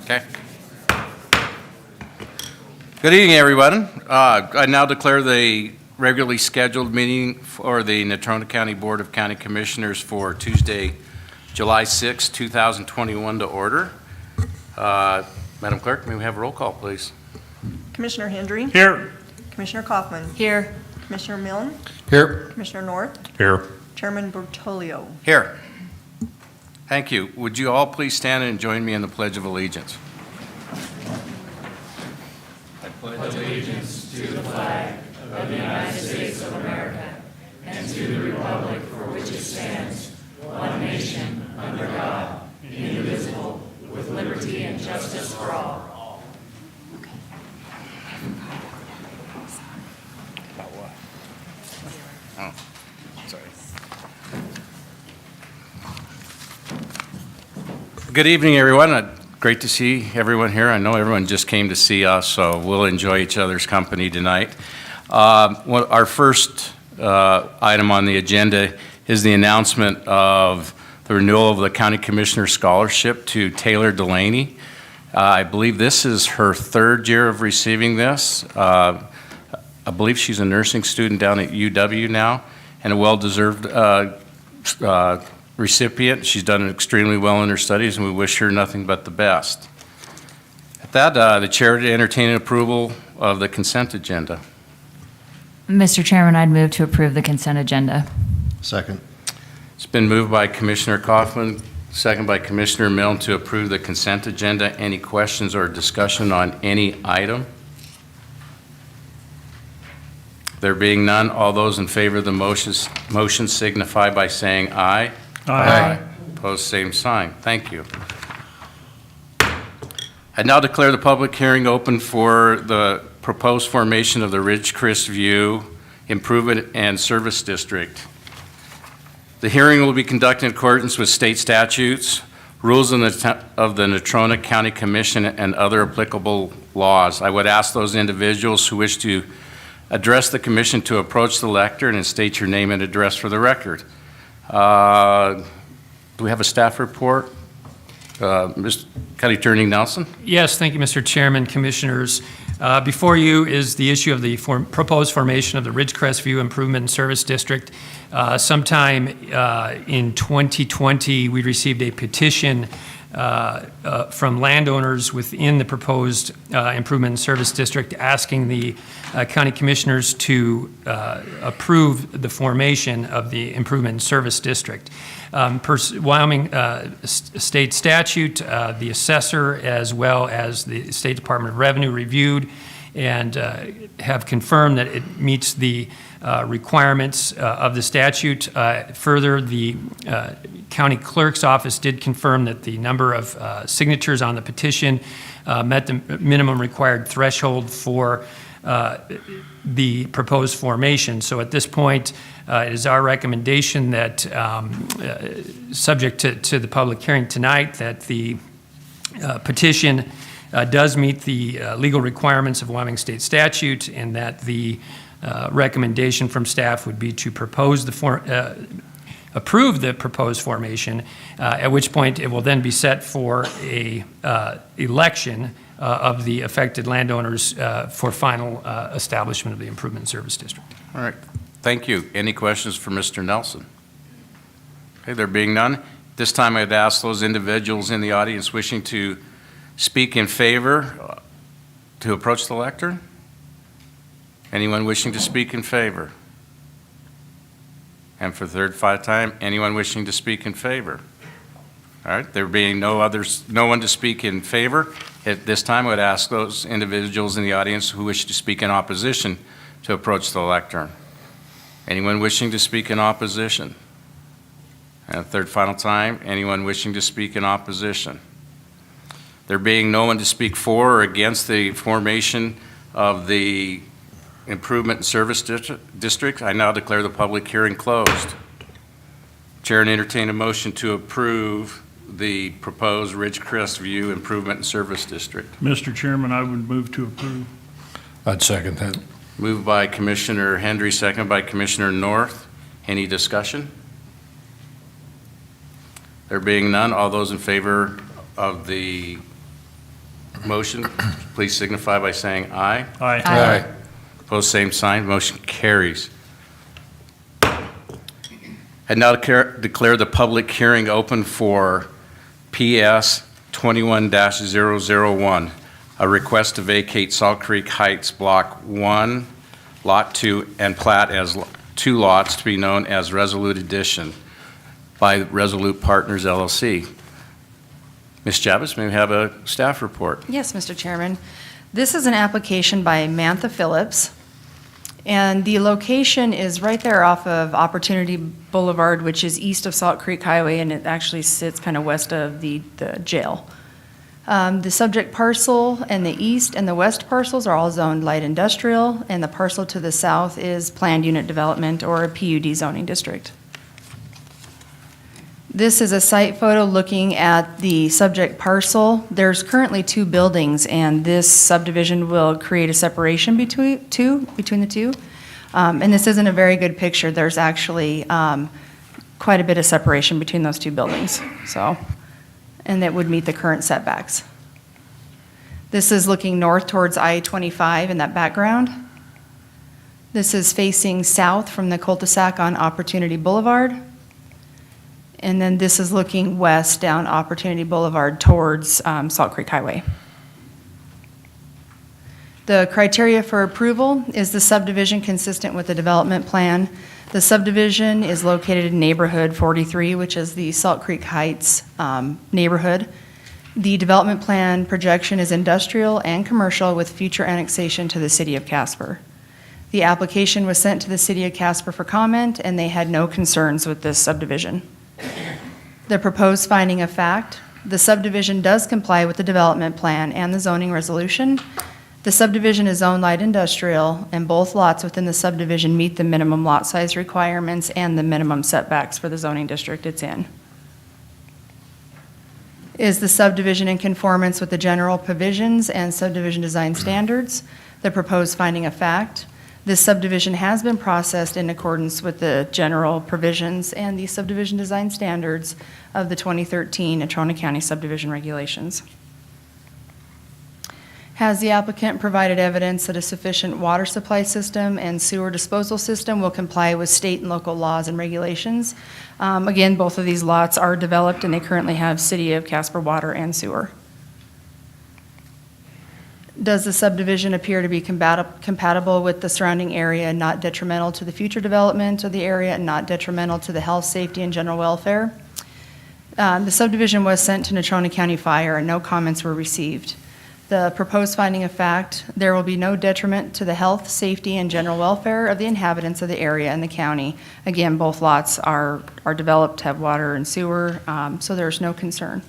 Okay. Good evening, everyone. I now declare the regularly scheduled meeting for the Natrona County Board of County Commissioners for Tuesday, July 6, 2021 to order. Madam Clerk, may we have a roll call, please? Commissioner Hendry? Here. Commissioner Kaufman? Here. Commissioner Milne? Here. Commissioner North? Here. Chairman Bertolio? Here. Thank you. Would you all please stand and join me in the Pledge of Allegiance? I pledge allegiance to the flag of the United States of America and to the republic for which it stands, one nation, under God, indivisible, with liberty and justice for all. About what? Oh, sorry. Good evening, everyone. Great to see everyone here. I know everyone just came to see us, so we'll enjoy each other's company tonight. Our first item on the agenda is the announcement of the renewal of the County Commissioner Scholarship to Taylor Delaney. I believe this is her third year of receiving this. I believe she's a nursing student down at UW now and a well-deserved recipient. She's done extremely well in her studies, and we wish her nothing but the best. At that, the chair would entertain approval of the consent agenda. Mr. Chairman, I'd move to approve the consent agenda. Second. It's been moved by Commissioner Kaufman, second by Commissioner Milne to approve the consent agenda. Any questions or discussion on any item? There being none, all those in favor of the motion signify by saying aye. Aye. Opposed, same sign. Thank you. I now declare the public hearing open for the proposed formation of the Ridgecrest View Improvement and Service District. The hearing will be conducted in accordance with state statutes, rules of the Natrona County Commission, and other applicable laws. I would ask those individuals who wish to address the commission to approach the lectern and state your name and address for the record. Do we have a staff report? Mr. County Attorney Nelson? Yes, thank you, Mr. Chairman, Commissioners. Before you is the issue of the proposed formation of the Ridgecrest View Improvement and Service District. Sometime in 2020, we received a petition from landowners within the proposed Improvement and Service District asking the County Commissioners to approve the formation of the Improvement and Service District. Per Wyoming state statute, the assessor as well as the State Department of Revenue reviewed and have confirmed that it meets the requirements of the statute. Further, the county clerk's office did confirm that the number of signatures on the petition met the minimum required threshold for the proposed formation. So at this point, it is our recommendation that, subject to the public hearing tonight, that the petition does meet the legal requirements of Wyoming state statute, and that the recommendation from staff would be to approve the proposed formation, at which point it will then be set for a election of the affected landowners for final establishment of the Improvement and Service District. All right. Thank you. Any questions for Mr. Nelson? Okay, there being none, this time I'd ask those individuals in the audience wishing to speak in favor to approach the lectern. Anyone wishing to speak in favor? And for the third time, anyone wishing to speak in favor? All right, there being no one to speak in favor, at this time I would ask those individuals in the audience who wish to speak in opposition to approach the lectern. Anyone wishing to speak in opposition? And third final time, anyone wishing to speak in opposition? There being no one to speak for or against the formation of the Improvement and Service District, I now declare the public hearing closed. Chair and entertain a motion to approve the proposed Ridgecrest View Improvement and Service District. Mr. Chairman, I would move to approve. I'd second that. Moved by Commissioner Hendry, second by Commissioner North. Any discussion? There being none, all those in favor of the motion, please signify by saying aye. Aye. Aye. Opposed, same sign, motion carries. I now declare the public hearing open for PS 21-001, a request to vacate Salt Creek Heights Block 1, Lot 2, and plat as two lots to be known as Resolute Edition by Resolute Partners LLC. Ms. Chavez, may we have a staff report? Yes, Mr. Chairman. This is an application by Mantha Phillips, and the location is right there off of Opportunity Boulevard, which is east of Salt Creek Highway, and it actually sits kind of west of the jail. The subject parcel and the east and the west parcels are all zoned light industrial, and the parcel to the south is planned unit development or a PUD zoning district. This is a site photo looking at the subject parcel. There's currently two buildings, and this subdivision will create a separation between the two. And this isn't a very good picture. There's actually quite a bit of separation between those two buildings, and that would meet the current setbacks. This is looking north towards I-25 in that background. This is facing south from the cul-de-sac on Opportunity Boulevard. And then this is looking west down Opportunity Boulevard towards Salt Creek Highway. The criteria for approval is the subdivision consistent with the development plan. The subdivision is located in neighborhood 43, which is the Salt Creek Heights neighborhood. The development plan projection is industrial and commercial with future annexation to the city of Casper. The application was sent to the city of Casper for comment, and they had no concerns with this subdivision. The proposed finding of fact, the subdivision does comply with the development plan and the zoning resolution. The subdivision is zoned light industrial, and both lots within the subdivision meet the minimum lot size requirements and the minimum setbacks for the zoning district it's in. Is the subdivision in conformance with the general provisions and subdivision design standards? The proposed finding of fact, this subdivision has been processed in accordance with the general provisions and the subdivision design standards of the 2013 Natrona County subdivision regulations. Has the applicant provided evidence that a sufficient water supply system and sewer disposal system will comply with state and local laws and regulations? Again, both of these lots are developed and they currently have City of Casper water and sewer. Does the subdivision appear to be compatible with the surrounding area, not detrimental to the future development of the area, and not detrimental to the health, safety, and general welfare? The subdivision was sent to Natrona County Fire, and no comments were received. The proposed finding of fact, there will be no detriment to the health, safety, and general welfare of the inhabitants of the area and the county. Again, both lots are developed, have water and sewer, so there's no concern.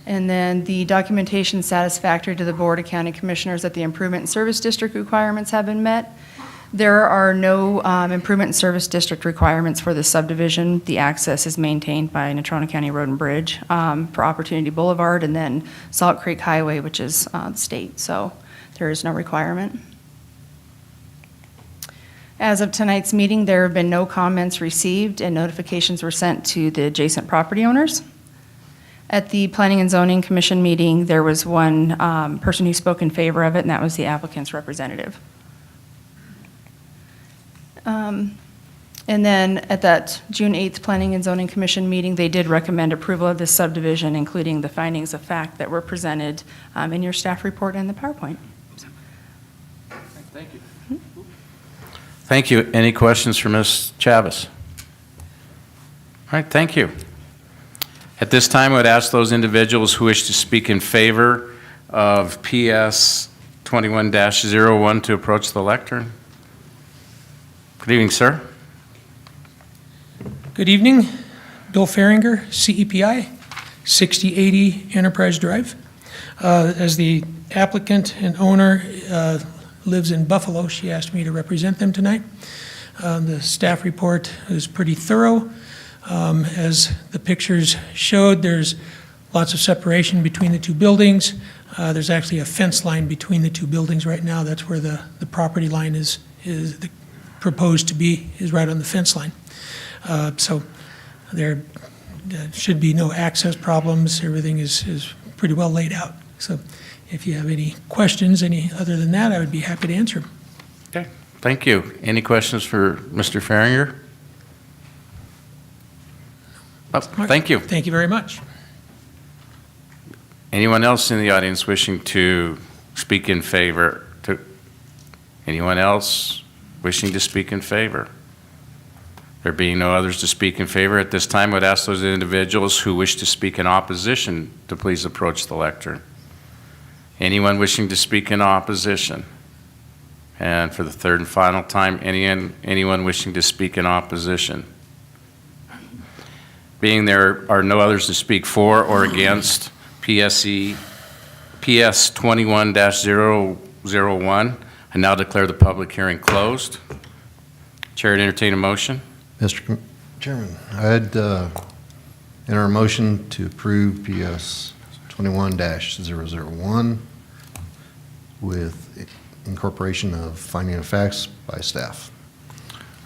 And then the documentation satisfactory to the Board of County Commissioners that the improvement and service district requirements have been met. There are no improvement and service district requirements for this subdivision. The access is maintained by Natrona County Road and Bridge for Opportunity Boulevard, and then Salt Creek Highway, which is the state, so there is no requirement. As of tonight's meeting, there have been no comments received, and notifications were sent to the adjacent property owners. At the Planning and Zoning Commission meeting, there was one person who spoke in favor of it, and that was the applicant's representative. And then at that June 8th Planning and Zoning Commission meeting, they did recommend approval of this subdivision, including the findings of fact that were presented in your staff report and the PowerPoint. Thank you. Thank you. Any questions for Ms. Chavez? All right, thank you. At this time, I would ask those individuals who wish to speak in favor of PS 21-01 to approach the lectern. Good evening, sir. Good evening. Bill Faringer, CEPI, 6080 Enterprise Drive. As the applicant and owner lives in Buffalo, she asked me to represent them tonight. The staff report is pretty thorough. As the pictures showed, there's lots of separation between the two buildings. There's actually a fence line between the two buildings right now. That's where the property line is proposed to be, is right on the fence line. So they're should be no access problems. Everything is pretty well laid out. So if you have any questions, any other than that, I would be happy to answer them. Okay, thank you. Any questions for Mr. Farringer? Oh, thank you. Thank you very much. Anyone else in the audience wishing to speak in favor? Anyone else wishing to speak in favor? There being no others to speak in favor at this time, I would ask those individuals who wish to speak in opposition to please approach the lectern. Anyone wishing to speak in opposition? And for the third and final time, anyone wishing to speak in opposition? Being there are no others to speak for or against PS 21-001, I now declare the public hearing closed. Chair to entertain a motion. Mr. Chairman, I'd enter a motion to approve PS 21-001 with incorporation of finding of facts by staff.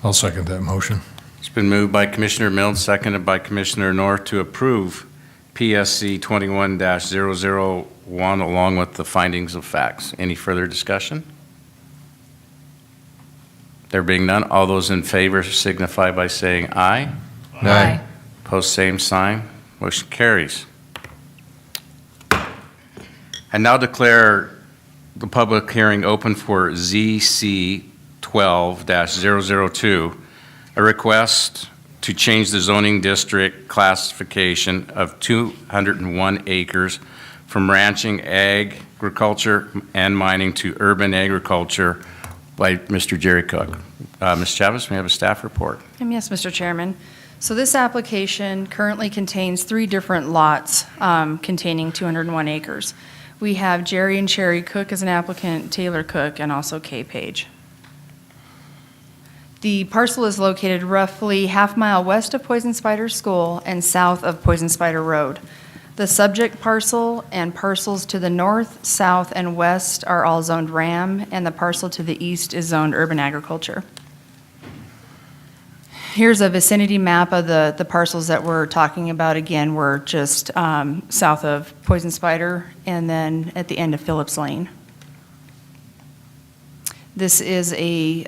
I'll second that motion. It's been moved by Commissioner Milne, seconded by Commissioner North to approve PSC 21-001 along with the findings of facts. Any further discussion? There being none, all those in favor signify by saying aye. Aye. Post same sign. Motion carries. I now declare the public hearing open for ZC 12-002, a request to change the zoning district classification of 201 acres from ranching, agriculture, and mining to urban agriculture by Mr. Jerry Cook. Ms. Chavez, may I have a staff report? Yes, Mr. Chairman. So this application currently contains 3 different lots containing 201 acres. We have Jerry and Sherry Cook as an applicant, Taylor Cook, and also Kay Page. The parcel is located roughly half-mile west of Poison Spider School and south of Poison Spider Road. The subject parcel and parcels to the north, south, and west are all zoned RAM, and the parcel to the east is zoned urban agriculture. Here's a vicinity map of the parcels that we're talking about. Again, we're just south of Poison Spider and then at the end of Phillips Lane. This is a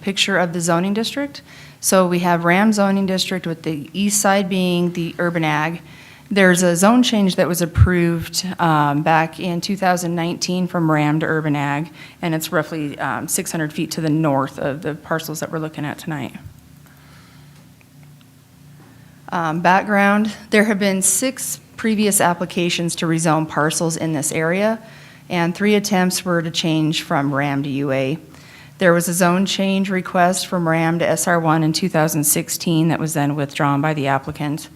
picture of the zoning district. So we have RAM zoning district with the east side being the urban ag. There's a zone change that was approved back in 2019 from RAM to urban ag, and it's roughly 600 feet to the north of the parcels that we're looking at tonight. Background, there have been 6 previous applications to rezone parcels in this area, and 3 attempts were to change from RAM to UA. There was a zone change request from RAM to SR1 in 2016 that was then withdrawn by the applicant.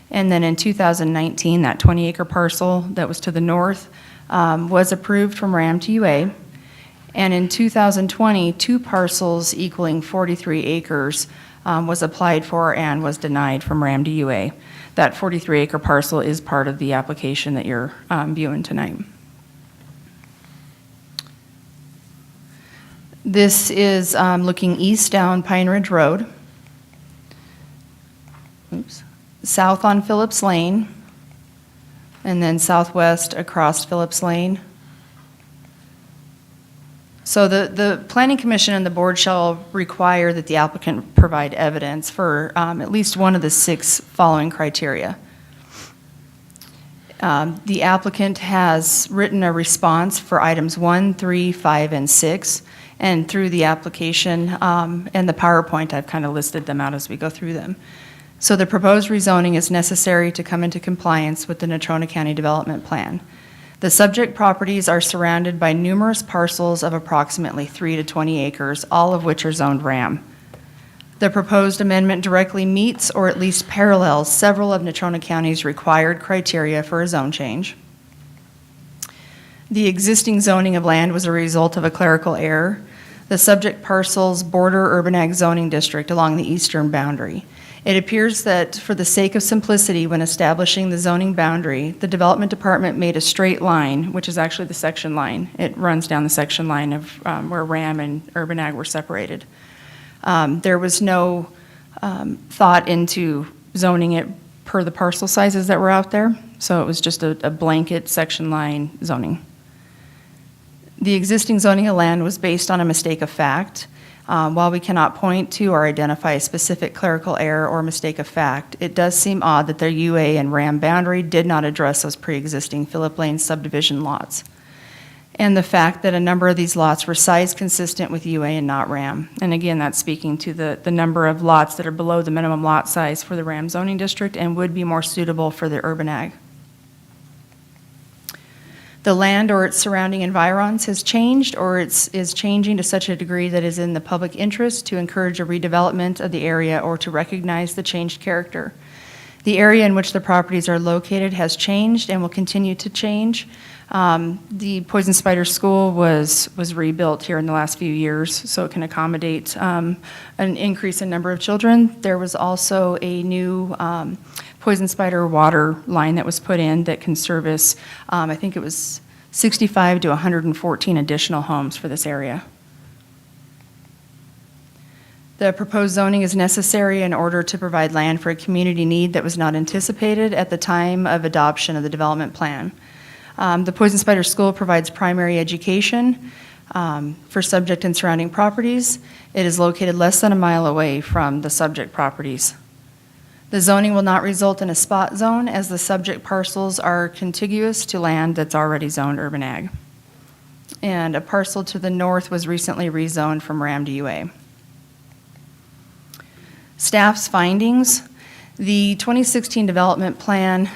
And then in 2019, that 20-acre parcel that was to the north was approved from RAM to UA. And in 2020, 2 parcels equaling 43 acres was applied for and was denied from RAM to UA. That 43-acre parcel is part of the application that you're viewing tonight. This is looking east down Pine Ridge Road. Oops. South on Phillips Lane, and then southwest across Phillips Lane. So the Planning Commission and the board shall require that the applicant provide evidence for at least one of the 6 following criteria. The applicant has written a response for items 1, 3, 5, and 6, and through the application and the PowerPoint, I've kind of listed them out as we go through them. So the proposed rezoning is necessary to come into compliance with the Natrona County Development Plan. The subject properties are surrounded by numerous parcels of approximately 3 to 20 acres, all of which are zoned RAM. The proposed amendment directly meets or at least parallels several of Natrona County's required criteria for a zone change. The existing zoning of land was a result of a clerical error. The subject parcels border urban ag zoning district along the eastern boundary. It appears that for the sake of simplicity when establishing the zoning boundary, the development department made a straight line, which is actually the section line. It runs down the section line of where RAM and urban ag were separated. There was no thought into zoning it per the parcel sizes that were out there. So it was just a blanket section line zoning. The existing zoning of land was based on a mistake of fact. While we cannot point to or identify a specific clerical error or mistake of fact, it does seem odd that their UA and RAM boundary did not address those pre-existing Phillip Lane subdivision lots. And the fact that a number of these lots were size consistent with UA and not RAM. And again, that's speaking to the number of lots that are below the minimum lot size for the RAM zoning district and would be more suitable for the urban ag. The land or its surrounding environs has changed or is changing to such a degree that is in the public interest to encourage a redevelopment of the area or to recognize the changed character. The area in which the properties are located has changed and will continue to change. The Poison Spider School was rebuilt here in the last few years, so it can accommodate an increase in number of children. There was also a new Poison Spider water line that was put in that can service, I think it was 65 to 114 additional homes for this area. The proposed zoning is necessary in order to provide land for a community need that was not anticipated at the time of adoption of the development plan. The Poison Spider School provides primary education for subject and surrounding properties. It is located less than a mile away from the subject properties. The zoning will not result in a spot zone as the subject parcels are contiguous to land that's already zoned urban ag. And a parcel to the north was recently rezoned from RAM to UA. Staff's findings. The 2016 development plan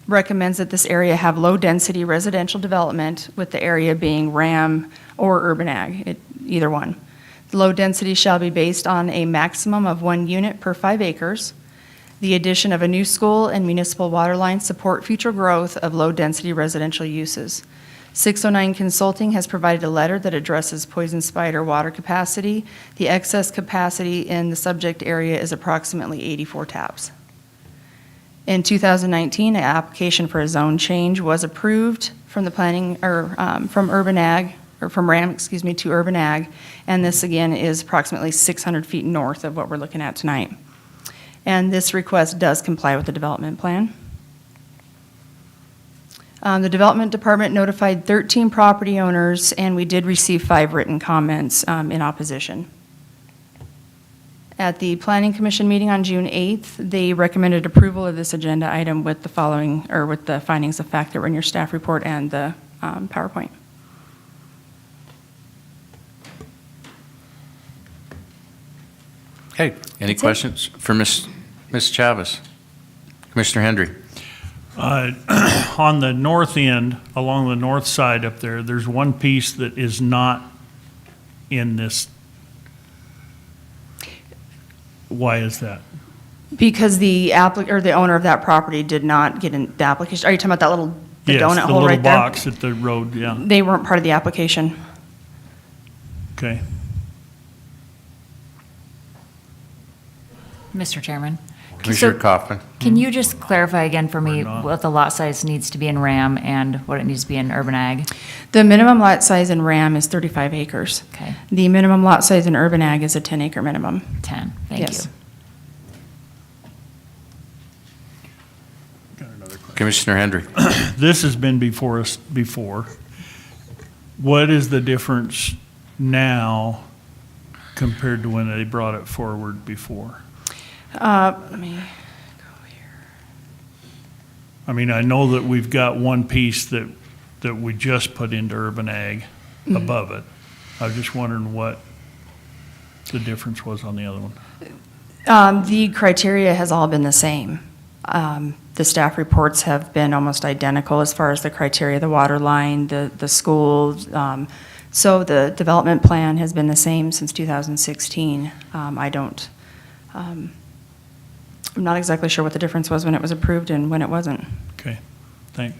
recommends that this area have low-density residential development, with the area being RAM or urban ag, either one. The low density shall be based on a maximum of 1 unit per 5 acres. The addition of a new school and municipal water line support future growth of low-density residential uses. 609 Consulting has provided a letter that addresses Poison Spider water capacity. The excess capacity in the subject area is approximately 84 taps. In 2019, an application for a zone change was approved from the planning, or from urban ag, or from RAM, to urban ag, and this again is approximately 600 feet north of what we're looking at tonight. And this request does comply with the development plan. The Development Department notified 13 property owners, and we did receive 5 written comments in opposition. At the Planning Commission meeting on June 8th, they recommended approval of this agenda item with the following, or with the findings of fact that were in your staff report and the PowerPoint. Okay, any questions for Ms. Chavez? Commissioner Hendry? On the north end, along the north side up there, there's one piece that is not in this. Why is that? Because the owner of that property did not get in the application. Are you talking about that little the Yes, donut the hole little right there? box at the road, yeah. They weren't part of the application. Okay. Mr. Chairman. Commissioner So, Kaufman? can you just clarify again for me Or not. what the lot size needs to be in RAM and what it needs to be in urban ag? The minimum lot size in RAM is 35 acres. Okay, The minimum lot size in urban ag is a 10-acre minimum. 10, thank Yes. you. Got another question. Commissioner Hendry? This has been before us before. What is the difference now compared to when they brought it forward before? Let me go here. I mean, I know that we've got one piece that we just put into urban ag above it. I was just wondering what the difference was on the other one. The criteria has all been the same. The staff reports have been almost identical as far as the criteria, the water line, the school. So the development plan has been the same since 2016. I'm not exactly sure what the difference was when it was approved and when it wasn't. Okay, thanks.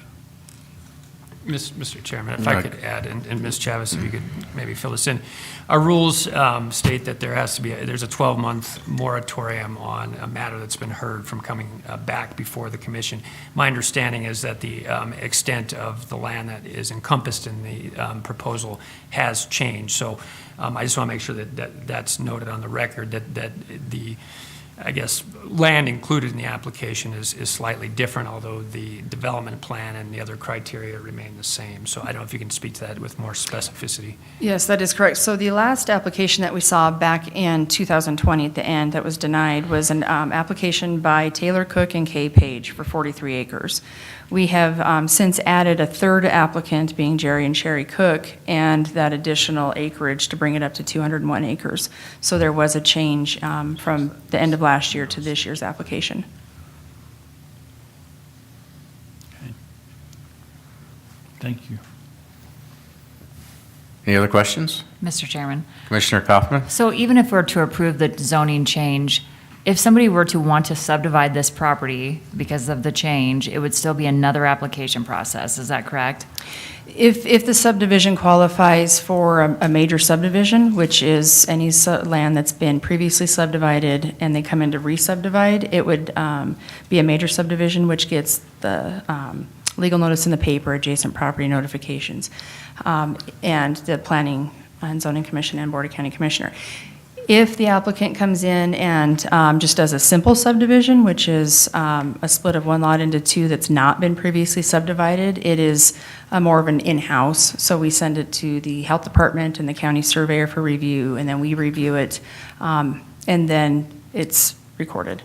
Mr. Chairman, if I could add, and Ms. Chavez, if you could maybe fill this in. Our rules state that there's a 12-month moratorium on a matter that's been heard from coming back before the commission. My understanding is that the extent of the land that is encompassed in the proposal has changed. So I just want to make sure that that's noted on the record, that the I guess, land included in the application is slightly different, although the development plan and the other criteria remain the same. So I don't know if you can speak to that with more specificity. Yes, that is correct. So the last application that we saw back in 2020 at the end that was denied was an application by Taylor Cook and Kay Page for 43 acres. We have since added a third applicant, being Jerry and Sherry Cook, and that additional acreage to bring it up to 201 acres. So there was a change from the end of last year to this year's application. Thank you. Any other questions? Mr. Chairman. Commissioner Kaufman? So even if we're to approve the zoning change, if somebody were to want to subdivide this property because of the change, it would still be another application process, is that correct? If the subdivision qualifies for a major subdivision, which is any land that's been previously subdivided and they come in to re-subdivide, it would be a major subdivision, which gets the legal notice in the paper, adjacent property notifications, and the Planning and Zoning Commission and Board of County Commissioner. If the applicant comes in and just does a simple subdivision, which is a split of one lot into two that's not been previously subdivided, it is more of an in-house. So we send it to the health department and the county surveyor for review, and then we review it, and then it's recorded.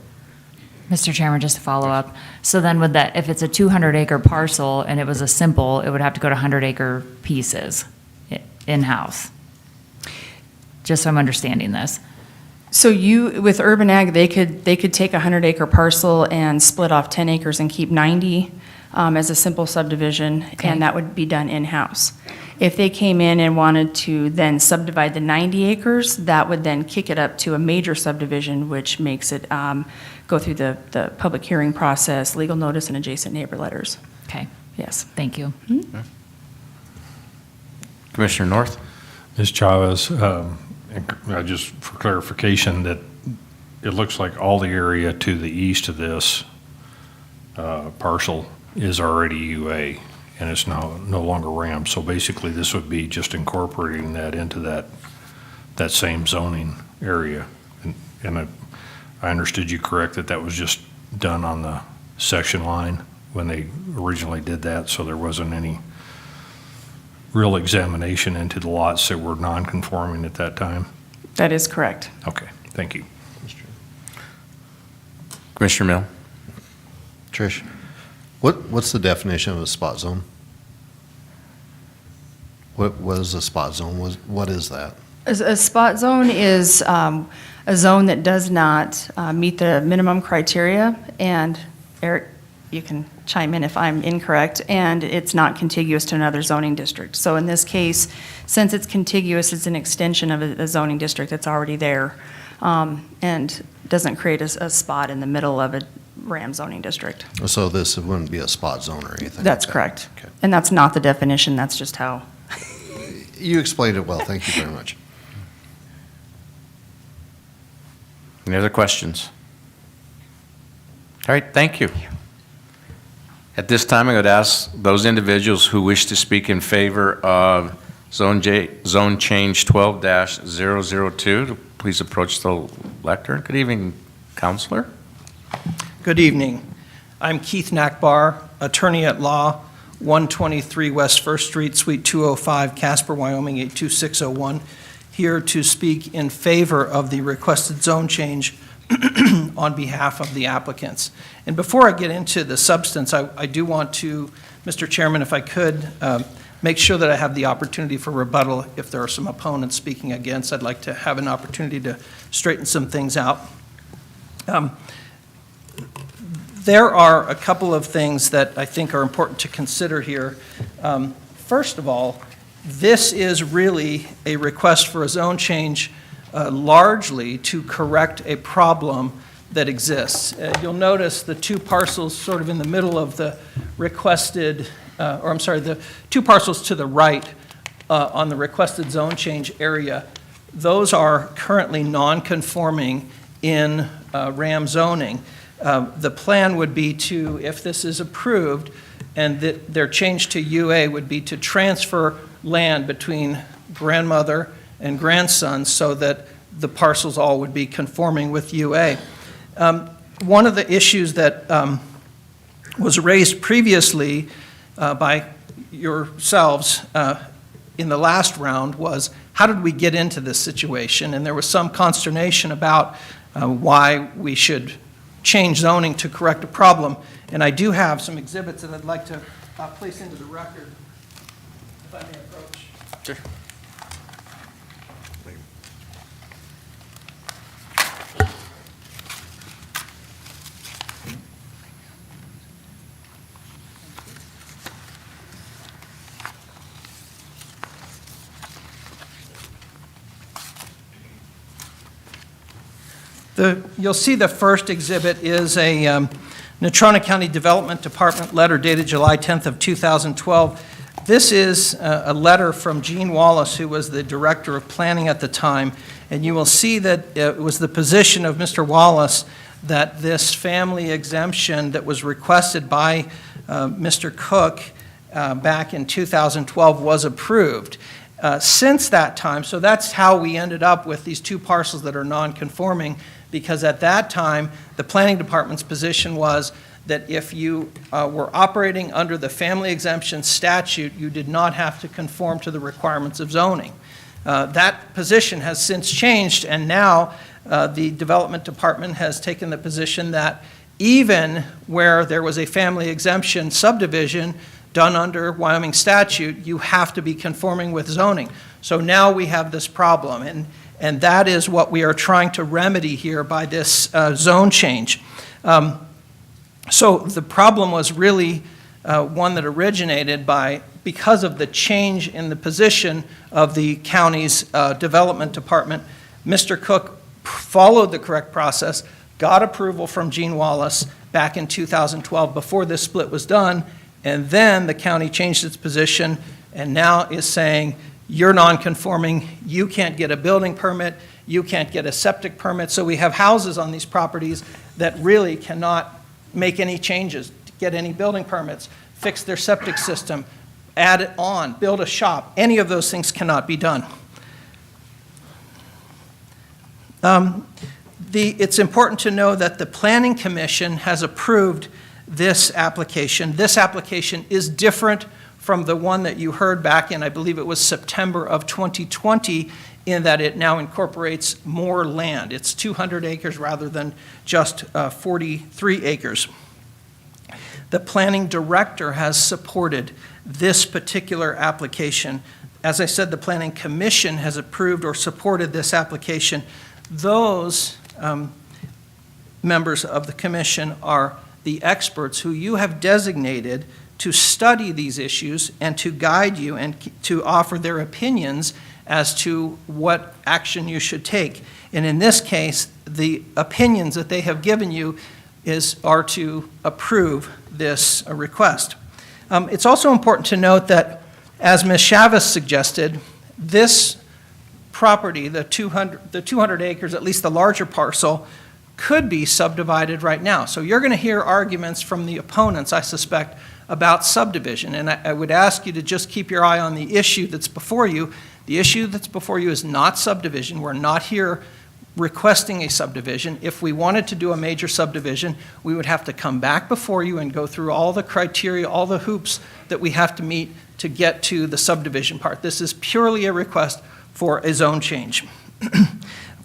Mr. Chairman, just to follow up, so then would that, if it's a 200-acre parcel and it was a simple, it would have to go to 100-acre pieces in-house? Just so I'm understanding this. So with urban ag, they could take a 100-acre parcel and split off 10 acres and keep 90 as a simple subdivision, Okay. and that would be done in-house. If they came in and wanted to then subdivide the 90 acres, that would then kick it up to a major subdivision, which makes it go through the public hearing process, legal notice, and adjacent neighbor letters. Okay, Yes. thank you. Commissioner North? Ms. Chavez, just for clarification, that it looks like all the area to the east of this parcel is already UA, and it's now no longer RAM. So basically, this would be just incorporating that into that same zoning area. And I understood you correct that that was just done on the section line when they originally did that, so there wasn't any real examination into the lots that were non-conforming at that time? That is correct. Okay, thank you. Commissioner Mill? Trish, what's the definition of a spot zone? What is a spot zone? What is that? A spot zone is a zone that does not meet the minimum criteria, and Eric, you can chime in if I'm incorrect, and it's not contiguous to another zoning district. So in this case, since it's contiguous, it's an extension of a zoning district that's already there, and doesn't create a spot in the middle of a RAM zoning district. So this wouldn't be a spot zone or anything? That's like that? correct. Okay. And that's not the definition, that's just how. You explained it well. Thank you very much. Any other questions? All right, thank you. At this time, I would ask those individuals who wish to speak in favor of Zone Change 12-002 to please approach the lectern. Good evening, Counselor. Good evening. I'm Keith Nakbar, attorney at law, 123 West First Street, Suite 205, Casper, Wyoming 82601, here to speak in favor of the requested zone change on behalf of the applicants. And before I get into the substance, I do want to, Mr. Chairman, if I could, make sure that I have the opportunity for rebuttal. If there are some opponents speaking against, I'd like to have an opportunity to straighten some things out. There are a couple of things that I think are important to consider here. First of all, this is really a request for a zone change largely to correct a problem that exists. You'll notice the two parcels sort of in the middle of the requested, the two parcels to the right on the requested zone change area. Those are currently non-conforming in RAM zoning. The plan would be to, if this is approved, and their change to UA would be to transfer land between grandmother and grandson so that the parcels all would be conforming with UA. One of the issues that was raised previously by yourselves in the last round was, how did we get into this situation? And there was some consternation about why we should change zoning to correct a problem. And I do have some exhibits that I'd like to place into the record, if I may approach. Sure. You'll see the first exhibit is a Natrona County Development Department letter dated July 10th of 2012. This is a letter from Gene Wallace, who was the Director of Planning at the time, and you will see that it was the position of Mr. Wallace that this family exemption that was requested by Mr. Cook back in 2012 was approved. Since that time, so that's how we ended up with these two parcels that are non-conforming, because at that time, the planning department's position was that if you were operating under the family exemption statute, you did not have to conform to the requirements of zoning. That position has since changed, and now the development department has taken the position that even where there was a family exemption subdivision done under Wyoming statute, you have to be conforming with zoning. So now we have this problem, and that is what we are trying to remedy here by this zone change. So the problem was really one that originated because of the change in the position of the county's development department. Mr. Cook followed the correct process, got approval from Gene Wallace back in 2012 before this split was done, and then the county changed its position and now is saying, you're non-conforming, you can't get a building permit, you can't get a septic permit. So we have houses on these properties that really cannot make any changes, get any building permits, fix their septic system, add it on, build a shop. Any of those things cannot be done. It's important to know that the Planning Commission has approved this application. This application is different from the one that you heard back in, I believe it was September of 2020, in that it now incorporates more land. It's 200 acres rather than just 43 acres. The planning director has supported this particular application. As I said, the Planning Commission has approved or supported this application. Those members of the commission are the experts who you have designated to study these issues and to guide you and to offer their opinions as to what action you should take. And in this case, the opinions that they have given you are to approve this request. It's also important to note that, as Ms. Chavez suggested, this property, the 200 acres, at least the larger parcel, could be subdivided right now. So you're going to hear arguments from the opponents, I suspect, about subdivision. And I would ask you to just keep your eye on the issue that's before you. The issue that's before you is not subdivision. We're not here requesting a subdivision. If we wanted to do a major subdivision, we would have to come back before you and go through all the criteria, all the hoops that we have to meet to get to the subdivision part. This is purely a request for a zone change.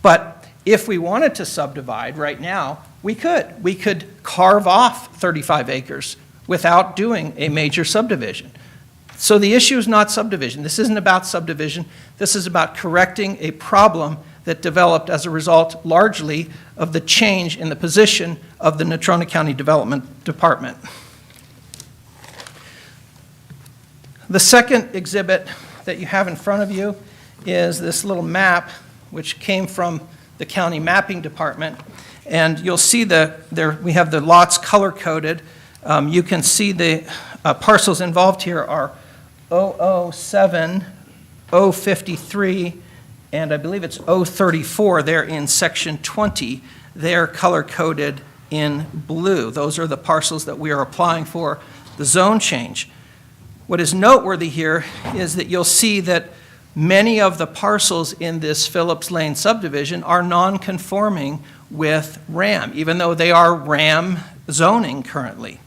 But if we wanted to subdivide right now, we could. We could carve off 35 acres without doing a major subdivision. So the issue is not subdivision. This isn't about subdivision. This is about correcting a problem that developed as a result largely of the change in the position of the Natrona County Development Department. The second exhibit that you have in front of you is this little map which came from the county mapping department. And you'll see we have the lots color-coded. You can see the parcels involved here are 007, 053, and I believe it's 034 there in section 20. They're color-coded in blue. Those are the parcels that we are applying for the zone change. What is noteworthy here is that you'll see that many of the parcels in this Phillips Lane subdivision are non-conforming with RAM, even though they are RAM zoning currently.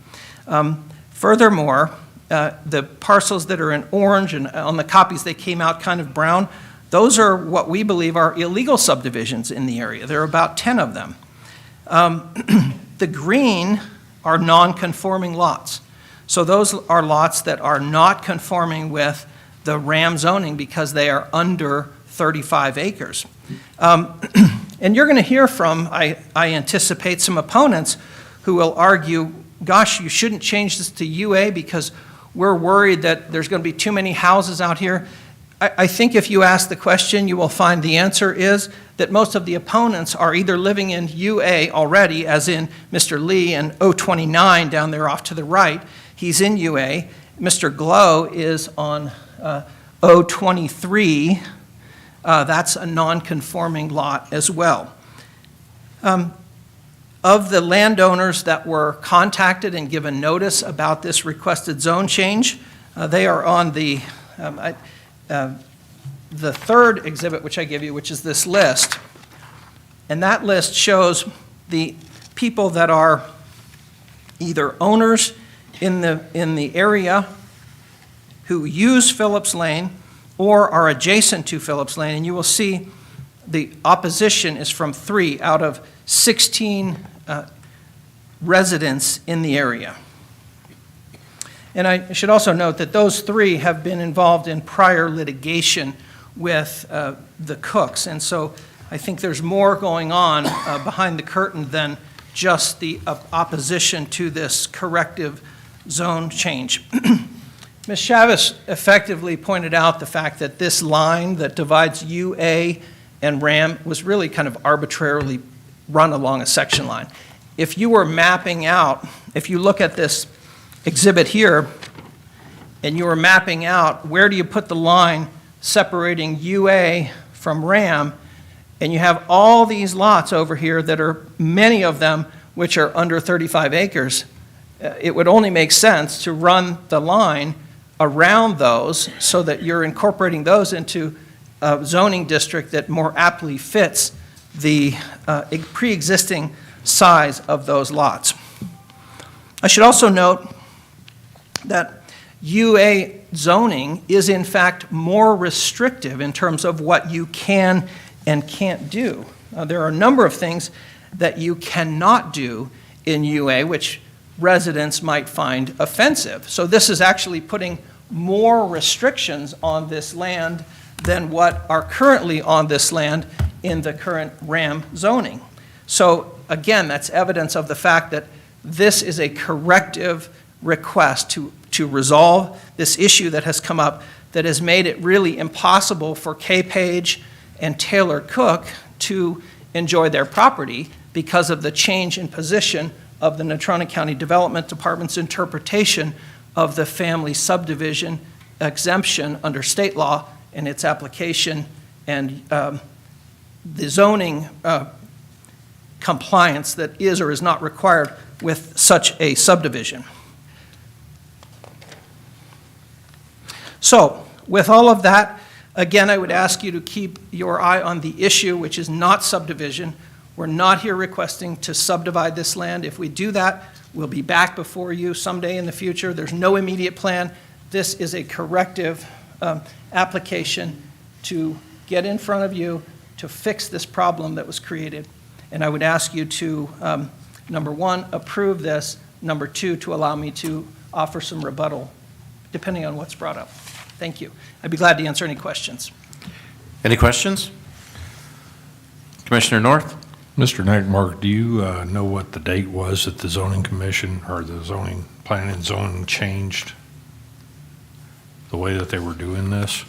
Furthermore, the parcels that are in orange, and on the copies they came out kind of brown, those are what we believe are illegal subdivisions in the area. There are about 10 of them. The green are non-conforming lots. So those are lots that are not conforming with the RAM zoning because they are under 35 acres. And you're going to hear from, I anticipate, some opponents who will argue, gosh, you shouldn't change this to UA because we're worried that there's going to be too many houses out here. I think if you ask the question, you will find the answer is that most of the opponents are either living in UA already, as in Mr. Lee and 029 down there off to the right. He's in UA. Mr. Glow is on 023. That's a non-conforming lot as well. Of the landowners that were contacted and given notice about this requested zone change, they are on the third exhibit, which I give you, which is this list. And that list shows the people that are either owners in the area who use Phillips Lane or are adjacent to Phillips Lane. And you will see the opposition is from 3 out of 16 residents in the area. And I should also note that those 3 have been involved in prior litigation with the Cooks. And so I think there's more going on behind the curtain than just the opposition to this corrective zone change. Ms. Chavez effectively pointed out the fact that this line that divides UA and RAM was really kind of arbitrarily run along a section line. If you were mapping out, if you look at this exhibit here, and you were mapping out where do you put the line separating UA from RAM, and you have all these lots over here that are, many of them, which are under 35 acres, it would only make sense to run the line around those so that you're incorporating those into a zoning district that more aptly fits the pre-existing size of those lots. I should also note that UA zoning is in fact more restrictive in terms of what you can and can't do. There are a number of things that you cannot do in UA which residents might find offensive. So this is actually putting more restrictions on this land than what are currently on this land in the current RAM zoning. So again, that's evidence of the fact that this is a corrective request to resolve this issue that has come up that has made it really impossible for Kay Page and Taylor Cook to enjoy their property because of the change in position of the Natrona County Development Department's interpretation of the family subdivision exemption under state law and its application and the zoning compliance that is or is not required with such a subdivision. So, with all of that, again, I would ask you to keep your eye on the issue, which is not subdivision. We're not here requesting to subdivide this land. If we do that, we'll be back before you someday in the future. There's no immediate plan. This is a corrective application to get in front of you to fix this problem that was created. And I would ask you to, number 1, approve this. Number 2, to allow me to offer some rebuttal, depending on what's brought up. Thank you. I'd be glad to answer any questions. Any questions? Commissioner North? Mr. Nightmark, do you know what the date was that the zoning commission or the zoning planning and zoning changed the way that they were doing this?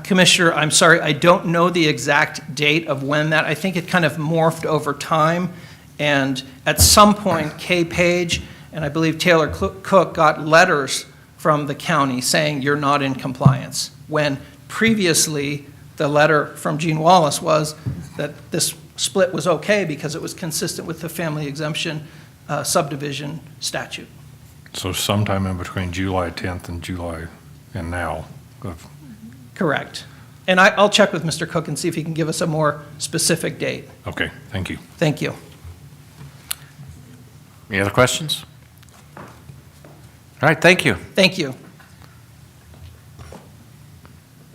Commissioner, I'm sorry, I don't know the exact date of when that. I think it kind of morphed over time. And at some point, Kay Page and I believe Taylor Cook got letters from the county saying you're not in compliance, when previously the letter from Gene Wallace was that this split was okay because it was consistent with the family exemption subdivision statute. So sometime in between July 10th and now of Correct. And I'll check with Mr. Cook and see if he can give us a more specific date. Okay, thank you. Thank you. Any other questions? All right, thank you. Thank you.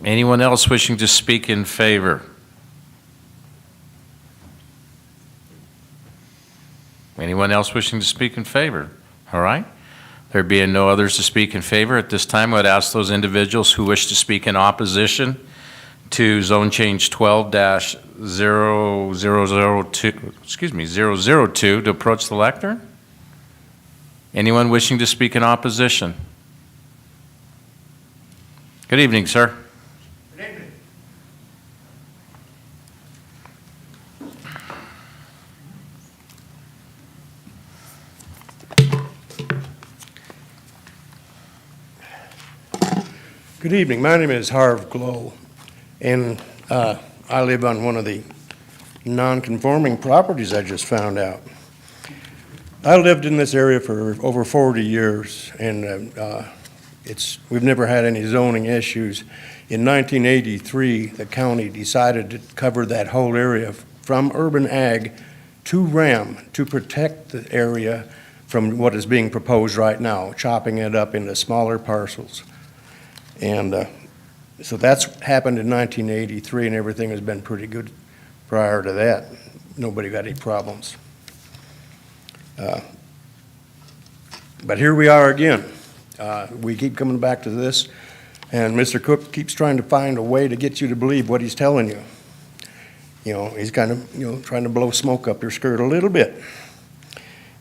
Anyone else wishing to speak in favor? Anyone else wishing to speak in favor? All right. There being no others to speak in favor, at this time, I would ask those individuals who wish to speak in opposition to zone change 12-0002, to approach the lectern. Anyone wishing to speak in opposition? Good evening, sir. Good evening. My name is Harv Glow, and I live on one of the non-conforming properties I just found out. I lived in this area for over 40 years, and we've never had any zoning issues. In 1983, the county decided to cover that whole area from urban ag to RAM to protect the area from what is being proposed right now, chopping it up into smaller parcels. And so that's happened in 1983, and everything has been pretty good prior to that. Nobody got any problems. But here we are again. We keep coming back to this, and Mr. Cook keeps trying to find a way to get you to believe what he's telling you. You know, he's kind of, trying to blow smoke up your skirt a little bit.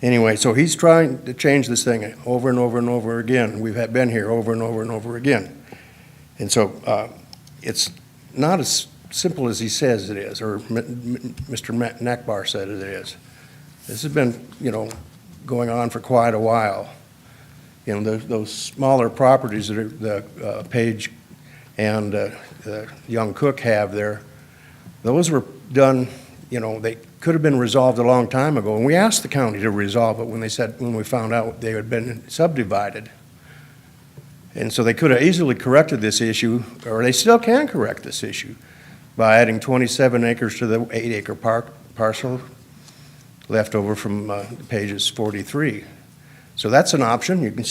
Anyway, so he's trying to change this thing over and over and over again. We've been here over and over and over again. And so it's not as simple as he says it is, or Mr. Nakbar said it is. This has been, going on for quite a while. Those smaller properties that the Page and Young Cook have there, those were done, they could have been resolved a long time ago. And we asked the county to resolve it when we found out they had been subdivided. And so they could have easily corrected this issue, or they still can correct this issue, by adding 27 acres to the 8-acre parcel left over from Page's 43. So that's an option. You can,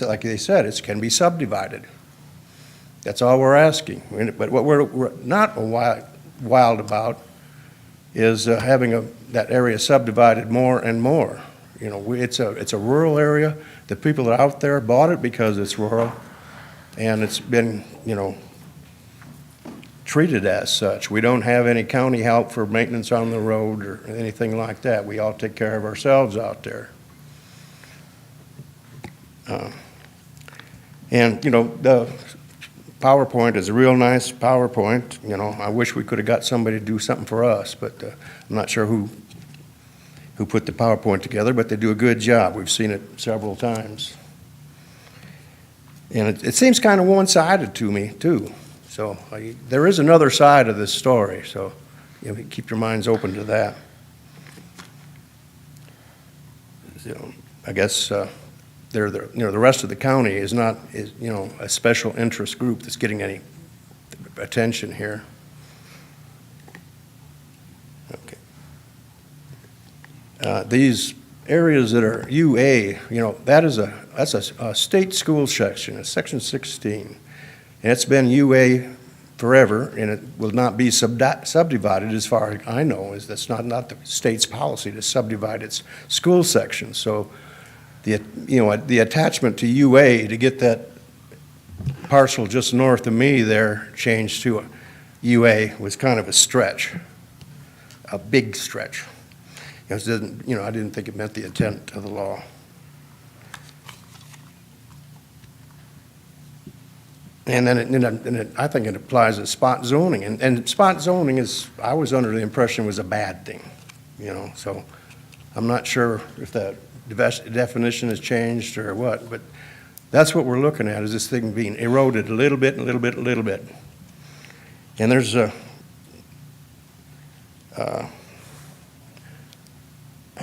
like they said, it can be subdivided. That's all we're asking. But what we're not wild about is having that area subdivided more and more. It's a rural area. The people that are out there bought it because it's rural, and it's been, treated as such. We don't have any county help for maintenance on the road or anything like that. We all take care of ourselves out there. And, the PowerPoint is a real nice PowerPoint. I wish we could have got somebody to do something for us, but I'm not sure who put the PowerPoint together, but they do a good job. We've seen it several times. And it seems kind of one-sided to me, too. So there is another side of this story, so keep your minds open to that. I guess the rest of the county is not a special interest group that's getting any attention here. Okay. These areas that are UA, that's a state school section. It's section 16. And it's been UA forever, and it will not be subdivided as far as I know. That's not the state's policy to subdivide its school sections. So the attachment to UA to get that parcel just north of me there changed to UA was kind of a stretch, a big stretch. I didn't think it met the intent of the law. And then I think it applies to spot zoning. And spot zoning I was under the impression was a bad thing, so I'm not sure if the definition has changed or what, but that's what we're looking at, is this thing being eroded a little bit, a little bit, a little bit. And there's I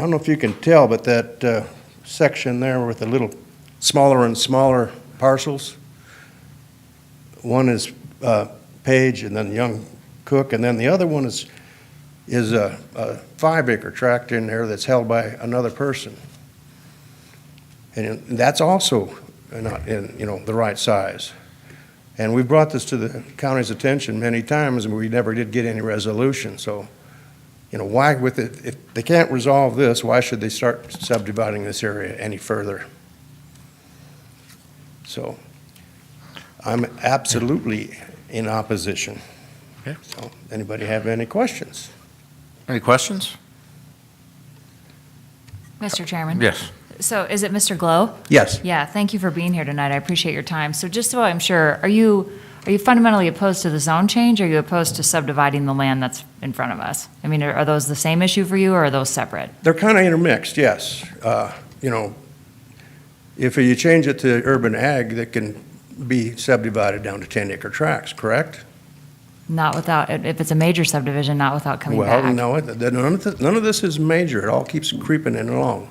don't know if you can tell, but that section there with the little smaller and smaller parcels, one is Page and then young Cook, and then the other one is a 5-acre tract in there that's held by another person. And that's also not in, the right size. And we brought this to the county's attention many times, and we never did get any resolution. So, why with it, if they can't resolve this, why should they start subdividing this area any further? So, I'm absolutely in opposition. Okay. So, anybody have any questions? Any questions? Mr. Chairman? Yes. So is it Mr. Glow? Yes. Yeah, thank you for being here tonight. I appreciate your time. So just so I'm sure, are you fundamentally opposed to the zone change, or are you opposed to subdividing the land that's in front of us? I mean, are those the same issue for you, or are those separate? They're kind of intermixed, yes. If you change it to urban ag, that can be subdivided down to 10-acre tracts, correct? Not without, if it's a major subdivision, not without coming Well, back. no, none of this is major. It all keeps creeping in along.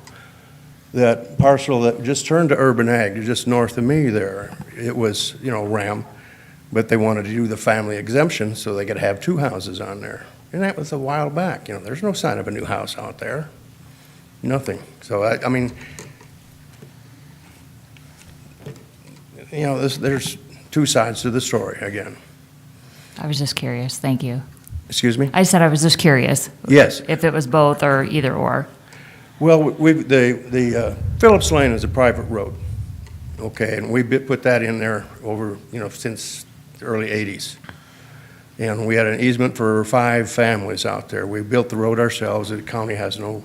That parcel that just turned to urban ag, just north of me there, it was, RAM, but they wanted to do the family exemption so they could have 2 houses on there. And that was a while back. There's no sign of a new house out there. Nothing. So, I mean, there's 2 sides to the story again. I was just curious. Thank you. Excuse me? I said I was just curious. Yes. If it was both or either or. Well, the Phillips Lane is a private road, okay, and we put that in there over, since the early 80s. And we had an easement for 5 families out there. We built the road ourselves. The county has no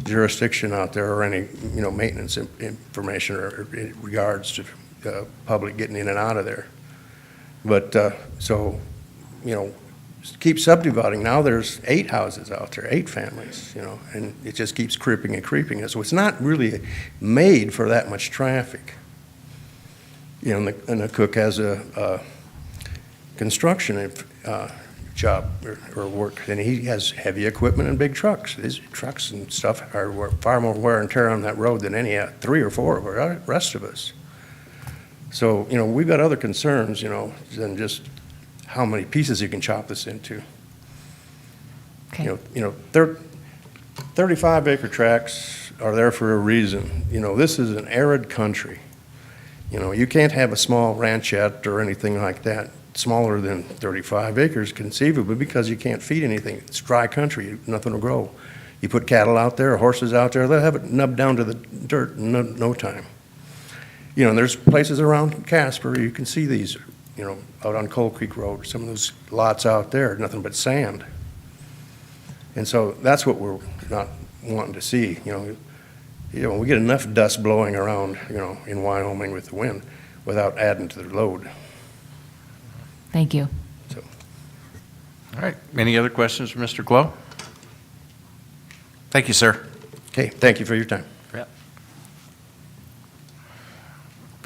jurisdiction out there or any, maintenance information or in regards to public getting in and out of there. But, keep subdividing. Now there's 8 houses out there, 8 families, and it just keeps creeping and creeping. So it's not really made for that much traffic. And the Cook has a construction job or work, and he has heavy equipment and big trucks. His trucks and stuff are far more wear and tear on that road than any 3 or 4 of the rest of us. So, we've got other concerns, than just how many pieces you can chop this into. Okay. 35-acre tracts are there for a reason. This is an arid country. You can't have a small ranchette or anything like that smaller than 35 acres conceivably because you can't feed anything. It's dry country. Nothing will grow. You put cattle out there or horses out there, they'll have it nubbed down to the dirt in no time. And there's places around Casper, you can see these, out on Coal Creek Road, some of those lots out there, nothing but sand. And so that's what we're not wanting to see. We get enough dust blowing around, in Wyoming with the wind without adding to the load. Thank you. So, All right. Any other questions for Mr. Glow? Thank you, sir. okay, thank you for your time.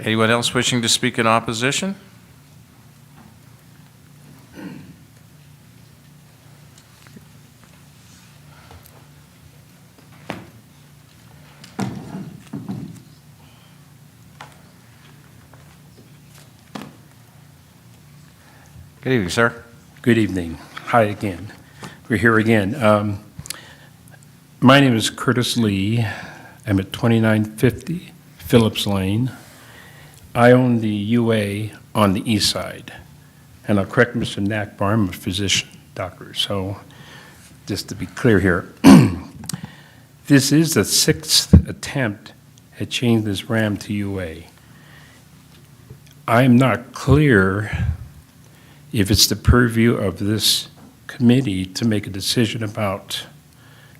Anyone else wishing to speak in opposition? Good evening, sir. Good evening. Hi again. We're here again. My name is Curtis Lee. I'm at 2950 Phillips Lane. I own the UA on the east side. And I'll correct Mr. Nakbar, I'm a physician, doctor. So just to be clear here, this is the 6th attempt at changing this RAM to UA. I'm not clear if it's the purview of this committee to make a decision about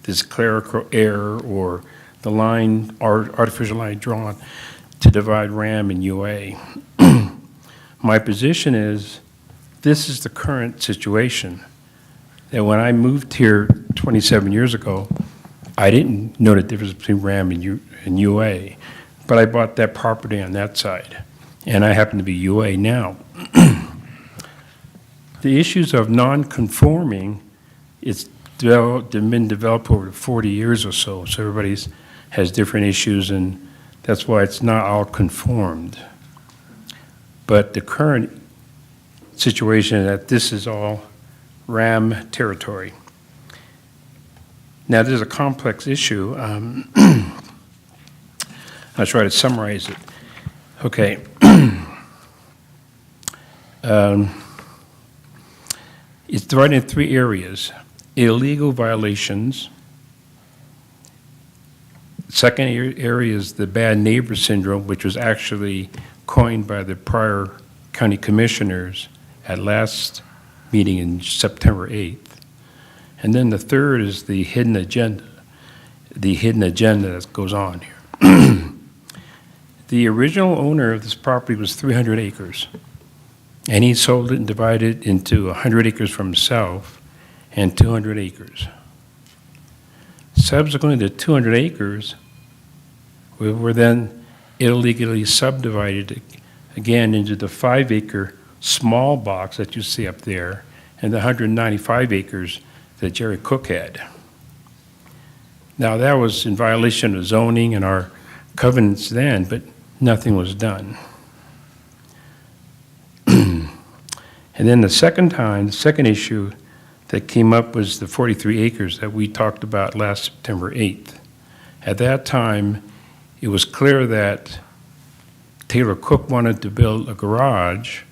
this clerical error or the line, artificial line drawn to divide RAM and UA. My position is this is the current situation. That when I moved here 27 years ago, I didn't know the difference between RAM and UA, but I bought that property on that side, and I happen to be UA now. The issues of non-conforming, it's been developed over 40 years or so, so everybody has different issues, and that's why it's not all conformed. But the current situation that this is all RAM territory. Now, this is a complex issue. I'll try to summarize it. Okay. It's divided in 3 areas: illegal violations. Second area is the bad neighbor syndrome, which was actually coined by the prior county commissioners at last meeting in September 8th. And then the third is the hidden agenda that goes on here. The original owner of this property was 300 acres, and he sold it and divided it into 100 acres for himself and 200 acres. Subsequently, the 200 acres were then illegally subdivided again into the 5-acre small box that you see up there and the 195 acres that Jerry Cook had. Now, that was in violation of zoning and our covenants then, but nothing was done. And then the second issue that came up was the 43 acres that we talked about last September 8th. At that time, it was clear that Taylor Cook wanted to build a garage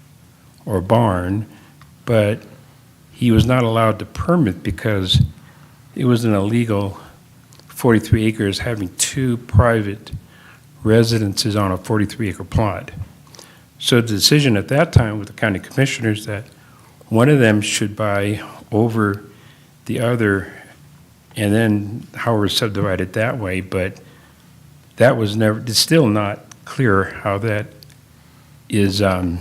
or barn, but he was not allowed to permit because it was an illegal 43 acres having 2 private residences on a 43-acre plot. So the decision at that time with the county commissioners that one of them should buy over the other, and then how we're subdivided that way, but that was never, it's still not clear how that is, how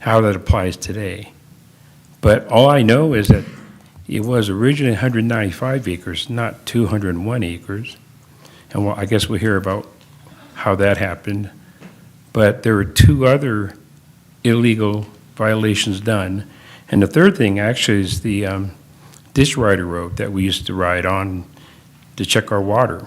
that applies today. But all I know is that it was originally 195 acres, not 201 acres. And well, I guess we'll hear about how that happened. But there were 2 other illegal violations done. And the third thing actually is the ditch rider road that we used to ride on to check our water.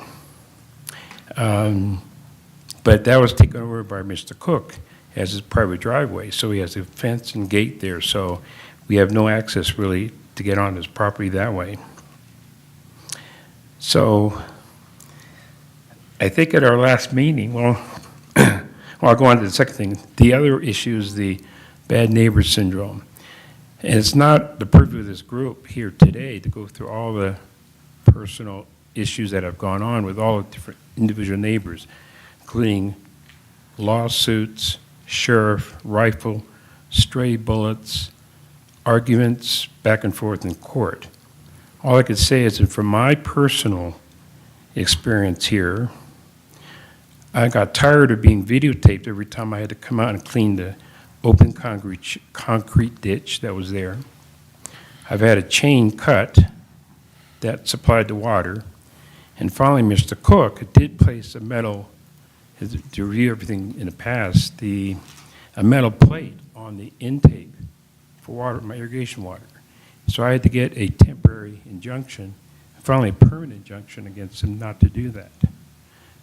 But that was taken over by Mr. Cook as his private driveway. So he has a fence and gate there. So we have no access really to get on his property that way. So I think at our last meeting, well, I'll go on to the second thing. The other issue is the bad neighbor syndrome. And it's not the purview of this group here today to go through all the personal issues that have gone on with all the different individual neighbors, including lawsuits, sheriff, rifle, stray bullets, arguments back and forth in court. All I could say is that from my personal experience here, I got tired of being videotaped every time I had to come out and clean the open concrete ditch that was there. I've had a chain cut that supplied the water. And finally, Mr. Cook did place a metal, to review everything in the past, a metal plate on the intake for water, my irrigation water. So I had to get a temporary injunction, finally a permanent injunction against him not to do that.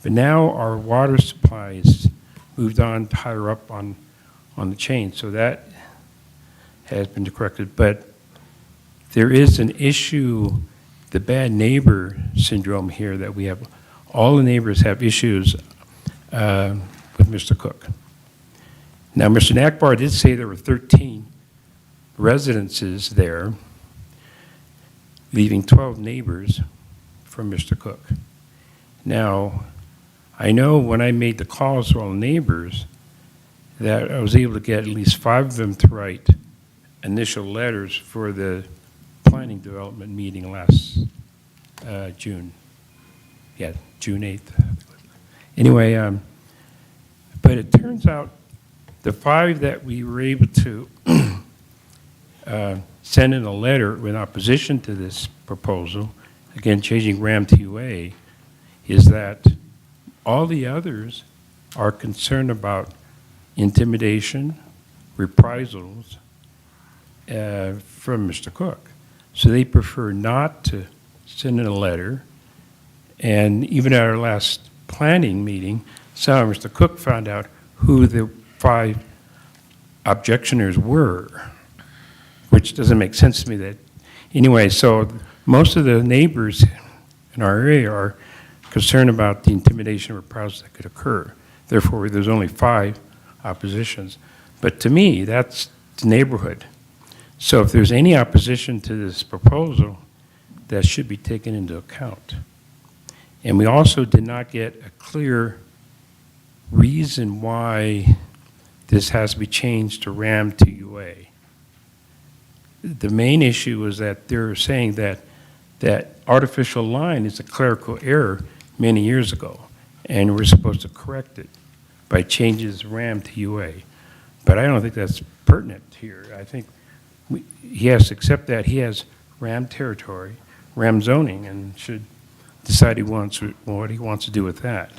But now our water supply has moved on higher up on the chain, so that has been corrected. But there is an issue, the bad neighbor syndrome here, that we have, all the neighbors have issues with Mr. Cook. Now, Mr. Nakbar did say there were 13 residences there, leaving 12 neighbors from Mr. Cook. Now, I know when I made the calls to all the neighbors that I was able to get at least 5 of them to write initial letters for the planning development meeting last June. Yeah, June 8th. Anyway, but it turns out the 5 that we were able to send in a letter in opposition to this proposal, again, changing RAM to UA, is that all the others are concerned about intimidation, reprisals from Mr. Cook. So they prefer not to send in a letter. And even at our last planning meeting, somehow Mr. Cook found out who the 5 objectioners were, which doesn't make sense to me that, anyway, so most of the neighbors in our area are concerned about the intimidation or reprisals that could occur. Therefore, there's only 5 oppositions. But to me, that's the neighborhood. So if there's any opposition to this proposal, that should be taken into account. And we also did not get a clear reason why this has to be changed to RAM to UA. The main issue is that they're saying that that artificial line is a clerical error many years ago, and we're supposed to correct it by changes RAM to UA. But I don't think that's pertinent here. I think he has to accept that he has RAM territory, RAM zoning, and should decide what he wants to do with that.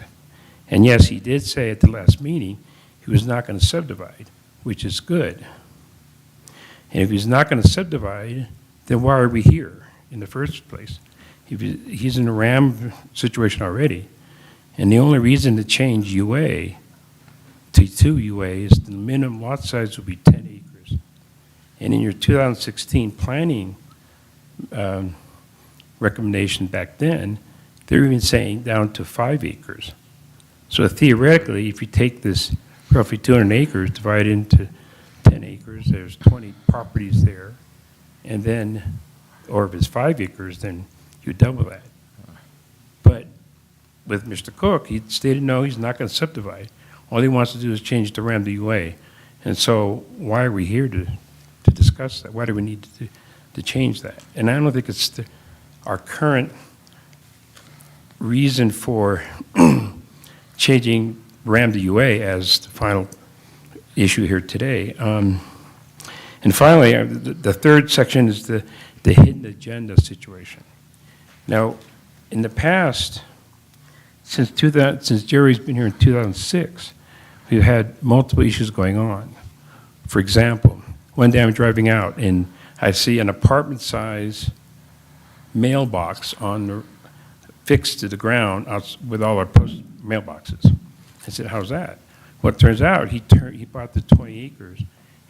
And yes, he did say at the last meeting he was not going to subdivide, which is good. And if he's not going to subdivide, then why are we here in the first place? He's in a RAM situation already, and the only reason to change UA to UA is the minimum lot size will be 10 acres. And in your 2016 planning recommendation back then, they're even saying down to 5 acres. So theoretically, if you take this roughly 200 acres, divide it into 10 acres, there's 20 properties there, and then, or if it's 5 acres, then you double that. But with Mr. Cook, he stated no, he's not going to subdivide. All he wants to do is change the RAM to UA. And so why are we here to discuss that? Why do we need to change that? And I don't think it's our current reason for changing RAM to UA as the final issue here today. And finally, the third section is the hidden agenda situation. Now, in the past, since Jerry's been here in 2006, we've had multiple issues going on. For example, one day I'm driving out and I see an apartment-size mailbox fixed to the ground with all our post mailboxes. I said, "How's that?" Well, it turns out he bought the 20 acres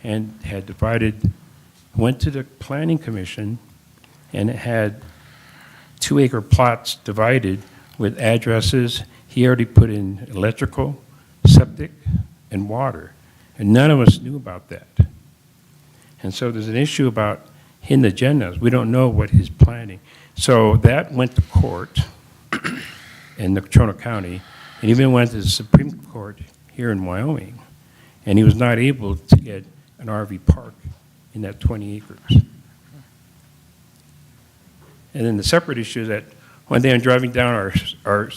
and had went to the Planning Commission, and it had 2-acre plots divided with addresses. He already put in electrical, septic, and water, and none of us knew about that. And so there's an issue about hidden agendas. We don't know what he's planning. So that went to court in Natrona County, and even went to the Supreme Court here in Wyoming, and he was not able to get an RV park in that 20 acres. And then the separate issue is that one day I'm driving down our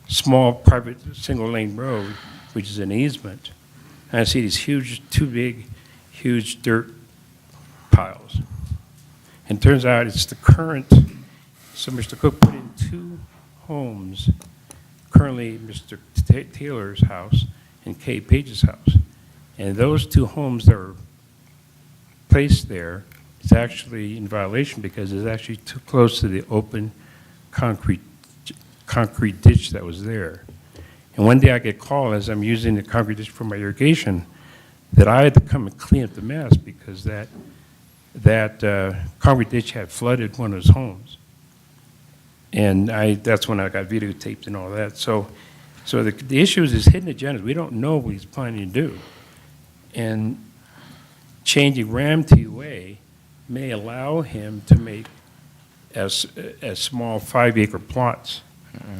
small private single-lane road, which is an easement, and I see these huge dirt piles. And it turns out it's the current, so Mr. Cook put in 2 homes, currently Mr. Taylor's house and Kay Page's house. And those 2 homes that were placed there is actually in violation because it's actually too close to the open concrete ditch that was there. And one day I get called as I'm using the concrete ditch for my irrigation that I had to come and clean up the mess because that concrete ditch had flooded one of his homes. And that's when I got videotaped and all that. So the issue is his hidden agendas. We don't know what he's planning to do. And changing RAM to UA may allow him to make as small 5-acre plots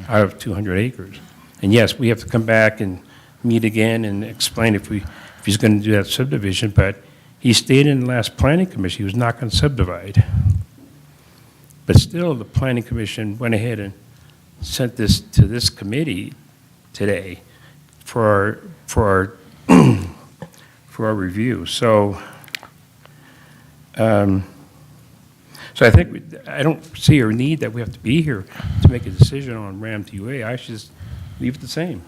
out of 200 acres. And yes, we have to come back and meet again and explain if he's going to do that subdivision, but he stated in the last planning commission he was not going to subdivide. But still, the planning commission went ahead and sent this to this committee today for our review. So I think I don't see a need that we have to be here to make a decision on RAM to UA. I should just leave it the same,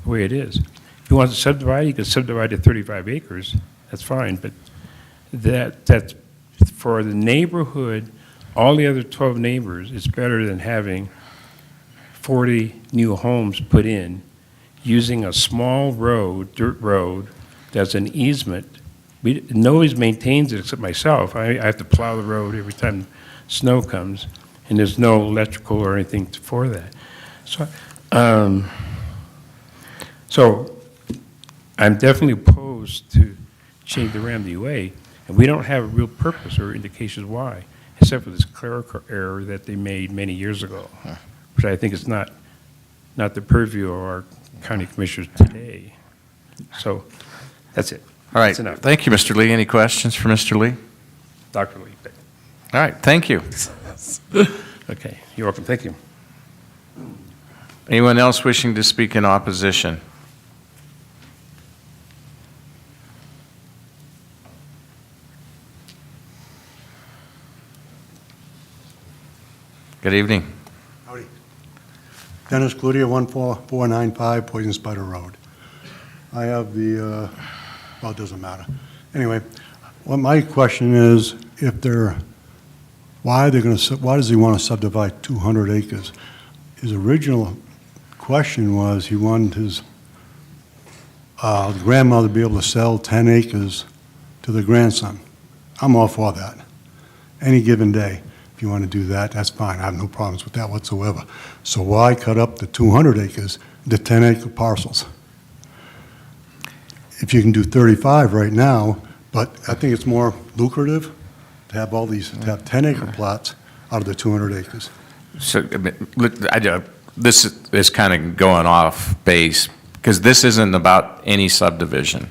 the way it is. If he wants to subdivide, he can subdivide to 35 acres. That's fine, but that's for the neighborhood. All the other 12 neighbors, it's better than having 40 new homes put in using a small road, dirt road, that's an easement Nobody's maintains it except myself. I have to plow the road every time snow comes, and there's no electrical or anything for that. So I'm definitely opposed to change the RAM the UA, and we don't have a real purpose or indications why, except for this clerical error that they made many years ago, which I think is not the purview of our county commissioners today. So that's it. All right, That's enough. thank you, Mr. Lee. Any questions for Mr. Lee? Dr. Lee. All right, thank you. Okay, you're welcome. Thank you. Anyone else wishing to speak in opposition? Good evening. Howdy. Dennis Cludier, 14495 Poison Spider Road. I have the, well, it doesn't matter. Anyway, well, my question is, if they're, why does he want to subdivide 200 acres? His original question was he wanted his grandmother to be able to sell 10 acres to the grandson. I'm all for that. Any given day. If you want to do that, that's fine. I have no problems with that whatsoever. So why cut up the 200 acres to 10-acre parcels? If you can do 35 right now, but I think it's more lucrative to have all these, to have 10-acre plots out of the 200 acres. So, this is kind of going off base, because this isn't about any subdivision.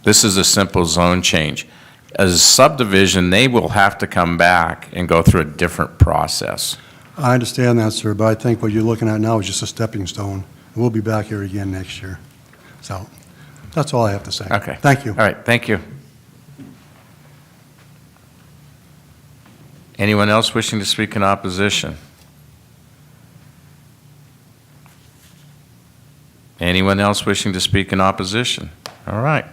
This is a simple zone change. As a subdivision, they will have to come back and go through a different process. I understand that, sir, but I think what you're looking at now is just a stepping stone. We'll be back here again next year. So that's all I have to say. Okay. Thank you. All right, thank you. Anyone else wishing to speak in opposition? Anyone else wishing to speak in opposition? All right.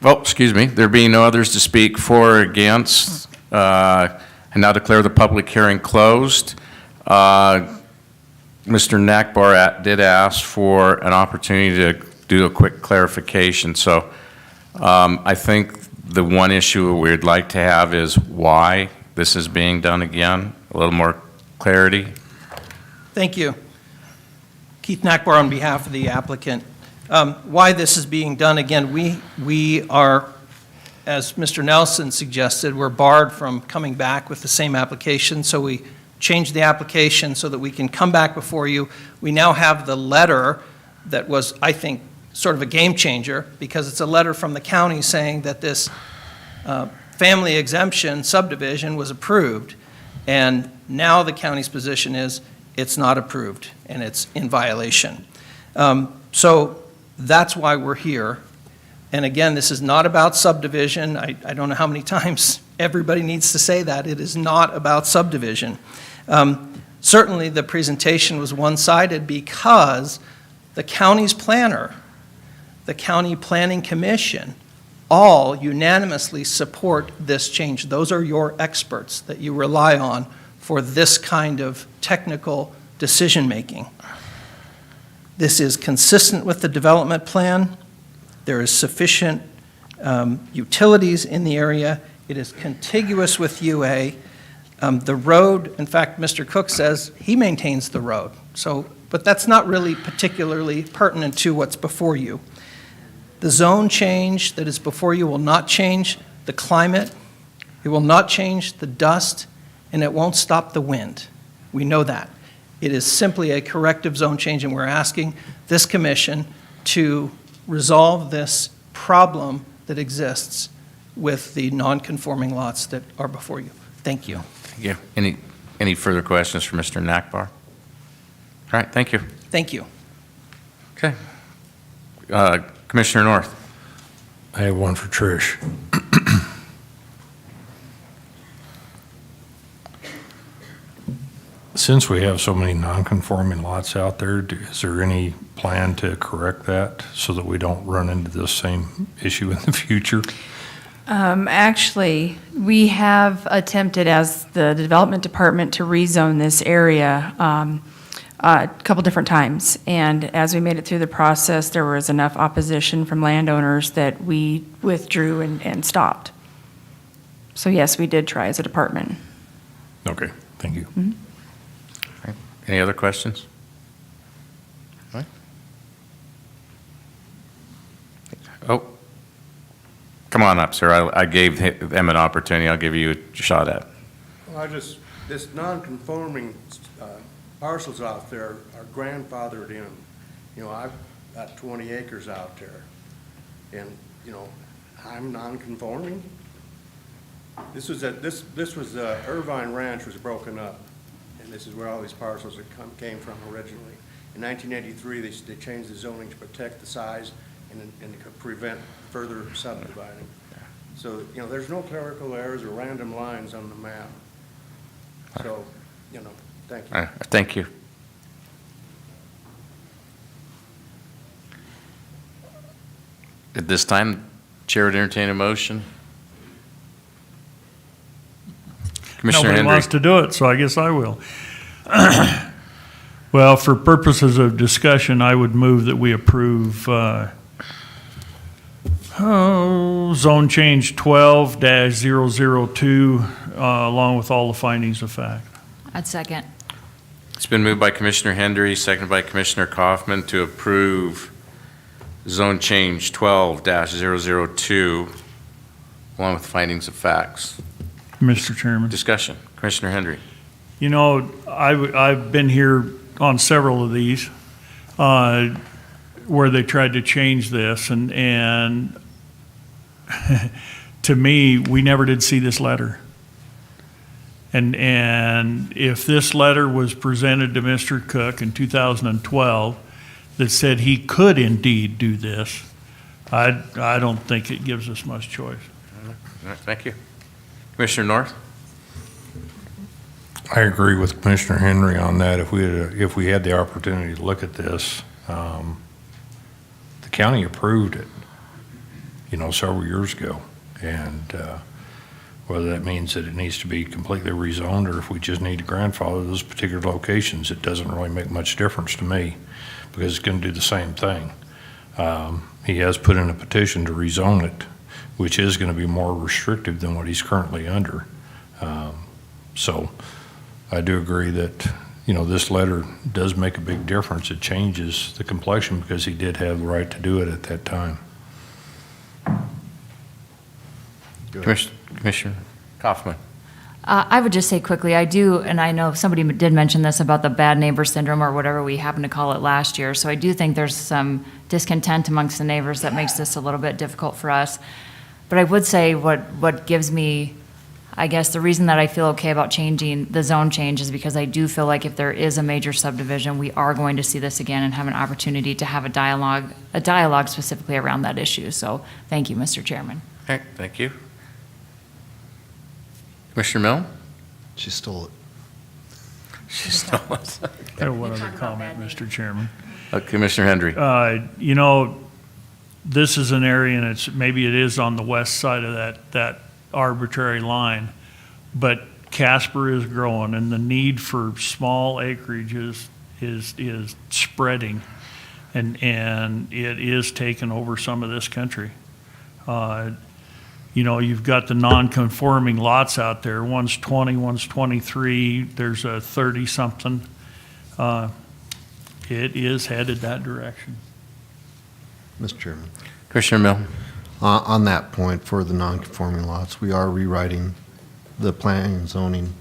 Well, excuse me, there being no others to speak for or against, I now declare the public hearing closed. Mr. Nakbar did ask for an opportunity to do a quick clarification. So I think the one issue we'd like to have is why this is being done again, a little more clarity. Thank you. Keith Nakbar on behalf of the applicant. Why this is being done again, we are, as Mr. Nelson suggested, we're barred from coming back with the same application, so we changed the application so that we can come back before you. We now have the letter that was, I think, sort of a game changer, because it's a letter from the county saying that this family exemption subdivision was approved, and now the county's position is it's not approved and it's in violation. So that's why we're here. And again, this is not about subdivision. I don't know how many times everybody needs to say that. It is not about subdivision. Certainly the presentation was one-sided because the county's planner, the County Planning Commission, all unanimously support this change. Those are your experts that you rely on for this kind of technical decision-making. This is consistent with the development plan. There is sufficient utilities in the area. It is contiguous with UA. The road, in fact, Mr. Cook says he maintains the road. So, but that's not really particularly pertinent to what's before you. The zone change that is before you will not change the climate. It will not change the dust, and it won't stop the wind. We know that. It is simply a corrective zone change, and we're asking this commission to resolve this problem that exists with the non-conforming lots that are before you. Thank you. Thank you. Any further questions for Mr. Nakbar? All right, thank you. Thank you. Okay. Commissioner North. I have one for Trish. Since we have so many non-conforming lots out there, is there any plan to correct that so that we don't run into this same issue in the future? Actually, we have attempted as the development department to rezone this area. a couple different times. And as we made it through the process, there was enough opposition from landowners that we withdrew and stopped. So yes, we did try as a department. Okay, thank you. Any other questions? All right. Oh, come on up, sir. I gave them an opportunity. I'll give you a shot at it. Well, this non-conforming parcels out there are grandfathered in. You know, I've got 20 acres out there, and, you know, I'm non-conforming. This was Irvine Ranch was broken up, and this is where all these parcels came from originally. In 1983, they changed the zoning to protect the size and to prevent further subdividing. So, you know, there's no clerical errors or random lines on the map. So, you know, thank you. All right, thank you. At this time, Chair would entertain a motion. Commissioner Nobody Hendry. wants to do it, so I guess I will. Well, for purposes of discussion, I would move that we approve zone change 12-002, along with all the findings of fact. I'd second. It's been moved by Commissioner Hendry, seconded by Commissioner Kaufman to approve zone change 12-002, along with findings of facts. Mr. Chairman. Discussion. Commissioner Hendry. You know, I've been here on several of these where they tried to change this, and to me, we never did see this letter. And if this letter was presented to Mr. Cook in 2012 that said he could indeed do this, I don't think it gives us much choice. All right, thank you. Commissioner North? I agree with Commissioner Henry on that. If we had the opportunity to look at this, the county approved it, you know, several years ago. And whether that means that it needs to be completely rezoned or if we just need to grandfather those particular locations, it doesn't really make much difference to me because it's going to do the same thing. He has put in a petition to rezone it, which is going to be more restrictive than what he's currently under. So I do agree that, you know, this letter does make a big difference. It changes the complexion because he did have the right to do it at that time. Commissioner Kaufman? I would just say quickly, I do, and I know somebody did mention this about the bad neighbor syndrome or whatever we happened to call it last year. So I do think there's some discontent amongst the neighbors that makes this a little bit difficult for us. But I would say what gives me, I guess, the reason that I feel okay about changing the zone change is because I do feel like if there is a major subdivision, we are going to see this again and have an opportunity to have a dialogue specifically around that issue. So thank you, Mr. Chairman. Okay, thank you. Commissioner Milne? She stole it. She stole it. I have one other comment, Mr. Chairman. Commissioner Hendry? You know, this is an area, and maybe it is on the west side of that arbitrary line, but Casper is growing, and the need for small acreage is spreading, and it is taking over some of this country. You know, you've got the non-conforming lots out there. One's 20, one's 23. There's a 30-something. It is headed that direction. Mr. Chairman. Commissioner Milne? On that point, for the non-conforming lots, we are rewriting the planning and zoning,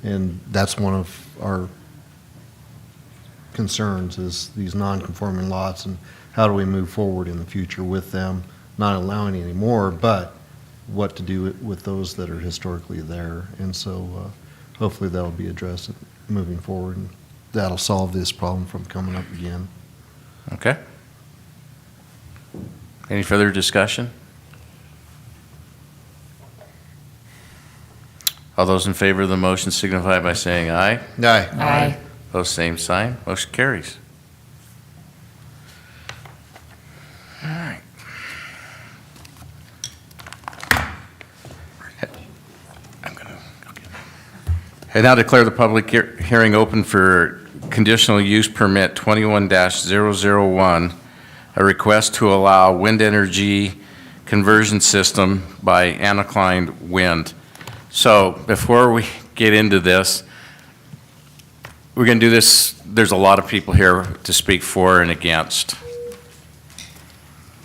and that's one of our concerns is these non-conforming lots and how do we move forward in the future with them, not allowing any more, but what to do with those that are historically there. And so hopefully that will be addressed moving forward, and that'll solve this problem from coming up again. Okay. Any further discussion? All those in favor of the motion signify by saying aye. Aye. Aye. Opposed, same sign. Motion carries. All right. I now declare the public hearing open for conditional use permit 21-001, a request to allow wind energy conversion system by Anacline Wind. So before we get into this, we're going to do this. There's a lot of people here to speak for and against.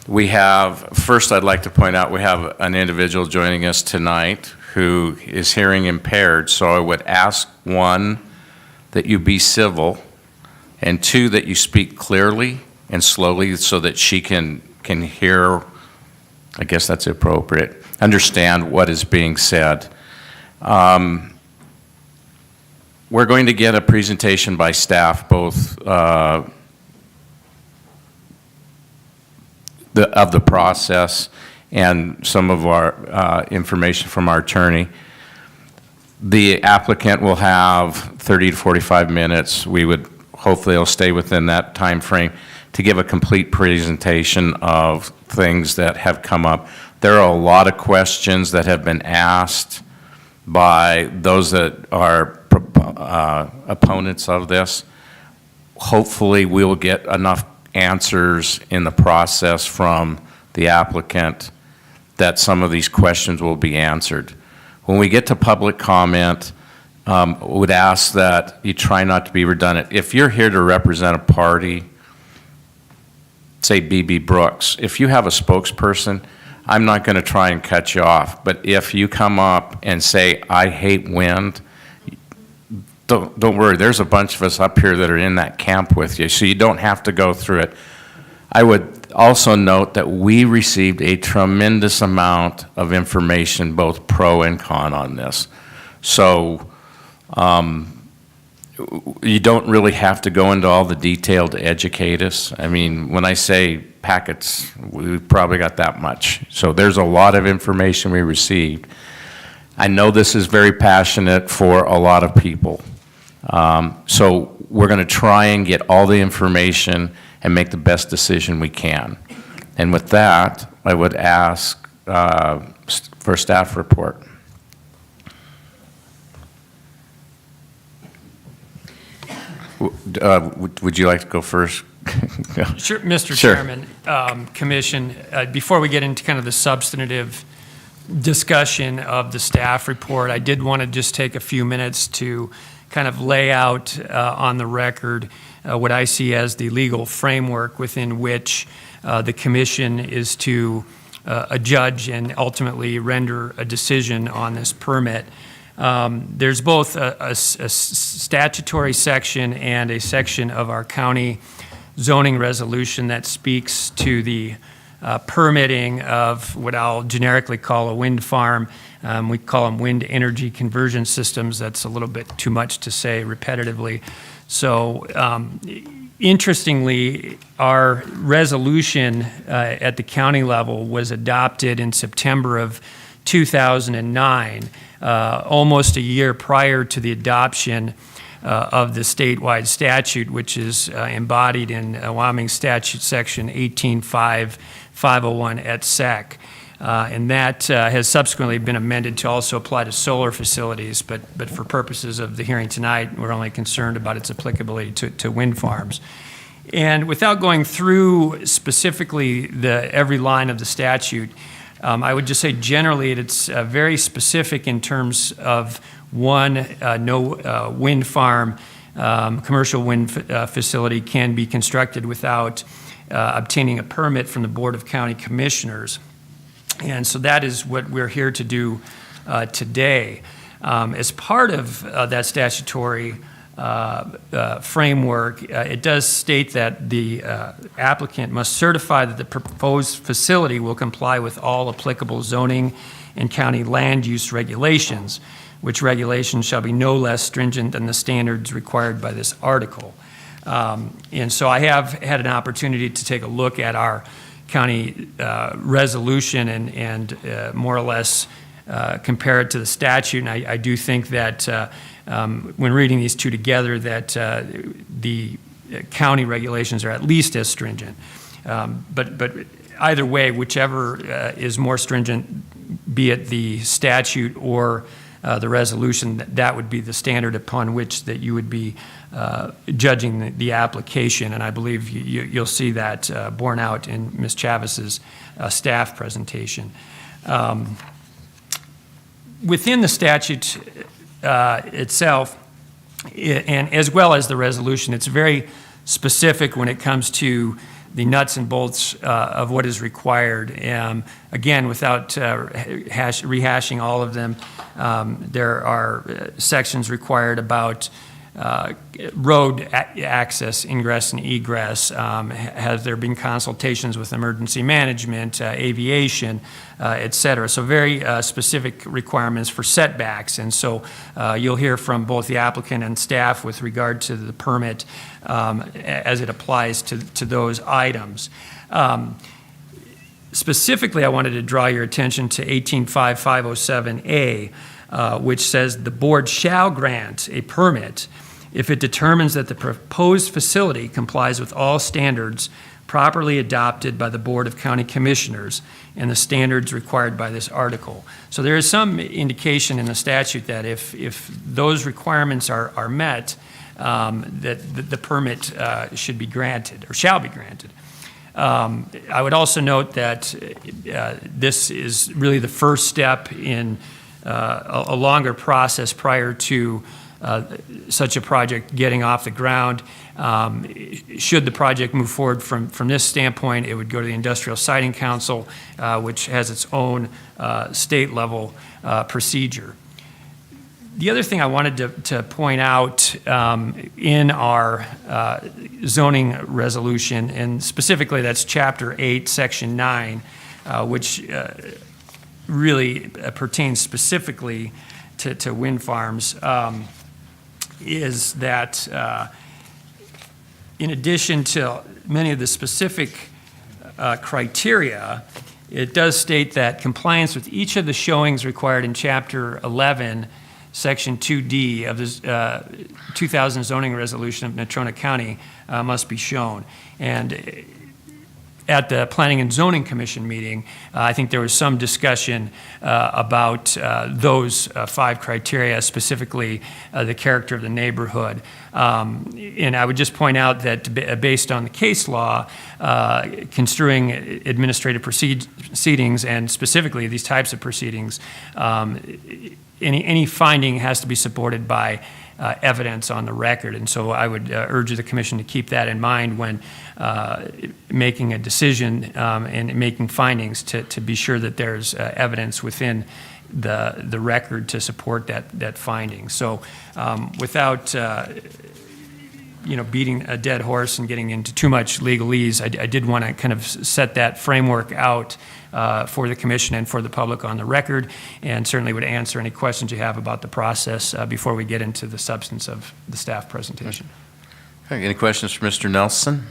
We have, first I'd like to point out, we have an individual joining us tonight who is hearing impaired, so I would ask, one, that you be civil, and two, that you speak clearly and slowly so that she can hear, I guess that's appropriate, understand what is being said. We're going to get a presentation by staff, both of the process and some of our information from our attorney. The applicant will have 30 to 45 minutes. We would hopefully it'll stay within that time frame to give a complete presentation of things that have come up. There are a lot of questions that have been asked by those that are opponents of this. Hopefully we will get enough answers in the process from the applicant that some of these questions will be answered. When we get to public comment, would ask that you try not to be redundant. If you're here to represent a party, say B.B. Brooks, if you have a spokesperson, I'm not going to try and cut you off. But if you come up and say, I hate wind, don't worry, there's a bunch of us up here that are in that camp with you, so you don't have to go through it. I would also note that we received a tremendous amount of information, both pro and con on this. So you don't really have to go into all the detail to educate us. I mean, when I say packets, we've probably got that much. So there's a lot of information we received. I know this is very passionate for a lot of people. So we're going to try and get all the information and make the best decision we can. And with that, I would ask for a staff report. Would you like to go first? Sure, Mr. Sure. Chairman, Commission, before we get into kind of the substantive discussion of the staff report, I did want to just take a few minutes to kind of lay out on the record what I see as the legal framework within which the commission is to adjudge and ultimately render a decision on this permit. There's both a statutory section and a section of our county zoning resolution that speaks to the permitting of what I'll generically call a wind farm. We call them wind energy conversion systems. That's a little bit too much to say repetitively. So interestingly, our resolution at the county level was adopted in September of 2009, almost a year prior to the adoption of the statewide statute, which is embodied in Wyoming Statute Section 18.5.501 et sec. And that has subsequently been amended to also apply to solar facilities, but for purposes of the hearing tonight, we're only concerned about its applicability to wind farms. And without going through specifically every line of the statute, I would just say generally it's very specific in terms of one, no wind farm, commercial wind facility can be constructed without obtaining a permit from the Board of County Commissioners. And so that is what we're here to do today. As part of that statutory framework, it does state that the applicant must certify that the proposed facility will comply with all applicable zoning and county land use regulations, which regulations shall be no less stringent than the standards required by this article. And so I have had an opportunity to take a look at our county resolution and more or less compare it to the statute. And I do think that when reading these two together, that the county regulations are at least as stringent. But either way, whichever is more stringent, be it the statute or the resolution, that would be the standard upon which that you would be judging the application, and I believe you'll see that borne out in Ms. Chavis's staff presentation. Within the statute itself, and as well as the resolution, it's very specific when it comes to the nuts and bolts of what is required. Again, without rehashing all of them, there are sections required about road access, ingress and egress. Has there been consultations with emergency management, aviation, et cetera? So very specific requirements for setbacks. And so you'll hear from both the applicant and staff with regard to the permit as it applies to those items. Specifically, I wanted to draw your attention to 185507A, which says the board shall grant a permit if it determines that the proposed facility complies with all standards properly adopted by the Board of County Commissioners and the standards required by this article. So there is some indication in the statute that if those requirements are met, that the permit should be granted or shall be granted. I would also note that this is really the first step in a longer process prior to such a project getting off the ground. Should the project move forward from this standpoint, it would go to the Industrial Siting Council, which has its own state-level procedure. The other thing I wanted to point out in our zoning resolution, and specifically that's Chapter 8, Section 9, which really pertains specifically to wind farms, is that in addition to many of the specific criteria, it does state that compliance with each of the showings required in Chapter 11, Section 2D of the 2000 zoning resolution of Natrona County must be shown. And at the Planning and Zoning Commission meeting, I think there was some discussion about those 5 criteria, specifically the character of the neighborhood. And I would just point out that based on the case law, construing administrative proceedings and specifically these types of proceedings, any finding has to be supported by evidence on the record. And so I would urge the commission to keep that in mind when making a decision and making findings to be sure that there's evidence within the record to support that finding. So without beating a dead horse and getting into too much legalese, I did want to kind of set that framework out for the commission and for the public on the record, and certainly would answer any questions you have about the process before we get into the substance of the staff presentation. Okay, any questions for Mr. Nelson?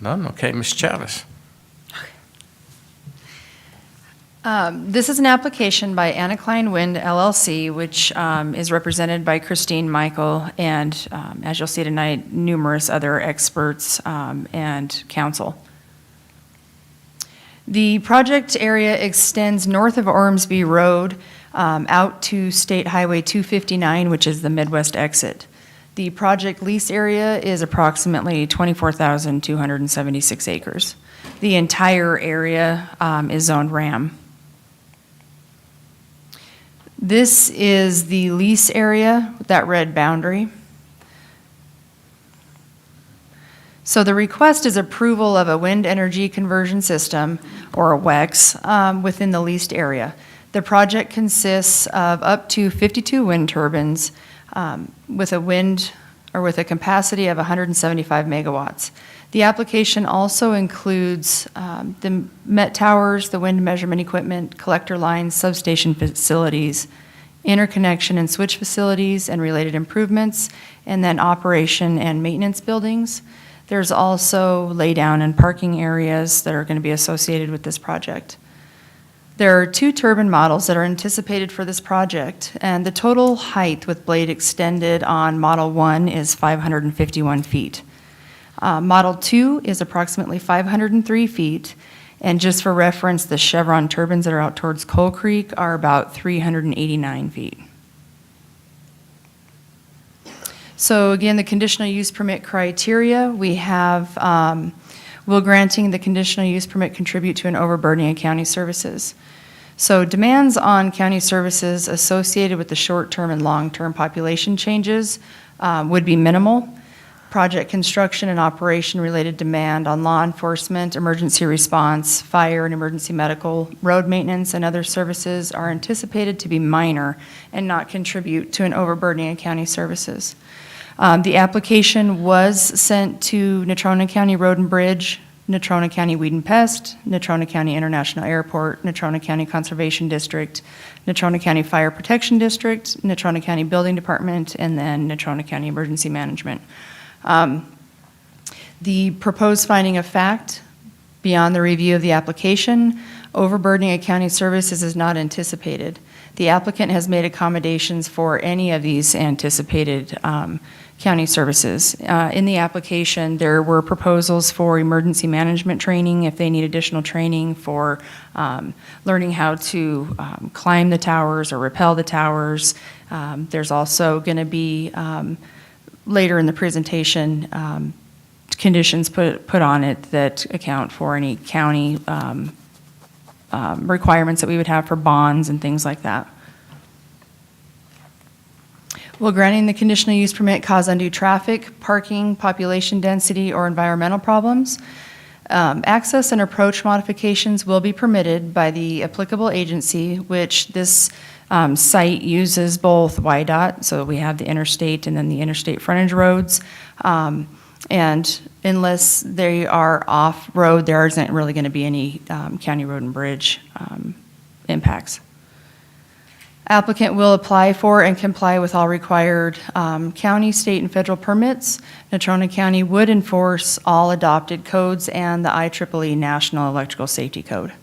None? Okay, Ms. Chavis. This is an application by Anacline Wind LLC, which is represented by Christine Michael and, as you'll see tonight, numerous other experts and counsel. The project area extends north of Ormsby Road out to State Highway 259, which is the Midwest exit. The project lease area is approximately 24,276 acres. The entire area is zoned RAM. This is the lease area with that red boundary. So the request is approval of a wind energy conversion system, or a WEX, within the leased area. The project consists of up to 52 wind turbines with a capacity of 175 megawatts. The application also includes the Met towers, the wind measurement equipment, collector lines, substation facilities, interconnection and switch facilities and related improvements, and then operation and maintenance buildings. There's also laydown and parking areas that are going to be associated with this project. There are 2 turbine models that are anticipated for this project, and the total height with blade extended on Model 1 is 551 feet. Model 2 is approximately 503 feet, And just for reference, the Chevron turbines that are out towards Coal Creek are about 389 feet. So again, the conditional use permit criteria, we have, will granting the conditional use permit contribute to an overburdening of county services? So demands on county services associated with the short-term and long-term population changes would be minimal. Project construction and operation-related demand on law enforcement, emergency response, fire and emergency medical, road maintenance, and other services are anticipated to be minor and not contribute to an overburdening of county services. The application was sent to Natrona County Road and Bridge, Natrona County Weed and Pest, Natrona County International Airport, Natrona County Conservation District, Natrona County Fire Protection District, Natrona County Building Department, and then Natrona County Emergency Management. The proposed finding of fact, beyond the review of the application, overburdening of county services is not anticipated. The applicant has made accommodations for any of these anticipated county services. In the application, there were proposals for emergency management training, if they need additional training for learning how to climb the towers or rappel the towers. There's also going to be, later in the presentation, conditions put on it that account for any county requirements that we would have for bonds and things like that. Will granting the conditional use permit cause undue traffic, parking, population density, or environmental problems? Access and approach modifications will be permitted by the applicable agency, which this site uses both YDOT, so we have the interstate and then the interstate frontage roads. And unless they are off-road, there isn't really going to be any county road and bridge impacts. Applicant will apply for and comply with all required county, state, and federal permits. Natrona County would enforce all adopted codes and the IEEE National Electrical Safety Code.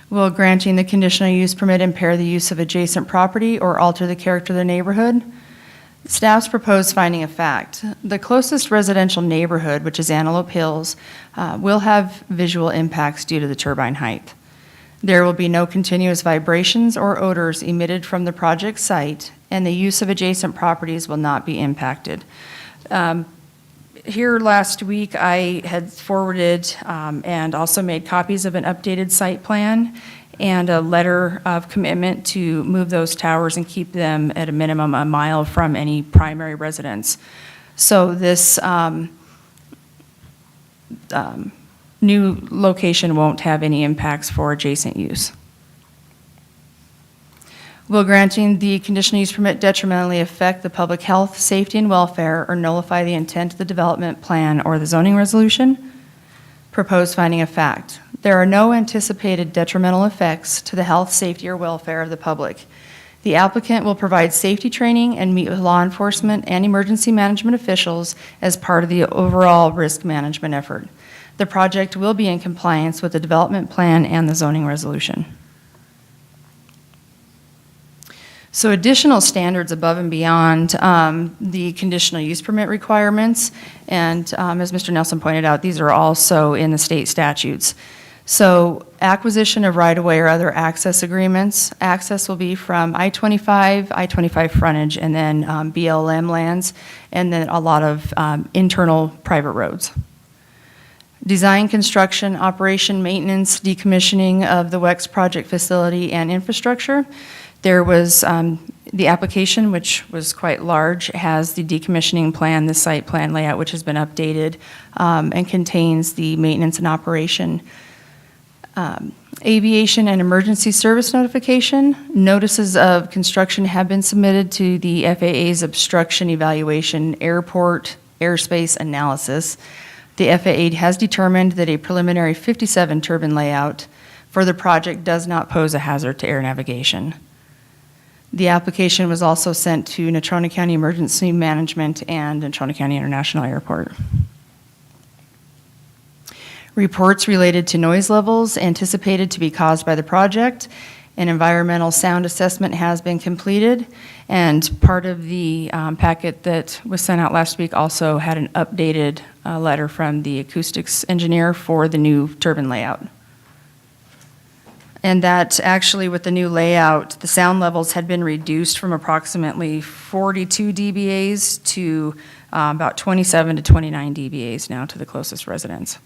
Will granting the conditional use permit impair the use of adjacent property or alter the character of the neighborhood? Staff's proposed finding of fact. The closest residential neighborhood, which is Antelope Hills, will have visual impacts due to the turbine height. There will be no continuous vibrations or odors emitted from the project site, and the use of adjacent properties will not be impacted. Here last week, I had forwarded and also made copies of an updated site plan and a letter of commitment to move those towers and keep them at a minimum a mile from any primary residence. So this new location won't have any impacts for adjacent use. Will granting the conditional use permit detrimentally affect the public health, safety, and welfare or nullify the intent of the development plan or the zoning resolution? Proposed finding of fact. There are no anticipated detrimental effects to the health, safety, or welfare of the public. The applicant will provide safety training and meet with law enforcement and emergency management officials as part of the overall risk management effort. The project will be in compliance with the development plan and the zoning resolution. So additional standards above and beyond the conditional use permit requirements, and as Mr. Nelson pointed out, these are also in the state statutes. So acquisition of right-of-way or other access agreements. Access will be from I-25, I-25 frontage, and then BLM lands, and then a lot of internal private roads. Design, construction, operation, maintenance, decommissioning of the WEX project facility and infrastructure. There was the application, which was quite large, has the decommissioning plan, the site plan layout, which has been updated and contains the maintenance and operation. Aviation and emergency service notification. Notices of construction have been submitted to the FAA's obstruction evaluation airport airspace analysis. The FAA has determined that a preliminary 57 turbine layout for the project does not pose a hazard to air navigation. The application was also sent to Natrona County Emergency Management and Natrona County International Airport. Reports related to noise levels anticipated to be caused by the project An environmental sound assessment has been completed, and part of the packet that was sent out last week also had an updated letter from the acoustics engineer for the new turbine layout. And that actually, with the new layout, the sound levels had been reduced from approximately 42 dBAs to about 27 to 29 dBAs now to the closest residence.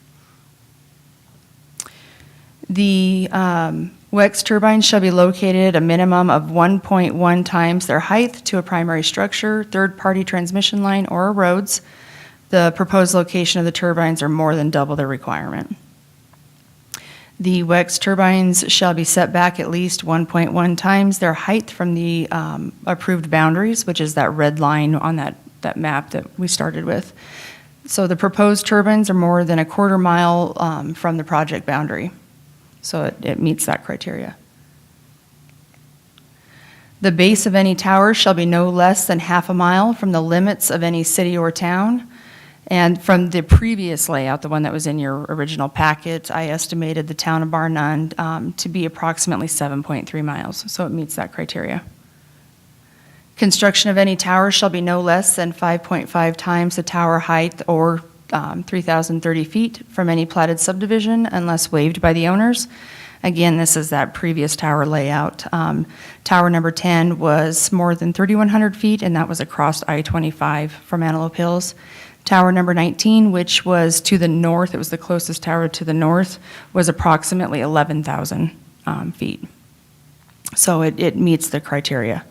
The WEX turbines shall be located a minimum of 1.1 times their height to a primary structure, third-party transmission line, or roads. The proposed location of the turbines are more than double their requirement. The WEX turbines shall be set back at least 1.1 times their height from the approved boundaries, which is that red line on that map that we started with. So the proposed turbines are more than a quarter mile from the project boundary. So it meets that criteria. The base of any tower shall be no less than half a mile from the limits of any city or town. And from the previous layout, the one that was in your original packet, I estimated the town of Bar None to be approximately 7.3 miles, so it meets that criteria. Construction of any tower shall be no less than 5.5 times the tower height or 3,030 feet from any platted subdivision unless waived by the owners. Again, this is that previous tower layout. Tower number 10 was more than 3,100 feet, and that was across I-25 from Antelope Hills. Tower number 19, which was to the north, it was the closest tower to the north, was approximately 11,000 feet. So it meets the criteria.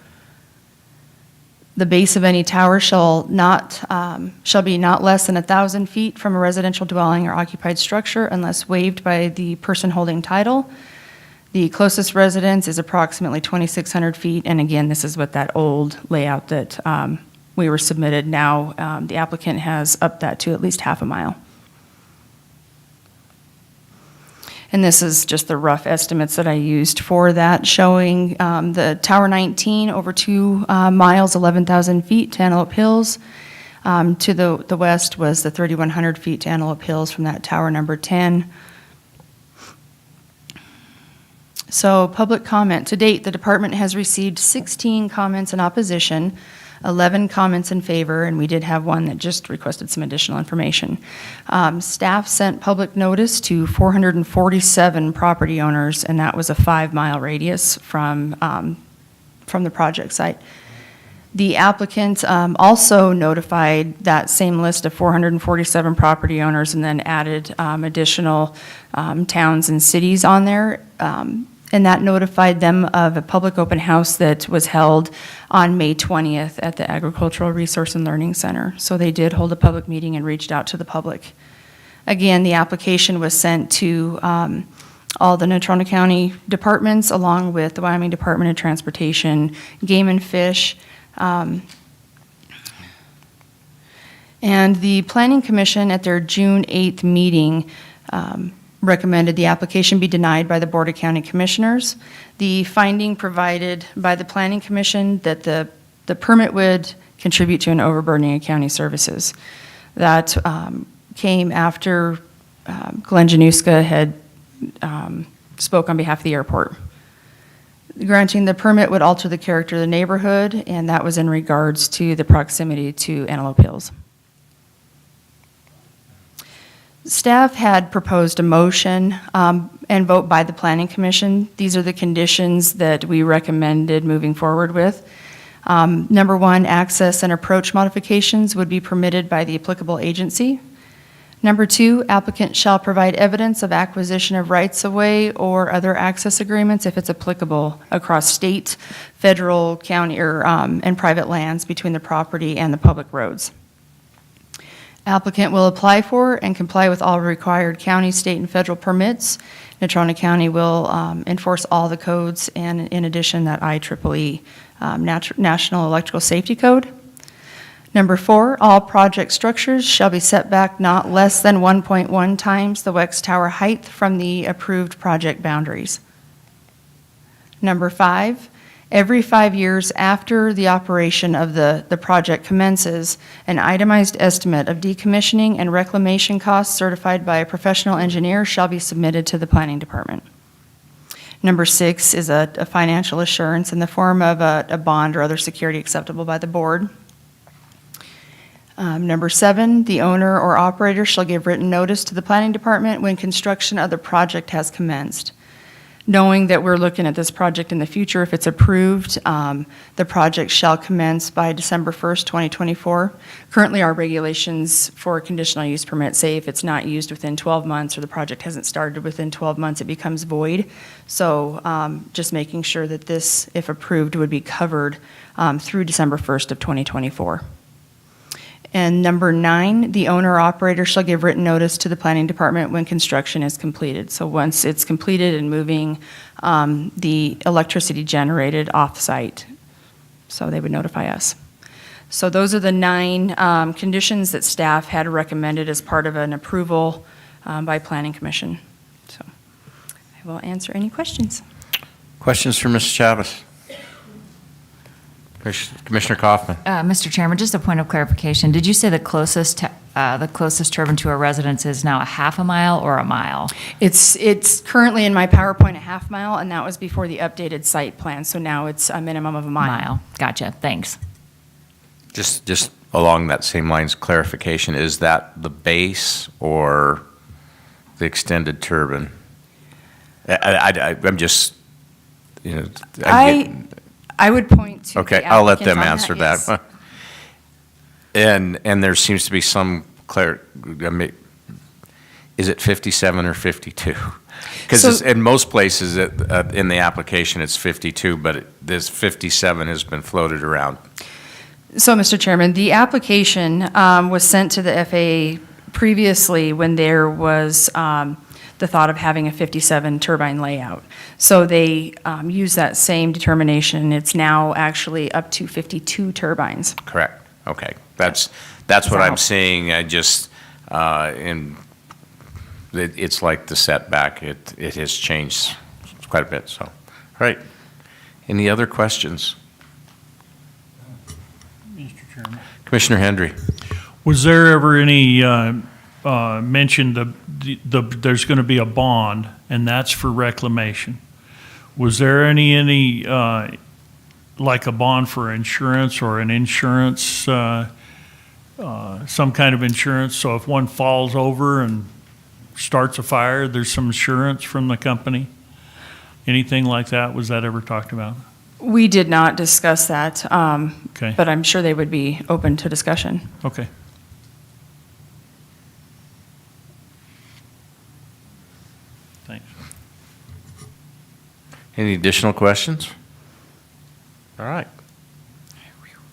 The base of any tower shall be not less than 1,000 feet from a residential dwelling or occupied structure unless waived by the person holding title. The closest residence is approximately 2,600 feet, and again, this is with that old layout that we were submitted. Now the applicant has upped that to at least half a mile. And this is just the rough estimates that I used for that, showing the Tower 19 over 2 miles, 11,000 feet to Antelope Hills. To the west was the 3,100 feet to Antelope Hills from that tower number 10. So public comment. To date, the department has received 16 comments in opposition, 11 comments in favor, and we did have one that just requested some additional information. Staff sent public notice to 447 property owners, and that was a 5-mile radius from the project site. The applicant also notified that same list of 447 property owners and then added additional towns and cities on there. And that notified them of a public open house that was held on May 20th at the Agricultural Resource and Learning Center. So they did hold a public meeting and reached out to the public. Again, the application was sent to all the Natrona County departments along with the Wyoming Department of Transportation, Game and Fish, and the Planning Commission at their June 8th meeting recommended the application be denied by the Board of County Commissioners. The finding provided by the Planning Commission that the permit would contribute to an overburdening of county services. That came after Glenn Januska had spoke on behalf of the airport. Granting the permit would alter the character of the neighborhood, and that was in regards to the proximity to Antelope Hills. Staff had proposed a motion and vote by the Planning Commission. These are the conditions that we recommended moving forward with. Number 1, access and approach modifications would be permitted by the applicable agency. Number 2, applicant shall provide evidence of acquisition of rights-of-way or other access agreements if it's applicable across state, federal, county, or and private lands between the property and the public roads. Applicant will apply for and comply with all required county, state, and federal permits. Natrona County will enforce all the codes, and in addition, that IEEE National Electrical Safety Code. Number 4, all project structures shall be set back not less than 1.1 times the WEX tower height from the approved project boundaries. Number 5, every 5 years after the operation of the project commences, an itemized estimate of decommissioning and reclamation costs certified by a professional engineer shall be submitted to the Planning Department. Number 6 is a financial assurance in the form of a bond or other security acceptable by the board. Number 7, the owner or operator shall give written notice to the planning department when construction of the project has commenced. Knowing that we're looking at this project in the future, if it's approved, the project shall commence by December 1st, 2024. Currently, our regulations for conditional use permit say if it's not used within 12 months or the project hasn't started within 12 months, it becomes void. So just making sure that this, if approved, would be covered through December 1st of 2024. And number 9, the owner or operator shall give written notice to the planning department when construction is completed. So once it's completed and moving the electricity generated off-site, so they would notify us. So those are the 9 conditions that staff had recommended as part of an approval by Planning Commission. So I will answer any questions. Questions for Ms. Chavez? Commissioner Kaufman? Mr. Chairman, just a point of clarification. Did you say the closest turbine to a residence is now a half a mile or a mile? It's currently in my PowerPoint a half mile, and that was before the updated site plan. So now it's a minimum of a mile. Gotcha, thanks. Just along that same lines, clarification, is that the base or the extended turbine? I'm just, I would point to. Okay, the I'll let applicant them on answer yes. that. And there seems to be some is it 57 or 52? Because in most places, in the application, it's 52, but this 57 has been floated around. So, Mr. Chairman, the application was sent to the FAA previously when there was the thought of having a 57 turbine layout. So they use that same determination. It's now actually up to 52 turbines. Correct, okay. That's what I'm seeing. It's like the setback. It has changed quite a bit, so. All right. Any other questions? Mr. Chairman. Commissioner Hendry? Was there ever any mention there's going to be a bond, and that's for reclamation? Was there any like a bond for insurance or an insurance, some kind of insurance? So if one falls over and starts a fire, there's some insurance from the company? Anything like that? Was that ever talked about? We did not discuss that, Okay. but I'm sure they would be open to discussion. Okay. Thanks. Any additional questions? All right.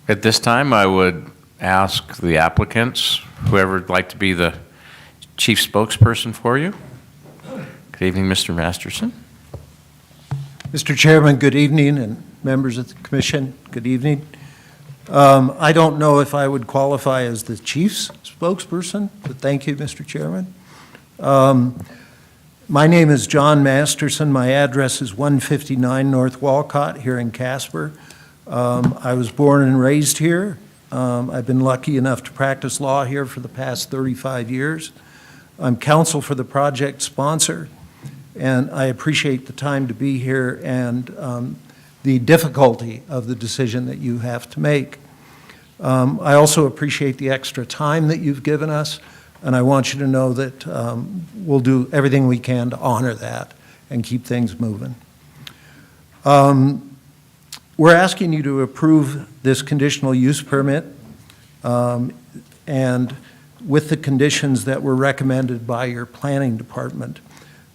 At this time, I would ask the applicants, whoever would like to be the chief spokesperson for you. Good evening, Mr. Masterson. Mr. Chairman, good evening, and members of the commission, good evening. I don't know if I would qualify as the chief's spokesperson, but thank you, Mr. Chairman. My name is John Masterson. My address is 159 North Walcott here in Casper. I was born and raised here. I've been lucky enough to practice law here for the past 35 years. I'm counsel for the project sponsor, and I appreciate the time to be here and the difficulty of the decision that you have to make. I also appreciate the extra time that you've given us, and I want you to know that we'll do everything we can to honor that and keep things moving. We're asking you to approve this conditional use permit and with the conditions that were recommended by your planning department.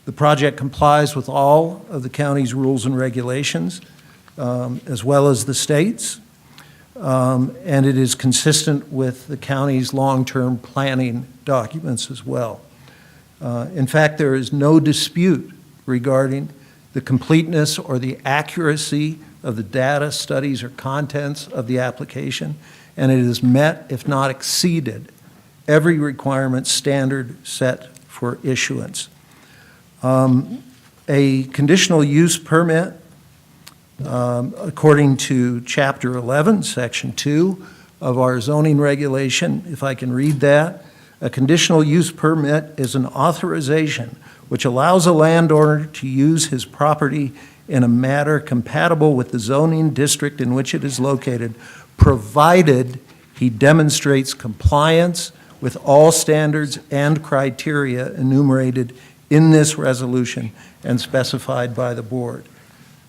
The project complies with all of the county's rules and regulations, as well as the state's, and it is consistent with the county's long-term planning documents as well. In fact, there is no dispute regarding the completeness or the accuracy of the data, studies, or contents of the application, and it has met, if not exceeded, every requirement standard set for issuance. A conditional use permit, according to Chapter 11, Section 2 of our zoning regulation, if I can read that, a conditional use permit is an authorization which allows a landowner to use his property in a manner compatible with the zoning district in which it is located, provided he demonstrates compliance with all standards and criteria enumerated in this resolution and specified by the board.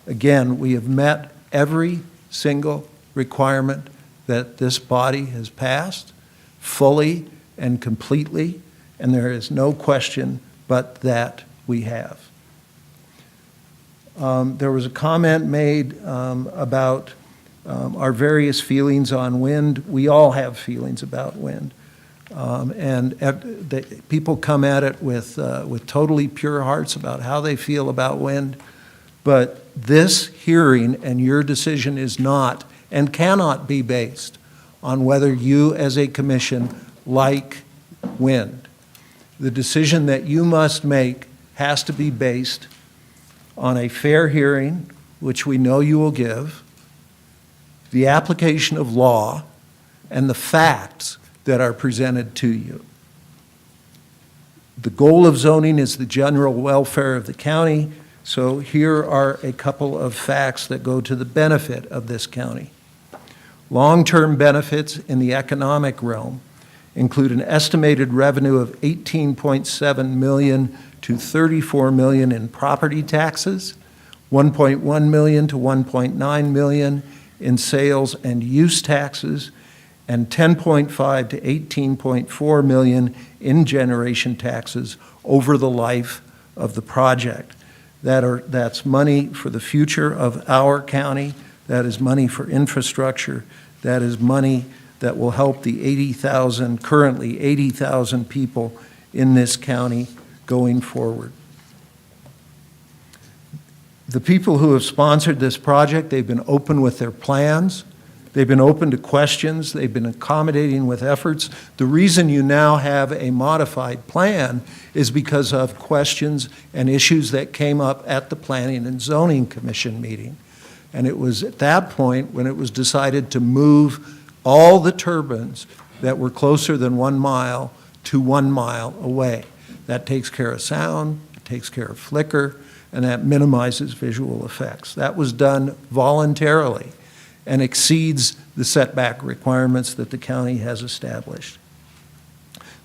Again, we have met every single requirement that this body has passed fully and completely, and there is no question but that we have. There was a comment made about our various feelings on wind. We all have feelings about wind. People come at it with totally pure hearts about how they feel about wind. But this hearing and your decision is not and cannot be based on whether you as a commission like wind. The decision that you must make has to be based on a fair hearing, which we know you will give, the application of law, and the facts that are presented to you. The goal of zoning is the general welfare of the county, so here are a couple of facts that go to the benefit of this county. Long-term benefits in the economic realm include an estimated revenue of $18.7 million to $34 million in property taxes, $1.1 million to $1.9 million in sales and use taxes, and $10.5 to $18.4 million in generation taxes over the life of the project. That's money for the future of our county. That is money for infrastructure. That is money that will help the currently 80,000 people in this county going forward. The people who have sponsored this project, they've been open with their plans. They've been open to questions. They've been accommodating with efforts. The reason you now have a modified plan is because of questions and issues that came up at the Planning and Zoning Commission meeting. And it was at that point when it was decided to move all the turbines that were closer than 1 mile to 1 mile away. That takes care of sound, it takes care of flicker, and that minimizes visual effects. That was done voluntarily and exceeds the setback requirements that the county has established.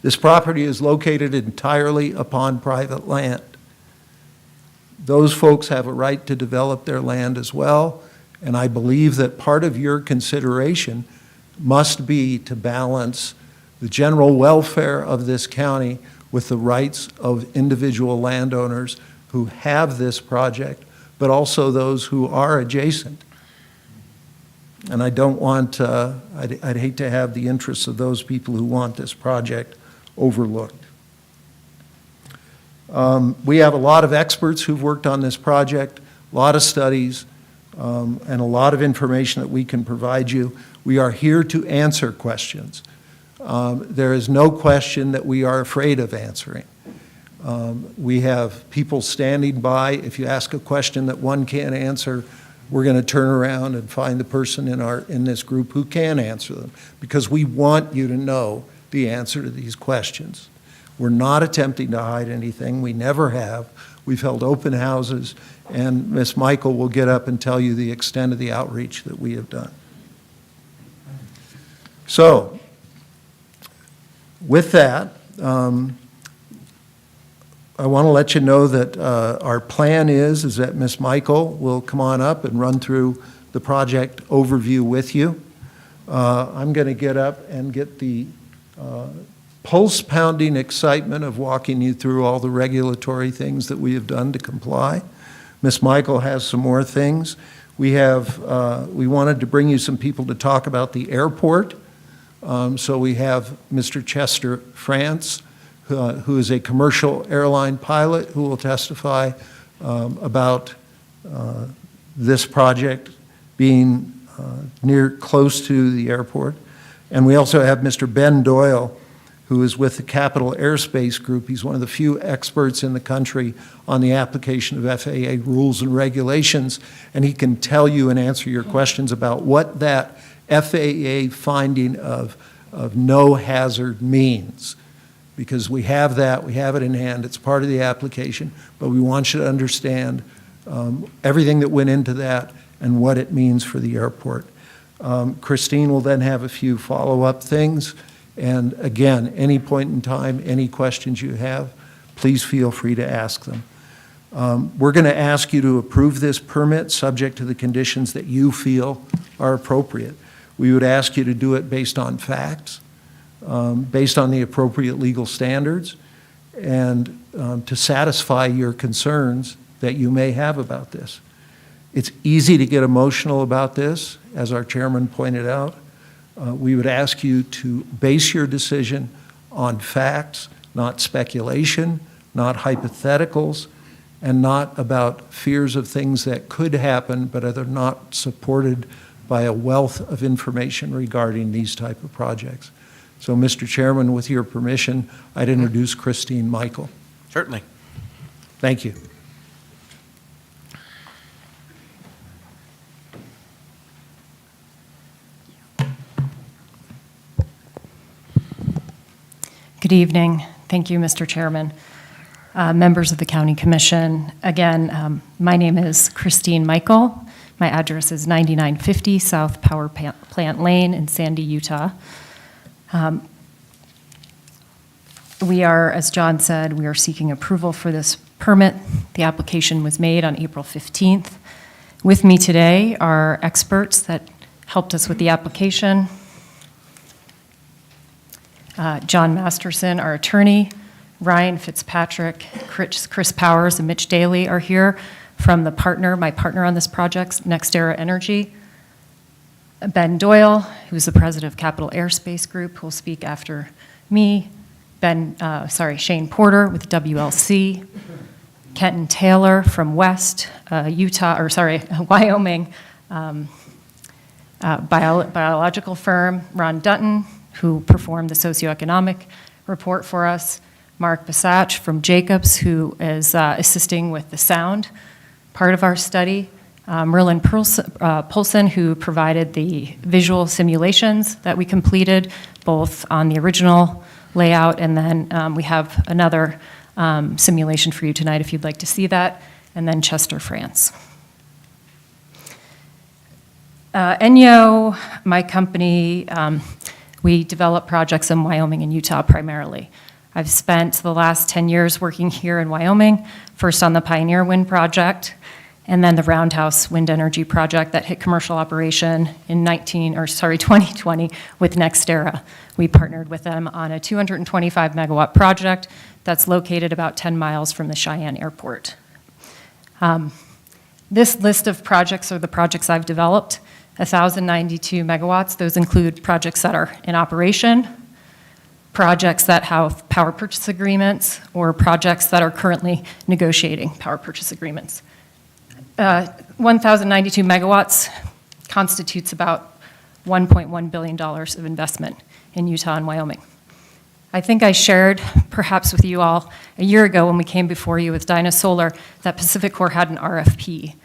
This property is located entirely upon private land. Those folks have a right to develop their land as well, and I believe that part of your consideration must be to balance the general welfare of this county with the rights of individual landowners who have this project, but also those who are adjacent. And I don't want, I'd hate to have the interests of those people who want this project overlooked. We have a lot of experts who've worked on this project, a lot of studies, and a lot of information that we can provide you. We are here to answer questions. There is no question that we are afraid of answering. We have people standing by. If you ask a question that one can't answer, we're going to turn around and find the person in this group who can answer them, because we want you to know the answer to these questions. We're not attempting to hide anything. We never have. We've held open houses, and Ms. Michael will get up and tell you the extent of the outreach that we have done. So, with that, I want to let you know that our plan is that Ms. Michael will come on up and run through the project overview with you. I'm going to get up and get the pulse-pounding excitement of walking you through all the regulatory things that we have done to comply. Ms. Michael has some more things. We wanted to bring you some people to talk about the airport. So we have Mr. Chester France, who is a commercial airline pilot, who will testify about this project being close to the airport. And we also have Mr. Ben Doyle, who is with the Capital Airspace Group. He's one of the few experts in the country on the application of FAA rules and regulations, and he can tell you and answer your questions about what that FAA finding of no hazard means. because we have that, we have it in hand, it's part of the application, but we want you to understand everything that went into that and what it means for the airport. Christine will then have a few follow-up things, and again, any point in time, any questions you have, please feel free to ask them. We're going to ask you to approve this permit subject to the conditions that you feel are appropriate. We would ask you to do it based on facts, based on the appropriate legal standards, and to satisfy your concerns that you may have about this. It's easy to get emotional about this, as our chairman pointed out. We would ask you to base your decision on facts, not speculation, not hypotheticals, and not about fears of things that could happen but are not supported by a wealth of information regarding these type of projects. So, Mr. Chairman, with your permission, I'd introduce Christine Michael. Certainly. Thank you. Good evening. Thank you, Mr. Chairman. Members of the County Commission, again, my name is Christine Michael. My address is 9950 South Power Plant Lane in Sandy, Utah. We are, as John said, we are seeking approval for this permit. The application was made on April 15th. With me today are experts that helped us with the application. John Masterson, our attorney, Ryan Fitzpatrick, Chris Powers, and Mitch Daly are here from my partner on this project, NextEra Energy. Ben Doyle, who's the president of Capital Airspace Group, who will speak after me. Shane Porter with WLC. Kenton Taylor from Wyoming biological firm. Ron Dutton, who performed the socioeconomic report for us. Mark Basach from Jacobs, who is assisting with the sound part of our study. Merlin Poulsen, who provided the visual simulations that we completed, both on the original layout, and then we have another simulation for you tonight if you'd like to see that, and then Chester, France. Enyo, my company, we develop projects in Wyoming and Utah primarily. I've spent the last 10 years working here in Wyoming, first on the Pioneer Wind Project, and then the Roundhouse Wind Energy Project that hit commercial operation in 2020 with NextEra. We partnered with them on a 225 megawatt project that's located about 10 miles from the Cheyenne Airport. This list of projects are the projects I've developed, 1,092 megawatts. Those include projects that are in operation, projects that have power purchase agreements, or projects that are currently negotiating power purchase agreements. 1,092 megawatts constitutes about $1.1 billion of investment in Utah and Wyoming. I think I shared perhaps with you all a year ago when we came before you with Dynasolar that Pacific had an RFP,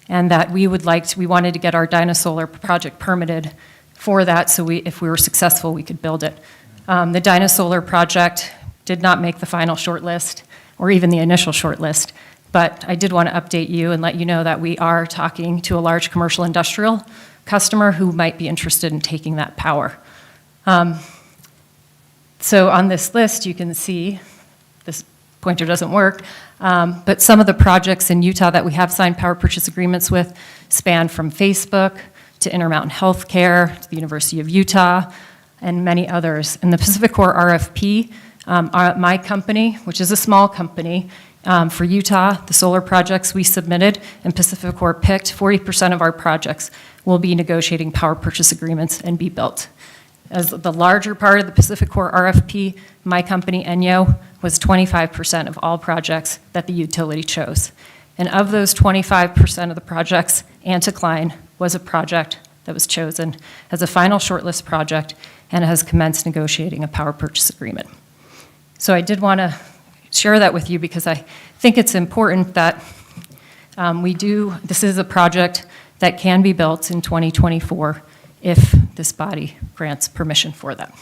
and that we wanted to get our Dynasolar project permitted for that, so if we were successful, we could build it. The Dynasolar project did not make the final shortlist, or even the initial shortlist, but I did want to update you and let you know that we are talking to a large commercial industrial customer who might be interested in taking that power. So on this list, you can see, this pointer doesn't work, but some of the projects in Utah that we have signed power purchase agreements with span from Facebook to Intermountain Healthcare to the University of Utah, and many others. In the Pacific Core RFP, my company, which is a small company, for Utah, the solar projects we submitted and Pacific Core picked, 40% of our projects will be negotiating power purchase agreements and be built. As the larger part of the Pacific Core RFP, my company, Enyo, was 25% of all projects that the utility chose. And of those 25% of the projects, Anticline was a project that was chosen as a final shortlist project and has commenced negotiating a power purchase agreement. So I did want to share that with you because I think it's important that this is a project that can be built in 2024 if this body grants permission for that.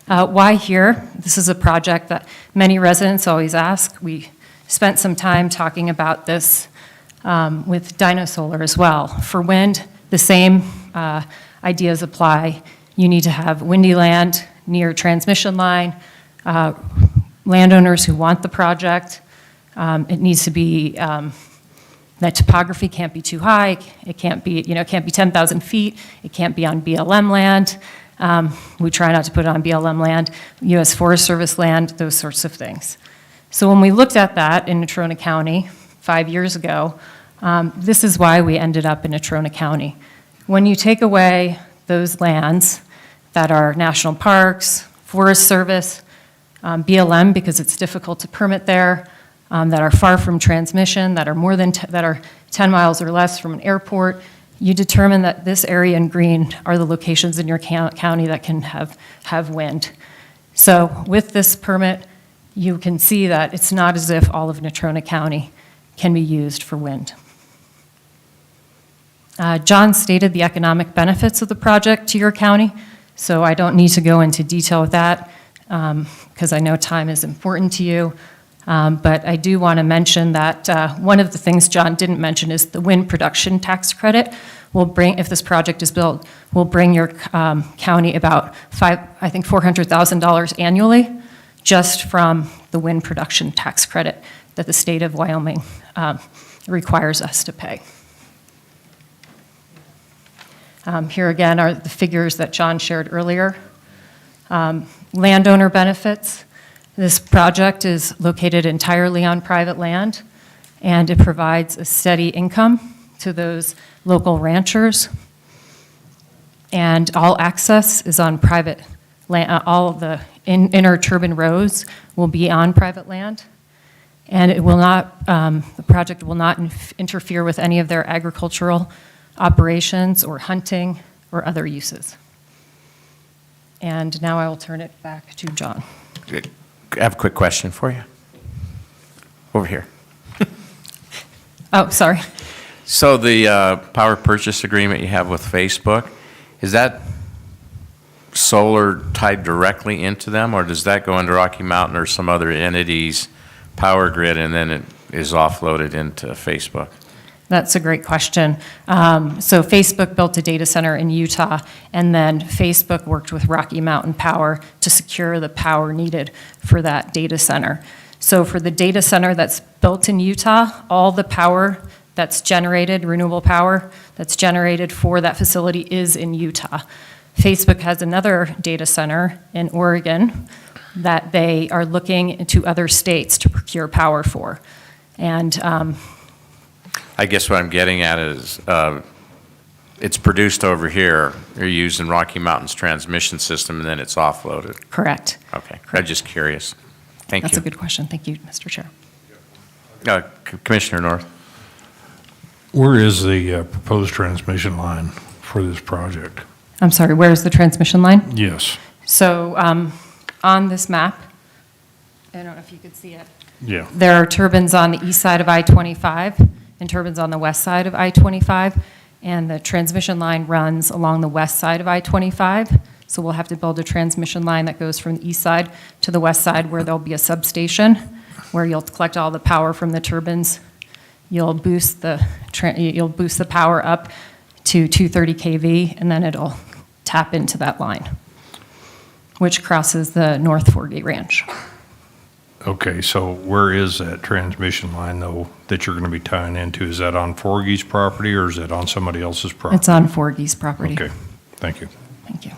Why here? This is a project that many residents always ask. We spent some time talking about this with DynoSolar as well. For wind, the same ideas apply. You need to have windy land near transmission line, landowners who want the project. It needs to be, that topography can't be too high. It can't be, it can't be 10,000 feet. It can't be on BLM land. We try not to put it on BLM land, U.S. Forest Service land, those sorts of things. So when we looked at that in Natrona County 5 years ago, this is why we ended up in Natrona County. When you take away those lands that are national parks, Forest Service, BLM, because it's difficult to permit there, that are far from transmission, that are 10 miles or less from an airport, you determine that this area in green are the locations in your county that can have wind. So with this permit, you can see that it's not as if all of Natrona County can be used for wind. John stated the economic benefits of the project to your county, so I don't need to go into detail with that because I know time is important to you. But I do want to mention that one of the things John didn't mention is the wind production tax credit will bring, if this project is built, will bring your county about $400,000 annually just from the wind production tax credit that the state of Wyoming requires us to pay. Here again are the figures that John shared earlier. Landowner benefits. This project is located entirely on private land, and it provides a steady income to those local ranchers. And all access is on private land. All of the inner turbine roads will be on private land. And it will not, the project will not interfere with any of their agricultural operations or hunting or other uses. And now I will turn it back to John. I have a quick question for you. Over here. Oh, sorry. So the power purchase agreement you have with Facebook, is that solar tied directly into them, or does that go into Rocky Mountain or some other entity's power grid and then it is offloaded into Facebook? That's a great question. So Facebook built a data center in Utah, and then Facebook worked with Rocky Mountain Power to secure the power needed for that data center. So for the data center that's built in Utah, all the power that's generated, renewable power that's generated for that facility is in Utah. Facebook has another data center in Oregon that they are looking into other states to procure power for. And I guess what I'm getting at is it's produced over here, you're using Rocky Mountain's transmission system, and then it's offloaded. correct. Okay, I'm just curious. Thank you. That's a good question. Thank you, Mr. Chair. Commissioner North. Where is the proposed transmission line for this project? I'm sorry, where's the transmission line? Yes, So on this map, I don't know if you could see it. yeah. There are turbines on the east side of I-25 and turbines on the west side of I-25, and the transmission line runs along the west side of I-25. So we'll have to build a transmission line that goes from the east side to the west side, where there'll be a substation where you'll collect all the power from the turbines. You'll boost the power up to 230 kV, and then it'll tap into that line, which crosses the North Forgate Ranch. Okay, so where is that transmission line, though, that you're going to be tying into? Is that on Forgey's property, or is that on somebody else's property? It's on Forgey's property. Okay, thank you. Thank you.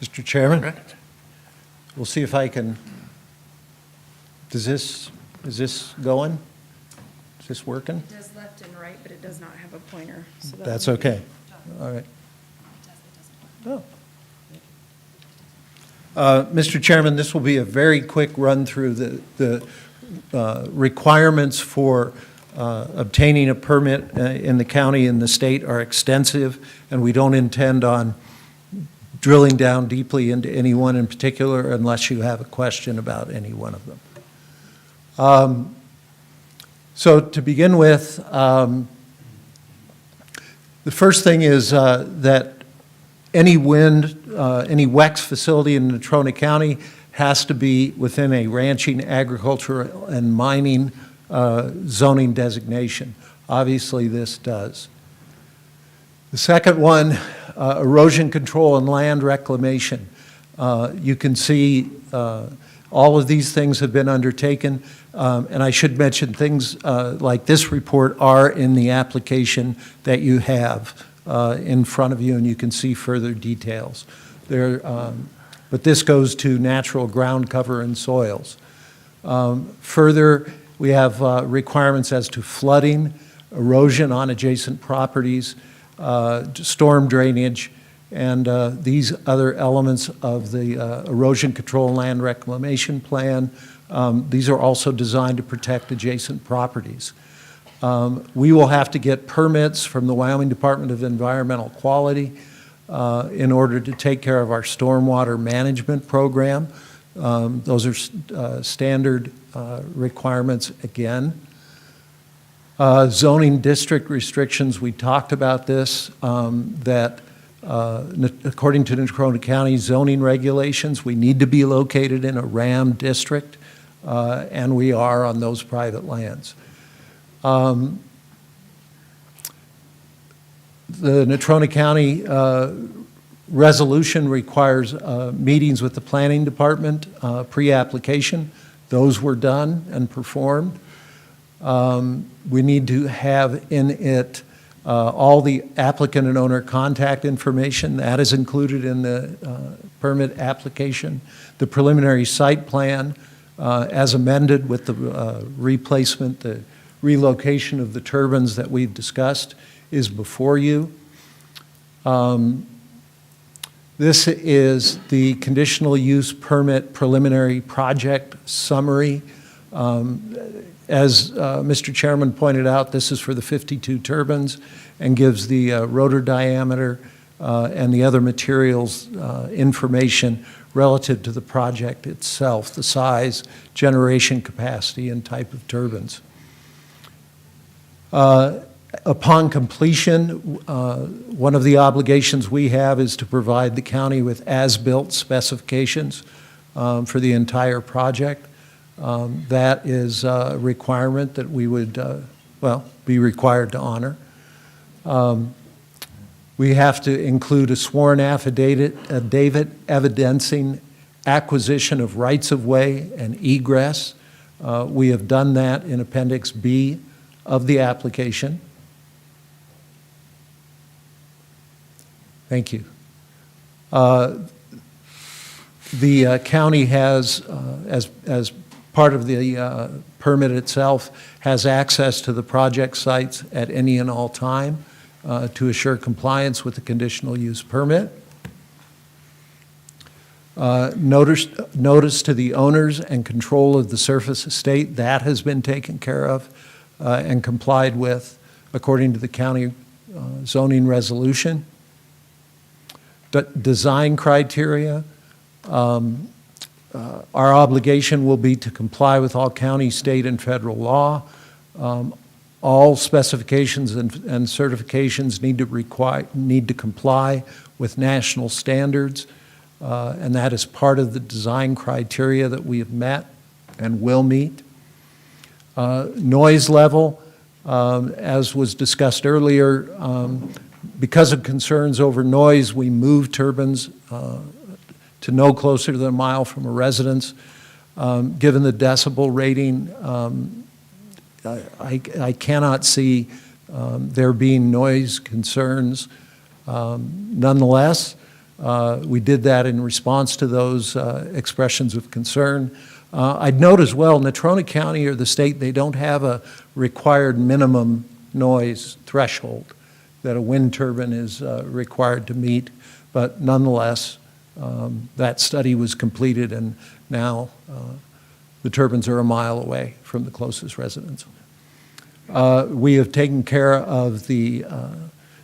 Mr. Chairman, we'll see if I can, is this going? Is this working? It does left and right, but it does not have a pointer. So that That's would be- okay. All right. Oh. Mr. Chairman, this will be a very quick run through the requirements for obtaining a permit in the county and the state are extensive, and we don't intend on drilling down deeply into any one in particular unless you have a question about any one of them. So to begin with, The first thing is that any any WEX facility in Natrona County has to be within a ranching, agricultural, and mining zoning designation. Obviously, this does. The second one, erosion control and land reclamation. You can see all of these things have been undertaken, and I should mention things like this report are in the application that you have in front of you, and you can see further details. But this goes to natural ground cover and soils. Further, we have requirements as to flooding, erosion on adjacent properties, storm drainage, and these other elements of the erosion control and land reclamation plan. These are also designed to protect adjacent properties. We will have to get permits from the Wyoming Department of Environmental Quality in order to take care of our stormwater management program. Those are standard requirements again. Zoning district restrictions, we talked about this, that according to Natrona County zoning regulations, we need to be located in a RAM district, and we are on those private lands. The Natrona County resolution requires meetings with the planning department pre-application. Those were done and performed. We need to have in it all the applicant and owner contact information. That is included in the permit application. The preliminary site plan, as amended with the replacement, the relocation of the turbines that we've discussed, is before you. This is the conditional use permit preliminary project summary. As Mr. Chairman pointed out, this is for the 52 turbines and gives the rotor diameter and the other materials information relative to the project itself, the size, generation capacity, and type of turbines. Upon completion, one of the obligations we have is to provide the county with as-built specifications for the entire project. That is a requirement that we would, be required to honor. We have to include a sworn affidavit evidencing acquisition of rights-of-way and egress. We have done that in Appendix B of the application. Thank you. The county has, as part of the permit itself, has access to the project sites at any and all time to assure compliance with the conditional use permit. Notice to the owners and control of the surface estate, that has been taken care of and complied with according to the county zoning resolution. Design criteria, our obligation will be to comply with all county, state, and federal law. All specifications and certifications need to comply with national standards, and that is part of the design criteria that we have met and will meet. Noise level, as was discussed earlier, because of concerns over noise, we moved turbines to no closer than a mile from a residence. Given the decibel rating, I cannot see there being noise concerns. Nonetheless, we did that in response to those expressions of concern. I'd note as well, Natrona County or the state, they don't have a required minimum noise threshold that a wind turbine is required to meet, but nonetheless, that study was completed and now the turbines are a mile away from the closest residence. We have taken care of the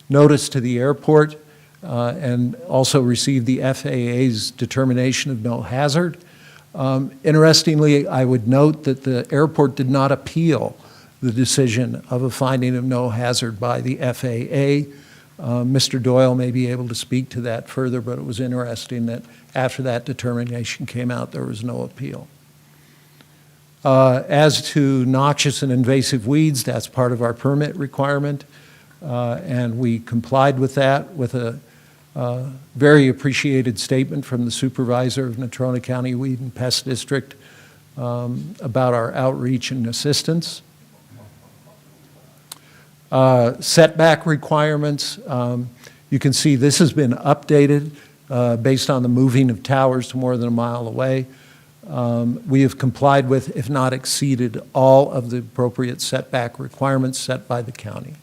notice to the airport and also received the FAA's determination of no hazard. Interestingly, I would note that the airport did not appeal the decision of a finding of no hazard by the FAA. Mr. Doyle may be able to speak to that further, but it was interesting that after that determination came out, there was no appeal. As to noxious and invasive weeds, that's part of our permit requirement, and we complied with that with a very appreciated statement from the supervisor of Natrona County Weed and Pest District about our outreach and assistance. Setback requirements, you can see this has been updated based on the moving of towers to more than a mile away. We have complied with, if not exceeded, all of the appropriate setback requirements set by the county.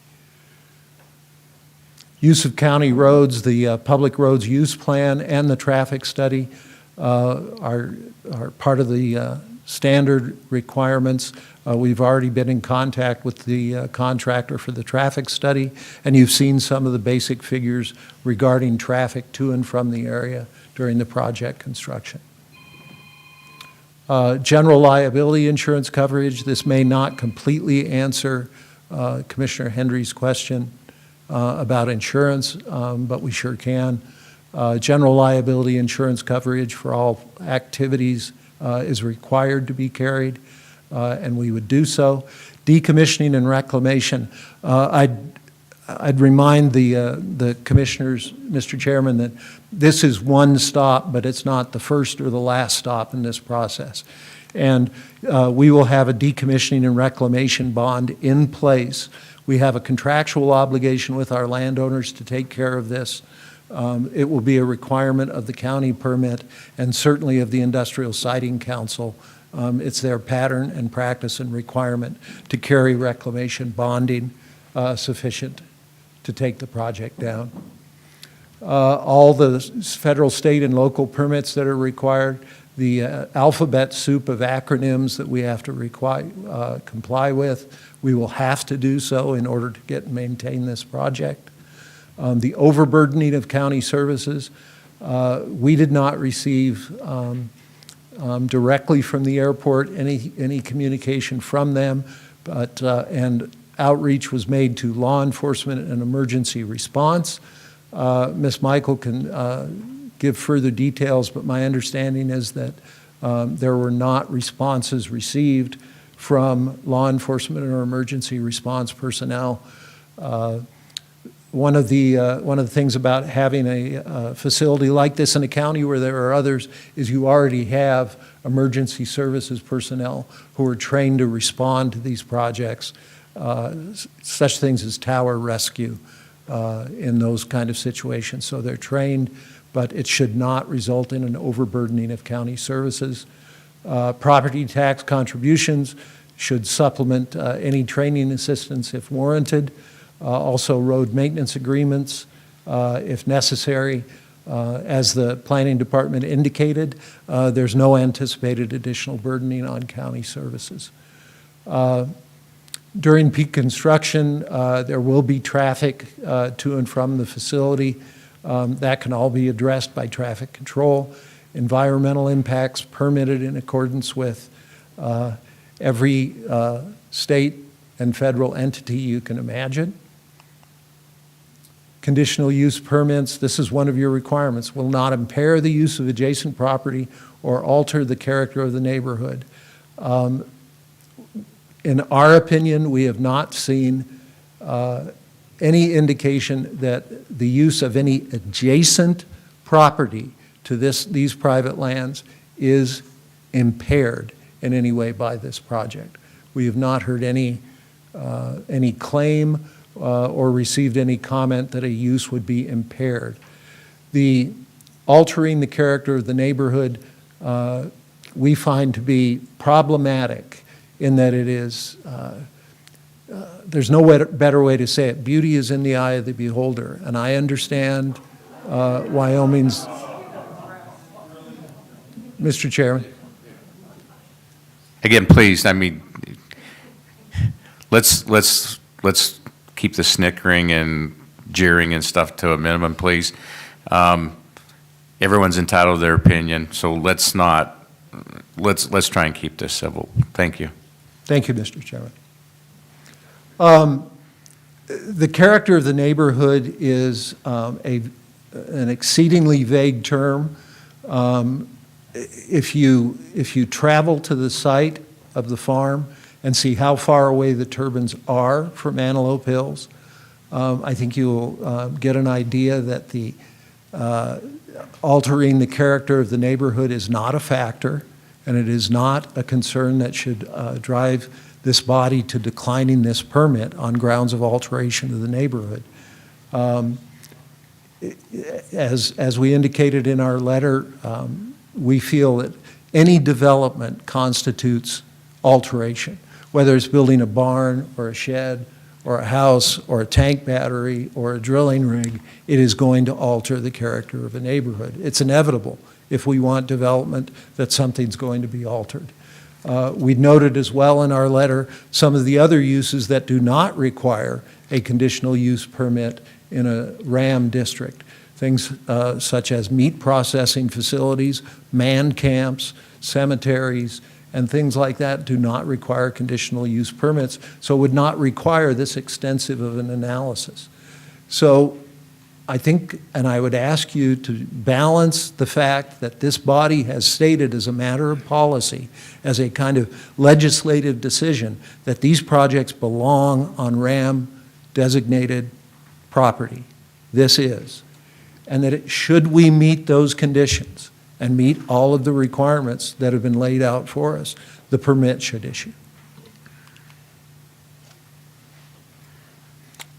Use of county roads, the public roads use plan and the traffic study are part of the standard requirements. We've already been in contact with the contractor for the traffic study, and you've seen some of the basic figures regarding traffic to and from the area during the project construction. General liability insurance coverage, this may not completely answer Commissioner Hendry's question about insurance, but we sure can. General liability insurance coverage for all activities is required to be carried, and we would do so. Decommissioning and reclamation, I'd remind the commissioners, Mr. Chairman, that this is one stop, but it's not the first or the last stop in this process. And we will have a decommissioning and reclamation bond in place. We have a contractual obligation with our landowners to take care of this. It will be a requirement of the county permit and certainly of the Industrial Siting Council. It's their pattern and practice and requirement to carry reclamation bonding sufficient to take the project down. All the federal, state, and local permits that are required, the alphabet soup of acronyms that we have to comply with, we will have to do so in order to get and maintain this project. The overburdening of county services, we did not receive directly from the airport any communication from them, but and outreach was made to law enforcement and emergency response. Ms. Michael can give further details, but my understanding is that there were not responses received from law enforcement or emergency response personnel. One of the things about having a facility like this in a county where there are others is you already have emergency services personnel who are trained to respond to these projects, such things as tower rescue in those kind of situations. So they're trained, but it should not result in an overburdening of county services. Property tax contributions should supplement any training assistance if warranted. Also road maintenance agreements if necessary. As the planning department indicated, there's no anticipated additional burdening on county services. During peak construction, there will be traffic to and from the facility. That can all be addressed by traffic control. Environmental impacts permitted in accordance with every state and federal entity you can imagine. Conditional use permits, this is one of your requirements, will not impair the use of adjacent property or alter the character of the neighborhood. In our opinion, we have not seen any indication that the use of any adjacent property to these private lands is impaired in any way by this project. We have not heard any claim or received any comment that a use would be impaired. The altering the character of the neighborhood we find to be problematic in that it is, there's no better way to say it. Beauty is in the eye of the beholder, and I understand Wyoming's. Mr. Chairman. Again, please, I mean, let's keep the snickering and jeering and stuff to a minimum, please. Everyone's entitled to their opinion, so let's try and keep this civil. Thank you. Thank you, Mr. Chairman. The character of the neighborhood is an exceedingly vague term. If you travel to the site of the farm and see how far away the turbines are from Antelope Hills, I think you'll get an idea that the altering the character of the neighborhood is not a factor, and it is not a concern that should drive this body to declining this permit on grounds of alteration of the neighborhood. As we indicated in our letter, we feel that any development constitutes alteration, whether it's building a barn or a shed or a house or a tank battery or a drilling rig. It is going to alter the character of a neighborhood. It's inevitable if we want development that something's going to be altered. We noted as well in our letter some of the other uses that do not require a conditional use permit in a RAM district. Things such as meat processing facilities, man camps, cemeteries, and things like that do not require conditional use permits, so would not require this extensive of an analysis. So I think, and I would ask you to balance the fact that this body has stated as a matter of policy, as a kind of legislative decision, that these projects belong on RAM designated property. This is. And that should we meet those conditions and meet all of the requirements that have been laid out for us, the permit should issue.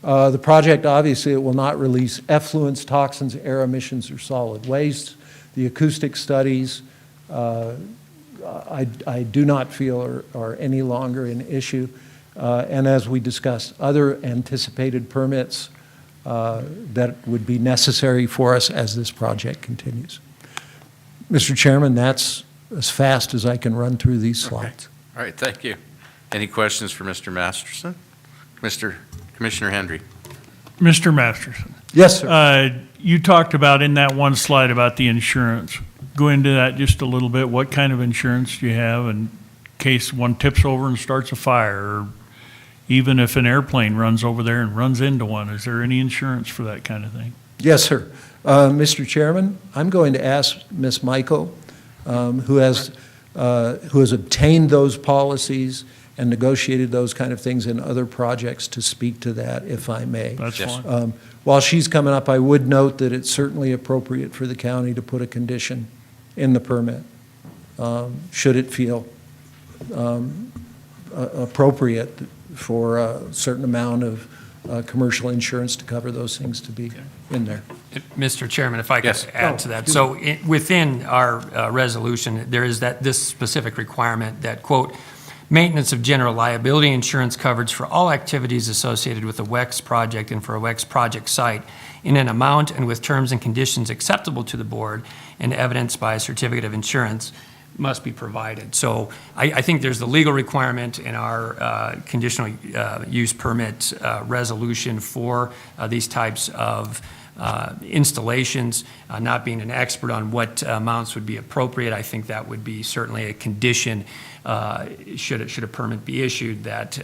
The project, obviously, it will not release effluents, toxins, air emissions, or solid waste. The acoustic studies, I do not feel are any longer an issue. And as we discussed, other anticipated permits that would be necessary for us as this project continues. Mr. Chairman, that's as fast as I can run through these slides. All right, thank you. Any questions for Mr. Masterson? Commissioner Hendry. Mr. Masterson, Yes, sir. you talked about in that one slide about the insurance. Go into that just a little bit. What kind of insurance do you have in case one tips over and starts a fire? Or even if an airplane runs over there and runs into one, is there any insurance for that kind of thing? Yes, sir. Mr. Chairman, I'm going to ask Ms. Michael, who has obtained those policies and negotiated those kind of things in other projects, to speak to that, if I may. That's Yes. fine. While she's coming up, I would note that it's certainly appropriate for the county to put a condition in the permit, should it feel appropriate for a certain amount of commercial insurance to cover those things to be in there. Mr. Chairman, if I could Yes. add to that. So within our resolution, there is this specific requirement that, quote, maintenance of general liability insurance coverage for all activities associated with a WEX project and for a WEX project site in an amount and with terms and conditions acceptable to the board and evidenced by a certificate of insurance must be provided. So I think there's the legal requirement in our conditional use permit resolution for these types of installations. Not being an expert on what amounts would be appropriate, I think that would be certainly a condition should a permit be issued, that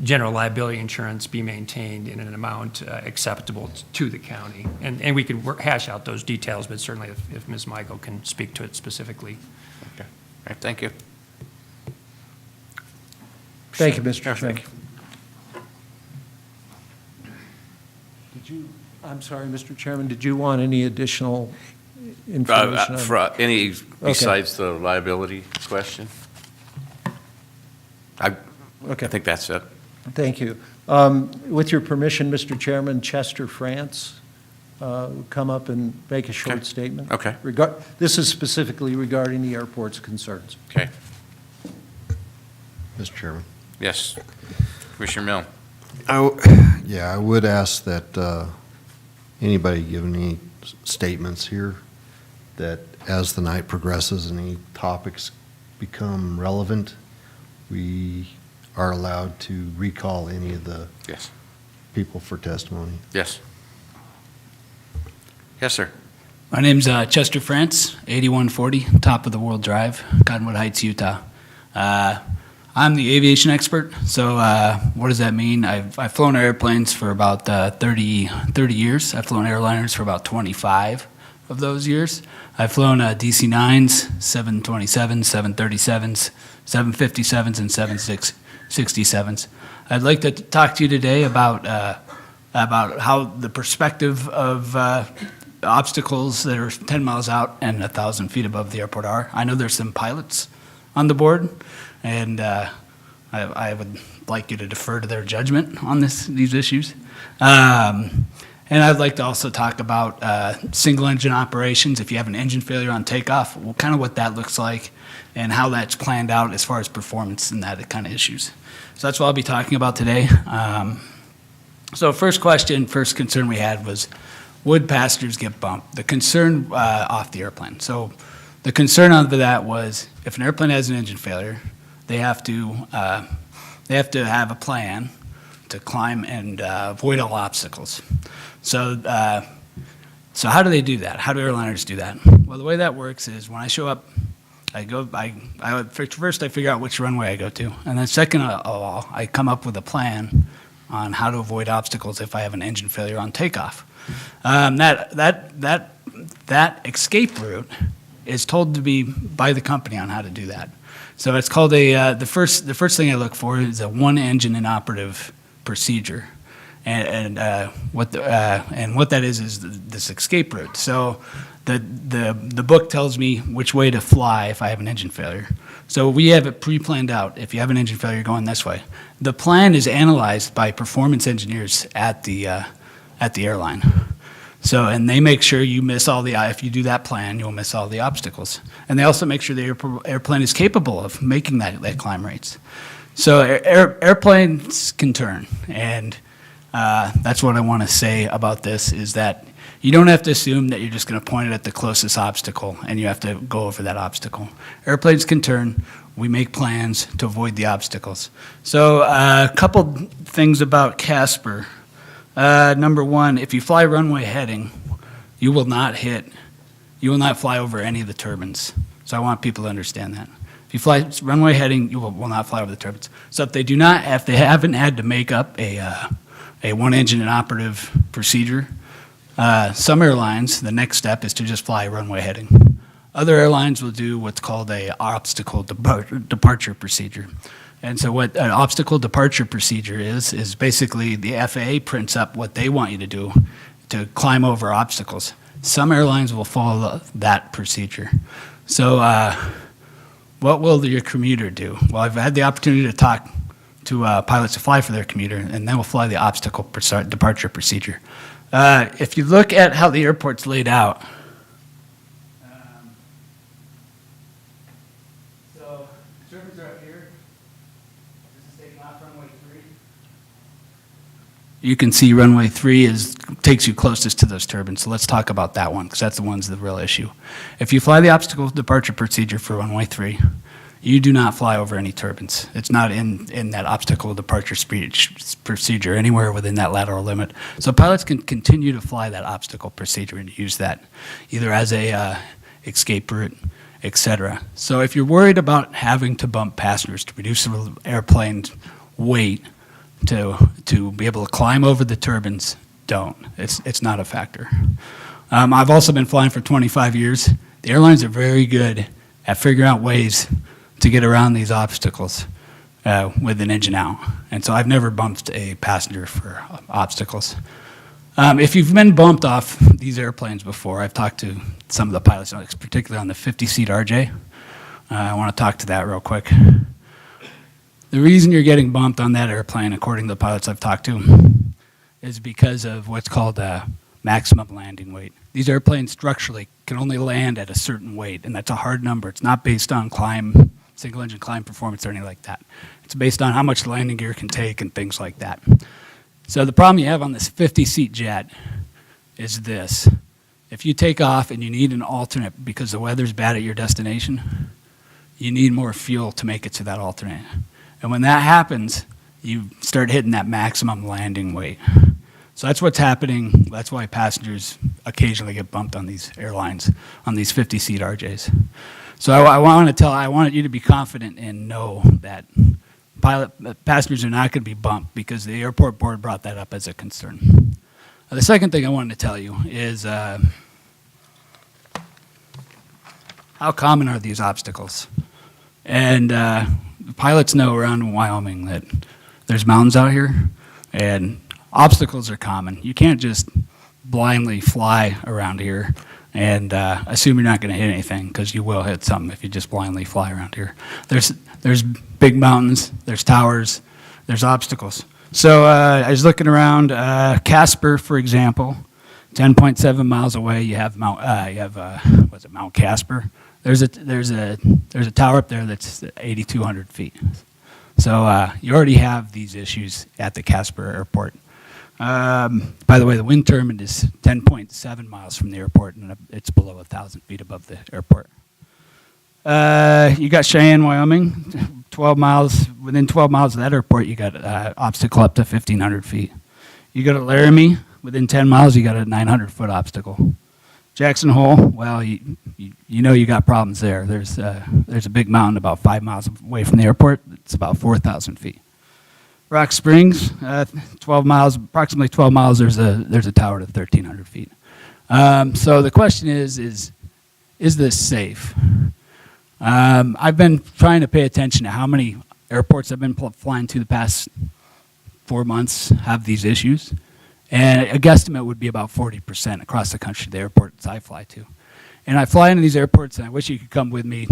general liability insurance be maintained in an amount acceptable to the county. And we could hash out those details, but certainly if Ms. Michael can speak to it specifically. Okay. All right, thank you. Thank you, Mr. Yeah, Chairman. thank you. I'm sorry, Mr. Chairman, did you want any additional information? on- Any besides the liability question? I Okay. think that's it. Thank you. With your permission, Mr. Chairman, Chester France will come up and make a short Okay. statement. Okay. This is specifically regarding the airport's concerns. Okay. Mr. Chairman. Yes. Commissioner Milne. I would ask that anybody give any statements here, that as the night progresses and any topics become relevant, we are allowed to recall any of the Yes. people for testimony. Yes. Yes, sir. My name's Chester France, 8140 Top of the World Drive, Cottonwood Heights, Utah. I'm I'm the aviation expert. So what does that mean? I've flown airplanes for about 30 years. I've flown airliners for about 25 of those years. I've flown DC-9s, 727s, 737s, 757s, and 767s. I'd like to talk to you today about how the perspective of obstacles that are 10 miles out and 1,000 feet above the airport are. I know there's some pilots on the board, and I would like you to defer to their judgment on these issues. And I'd like to also talk about single engine operations. If you have an engine failure on takeoff, kind of what that looks like and how that's planned out as far as performance and that kind of issues. So that's what I'll be talking about today. So first concern we had was, would passengers get bumped? The concern off the airplane. So the concern of that was, if an airplane has an engine failure, they have to have a plan to climb and avoid all obstacles. So how do they do that? How do airliners do that? Well, the way that works is when I show up, first I figure out which runway I go to, and then second of all, I come up with a plan on how to avoid obstacles if I have an engine failure on takeoff. That escape route is told to be by the company on how to do that. So it's called the first thing I look for is a one engine inoperative procedure. And what that is this escape route. So the book tells me which way to fly if I have an engine failure. So we have it pre-planned out. If you have an engine failure, going this way. The plan is analyzed by performance engineers at the airline. So, and they make sure you miss if you do that plan, you'll miss all the obstacles. And they also make sure the airplane is capable of making that climb rates. So airplanes can turn, and that's what I want to say about this, is that you don't have to assume that you're just going to point it at the closest obstacle and you have to go over that obstacle. Airplanes can turn. We make plans to avoid the obstacles. So a couple things about Casper. Number one, if you fly runway heading, you will not fly over any of the turbines. So I want people to understand that. If you fly runway heading, you will not fly over the turbines. So if they haven't had to make up a one engine inoperative procedure, some airlines, the next step is to just fly runway heading. Other airlines will do what's called a obstacle departure procedure. And so what an obstacle departure procedure is basically the FAA prints up what they want you to do to climb over obstacles. Some airlines will follow that procedure. So what will your commuter do? Well, I've had the opportunity to talk to pilots who fly for their commuter, and then we'll fly the obstacle departure procedure. If you look at how the airport's laid out, so turbines are up here. This is taking off runway 3. You can see runway 3 takes you closest to those turbines. So let's talk about that one, because that's the one's the real issue. If you fly the obstacle departure procedure for runway 3, you do not fly over any turbines. It's not in that obstacle departure procedure anywhere within that lateral limit. So pilots can continue to fly that obstacle procedure and use that either as a escape route, etc. So if you're worried about having to bump passengers to reduce the airplane's weight to be able to climb over the turbines, don't. It's not a factor. I've also been flying for 25 years. The airlines are very good at figuring out ways to get around these obstacles with an engine out. And so I've never bumped a passenger for obstacles. If you've been bumped off these airplanes before, I've talked to some of the pilots, particularly on the 50-seat RJ. I want to talk to that real quick. The reason you're getting bumped on that airplane, according to the pilots I've talked to, is because of what's called maximum landing weight. These airplanes structurally can only land at a certain weight, and that's a hard number. It's not based on single engine climb performance or anything like that. It's based on how much landing gear can take and things like that. So the problem you have on this 50-seat jet is this. If you take off and you need an alternate because the weather's bad at your destination, you need more fuel to make it to that alternate. And when that happens, you start hitting that maximum landing weight. So that's what's happening. That's why passengers occasionally get bumped on these airlines, on these 50-seat RJs. So I want you to be confident and know that passengers are not going to be bumped because the airport board brought that up as a concern. The second thing I wanted to tell you is how common are these obstacles? And pilots know around in Wyoming that there's mountains out here, and obstacles are common. You can't just blindly fly around here and assume you're not going to hit anything, because you will hit something if you just blindly fly around here. There's big mountains, there's towers, there's obstacles. So I was looking around Casper, for example, 10.7 miles away. You have Mount Casper. There's a tower up there that's 8,200 feet. So you already have these issues at the Casper Airport. By the way, the wind turbine is 10.7 miles from the airport, and it's below 1,000 feet above the airport. You got Cheyenne, Wyoming, 12 miles. Within 12 miles of that airport, you got obstacle up to 1,500 feet. You go to Laramie, within 10 miles, you got a 900-foot obstacle. Jackson Hole, well, you know you got problems there. There's a big mountain about 5 miles away from the airport. It's about 4,000 feet. Rock Springs, 12 miles, approximately 12 miles. There's a tower to 1,300 feet. So the question is this safe? I've been trying to pay attention to how many airports I've been flying to the past 4 months have these issues. And a guesstimate would be about 40% across the country, the airports I fly to. And I fly into these airports, and I wish you could come with me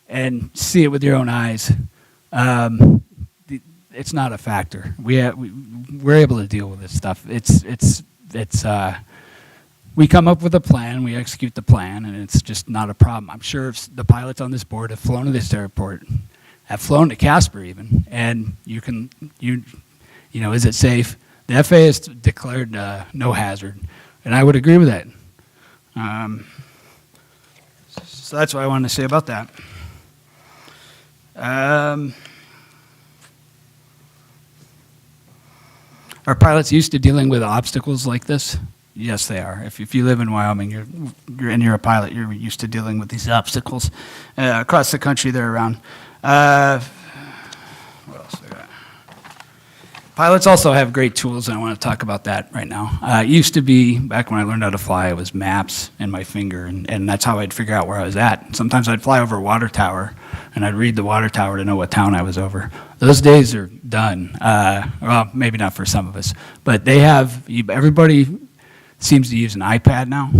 and see it with your own eyes. It's not a factor. We're able to deal with this stuff. We come up with a plan, we execute the plan, and it's just not a problem. I'm sure if the pilots on this board have flown to this airport, have flown to Casper even, and is it safe? The FAA has declared no hazard, and I would agree with that. So that's what I wanted to say about that. Are pilots used to dealing with obstacles like this? Yes, they are. If you live in Wyoming, you're a pilot, you're used to dealing with these obstacles. Across the country, they're around. What else I got? Pilots also have great tools, and I want to talk about that right now. It used to be, back when I learned how to fly, it was maps and my finger, and that's how I'd figure out where I was at. Sometimes I'd fly over a water tower, and I'd read the water tower to know what town I was over. Those days are done. Well, maybe not for some of us, but everybody seems to use an iPad now,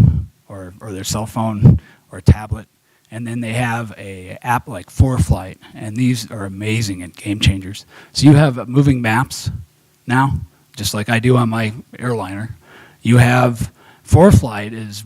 or their cell phone or tablet, and then they have a app like ForeFlight, and these are amazing and game changers. So you have moving maps now, just like I do on my airliner. You have ForeFlight is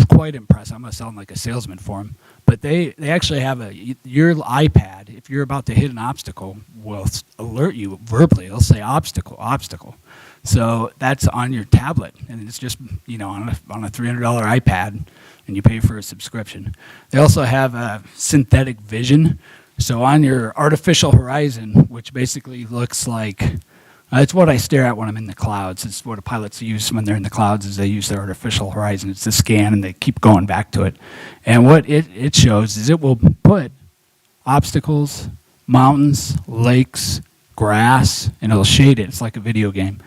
quite impressive. I'm going to sound like a salesman for them, but they actually have your iPad, if you're about to hit an obstacle, will alert you verbally. It'll say obstacle, obstacle. So that's on your tablet, and it's just on a $300 iPad, and you pay for a subscription. They also have synthetic vision. So on your artificial horizon, which basically looks like it's what I stare at when I'm in the clouds. It's what pilots use when they're in the clouds, is they use their artificial horizon. It's a scan, and they keep going back to it. And what it shows is it will put obstacles, mountains, lakes, grass, and it'll shade it. It's like a video game.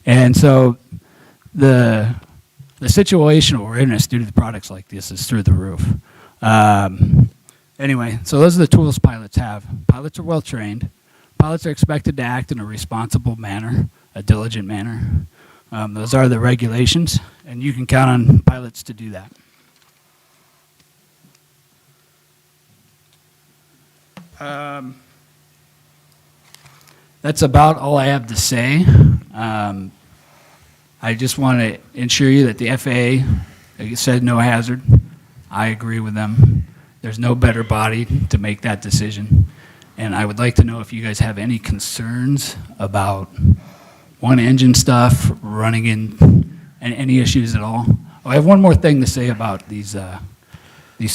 And so the situation we're in due to the products like this is through the roof. Anyway, so those are the tools pilots have. Pilots are well trained. Pilots are expected to act in a responsible manner, a diligent manner. Those are the regulations, and you can count on pilots to do that. That's about all I have to say. I just want to ensure you that the FAA, like I said, no hazard. I agree with them. There's no better body to make that decision. And I would like to know if you guys have any concerns about one engine stuff, running in, and any issues at all. Oh, I have one more thing to say about these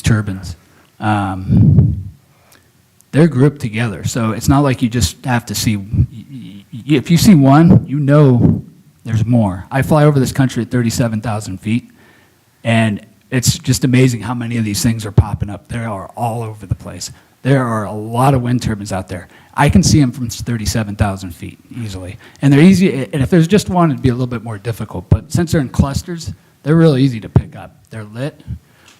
turbines. They're grouped together, so it's not like you just have to see. If you see one, you know there's more. I fly over this country at 37,000 feet, and it's just amazing how many of these things are popping up. They are all over the place. There are a lot of wind turbines out there. I can see them from 37,000 feet easily. And they're easy, and if there's just one, it'd be a little bit more difficult. But since they're in clusters, they're really easy to pick up. They're lit.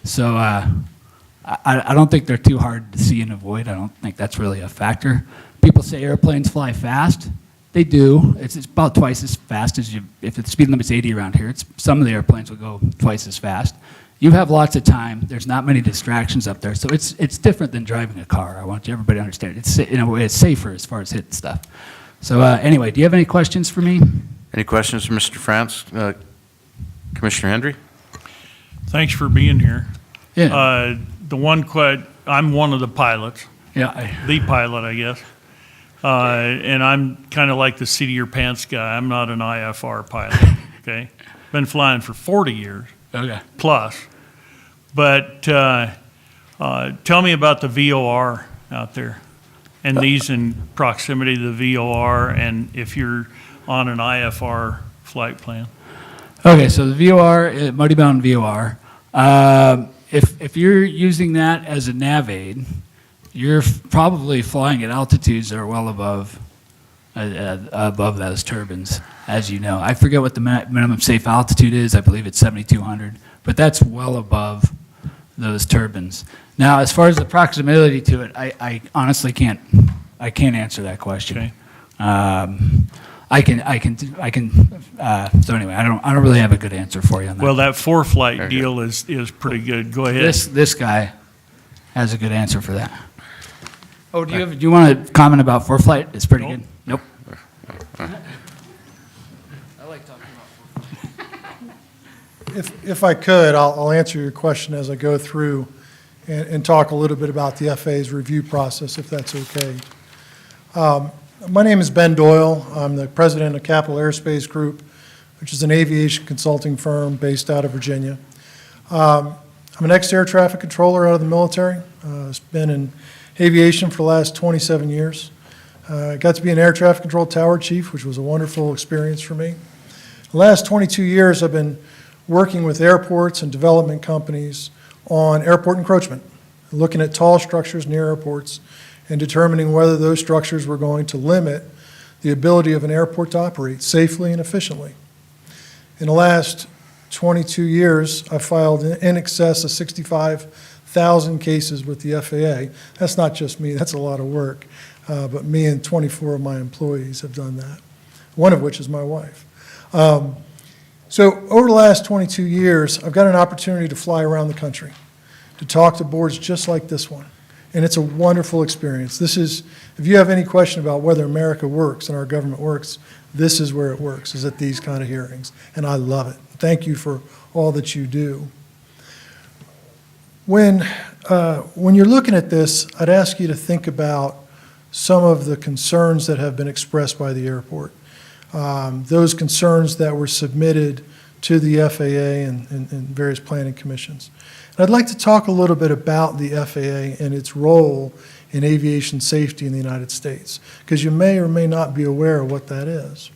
So I don't think they're too hard to see and avoid. I don't think that's really a factor. People say airplanes fly fast. They do. It's about twice as fast as you, if the speed limit's 80 around here, some of the airplanes will go twice as fast. You have lots of time. There's not many distractions up there. So it's different than driving a car. I want everybody to understand. It's, in a way, it's safer as far as hitting stuff. So anyway, do you have any questions for me? Any questions for Mr. France? Commissioner Hendry? Thanks for being here. Yeah. I'm one of the pilots, Yeah. the pilot, I guess. And I'm kind of like the seat of your pants guy. I'm not an IFR pilot, okay? Been flying for 40 years Okay. plus. But tell me about the VOR out there, and these in proximity to the VOR, and if you're on an IFR flight plan. Okay, so the VOR, Muddy Mountain VOR, if you're using that as a nav aid, you're probably flying at altitudes that are well above those turbines, as you know. I forget what the minimum safe altitude is. I believe it's 7,200, but that's well above those turbines. Now, as far as the proximity to it, I honestly can't answer that question. Okay. So anyway, I don't really have a good answer for you on that. Well, that four-flight deal is pretty good. Go ahead. This guy has a good answer for that. Oh, do you want to comment about flight? It's pretty good. Nope. I like talking about If I could, I'll answer your question as I go through and talk a little bit about the FAA's review process, if that's okay. My name is Ben Doyle. I'm the president of Capital Aerospace Group, which is an aviation consulting firm based out of Virginia. I'm an ex-air traffic controller out of the military. I've been in aviation for the last 27 years. I got to be an air traffic control tower chief, which was a wonderful experience for me. The last 22 years, I've been working with airports and development companies on airport encroachment, looking at tall structures near airports and determining whether those structures were going to limit the ability of an airport to operate safely and efficiently. In the last 22 years, I've filed in excess of 65,000 cases with the FAA. That's not just me, that's a lot of work, but me and 24 of my employees have done that, one of which is my wife. So over the last 22 years, I've got an opportunity to fly around the country, to talk to boards just like this one. And it's a wonderful experience. This is, if you have any question about whether America works and our government works, this is where it works, is at these kind of hearings. And I love it. Thank you for all that you do. When you're looking at this, I'd ask you to think about some of the concerns that have been expressed by the airport. Those concerns that were submitted to the FAA and various planning commissions. And I'd like to talk a little bit about the FAA and its role in aviation safety in the United States, because you may or may not be aware of what that is.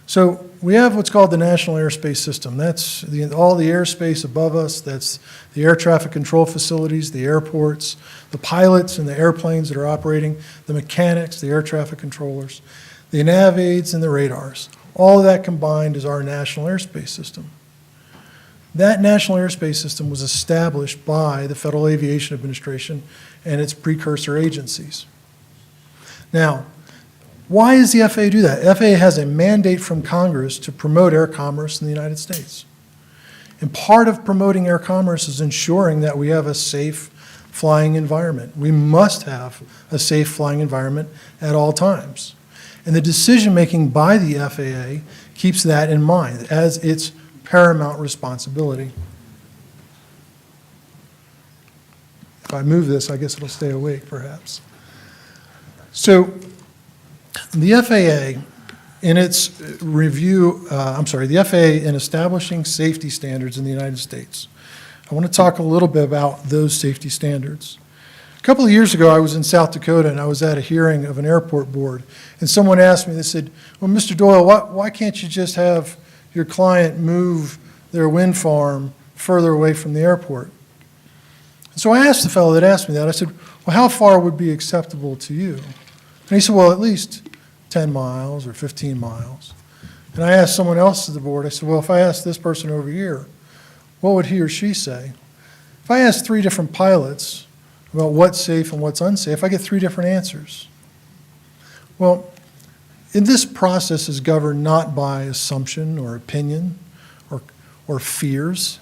So we have what's called the National Airspace System. That's all the airspace above us. That's the air traffic control facilities, the airports, the pilots and the airplanes that are operating, the mechanics, the air traffic controllers, the nav aids, and the radars. All of that combined is our National Airspace System. That National Airspace System was established by the Federal Aviation Administration and its precursor agencies. Now, why does the FAA do that? FAA has a mandate from Congress to promote air commerce in the United States. And part of promoting air commerce is ensuring that we have a safe flying environment. We must have a safe flying environment at all times. And the decision-making by the FAA keeps that in mind as its paramount responsibility. If I move this, I guess it'll stay awake, perhaps. So the FAA, in its review, the FAA in establishing safety standards in the United States, I want to talk a little bit about those safety standards. A couple of years ago, I was in South Dakota, and I was at a hearing of an airport board, and someone asked me, they said, well, Mr. Doyle, why can't you just have your client move their wind farm further away from the airport? And so I asked the fellow that asked me that, I said, well, how far would be acceptable to you? And he said, well, at least 10 miles or 15 miles. And I asked someone else at the board, I said, well, if I asked this person over here, what would he or she say? If I asked 3 different pilots about what's safe and what's unsafe, I get 3 different answers. Well, in this process is governed not by assumption or opinion or fears.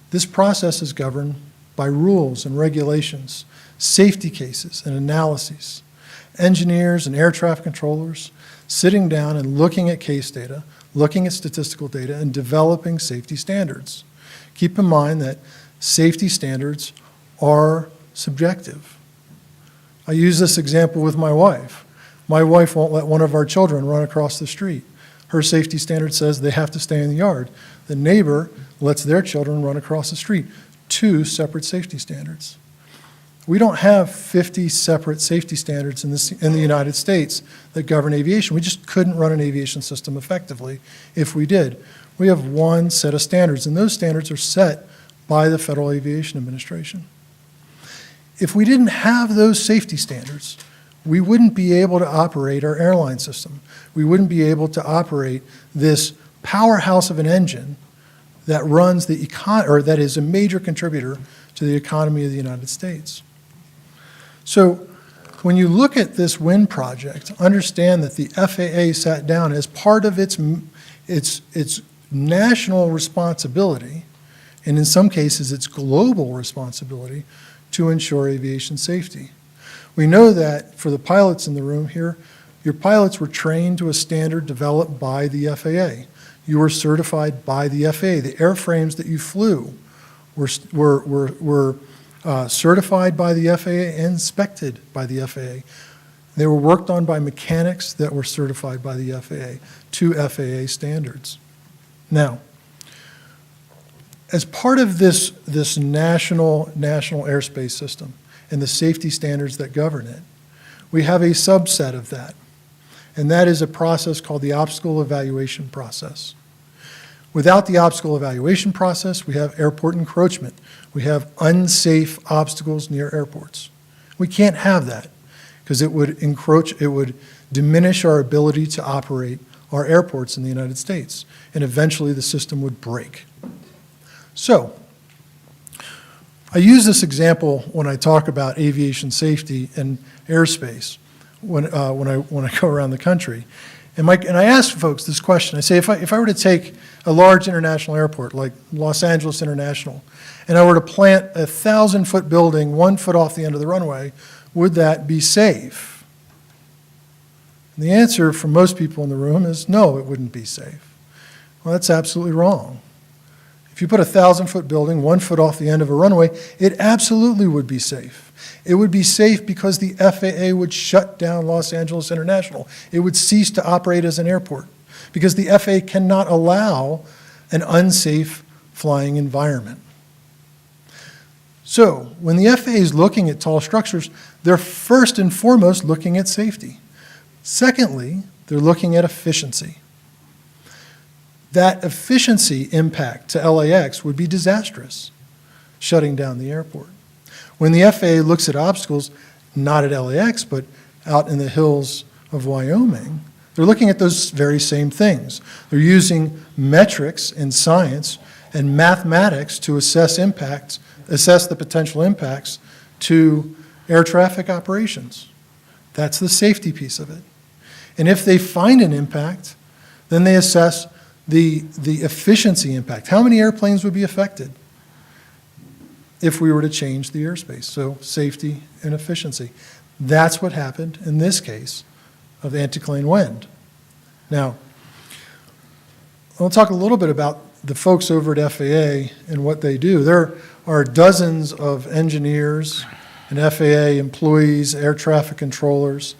This process is governed by rules and regulations, safety cases and analyses, engineers and air traffic controllers sitting down and looking at case data, looking at statistical data, and developing safety standards. Keep in mind that safety standards are subjective. I use this example with my wife. My wife won't let one of our children run across the street. Her safety standard says they have to stay in the yard. The neighbor lets their children run across the street. 2 separate safety standards. We don't have 50 separate safety standards in the United States that govern aviation. We just couldn't run an aviation system effectively if we did. We have one set of standards, and those standards are set by the Federal Aviation Administration. If we didn't have those safety standards, we wouldn't be able to operate our airline system. We wouldn't be able to operate this powerhouse of an engine that runs that is a major contributor to the economy of the United States. So when you look at this wind project, understand that the FAA sat down as part of its national responsibility, and in some cases its global responsibility, to ensure aviation safety. We know that for the pilots in the room here, your pilots were trained to a standard developed by the FAA. You were certified by the FAA. The airframes that you flew were certified by the FAA and inspected by the FAA. They were worked on by mechanics that were certified by the FAA to FAA standards. Now, as part of this national airspace system and the safety standards that govern it, we have a subset of that, and that is a process called the obstacle evaluation process. Without the obstacle evaluation process, we have airport encroachment. We have unsafe obstacles near airports. We can't have that because it would diminish our ability to operate our airports in the United States, and eventually the system would break. So, I use this example when I talk about aviation safety and airspace when I go around the country. And I ask folks this question. I say, if I were to take a large international airport like Los Angeles International, and I were to plant a 1,000-foot building 1 foot off the end of the runway, would that be safe? And the answer from most people in the room is no, it wouldn't be safe. Well, that's absolutely wrong. If you put a 1,000-foot building 1 foot off the end of a runway, it absolutely would be safe. It would be safe because the FAA would shut down Los Angeles International. It would cease to operate as an airport because the FAA cannot allow an unsafe flying environment. So when the FAA is looking at tall structures, they're first and foremost looking at safety. Secondly, they're looking at efficiency. That efficiency impact to LAX would be disastrous, shutting down the airport. When the FAA looks at obstacles, not at LAX, but out in the hills of Wyoming, they're looking at those very same things. They're using metrics in science and mathematics to assess the potential impacts to air traffic operations. That's the safety piece of it. And if they find an impact, then they assess the efficiency impact. How many airplanes would be affected if we were to change the airspace? So safety and efficiency. That's what happened in this case of anticline wind. Now, I'll talk a little bit about the folks over at FAA and what they do. There are dozens of engineers and FAA employees, air traffic controllers,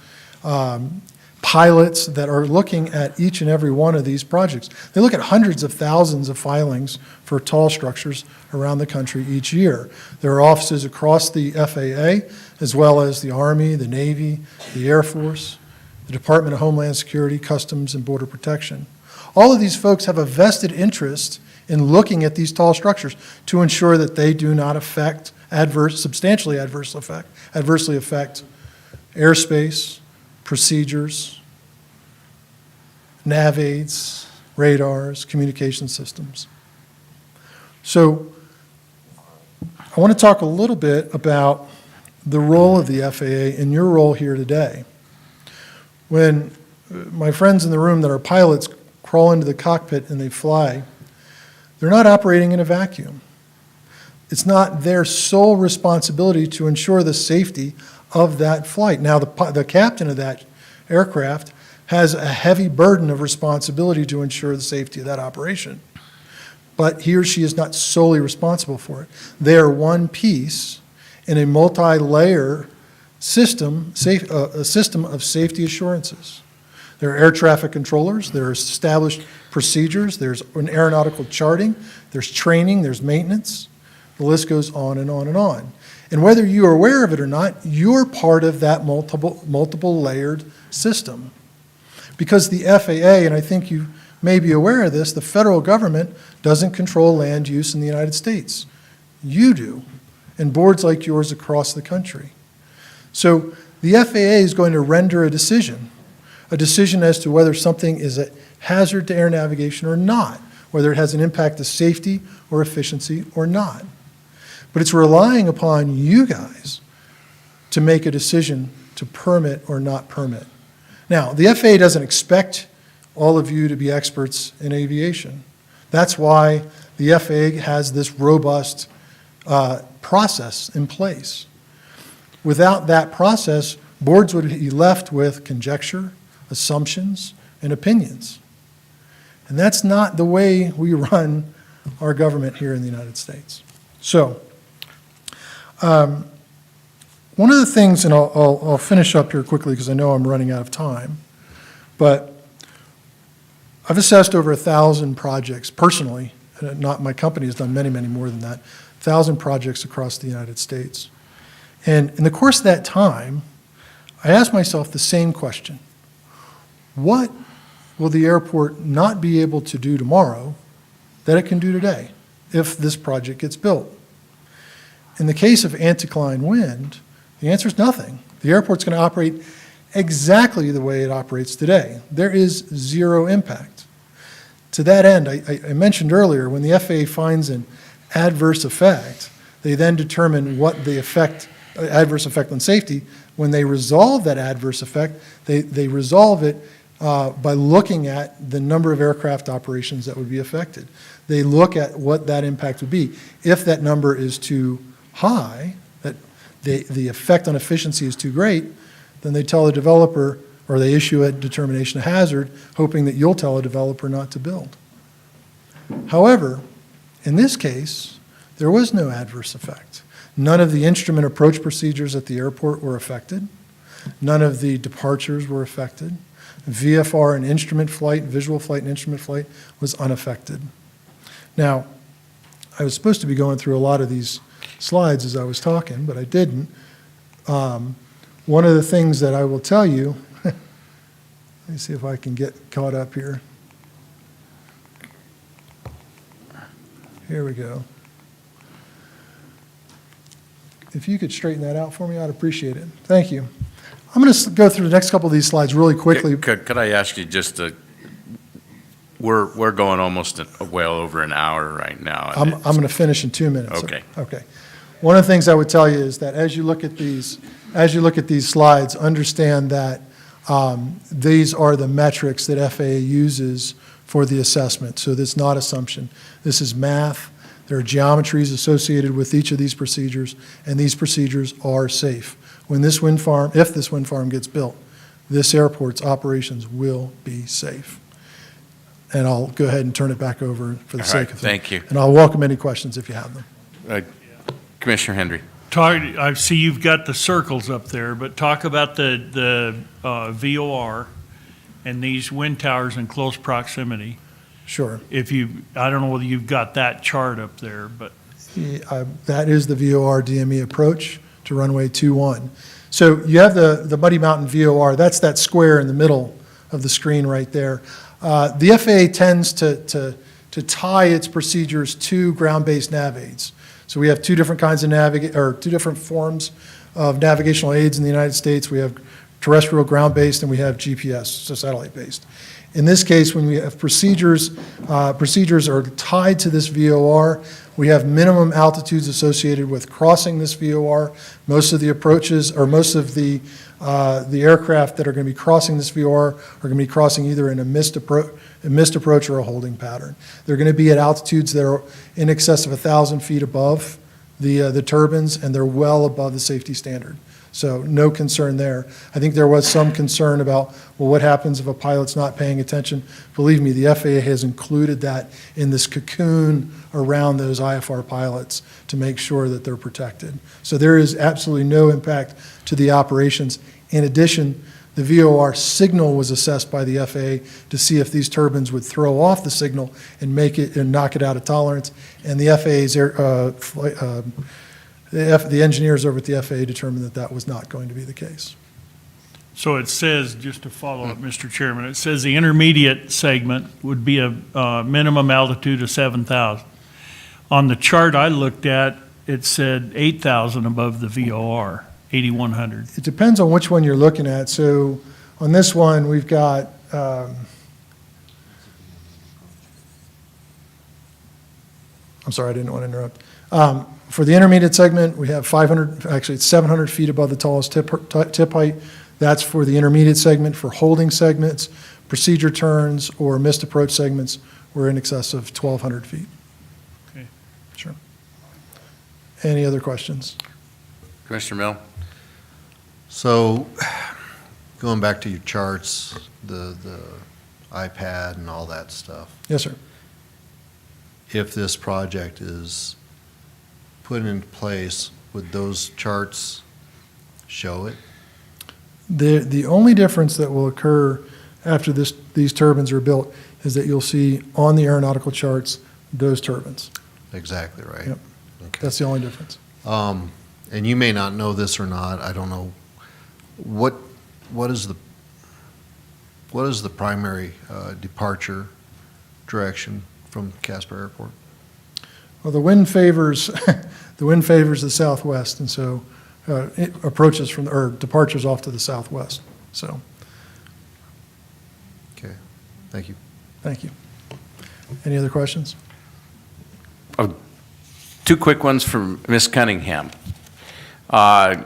pilots that are looking at each and every one of these projects. They look at hundreds of thousands of filings for tall structures around the country each year. There are offices across the FAA, as well as the Army, the Navy, the Air Force, the Department of Homeland Security, Customs, and Border Protection. All of these folks have a vested interest in looking at these tall structures to ensure that they do not affect substantially adversely affect airspace, procedures, nav aids, radars, communication systems. So I want to talk a little bit about the role of the FAA and your role here today. When my friends in the room that are pilots crawl into the cockpit and they fly, they're not operating in a vacuum. It's not their sole responsibility to ensure the safety of that flight. Now, the captain of that aircraft has a heavy burden of responsibility to ensure the safety of that operation. But he or she is not solely responsible for it. They are one piece in a multi-layer system, a system of safety assurances. There are air traffic controllers, there are established procedures, there's an aeronautical charting, there's training, there's maintenance. The list goes on and on and on. And whether you are aware of it or not, you're part of that multiple layered system. Because the FAA, and I think you may be aware of this, the federal government doesn't control land use in the United States. You do, and boards like yours across the country. So the FAA is going to render a decision as to whether something is a hazard to air navigation or not, whether it has an impact to safety or efficiency or not. But it's relying upon you guys to make a decision to permit or not permit. Now, the FAA doesn't expect all of you to be experts in aviation. That's why the FAA has this robust process in place. Without that process, boards would be left with conjecture, assumptions, and opinions. And that's not the way we run our government here in the United States. So, one of the things, and I'll finish up here quickly because I know I'm running out of time, but I've assessed over 1,000 projects personally, and not my company has done many, many more than that, 1,000 projects across the United States. And in the course of that time, I asked myself the same question. What will the airport not be able to do tomorrow that it can do today if this project gets built? In the case of anticline wind, the answer is nothing. The airport's going to operate exactly the way it operates today. There is zero impact. To that end, I mentioned earlier, when the FAA finds an adverse effect, they then determine what the adverse effect on safety. When they resolve that adverse effect, they resolve it by looking at the number of aircraft operations that would be affected. They look at what that impact would be. If that number is too high, that the effect on efficiency is too great, then they tell the developer, or they issue a determination of hazard, hoping that you'll tell a developer not to build. However, in this case, there was no adverse effect. None of the instrument approach procedures at the airport were affected. None of the departures were affected. VFR and instrument flight, visual flight and instrument flight was unaffected. Now, I was supposed to be going through a lot of these slides as I was talking, but I didn't. One of the things that I will tell you, let me see if I can get caught up here. Here we go. If you could straighten that out for me, I'd appreciate it. Thank you. I'm going to go through the next couple of these slides really quickly. Could I ask you just to, we're going almost well over an hour right now. I'm going to finish in 2 minutes. Okay. Okay. One of the things I would tell you is that as you look at these slides, understand that these are the metrics that FAA uses for the assessment. So this is not assumption. This is math. There are geometries associated with each of these procedures, and these procedures are safe. When this wind farm, if this wind farm gets built, this airport's operations will be safe. And I'll go ahead and turn it back over for the sake of it. Thank you. And I'll welcome any questions if you have them. Commissioner Hendry. I see you've got the circles up there, but talk about the VOR and these wind towers in close proximity. Sure. I don't know whether you've got that chart up there, but. That is the VOR DME approach to runway 21. So you have the Muddy Mountain VOR. That's that square in the middle of the screen right there. The FAA tends to tie its procedures to ground-based nav aids. So we have two different kinds of two different forms of navigational aids in the United States. We have terrestrial ground-based and we have GPS, so satellite-based. In this case, when we have procedures are tied to this VOR. We have minimum altitudes associated with crossing this VOR. Most of the approaches, or most of the aircraft that are going to be crossing this VOR are going to be crossing either in a missed approach or a holding pattern. They're going to be at altitudes that are in excess of 1,000 feet above the turbines, and they're well above the safety standard. So no concern there. I think there was some concern about, well, what happens if a pilot's not paying attention? Believe me, the FAA has included that in this cocoon around those IFR pilots to make sure that they're protected. So there is absolutely no impact to the operations. In addition, the VOR signal was assessed by the FAA to see if these turbines would throw off the signal and make it and knock it out of tolerance. And the FAA's the engineers over at the FAA determined that that was not going to be the case. So it says, just to follow up, Mr. Chairman, it says the intermediate segment would be a minimum altitude of 7,000. On the chart I looked at, it said 8,000 above the VOR, 8,100. It depends on which one you're looking at. So on this one, we've got, I'm sorry, I didn't want to interrupt. For the intermediate segment, we have 500, actually it's 700 feet above the tallest tip height. That's for the intermediate segment. For holding segments, procedure turns, or missed approach segments, we're in excess of 1,200 feet. Okay. Sure. Any other questions? Commissioner Mill? So, going back to your charts, the iPad and all that stuff, Yes, sir. if this project is put into place, would those charts show it? The only difference that will occur after these turbines are built is that you'll see on the aeronautical charts those turbines. Exactly right. Yep. Okay. That's the only difference. And you may not know this or not, I don't know. What is the primary departure direction from Casper Airport? Well, the wind favors the southwest, and so it approaches from, or departures off to the southwest. So, Okay, thank you. thank you. Any other questions? Oh, two quick ones from Ms. Cunningham. Are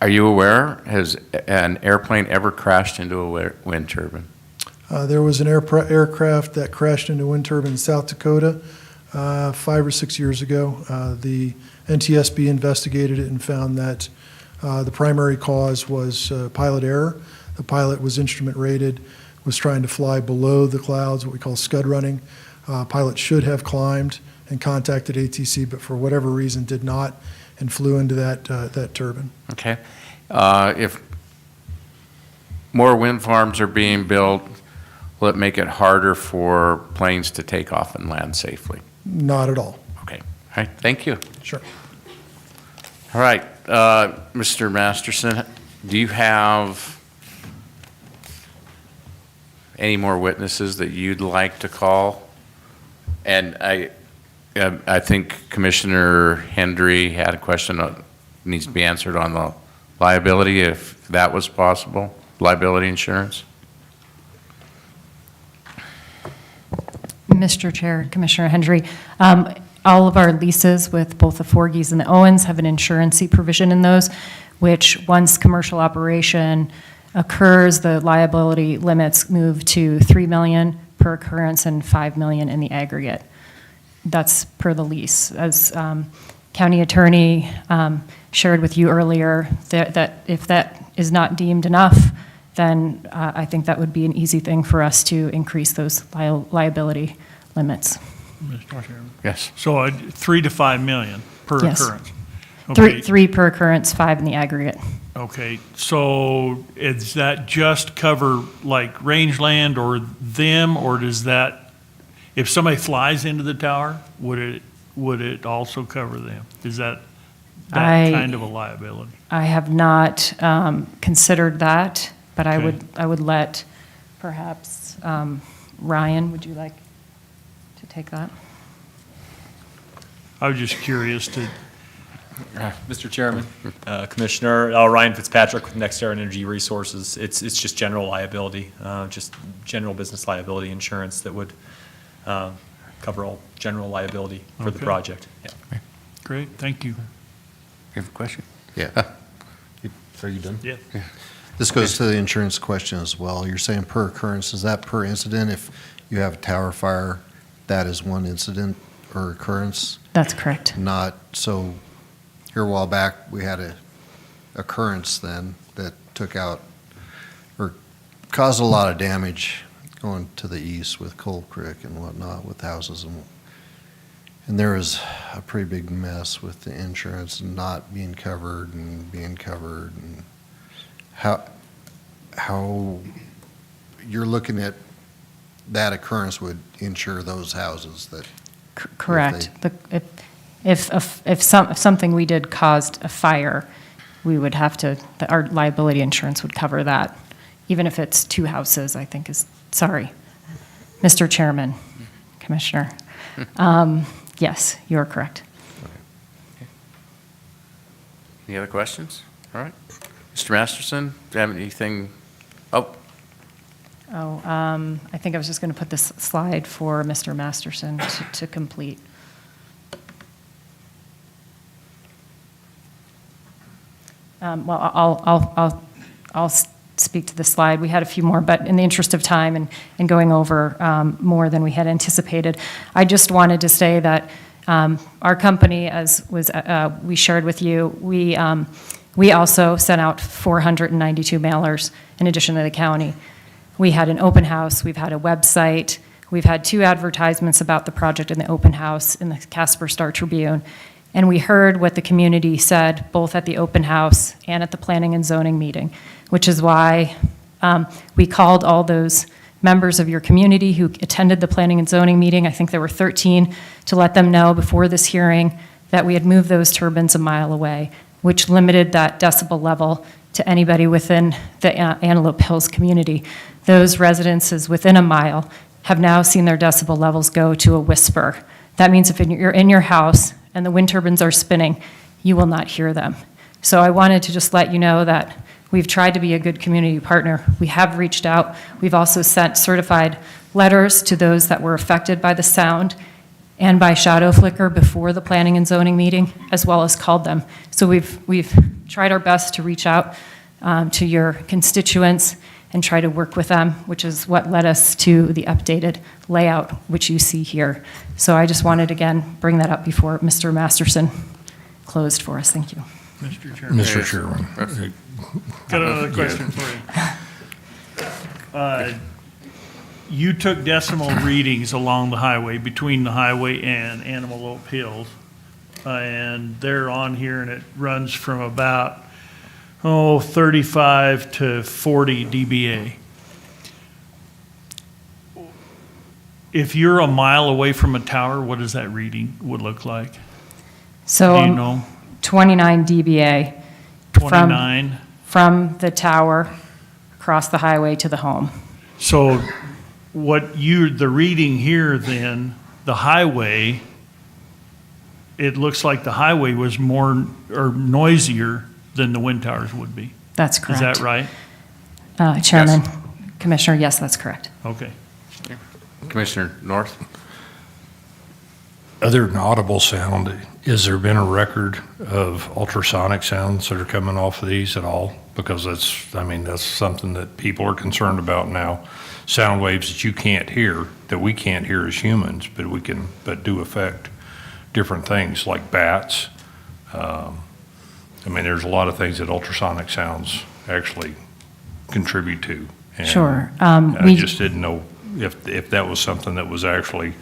you aware, has an airplane ever crashed into a wind turbine? There was an aircraft that crashed into a wind turbine in South Dakota 5 or 6 years ago. The NTSB investigated it and found that the primary cause was pilot error. The pilot was instrument rated, was trying to fly below the clouds, what we call scud running. Pilot should have climbed and contacted ATC, but for whatever reason did not, and flew into that turbine. Okay. If more wind farms are being built, will it make it harder for planes to take off and land safely? Not at all. Okay. All right, thank you. Sure. All right, Mr. Masterson, do you have any more witnesses that you'd like to call? And I think Commissioner Hendry had a question that needs to be answered on the liability, if that was possible, liability insurance. Mr. Chair, Commissioner Hendry, all of our leases with both the Forgies and the Owens have an insurancy provision in those, which once commercial operation occurs, the liability limits move to $3 million per occurrence and $5 million in the aggregate. That's per the lease. As County Attorney shared with you earlier, that if that is not deemed enough, then I think that would be an easy thing for us to increase those liability limits. Mr. Chairman. Yes. So 3 to 5 million per Yes. occurrence? Okay. Three per occurrence, 5 in the aggregate. Okay, so does that just cover like rangeland or them, or does that, if somebody flies into the tower, would it also cover them? Is that kind of a liability? I have not considered that, but Okay. I would let perhaps Ryan, would you like to take that? I was just curious to, Mr. Chairman, Commissioner, Ryan Fitzpatrick with NextEra Energy Resources. It's just general liability, just general business liability insurance that would cover all general liability for the Okay. project. Yeah. great, thank you. You have a question? Yeah. Are you done? Yeah. This goes to the insurance question as well. You're saying per occurrence, is that per incident? If you have a tower fire, that is one incident or occurrence? That's correct. Not, so here a while back, we had a occurrence then that took out or caused a lot of damage going to the east with Coal Creek and whatnot with houses and there was a pretty big mess with the insurance not being covered and being covered and how you're looking at that occurrence would insure those houses that. Correct. If something we did caused a fire, we would have to, our liability insurance would cover that, even if it's two houses, I think is, sorry. Mr. Chairman, Commissioner. Yes, you're correct. Any other questions? All right. Mr. Masterson, do you have anything? Oh, I think I was just going to put this slide for Mr. Masterson to complete. Well, I'll speak to the slide. We had a few more, but in the interest of time and going over more than we had anticipated, I just wanted to say that our company, as we shared with you, we also sent out 492 mailers in addition to the county. We had an open house, we've had a website, we've had 2 advertisements about the project in the open house in the Casper Star Tribune, and we heard what the community said, both at the open house and at the planning and zoning meeting, which is why we called all those members of your community who attended the planning and zoning meeting, I think there were 13, to let them know before this hearing that we had moved those turbines a mile away, which limited that decibel level to anybody within the Antelope Hills community. Those residences within a mile have now seen their decibel levels go to a whisper. That means if you're in your house and the wind turbines are spinning, you will not hear them. So I wanted to just let you know that we've tried to be a good community partner. We have reached out. We've also sent certified letters to those that were affected by the sound and by shadow flicker before the planning and zoning meeting, as well as called them. So we've tried our best to reach out to your constituents and try to work with them, which is what led us to the updated layout, which you see here. So I just wanted, again, bring that up before Mr. Masterson closed for us. Thank you. Mr. Chairman. Mr. Chairman. Got another question for you. You took decimal readings along the highway, between the highway and Antelope Hills, and they're on here, and it runs from about, 35 to 40 dBA. If you're a mile away from a tower, what does that reading would look like? So Do you know? 29 dBA. 29? From the tower across the highway to the home. So the reading here then, the highway, it looks like the highway was more, or noisier than the wind towers would be. That's correct. Is that right? Chairman, Commissioner, yes, that's correct. Okay. Commissioner North? Other than audible sound, has there been a record of ultrasonic sounds that are coming off of these at all? Because that's something that people are concerned about now. Sound waves that you can't hear, that we can't hear as humans, but do affect different things like bats. There's a lot of things that ultrasonic sounds actually contribute to. And Sure. I just didn't know if that was something that was actually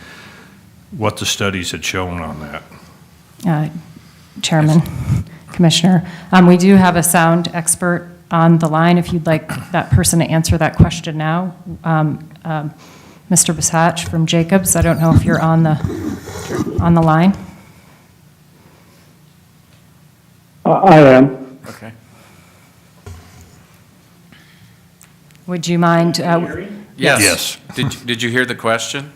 what the studies had shown on that. Chairman, Commissioner, we do have a sound expert on the line if you'd like that person to answer that question now. Mr. Bishatch from Jacobs, I don't know if you're on the line. I am. Okay. Would you mind? Yes. Did you hear the question?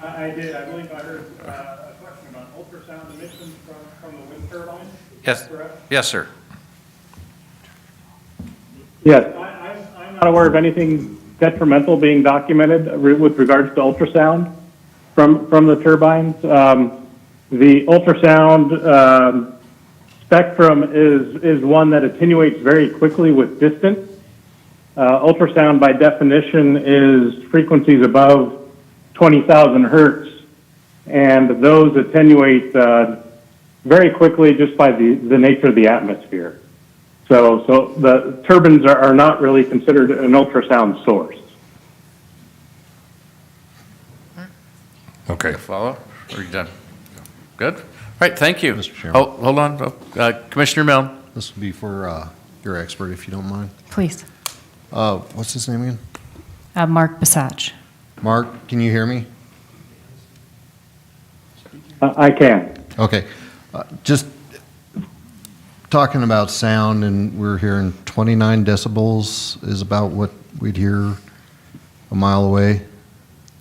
I did. I believe I heard a question about ultrasound emissions from the wind turbine. Yes, Correct? yes, sir. Yes. I'm not aware of anything detrimental being documented with regards to ultrasound from the turbines. The ultrasound spectrum is one that attenuates very quickly with distance. Ultrasound, by definition, is frequencies above 20,000 hertz, and those attenuate very quickly just by the nature of the atmosphere. So the turbines are not really considered an ultrasound source. Okay. Follow? Are you done? Good? All right, thank you. Mr. Chairman. Hold on. Commissioner Milne. This will be for your expert, if you don't mind. Please. What's his name again? Mark Basach. Mark, can you hear me? I can. Okay. Just talking about sound, and we're hearing 29 decibels is about what we'd hear a mile away.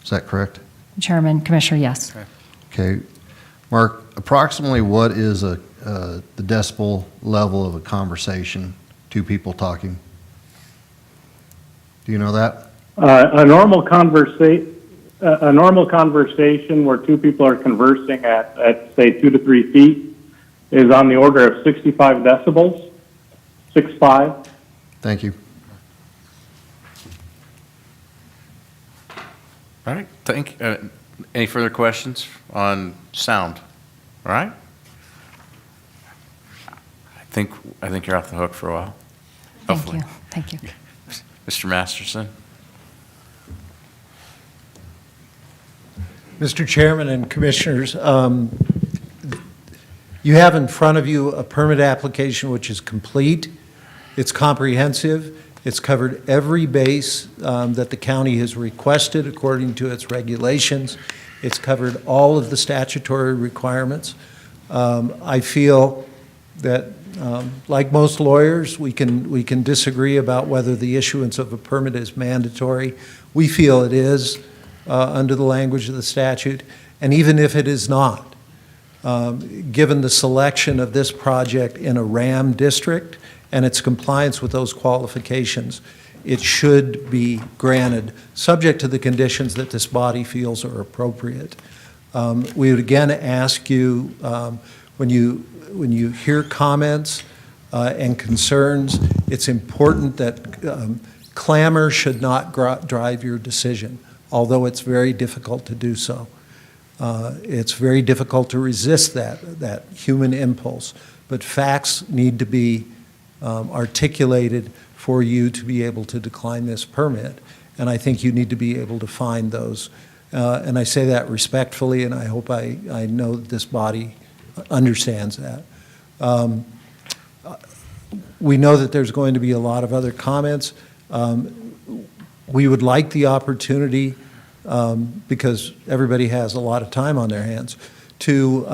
Is that correct? Chairman, Commissioner, yes. Okay. Mark, approximately what is the decibel level of a conversation, two people talking? Do you know that? A normal conversation where two people are conversing at say 2 to 3 feet is on the order of 65 decibels, 6.5. Thank you. All right, any further questions on sound? All right? I think you're off the hook for a while. Hopefully. Thank you. Mr. Masterson? Mr. Chairman and Commissioners, you have in front of you a permit application which is complete. It's comprehensive. It's covered every base that the county has requested according to its regulations. It's covered all of the statutory requirements. I feel that, like most lawyers, we can disagree about whether the issuance of a permit is mandatory. We feel it is under the language of the statute, and even if it is not, given the selection of this project in a RAM district and its compliance with those qualifications, it should be granted, subject to the conditions that this body feels are appropriate. We would again ask you, when you hear comments and concerns, it's important that clamor should not drive your decision, although it's very difficult to do so. It's very difficult to resist that human impulse, but facts need to be articulated for you to be able to decline this permit, and I think you need to be able to find those. And I say that respectfully, and I hope I know that this body understands that. We know that there's going to be a lot of other comments. We would like the opportunity, because everybody has a lot of time on their hands, to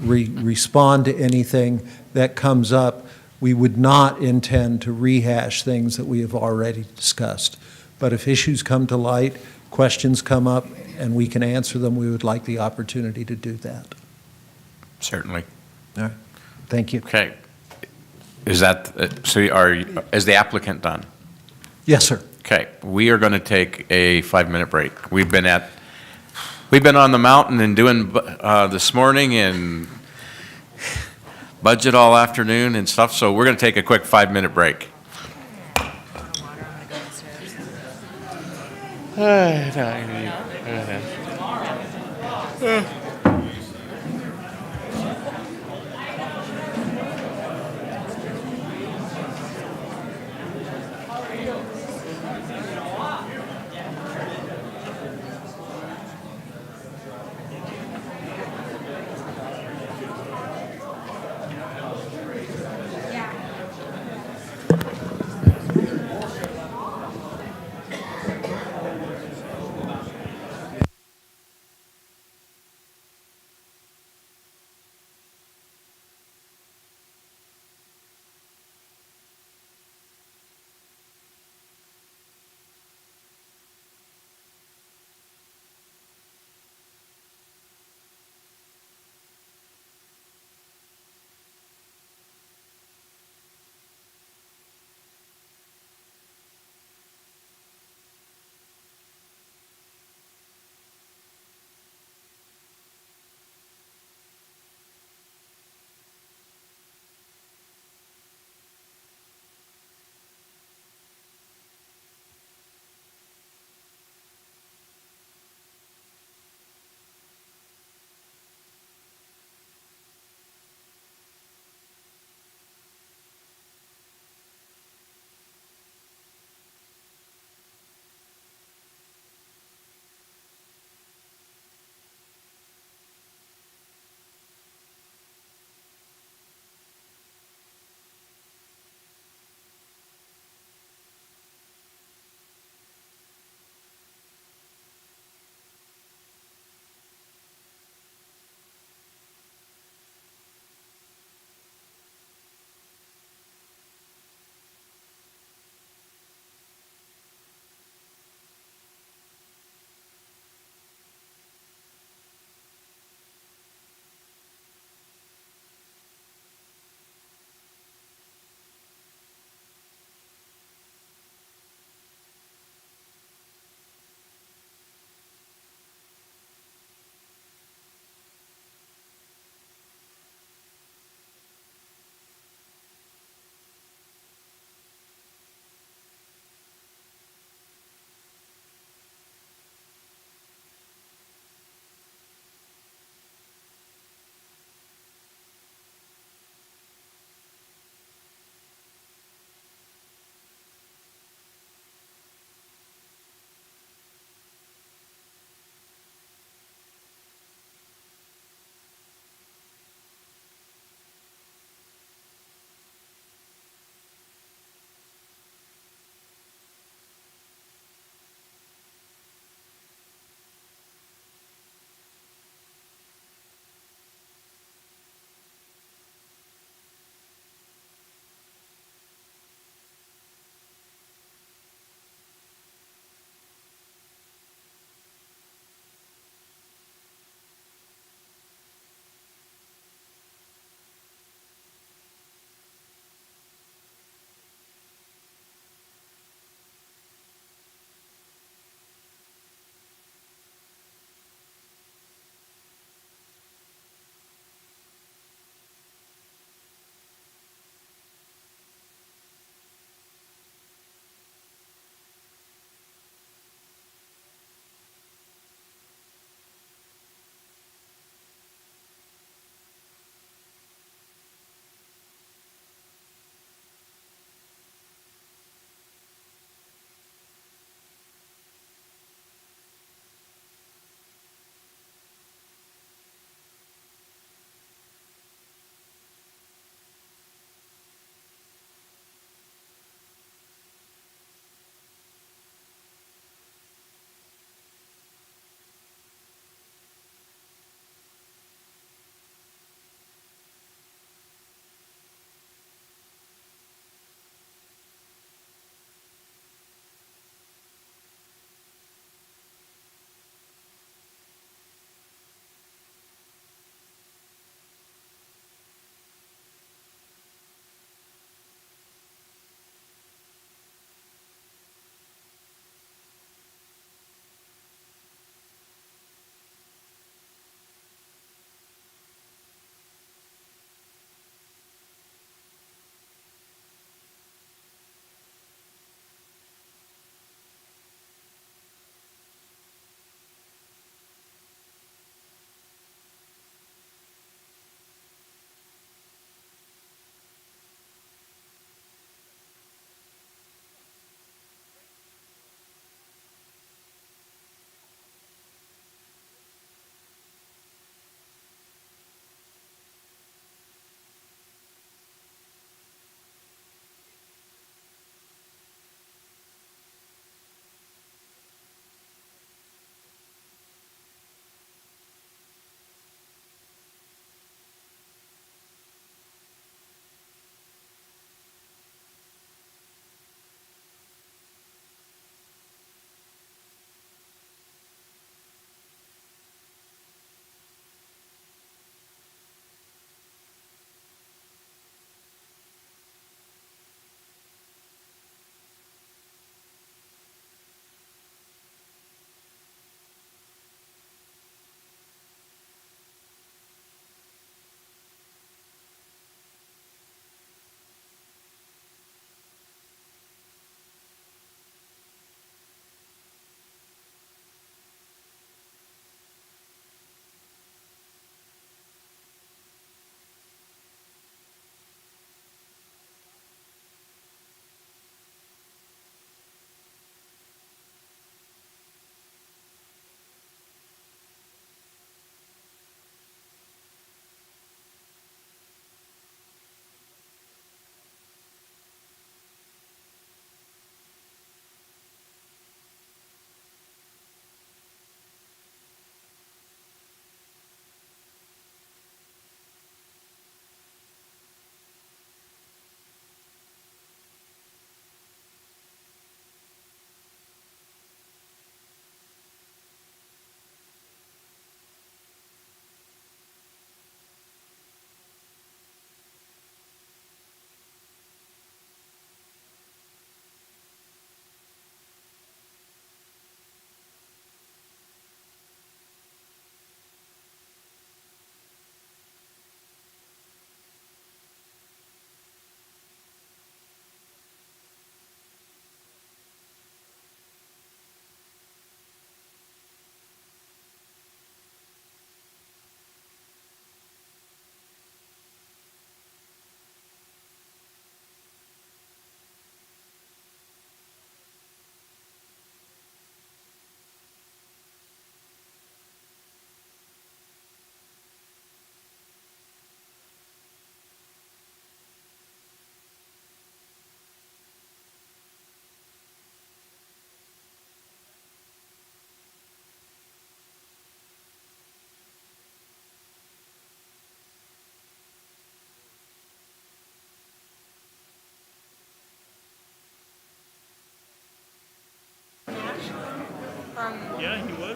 respond to anything that comes up. We would not intend to rehash things that we have already discussed. But if issues come to light, questions come up, and we can answer them, we would like the opportunity to do that. Certainly. All right. Thank you. Okay. Is the applicant done? Yes, sir. Okay, we are going to take a 5-minute break. We've been on the mountain and doing this morning and budget all afternoon and stuff, so we're going to take a quick 5-minute break.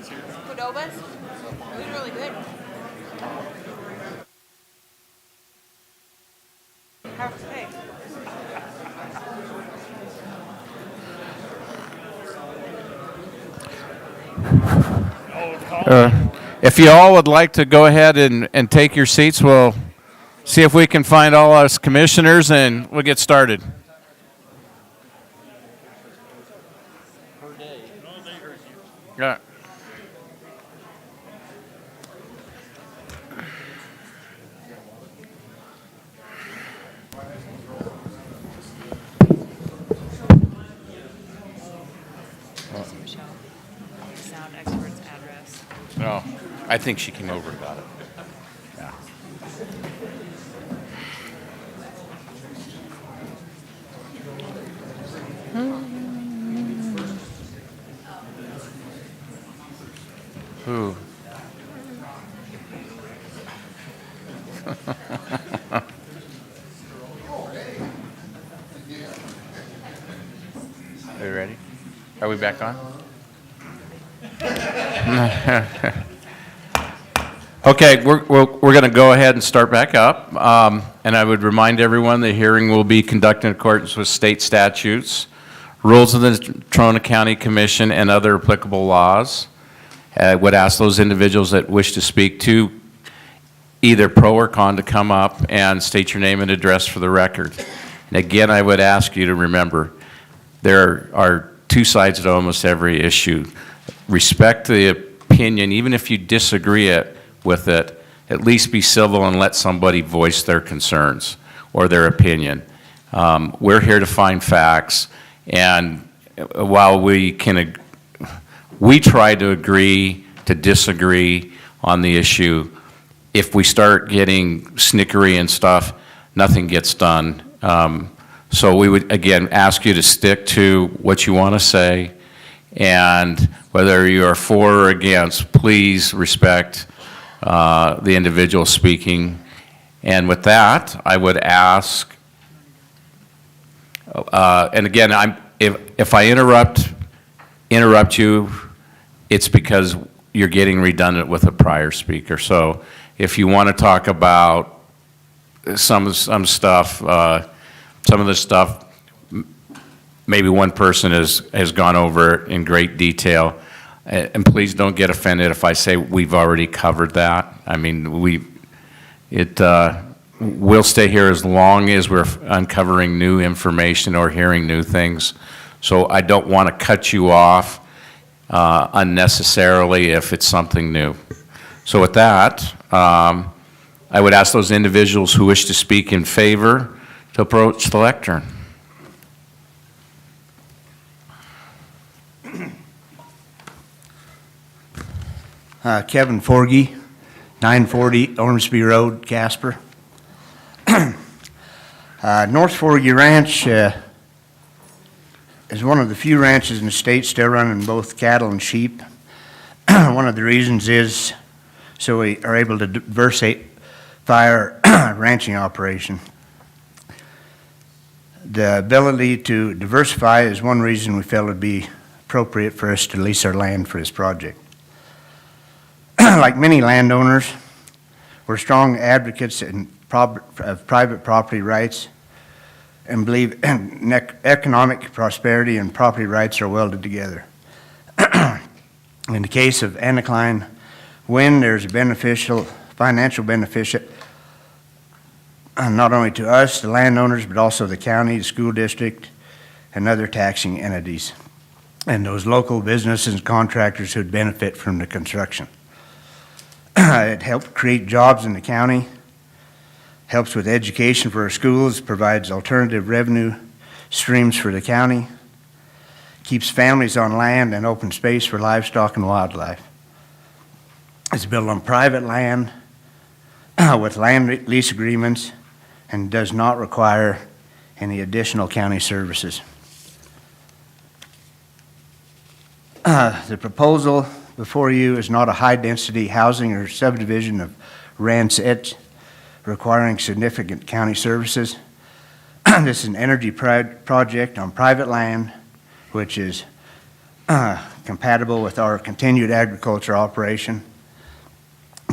Qdoba's? It was really good. How to say? If you all would like to go ahead and take your seats, we'll see if we can find all us commissioners, and we'll get started. Yeah. Sound expert's address. No, I think she came over and got it. Yeah. Who? Are you ready? Are we back on? Okay, we're going to go ahead and start back up. And I would remind everyone the hearing will be conducted in accordance with state statutes, rules of the Natrona County Commission, and other applicable laws. I would ask those individuals that wish to speak to either pro or con to come up and state your name and address for the record. And again, I would ask you to remember, there are two sides to almost every issue. Respect the opinion, even if you disagree with it, at least be civil and let somebody voice their concerns or their opinion. We're here to find facts, and while we try to agree to disagree on the issue, if we start getting snickery and stuff, nothing gets done. So we would, again, ask you to stick to what you want to say, and whether you are for or against, please respect the individual speaking. And with that, I would ask, and again, if I interrupt you, it's because you're getting redundant with a prior speaker. So if you want to talk about some stuff, some of the stuff, maybe one person has gone over it in great detail. And please don't get offended if I say we've already covered that. I mean, we'll stay here as long as we're uncovering new information or hearing new things. So I don't want to cut you off unnecessarily if it's something new. So with that, I would ask those individuals who wish to speak in favor to approach the lectern. Kevin Forgy, 940 Ormsby Road, Casper. North Forgy Ranch is one of the few ranches in the state still running both cattle and sheep. One of the reasons is so we are able to diversify our ranching operation. The ability to diversify is one reason we felt it would be appropriate for us to lease our land for this project. Like many landowners, we're strong advocates of private property rights and believe economic prosperity and property rights are welded together. In the case of anticline wind, there's a financial benefit not only to us, the landowners, but also the county, the school district, and other taxing entities, and those local businesses and contractors who'd benefit from the construction. It helped create jobs in the county, helps with education for our schools, provides alternative revenue streams for the county, keeps families on land and open space for livestock and wildlife. It's built on private land with land lease agreements and does not require any additional county services. The proposal before you is not a high-density housing or subdivision of ranch requiring significant county services. This is an energy project on private land, which is compatible with our continued agriculture operation,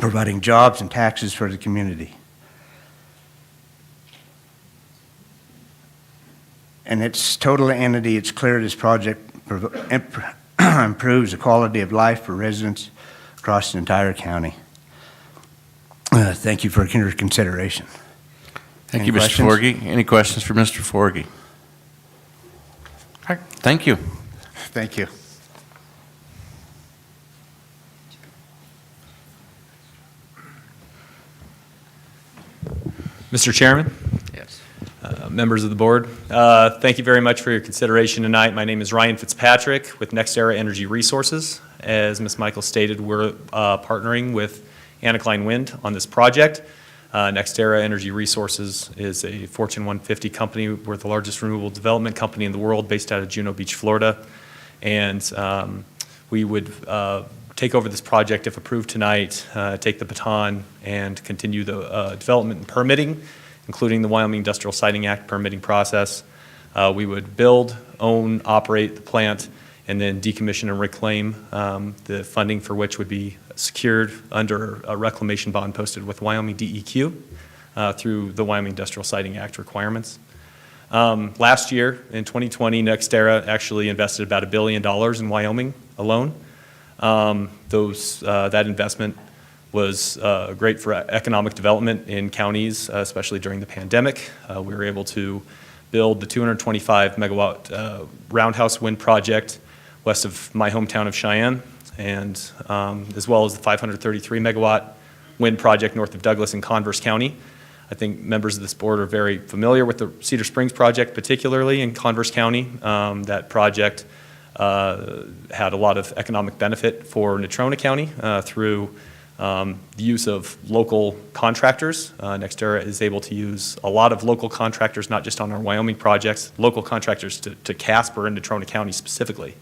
providing jobs and taxes for the community. In its total entity, it's clear this project improves the quality of life for residents across the entire county. Thank you for your consideration. Thank Any you, Mr. questions? Forgy. Any questions for Mr. Forgy? All right, thank you. Thank you. Mr. Chairman? Yes. Members of the board, thank you very much for your consideration tonight. My name is Ryan Fitzpatrick with NextEra Energy Resources. As Ms. Michaels stated, we're partnering with Anacline Wind on this project. NextEra Energy Resources is a Fortune 150 company. We're the largest renewable development company in the world based out of Juno Beach, Florida. And we would take over this project if approved tonight, take the baton and continue the development and permitting, including the Wyoming Industrial Siting Act permitting process. We would build, own, operate the plant, and then decommission and reclaim, the funding for which would be secured under a reclamation bond posted with Wyoming DEQ through the Wyoming Industrial Siting Act requirements. Last year, in 2020, NextEra actually invested about $1 billion in Wyoming alone. That investment was great for economic development in counties, especially during the pandemic. We were able to build the 225 megawatt roundhouse wind project west of my hometown of Cheyenne, and as well as the 533 megawatt wind project north of Douglas in Converse County. I think members of this board are very familiar with the Cedar Springs project, particularly in Converse County. That project had a lot of economic benefit for Natrona County through the use of local contractors. NextEra is able to use a lot of local contractors, not just on our Wyoming projects, local contractors to Casper and Natrona County specifically,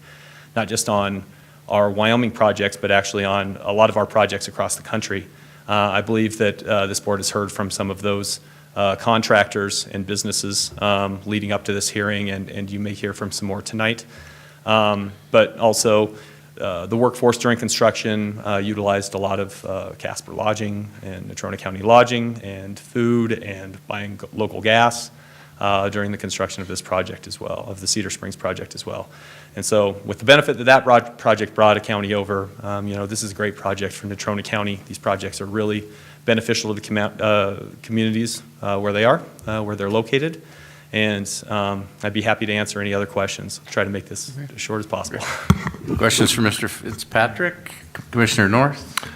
not just on our Wyoming projects, but actually on a lot of our projects across the country. I believe that this board has heard from some of those contractors and businesses leading up to this hearing, and you may hear from some more tonight. But also, the workforce during construction utilized a lot of Casper lodging and Natrona County lodging and food and buying local gas during the construction of this project as well, of the Cedar Springs project as well. And so with the benefit that that project brought a county over, this is a great project for Natrona County. These projects are really beneficial to the communities where they are, where they're located. And I'd be happy to answer any other questions. I'll try to make this as short as possible. Questions for Mr. Fitzpatrick? Commissioner North?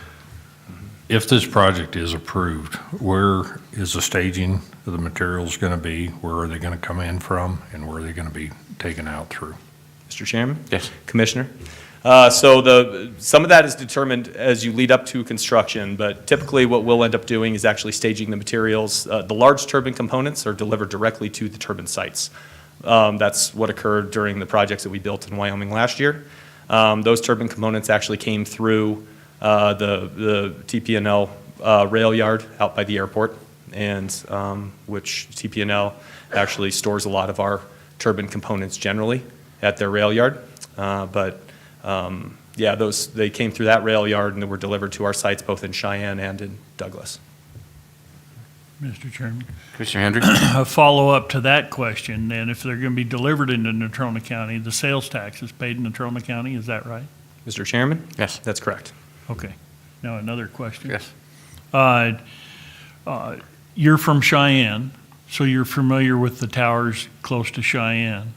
If this project is approved, where is the staging of the materials going to be? Where are they going to come in from, and where are they going to be taken out through? Mr. Chairman? Yes. Commissioner? So some of that is determined as you lead up to construction, but typically what we'll end up doing is actually staging the materials. The large turbine components are delivered directly to the turbine sites. That's what occurred during the projects that we built in Wyoming last year. Those turbine components actually came through the TP&L rail yard out by the airport, and which TP&L actually stores a lot of our turbine components generally at their rail yard. They came through that rail yard and they were delivered to our sites both in Cheyenne and in Douglas. Mr. Chairman. Commissioner Hendry? A follow-up to that question, and if they're going to be delivered into Natrona County, the sales tax is paid in Natrona County, is that right? Mr. Chairman? Yes. That's correct. Okay. Now another question. Yes. You're from Cheyenne, so you're familiar with the towers close to Cheyenne.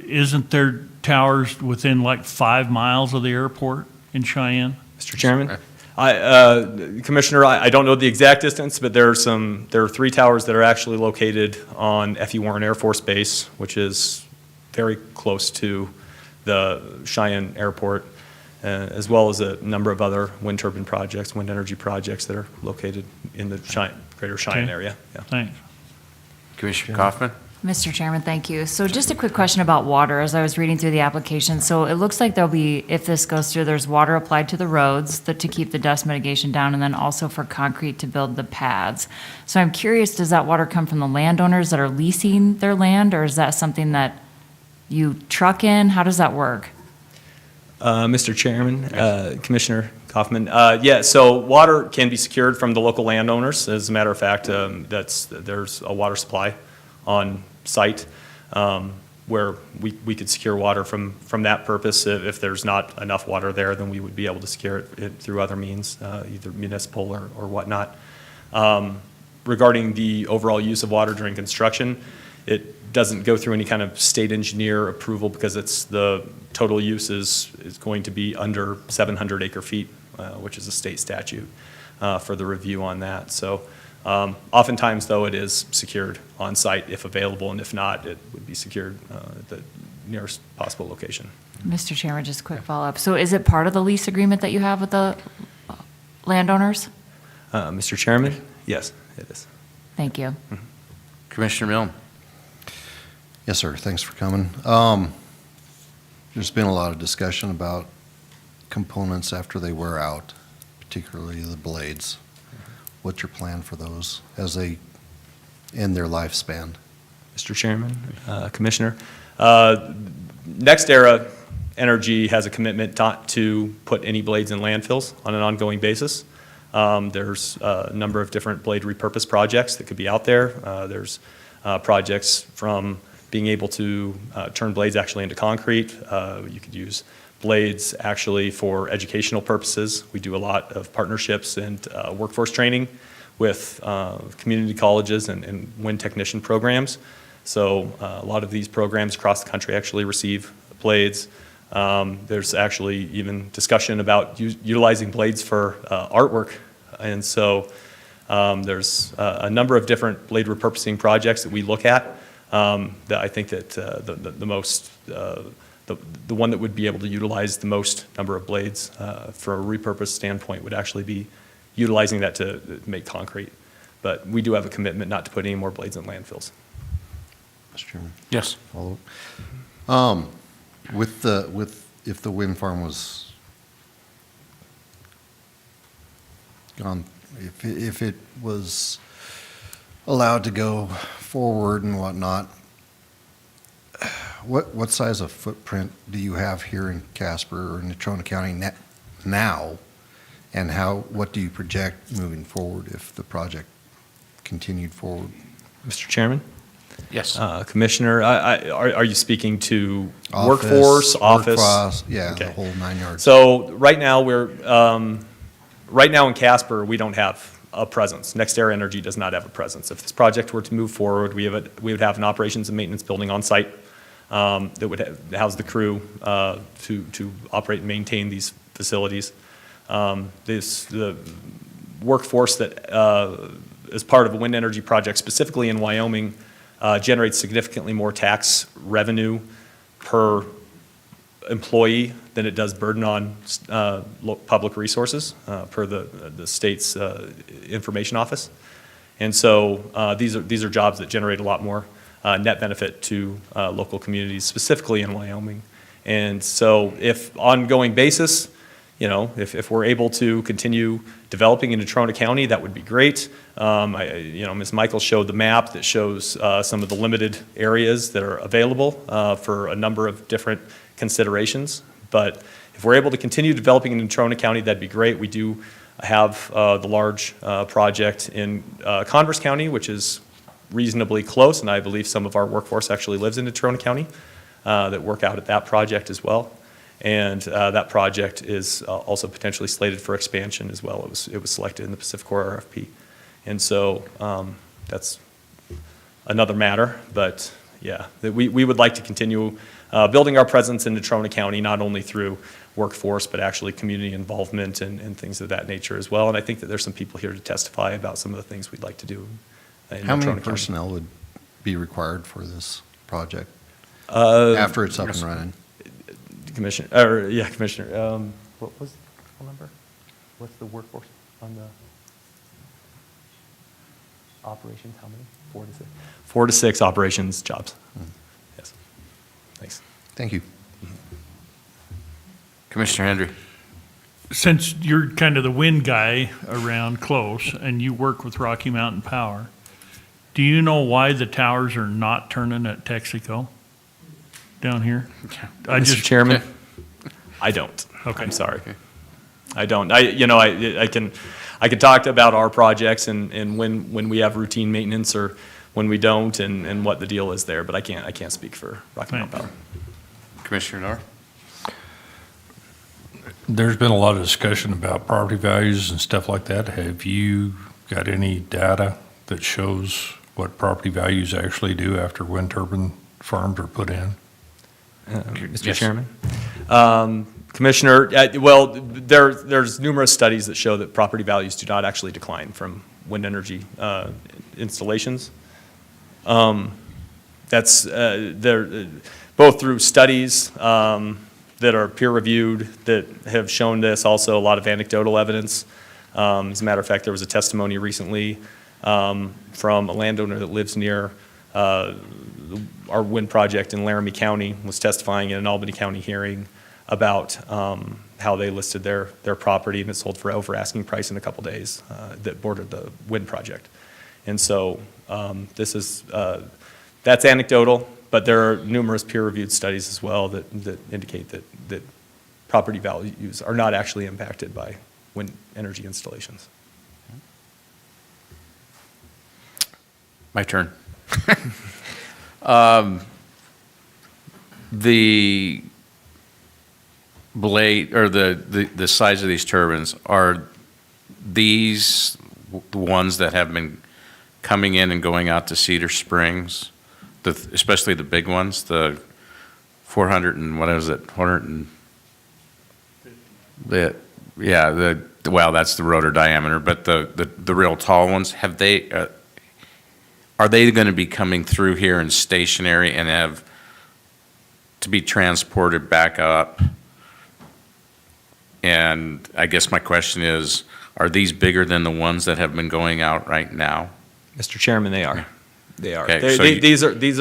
Isn't there towers within like 5 miles of the airport in Cheyenne? Mr. Chairman? Commissioner, I don't know the exact distance, but there are 3 towers that are actually located on F.E. Warren Air Force Base, which is very close to the Cheyenne Airport, as well as a number of other wind turbine projects, wind energy projects that are located in the greater Cheyenne area. Yeah. Thanks. Commissioner Kaufman? Mr. Chairman, thank you. So just a quick question about water as I was reading through the application. So it looks like there'll be, if this goes through, there's water applied to the roads to keep the dust mitigation down, and then also for concrete to build the pads. So I'm curious, does that water come from the landowners that are leasing their land, or is that something that You truck in? How does that work? Mr. Chairman, Commissioner Kaufman, yeah, so water can be secured from the local landowners. As a matter of fact, there's a water supply on site where we could secure water from that purpose. If there's not enough water there, then we would be able to secure it through other means, either municipal or whatnot. Regarding the overall use of water during construction, it doesn't go through any kind of state engineer approval because the total use is going to be under 700 acre feet, which is a state statute for the review on that. So oftentimes, though, it is secured on site if available, and if not, it would be secured at the nearest possible location. Mr. Chairman, just a quick follow-up. So is it part of the lease agreement that you have with the landowners? Mr. Chairman, yes, it is. Thank you. Commissioner Milne. Yes, sir. Thanks for coming. There's been a lot of discussion about components after they wear out, particularly the blades. What's your plan for those as they end their lifespan? Mr. Chairman, Commissioner, NextEra Energy has a commitment not to put any blades in landfills on an ongoing basis. There's a number of different blade repurpose projects that could be out there. There's projects from being able to turn blades actually into concrete. You could use blades actually for educational purposes. We do a lot of partnerships and workforce training with community colleges and wind technician programs. So a lot of these programs across the country actually receive blades. There's actually even discussion about utilizing blades for artwork. And so there's a number of different blade repurposing projects that we look at that I think that the one that would be able to utilize the most number of blades for a repurpose standpoint would actually be utilizing that to make concrete. But we do have a commitment not to put any more blades in landfills. Mr. Chairman? Yes. Follow. If the wind farm was gone, if it was allowed to go forward and whatnot, what size of footprint do you have here in Casper or Natrona County now? And what do you project moving forward if the project continued forward? Mr. Chairman? Yes. Commissioner, are you speaking to workforce, office? Workforce, yeah, Okay. the whole 9 yards. So right now right now in Casper, we don't have a presence. NextEra Energy does not have a presence. If this project were to move forward, we would have an operations and maintenance building on site that would house the crew to operate and maintain these facilities. The workforce that is part of a wind energy project, specifically in Wyoming, generates significantly more tax revenue per employee than it does burden on public resources per the state's information office. And so these are jobs that generate a lot more net benefit to local communities, specifically in Wyoming. And so if ongoing basis, if we're able to continue developing in Natrona County, that would be great. Ms. Michaels showed the map that shows some of the limited areas that are available for a number of different considerations. But if we're able to continue developing in Natrona County, that'd be great. We do have the large project in Converse County, which is reasonably close, and I believe some of our workforce actually lives in Natrona County that work out at that project as well. And that project is also potentially slated for expansion as well. It was selected in the Pacific Corps RFP. And so that's another matter, but yeah, we would like to continue building our presence in Natrona County, not only through workforce, but actually community involvement and things of that nature as well. And I think that there's some people here to testify about some of the things we'd like to do in How Natrona many County. personnel would be required for this project after it's up and running? Commissioner, what was the full number? What's the workforce on the operations? How many? 4 to 6. 4 to 6 operations jobs. Yes. Thanks. Thank you. Commissioner Hendry. Since you're kind of the wind guy around close and you work with Rocky Mountain Power, do you know why the towers are not turning at Texaco? down here? I Mr. just Chairman, I don't. Okay. I'm sorry. I don't. I can talk about our projects and when we have routine maintenance or when we don't and what the deal is there, but I can't speak for Rocky Mountain Power. Commissioner Norr? There's been a lot of discussion about property values and stuff like that. Have you got any data that shows what property values actually do after wind turbine farms are put in? Mr. Yes. Chairman? Commissioner, well, there's numerous studies that show that property values do not actually decline from wind energy installations. That's they're both through studies that are peer-reviewed that have shown this, also a lot of anecdotal evidence. As a matter of fact, there was a testimony recently from a landowner that lives near our wind project in Laramie County, was testifying in an Albany County hearing about how they listed their property and it sold for over asking price in a couple days that bordered the wind project. And so this is, that's anecdotal, but there are numerous peer-reviewed studies as well that indicate that property values are not actually impacted by wind energy installations. My turn. The blade, or the size of these turbines, are these the ones that have been coming in and going out to Cedar Springs? Especially the big ones, the 400 and, what is it, 400 and, well, that's the rotor diameter, but the real tall ones, have they, are they going to be coming through here in stationary and have to be transported back up? And I guess my question is, are these bigger than the ones that have been going out right now? Mr. Chairman, they are. They are. Okay, so These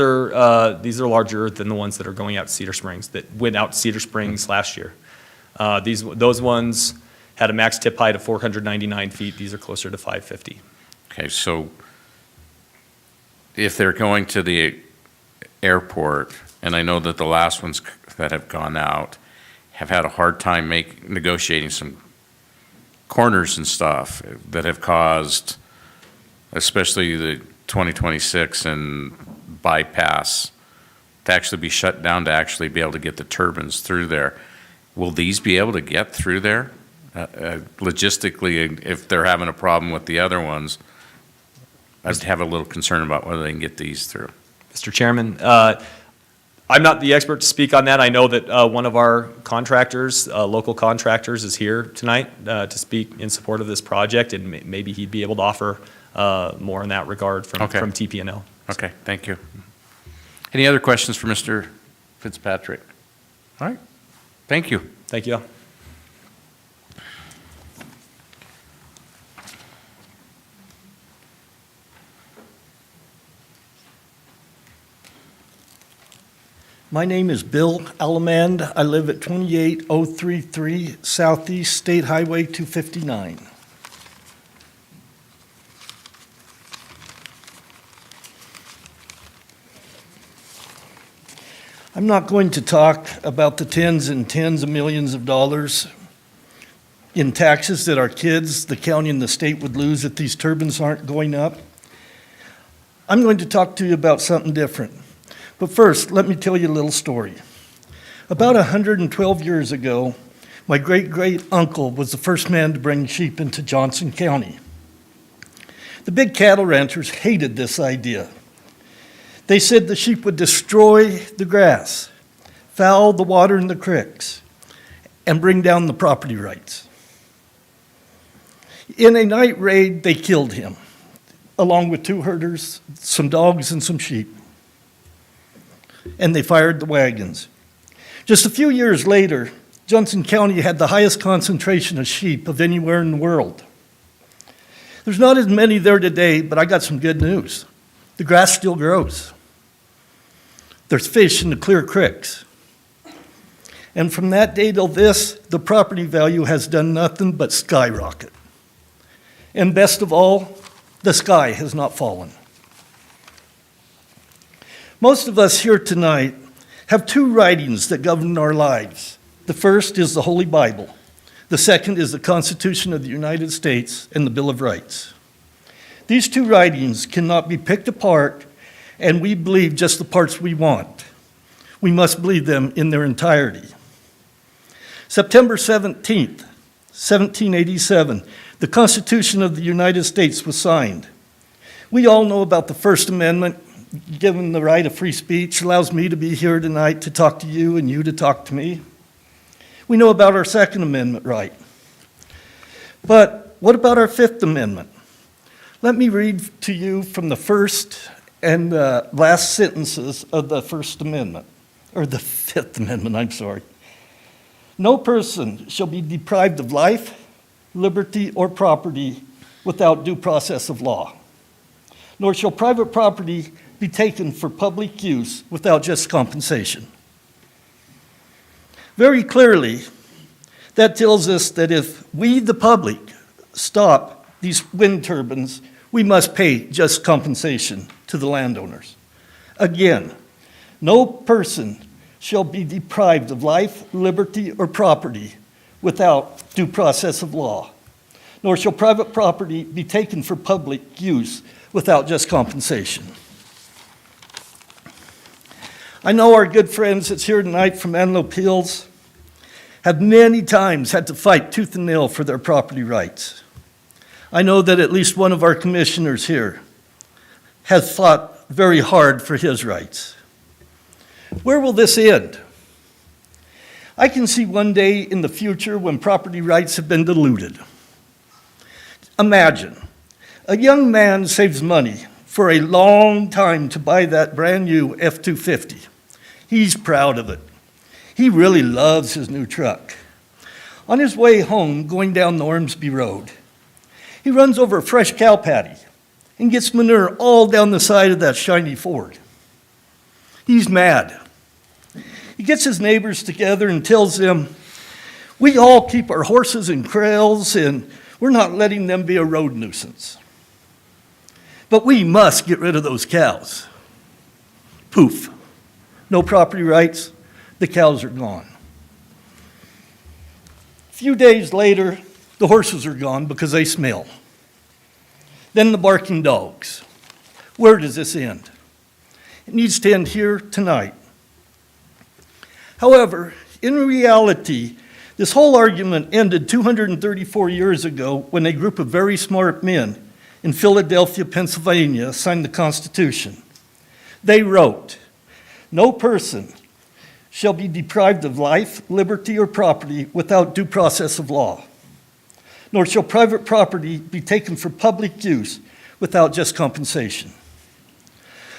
are larger than the ones that are going out to Cedar Springs, that went out to Cedar Springs last year. Those ones had a max tip height of 499 feet. These are closer to 550. Okay, so if they're going to the airport, and I know that the last ones that have gone out have had a hard time negotiating some corners and stuff that have caused, especially the 2026 and bypass, to actually be shut down to actually be able to get the turbines through there. Will these be able to get through there? Logistically, if they're having a problem with the other ones, I'd have a little concern about whether they can get these through. Mr. Chairman, I'm not the expert to speak on that. I know that one of our contractors, local contractors, is here tonight to speak in support of this project, and maybe he'd be able to offer more in that regard from TPNL. Okay, thank you. Any other questions for Mr. Fitzpatrick? All right, thank you. Thank you. My name is Bill Alamand. I live at 28033 Southeast State Highway 259. I'm not going to talk about the tens and tens of millions of dollars in taxes that our kids, the county, and the state would lose if these turbines aren't going up. I'm going to talk to you about something different. But first, let me tell you a little story. About 112 years ago, my great-great-uncle was the first man to bring sheep into Johnson County. The big cattle ranchers hated this idea. They said the sheep would destroy the grass, foul the water in the creeks, and bring down the property rights. In a night raid, they killed him, along with 2 herders, some dogs, and some sheep. And they fired the wagons. Just a few years later, Johnson County had the highest concentration of sheep of anywhere in the world. There's not as many there today, but I got some good news. The grass still grows. There's fish in the clear creeks. And from that day till this, the property value has done nothing but skyrocket. And best of all, the sky has not fallen. Most of us here tonight have two writings that govern our lives. The first is the Holy Bible. The second is the Constitution of the United States and the Bill of Rights. These two writings cannot be picked apart, and we believe just the parts we want. We must believe them in their entirety. September 17th, 1787, the Constitution of the United States was signed. We all know about the First Amendment, given the right of free speech, allows me to be here tonight to talk to you and you to talk to me. We know about our Second Amendment right. But what about our Fifth Amendment? Let me read to you from the first and last sentences of the First Amendment, or the Fifth Amendment, I'm sorry. No person shall be deprived of life, liberty, or property without due process of law, nor shall private property be taken for public use without just compensation. Very clearly, that tells us that if we, the public, stop these wind turbines, we must pay just compensation to the landowners. Again, no person shall be deprived of life, liberty, or property without due process of law, nor shall private property be taken for public use without just compensation. I know our good friends that's here tonight from Antelope Hills have many times had to fight tooth and nail for their property rights. I know that at least one of our commissioners here has fought very hard for his rights. Where will this end? I can see one day in the future when property rights have been diluted. Imagine, a young man saves money for a long time to buy that brand new F-250. He's proud of it. He really loves his new truck. On his way home, going down the Ormsby Road, he runs over a fresh cow patty and gets manure all down the side of that shiny Ford. He's mad. He gets his neighbors together and tells them, we all keep our horses in corrals and we're not letting them be a road nuisance. But we must get rid of those cows. Poof. No property rights. The cows are gone. A few days later, the horses are gone because they smell. Then the barking dogs. Where does this end? It needs to end here tonight. However, in reality, this whole argument ended 234 years ago when a group of very smart men in Philadelphia, Pennsylvania, signed the Constitution. They wrote, no person shall be deprived of life, liberty, or property without due process of law, nor shall private property be taken for public use without just compensation.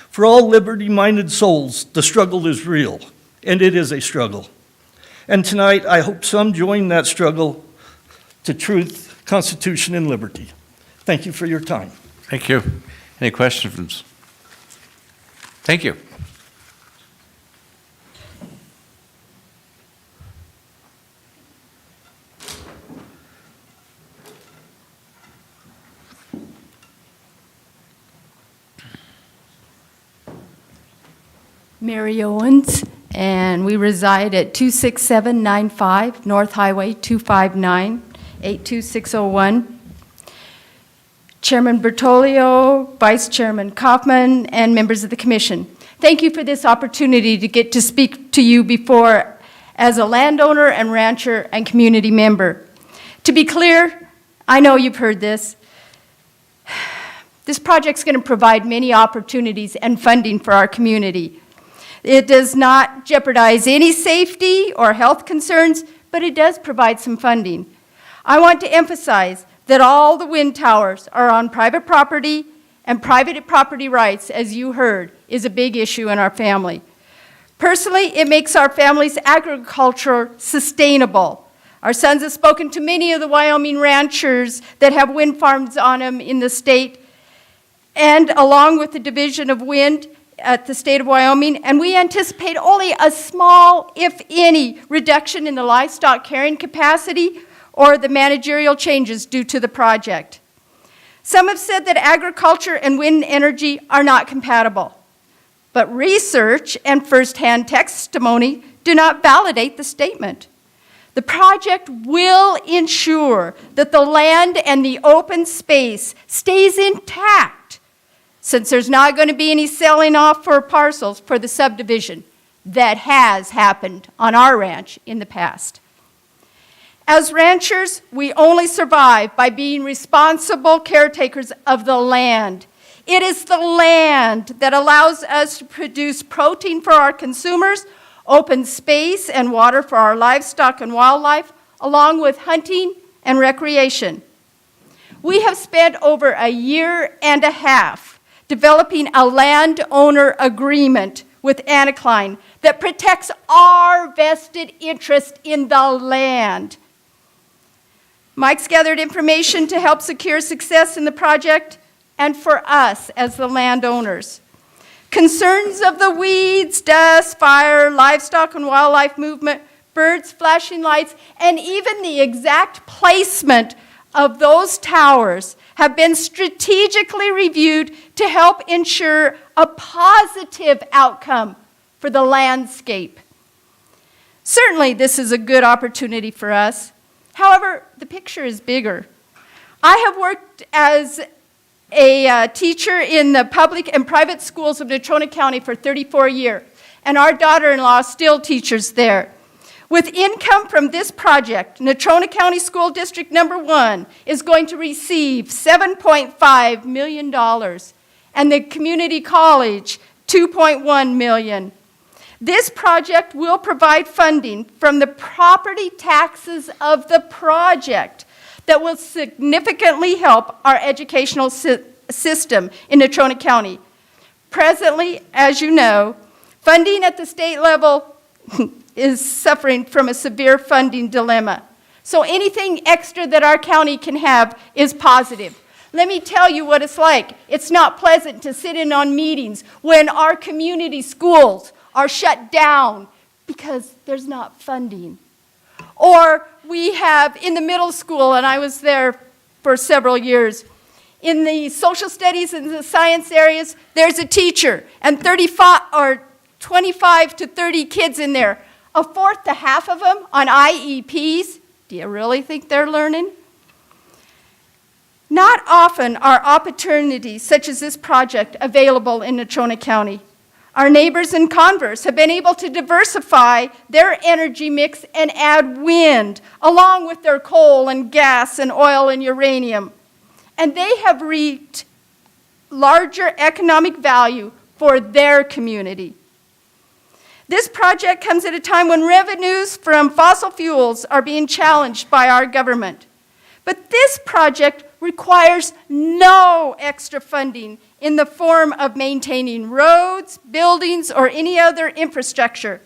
For all liberty-minded souls, the struggle is real, and it is a struggle. And tonight, I hope some join that struggle to truth, Constitution, and liberty. Thank you for your time. Thank you. Any questions? Thank you. Mary Owens, and we reside at 26795 North Highway 259, 82601. Chairman Bertolio, Vice Chairman Kaufman, and members of the commission. Thank you for this opportunity to get to speak to you before as a landowner and rancher and community member. To be clear, I know you've heard this. This project's going to provide many opportunities and funding for our community. It does not jeopardize any safety or health concerns, but it does provide some funding. I want to emphasize that all the wind towers are on private property, and private property rights, as you heard, is a big issue in our family. Personally, it makes our family's agriculture sustainable. Our sons have spoken to many of the Wyoming ranchers that have wind farms on them in the state, and along with the Division of Wind at the state of Wyoming, and we anticipate only a small, if any, reduction in the livestock carrying capacity or the managerial changes due to the project. Some have said that agriculture and wind energy are not compatible. but research and firsthand testimony do not validate the statement. The project will ensure that the land and the open space stays intact, since there's not going to be any selling off for parcels for the subdivision that has happened on our ranch in the past. As ranchers, we only survive by being responsible caretakers of the land. It is the land that allows us to produce protein for our consumers, open space and water for our livestock and wildlife, along with hunting and recreation. We have spent over a year and a half developing a landowner agreement with Anacline that protects our vested interest in the land. Mike's gathered information to help secure success in the project and for us as the landowners. Concerns of the weeds, dust, fire, livestock and wildlife movement, birds, flashing lights, and even the exact placement of those towers have been strategically reviewed to help ensure a positive outcome for the landscape. Certainly, this is a good opportunity for us. However, the picture is bigger. I have worked as a teacher in the public and private schools of Natrona County for 34 years, and our daughter-in-law still teaches there. With income from this project, Natrona County School District Number 1 is going to receive $7.5 million, and the community college $2.1 million. This project will provide funding from the property taxes of the project that will significantly help our educational system in Natrona County. Presently, as you know, funding at the state level is suffering from a severe funding dilemma. So anything extra that our county can have is positive. Let me tell you what it's like. It's not pleasant to sit in on meetings when our community schools are shut down because there's not funding. Or we have in the middle school, and I was there for several years, in the social studies and the science areas, there's a teacher and 25 to 30 kids in there. A fourth to half of them on IEPs. Do you really think they're learning? Not often are opportunities such as this project available in Natrona County. Our neighbors in Converse have been able to diversify their energy mix and add wind, along with their coal and gas and oil and uranium. And they have reaped larger economic value for their community. This project comes at a time when revenues from fossil fuels are being challenged by our government. But this project requires no extra funding in the form of maintaining roads, buildings, or any other infrastructure.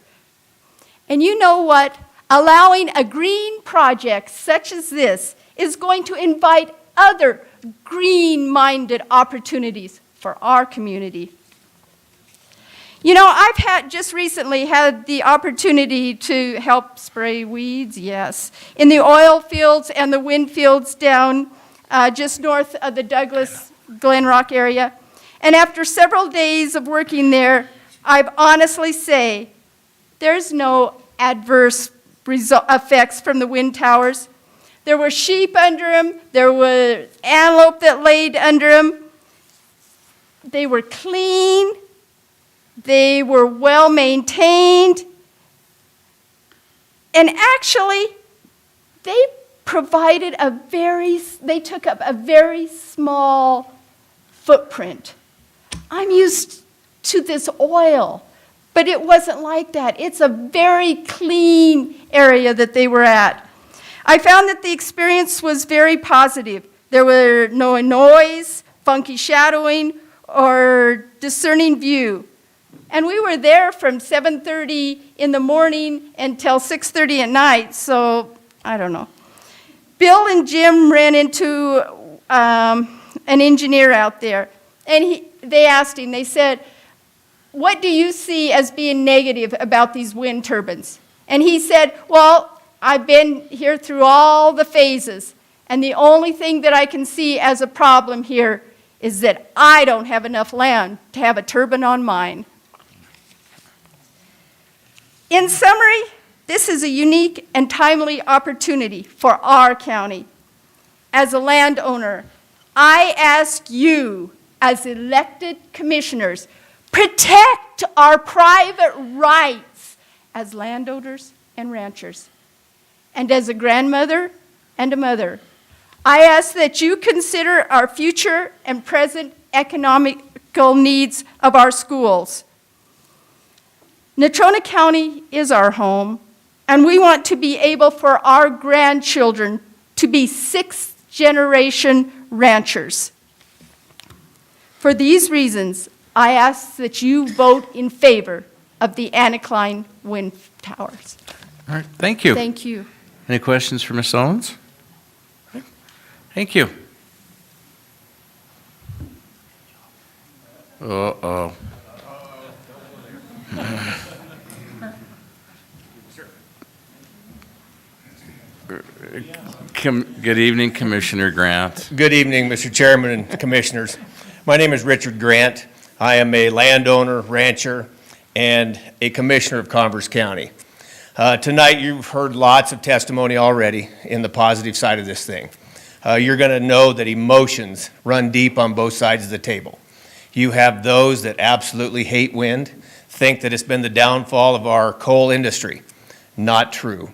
And you know what? Allowing a green project such as this is going to invite other green-minded opportunities for our community. You know, I've just recently had the opportunity to help spray weeds, yes, in the oil fields and the wind fields down just north of the Douglas Glen Rock area. And after several days of working there, I honestly say there's no adverse effects from the wind towers. There were sheep under them. There were antelope that laid under them. They were clean. They were well maintained. And actually, they took up a very small footprint. I'm used to this oil, but it wasn't like that. It's a very clean area that they were at. I found that the experience was very positive. There were no noise, funky shadowing, or discerning view. And we were there from 7:30 in the morning until 6:30 at night, so I don't know. Bill and Jim ran into an engineer out there, and they asked him, they said, "What do you see as being negative about these wind turbines?" And he said, "Well, I've been here through all the phases, and the only thing that I can see as a problem here is that I don't have enough land to have a turbine on mine." In summary, this is a unique and timely opportunity for our county. As a landowner, I ask you, as elected commissioners, protect our private rights as landowners and ranchers. And as a grandmother and a mother, I ask that you consider our future and present economical needs of our schools. Natrona County is our home, and we want to be able for our grandchildren to be sixth-generation ranchers. For these reasons, I ask that you vote in favor of the Anacline Wind Towers. All right, thank you. Thank you. Any questions for Ms. Owens? Thank you. Uh-oh. Good evening, Commissioner Grant. Good evening, Mr. Chairman and Commissioners. My name is Richard Grant. I am a landowner, rancher, and a commissioner of Converse County. Tonight, you've heard lots of testimony already in the positive side of this thing. You're going to know that emotions run deep on both sides of the table. You have those that absolutely hate wind, think that it's been the downfall of our coal industry. Not true.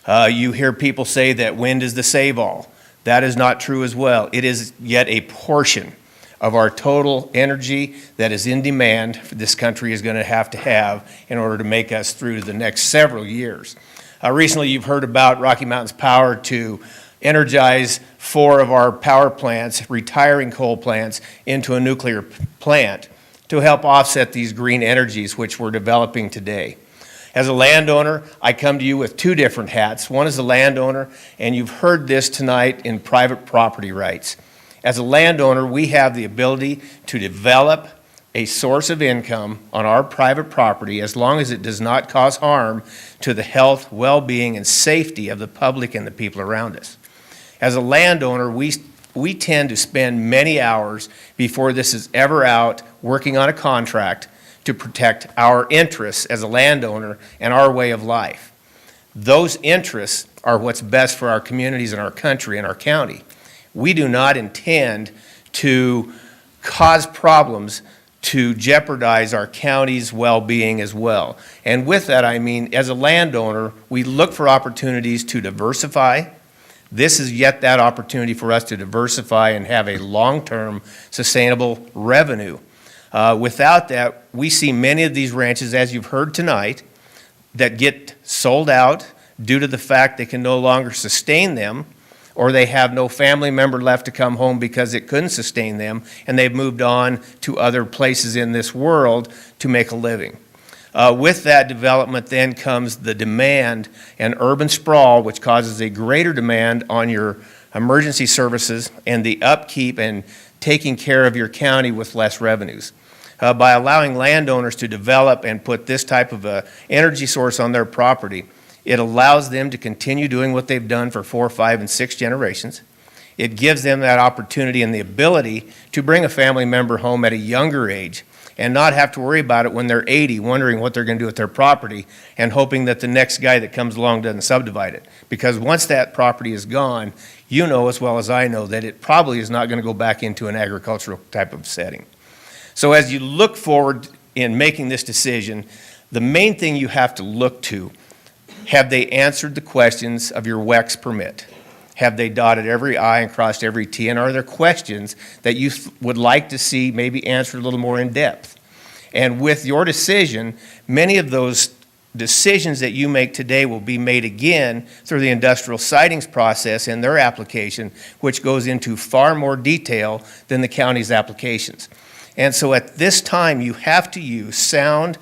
You hear people say that wind is the save-all. That is not true as well. It is yet a portion of our total energy that is in demand this country is going to have in order to make us through the next several years. Recently, you've heard about Rocky Mountain's power to energize 4 of our power plants, retiring coal plants, into a nuclear plant to help offset these green energies which we're developing today. As a landowner, I come to you with 2 different hats. One is a landowner, and you've heard this tonight in private property rights. As a landowner, we have the ability to develop a source of income on our private property as long as it does not cause harm to the health, well-being, and safety of the public and the people around us. As a landowner, we tend to spend many hours before this is ever out working on a contract to protect our interests as a landowner and our way of life. Those interests are what's best for our communities and our country and our county. We do not intend to cause problems to jeopardize our county's well-being as well. And with that, I mean, as a landowner, we look for opportunities to diversify. This is yet that opportunity for us to diversify and have a long-term sustainable revenue. Without that, we see many of these ranches, as you've heard tonight, that get sold out due to the fact they can no longer sustain them, or they have no family member left to come home because it couldn't sustain them, and they've moved on to other places in this world to make a living. With that development then comes the demand and urban sprawl, which causes a greater demand on your emergency services and the upkeep and taking care of your county with less revenues. By allowing landowners to develop and put this type of energy source on their property, it allows them to continue doing what they've done for 4, 5, and 6 generations. It gives them that opportunity and the ability to bring a family member home at a younger age and not have to worry about it when they're 80, wondering what they're going to do with their property and hoping that the next guy that comes along doesn't subdivide it. Because once that property is gone, you know as well as I know that it probably is not going to go back into an agricultural type of setting. So as you look forward in making this decision, the main thing you have to look to, have they answered the questions of your WEX permit? Have they dotted every I and crossed every T? And are there questions that you would like to see maybe answered a little more in depth? And with your decision, many of those decisions that you make today will be made again through the industrial sightings process and their application, which goes into far more detail than the county's applications. And so at this time, you have to use sound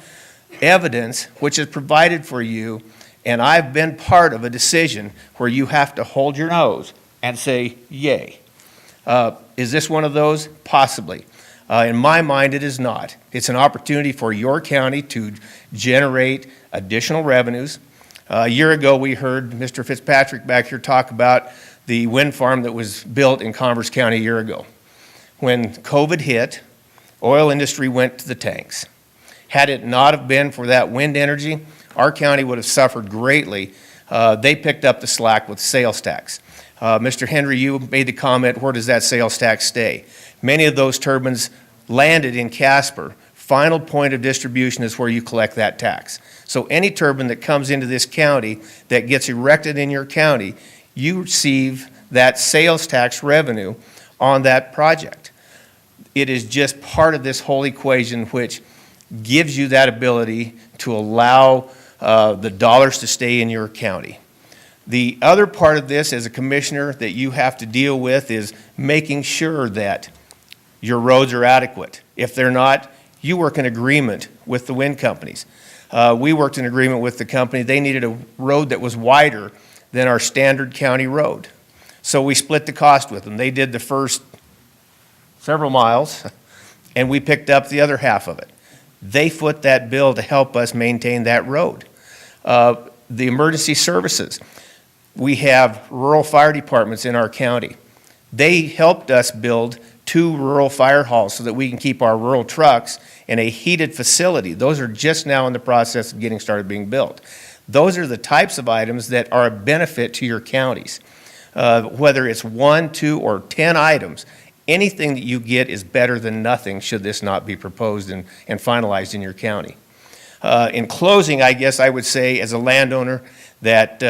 evidence, which is provided for you. And I've been part of a decision where you have to hold your nose and say, yay. Is this one of those? Possibly. In my mind, it is not. It's an opportunity for your county to generate additional revenues. A year ago, we heard Mr. Fitzpatrick back here talk about the wind farm that was built in Converse County a year ago. When COVID hit, oil industry went to the tanks. Had it not have been for that wind energy, our county would have suffered greatly. They picked up the slack with sales tax. Mr. Henry, you made the comment, where does that sales tax stay? Many of those turbines landed in Casper. Final point of distribution is where you collect that tax. So any turbine that comes into this county that gets erected in your county, you receive that sales tax revenue on that project. It is just part of this whole equation which gives you that ability to allow the dollars to stay in your county. The other part of this as a commissioner that you have to deal with is making sure that your roads are adequate. If they're not, you work in agreement with the wind companies. We worked in agreement with the company. They needed a road that was wider than our standard county road. So we split the cost with them. They did the first several miles, and we picked up the other half of it. They foot that bill to help us maintain that road. The emergency services. We have rural fire departments in our county. They helped us build 2 rural fire halls so that we can keep our rural trucks in a heated facility. Those are just now in the process of getting started being built. Those are the types of items that are a benefit to your counties. Whether it's 1, 2, or 10 items, anything that you get is better than nothing should this not be proposed and finalized in your county. In closing, I guess I would say as a landowner that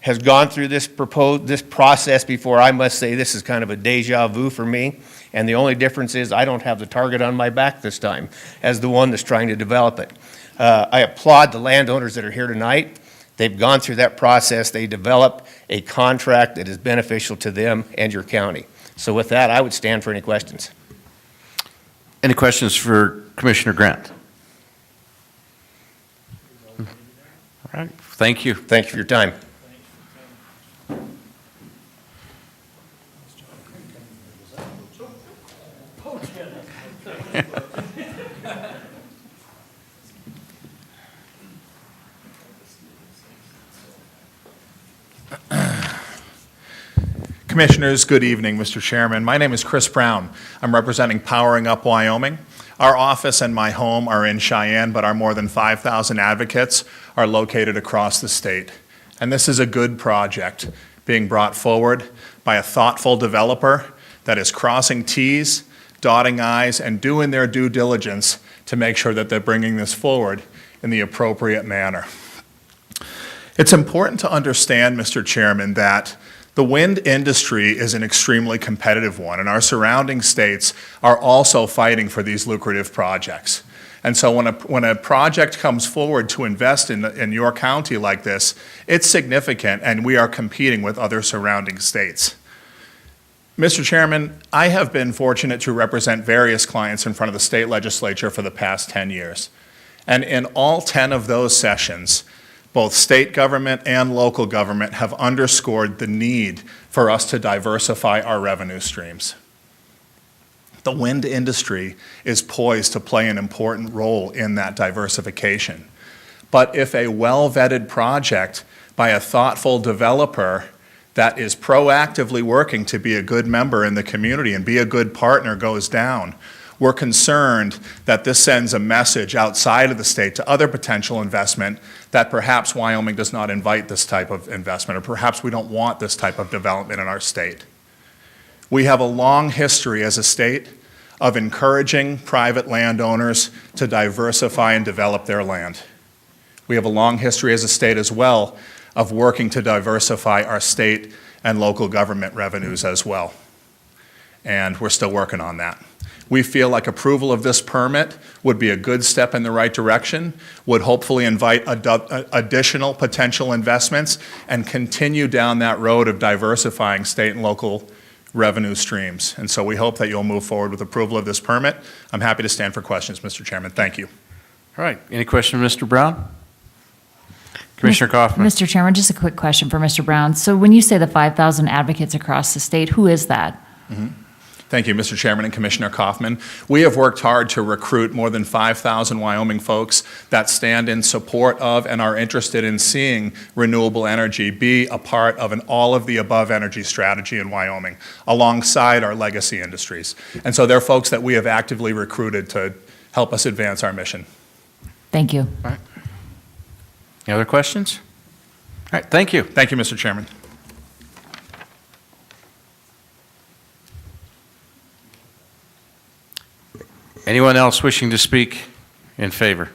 has gone through this process before, I must say this is kind of a deja vu for me. And the only difference is I don't have the target on my back this time as the one that's trying to develop it. I applaud the landowners that are here tonight. They've gone through that process. They developed a contract that is beneficial to them and your county. So with that, I would stand for any questions. Any questions for Commissioner Grant? All right, thank you. Thank you for your time. Commissioners, good evening, Mr. Chairman. My name is Chris Brown. I'm representing Powering Up Wyoming. Our office and my home are in Cheyenne, but our more than 5,000 advocates are located across the state. And this is a good project being brought forward by a thoughtful developer that is crossing T's, dotting I's, and doing their due diligence to make sure that they're bringing this forward in the appropriate manner. It's important to understand, Mr. Chairman, that the wind industry is an extremely competitive one, and our surrounding states are also fighting for these lucrative projects. And so when a project comes forward to invest in your county like this, it's significant, and we are competing with other surrounding states. Mr. Chairman, I have been fortunate to represent various clients in front of the state legislature for the past 10 years. And in all 10 of those sessions, both state government and local government have underscored the need for us to diversify our revenue streams. The wind industry is poised to play an important role in that diversification. But if a well-vetted project by a thoughtful developer that is proactively working to be a good member in the community and be a good partner goes down, we're concerned that this sends a message outside of the state to other potential investment that perhaps Wyoming does not invite this type of investment, or perhaps we don't want this type of development in our state. We have a long history as a state of encouraging private landowners to diversify and develop their land. We have a long history as a state as well of working to diversify our state and local government revenues as well. And we're still working on that. We feel like approval of this permit would be a good step in the right direction, would hopefully invite additional potential investments and continue down that road of diversifying state and local revenue streams. And so we hope that you'll move forward with approval of this permit. I'm happy to stand for questions, Mr. Chairman. Thank you. All right, any question, Mr. Brown? Commissioner Kaufman. Mr. Chairman, just a quick question for Mr. Brown. So when you say the 5,000 advocates across the state, who is that? Thank you, Mr. Chairman and Commissioner Kaufman. We have worked hard to recruit more than 5,000 Wyoming folks that stand in support of and are interested in seeing renewable energy be a part of an all-of-the-above energy strategy in Wyoming, alongside our legacy industries. And so they're folks that we have actively recruited to help us advance our mission. Thank you. All right. Any other questions? All right, thank you. Thank you, Mr. Chairman. Anyone else wishing to speak in favor?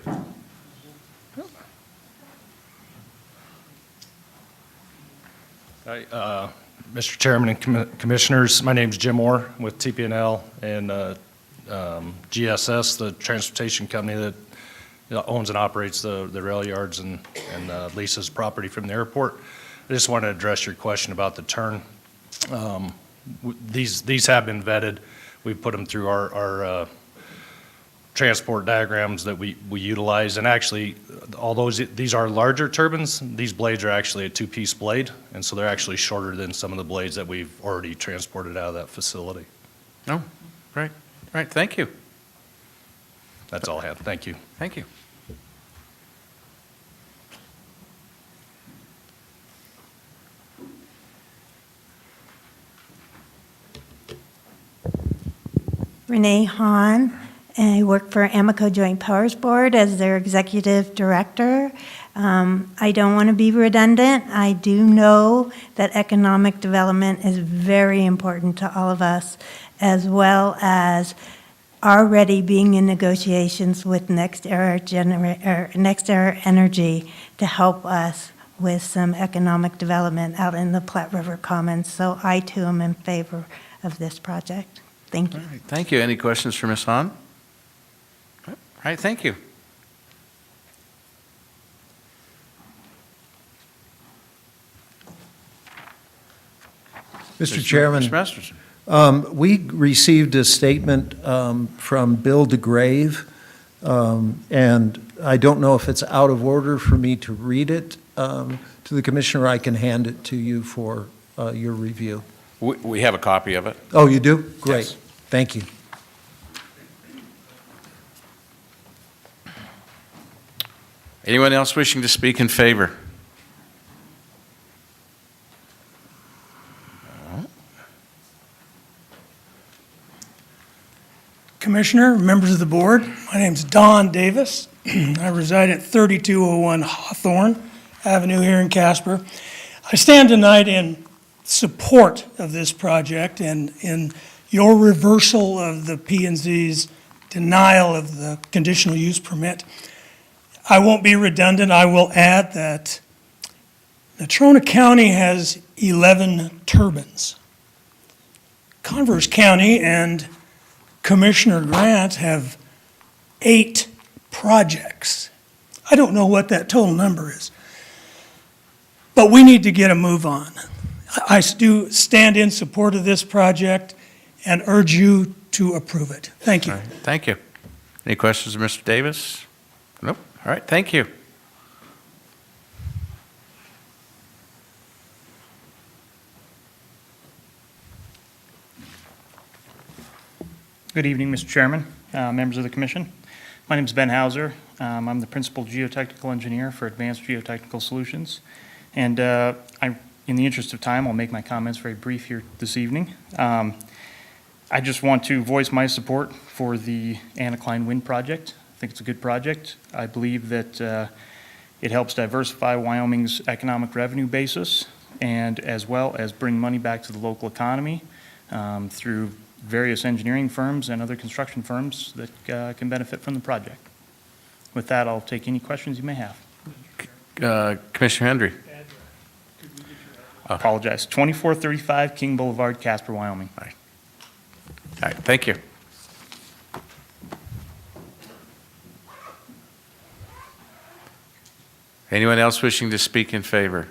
Hi, Mr. Chairman and Commissioners, my name is Jim Orr with TP&L and GSS, the transportation company that owns and operates the rail yards and leases property from the airport. I just wanted to address your question about the turn. These have been vetted. We've put them through our transport diagrams that we utilize, and actually, although these are larger turbines, these blades are actually a two-piece blade, and so they're actually shorter than some of the blades that we've already transported out of that facility. Oh, great. All right, thank you. That's all I have. Thank you. Thank you. Renee Hahn, and I work for Amoco Joint Powers Board as their executive director. I don't want to be redundant. I do know that economic development is very important to all of us, as well as already being in negotiations with Next Era Energy to help us with some economic development out in the Platte River Commons. So I too am in favor of this project. Thank you. All right, thank you. Any questions for Ms. Hahn? All right, thank you. Mr. Chairman, Mr. Masterson. we received a statement from Bill DeGrave, and I don't know if it's out of order for me to read it to the commissioner. I can hand it to you for your review. We have a copy of it. Oh, you do? Great. Yes. Thank you. Anyone else wishing to speak in favor? Commissioner, members of the board, my name's Don Davis. I reside at 3201 Hawthorne Avenue here in Casper. I stand tonight in support of this project and in your reversal of the P&Z's denial of the conditional use permit. I won't be redundant. I will add that Natrona County has 11 turbines. Converse County and Commissioner Grant have 8 projects. I don't know what that total number is, but we need to get a move on. I do stand in support of this project and urge you to approve it. Thank you. All right, thank you. Any questions of Mr. Davis? Nope. All right, thank you. Good evening, Mr. Chairman, members of the commission. My name is Ben Hauser. I'm the principal geotechnical engineer for Advanced Geotechnical Solutions. And in the interest of time, I'll make my comments very brief here this evening. I just want to voice my support for the Anacline Wind Project. I think it's a good project. I believe that it helps diversify Wyoming's economic revenue basis and as well as bring money back to the local economy through various engineering firms and other construction firms that can benefit from the project. With that, I'll take any questions you may have. Commissioner Hendry. I apologize. 2435 King Boulevard, Casper, Wyoming. All right, thank you. Anyone else wishing to speak in favor?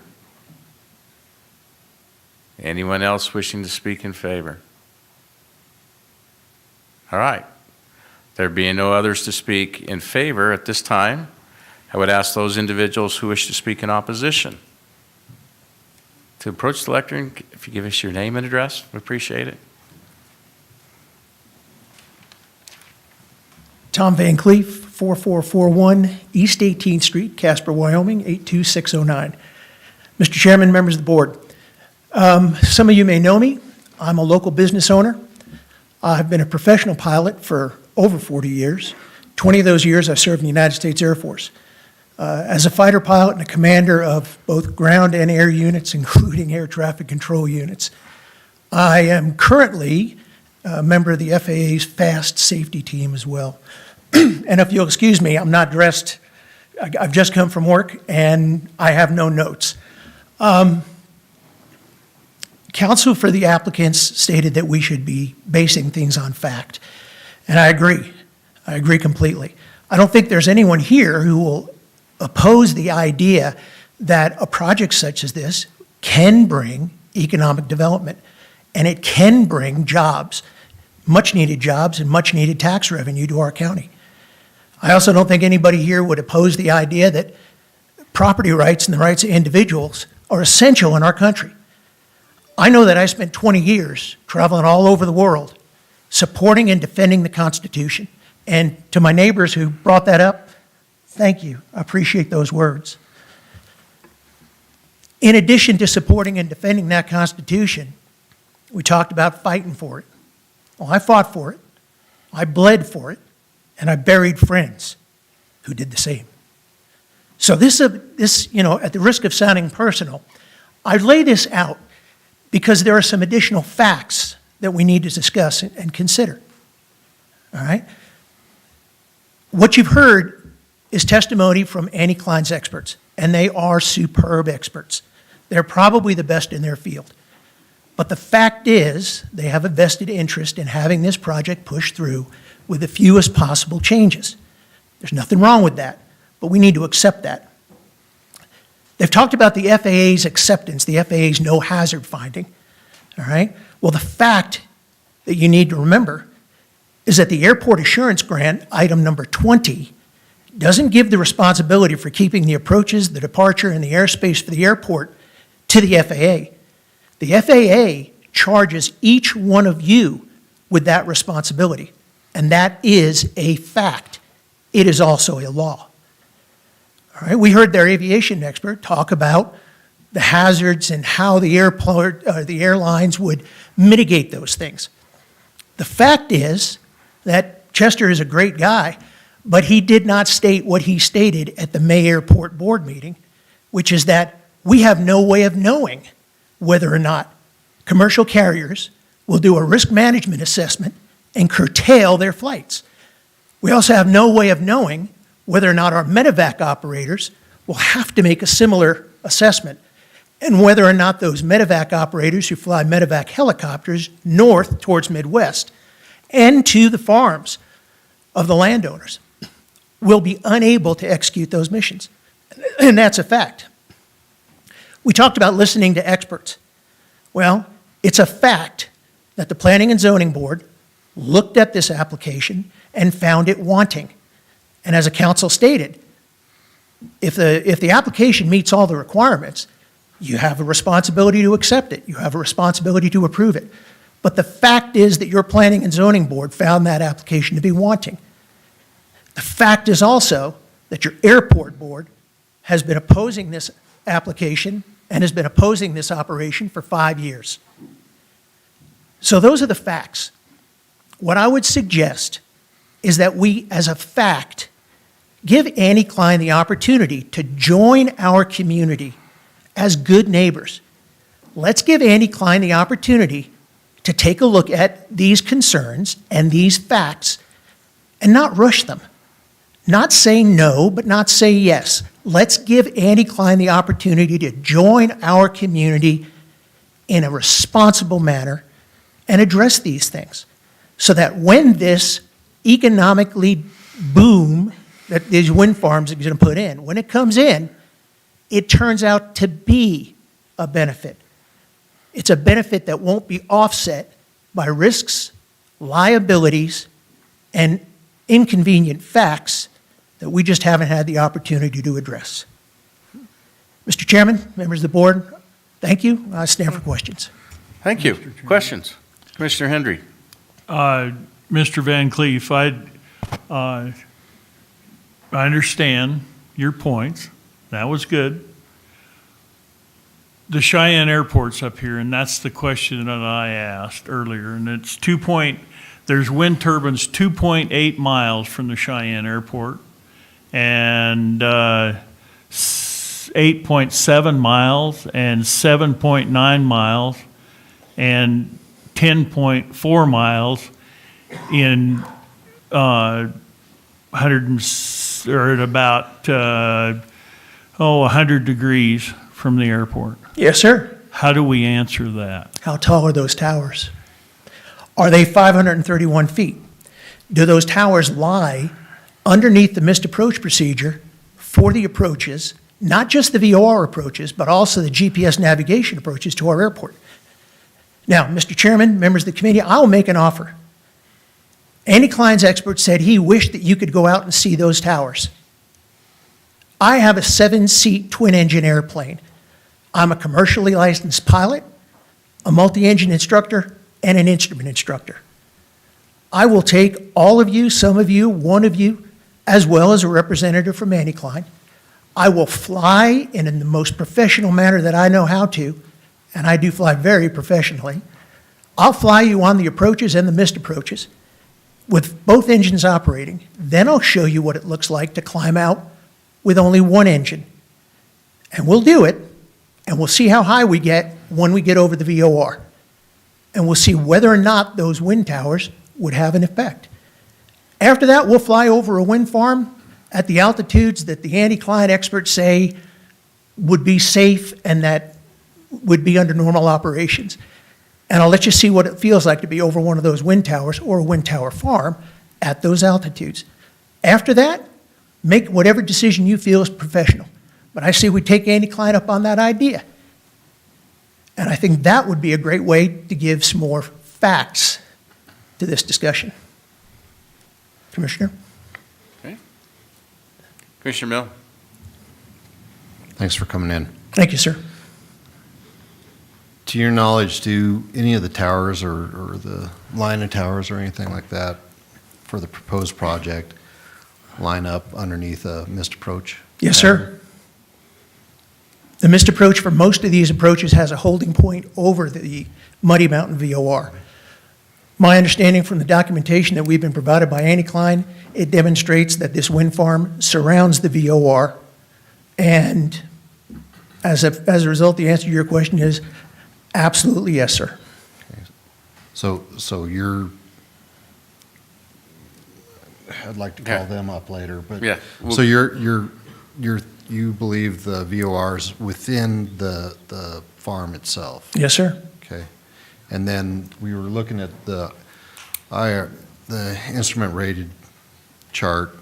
Anyone else wishing to speak in favor? All right. There being no others to speak in favor at this time, I would ask those individuals who wish to speak in opposition to approach the lectern. If you give us your name and address, we appreciate it. Tom Van Cleef, 4441 East 18th Street, Casper, Wyoming, 82609. Mr. Chairman, members of the board, some of you may know me. I'm a local business owner. I've been a professional pilot for over 40 years. 20 of those years I've served in the United States Air Force. As a fighter pilot and a commander of both ground and air units, including air traffic control units, I am currently a member of the FAA's fast safety team as well. And if you'll excuse me, I'm not dressed, I've just come from work and I have no notes. Counsel for the applicants stated that we should be basing things on fact. And I agree. I agree completely. I don't think there's anyone here who will oppose the idea that a project such as this can bring economic development and it can bring jobs, much-needed jobs and much-needed tax revenue to our county. I also don't think anybody here would oppose the idea that property rights and the rights of individuals are essential in our country. I know that I spent 20 years traveling all over the world supporting and defending the Constitution. And to my neighbors who brought that up, thank you. I appreciate those words. In addition to supporting and defending that Constitution, we talked about fighting for it. Well, I fought for it, I bled for it, and I buried friends who did the same. So this, you know, at the risk of sounding personal, I lay this out because there are some additional facts that we need to discuss and consider. All right? What you've heard is testimony from Annie Klein's experts, and they are superb experts. They're probably the best in their field. But the fact is, they have a vested interest in having this project pushed through with the fewest possible changes. There's nothing wrong with that, but we need to accept that. They've talked about the FAA's acceptance, the FAA's no hazard finding, all right? Well, the fact that you need to remember is that the Airport Assurance Grant, item number 20, doesn't give the responsibility for keeping the approaches, the departure, and the airspace for the airport to the FAA. The FAA charges each one of you with that responsibility, and that is a fact. It is also a law. All right, we heard their aviation expert talk about the hazards and how the airlines would mitigate those things. The fact is that Chester is a great guy, but he did not state what he stated at the May Airport Board meeting, which is that we have no way of knowing whether or not commercial carriers will do a risk management assessment and curtail their flights. We also have no way of knowing whether or not our medevac operators will have to make a similar assessment, and whether or not those medevac operators who fly medevac helicopters north towards Midwest and to the farms of the landowners will be unable to execute those missions. And that's a fact. We talked about listening to experts. Well, it's a fact that the Planning and Zoning Board looked at this application and found it wanting. And as a council stated, if the application meets all the requirements, you have a responsibility to accept it. You have a responsibility to approve it. But the fact is that your Planning and Zoning Board found that application to be wanting. The fact is also that your Airport Board has been opposing this application and has been opposing this operation for 5 years. So those are the facts. What I would suggest is that we, as a fact, give Annie Klein the opportunity to join our community as good neighbors. Let's give Annie Klein the opportunity to take a look at these concerns and these facts and not rush them. Not say no, but not say yes. Let's give Annie Klein the opportunity to join our community in a responsible manner and address these things so that when this economically boom that these wind farms are going to put in, when it comes in, it turns out to be a benefit. It's a benefit that won't be offset by risks, liabilities, and inconvenient facts that we just haven't had the opportunity to address. Mr. Chairman, members of the board, thank you. I stand for questions. Thank you. Questions? Commissioner Hendry. Mr. Van Cleef, I understand your points. That was good. The Cheyenne Airport's up here, and that's the question that I asked earlier, and it's there's wind turbines 2.8 miles from the Cheyenne Airport, and 8.7 miles and 7.9 miles and 10.4 miles in 100 degrees from the airport. Yes, sir. How do we answer that? How tall are those towers? Are they 531 feet? Do those towers lie underneath the missed approach procedure for the approaches, not just the VOR approaches, but also the GPS navigation approaches to our airport? Now, Mr. Chairman, members of the committee, I'll make an offer. Andy Klein's expert said he wished that you could go out and see those towers. I have a 7-seat twin-engine airplane. I'm a commercially licensed pilot, a multi-engine instructor, and an instrument instructor. I will take all of you, some of you, one of you, as well as a representative from Andy Klein. I will fly in the most professional manner that I know how to, and I do fly very professionally. I'll fly you on the approaches and the missed approaches with both engines operating. Then I'll show you what it looks like to climb out with only one engine. And we'll do it, and we'll see how high we get when we get over the VOR. And we'll see whether or not those wind towers would have an effect. After that, we'll fly over a wind farm at the altitudes that the Andy Klein experts say would be safe and that would be under normal operations. And I'll let you see what it feels like to be over one of those wind towers or a wind tower farm at those altitudes. After that, make whatever decision you feel is professional. But I say we take Andy Klein up on that idea. And I think that would be a great way to give some more facts to this discussion. Commissioner? Okay. Commissioner Mill? Thanks for coming in. Thank you, sir. To your knowledge, do any of the towers or the line of towers or anything like that for the proposed project line up underneath a missed approach? Yes, sir. The missed approach for most of these approaches has a holding point over the Muddy Mountain VOR. My understanding from the documentation that we've been provided by Andy Klein, it demonstrates that this wind farm surrounds the VOR. And as a result, the answer to your question is absolutely yes, sir. So you're, I'd like to call them up later, but. Yeah. So you believe the VOR's within the farm itself? Yes, sir. Okay. And then we were looking at the instrument rated chart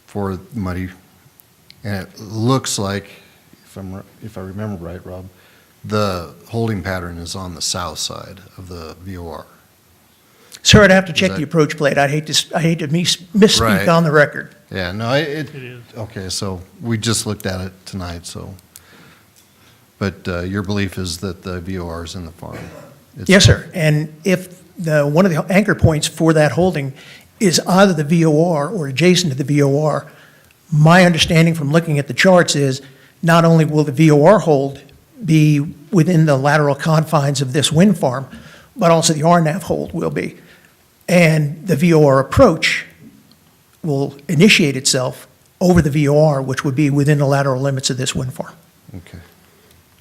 for Muddy, and it looks like, if I remember right, Rob, the holding pattern is on the south side of the VOR. Sir, I'd have to check the approach plate. I hate to misspeak Right. on the record. Yeah, no, it is. Okay, so we just looked at it tonight, so. But your belief is that the VOR is in the farm? Yes, sir. And if one of the anchor points for that holding is either the VOR or adjacent to the VOR, my understanding from looking at the charts is not only will the VOR hold be within the lateral confines of this wind farm, but also the RNAV hold will be. And the VOR approach will initiate itself over the VOR, which would be within the lateral limits of this wind farm. Okay.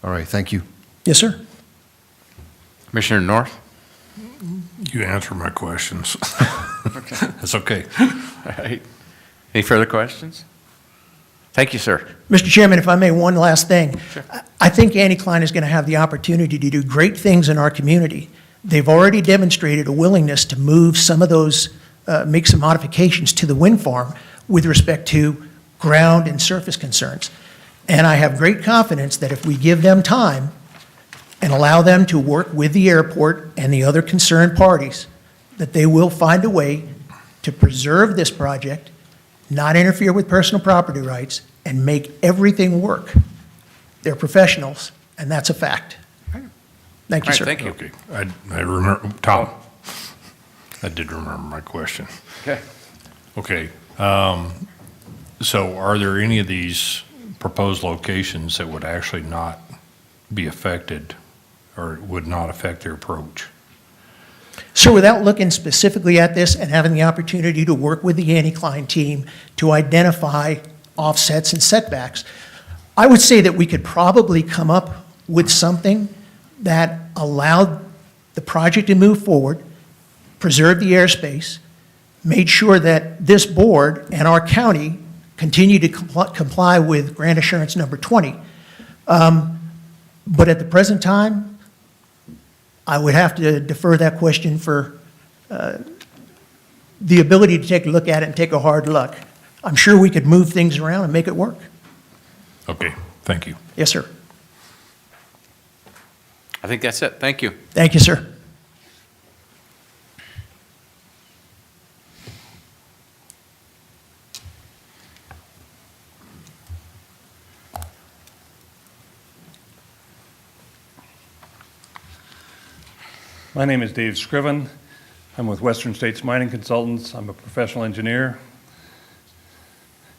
All right, thank you. Yes, sir. Commissioner North? You answer my questions. That's okay. All right. Any further questions? Thank you, sir. Mr. Chairman, if I may, one last thing. Sure. I think Andy Klein is going to have the opportunity to do great things in our community. They've already demonstrated a willingness to move some of those, make some modifications to the wind farm with respect to ground and surface concerns. And I have great confidence that if we give them time and allow them to work with the airport and the other concerned parties, that they will find a way to preserve this project, not interfere with personal property rights, and make everything work. They're professionals, and that's a fact. Thank you, All right, sir. thank you. Okay, I remember, Tom, I did remember my question. Okay. Okay, so are there any of these proposed locations that would actually not be affected or would not affect their approach? So without looking specifically at this and having the opportunity to work with the Andy Klein team to identify offsets and setbacks. I would say that we could probably come up with something that allowed the project to move forward, preserve the airspace, made sure that this board and our county continue to comply with grant assurance number 20. But at the present time, I would have to defer that question for the ability to take a look at it and take a hard look. I'm sure we could move things around and make it work. Okay, thank you. Yes, sir. I think that's it. Thank you. Thank you, sir. My name is Dave Scriven. I'm with Western States Mining Consultants. I'm a professional engineer,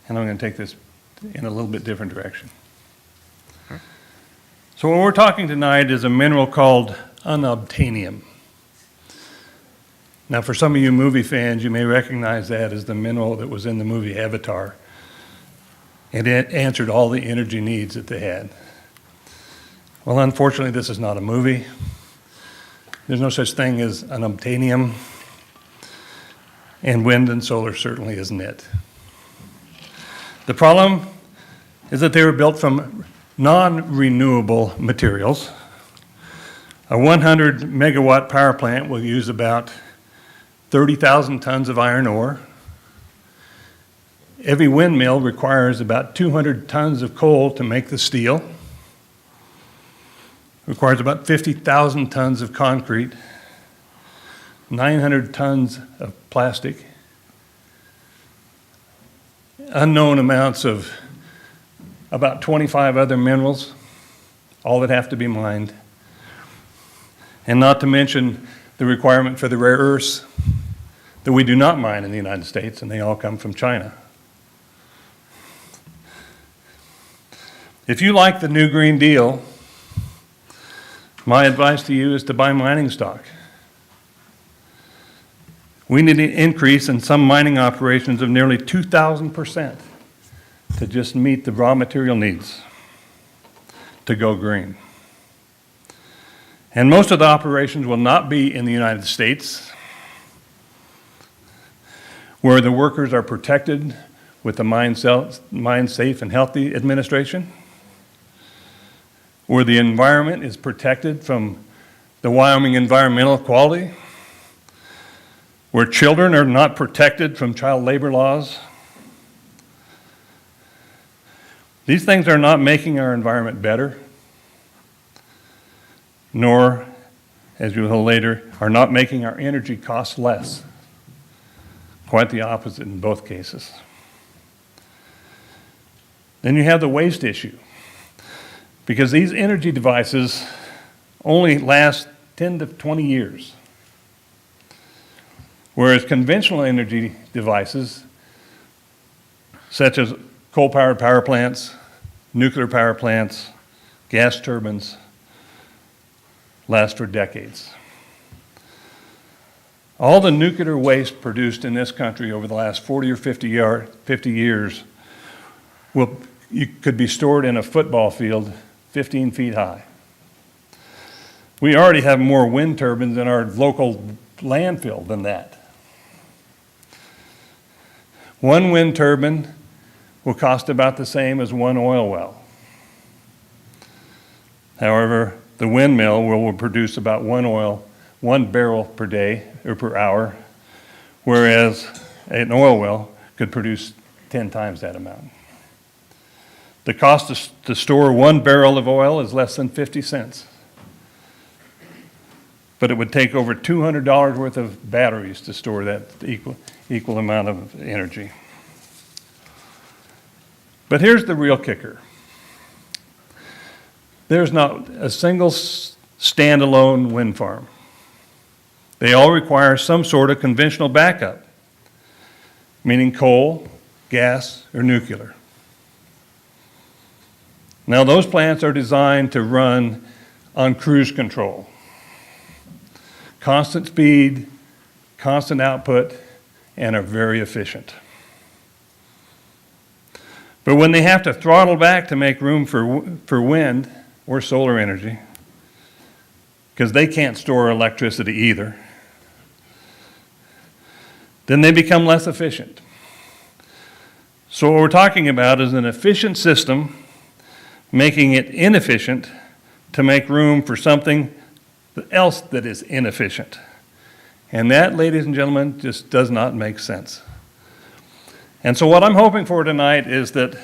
and I'm going to take this in a little bit different direction. So what we're talking tonight is a mineral called unobtainium. Now, for some of you movie fans, you may recognize that as the mineral that was in the movie Avatar. And it answered all the energy needs that they had. Well, unfortunately, this is not a movie. There's no such thing as an obtainium, and wind and solar certainly isn't it. The problem is that they were built from non-renewable materials. A 100 megawatt power plant will use about 30,000 tons of iron ore. Every windmill requires about 200 tons of coal to make the steel. Requires about 50,000 tons of concrete, 900 tons of plastic, unknown amounts of about 25 other minerals, all that have to be mined, and not to mention the requirement for the rare earths that we do not mine in the United States, and they all come from China. If you like the new Green Deal, my advice to you is to buy mining stock. We need an increase in some mining operations of nearly 2,000% to just meet the raw material needs to go green. And most of the operations will not be in the United States, where the workers are protected with the Mine Safe and Healthy Administration, where the environment is protected from the Wyoming Environmental Quality, where children are not protected from child labor laws. These things are not making our environment better, nor, as you will hear later, are not making our energy costs less. Quite the opposite in both cases. Then you have the waste issue. Because these energy devices only last 10 to 20 years. Whereas conventional energy devices, such as coal-powered power plants, nuclear power plants, gas turbines, last for decades. All the nuclear waste produced in this country over the last 40 or 50 years could be stored in a football field 15 feet high. We already have more wind turbines in our local landfill than that. One wind turbine will cost about the same as one oil well. However, the windmill will produce about one barrel per day or per hour, whereas an oil well could produce 10 times that amount. The cost to store one barrel of oil is less than 50 cents. But it would take over $200 worth of batteries to store that equal amount of energy. But here's the real kicker. There's not a single standalone wind farm. They all require some sort of conventional backup, meaning coal, gas, or nuclear. Now, those plants are designed to run on cruise control. Constant speed, constant output, and are very efficient. But when they have to throttle back to make room for wind or solar energy, because they can't store electricity either, then they become less efficient. So what we're talking about is an efficient system making it inefficient to make room for something else that is inefficient. And that, ladies and gentlemen, just does not make sense. And so what I'm hoping for tonight is that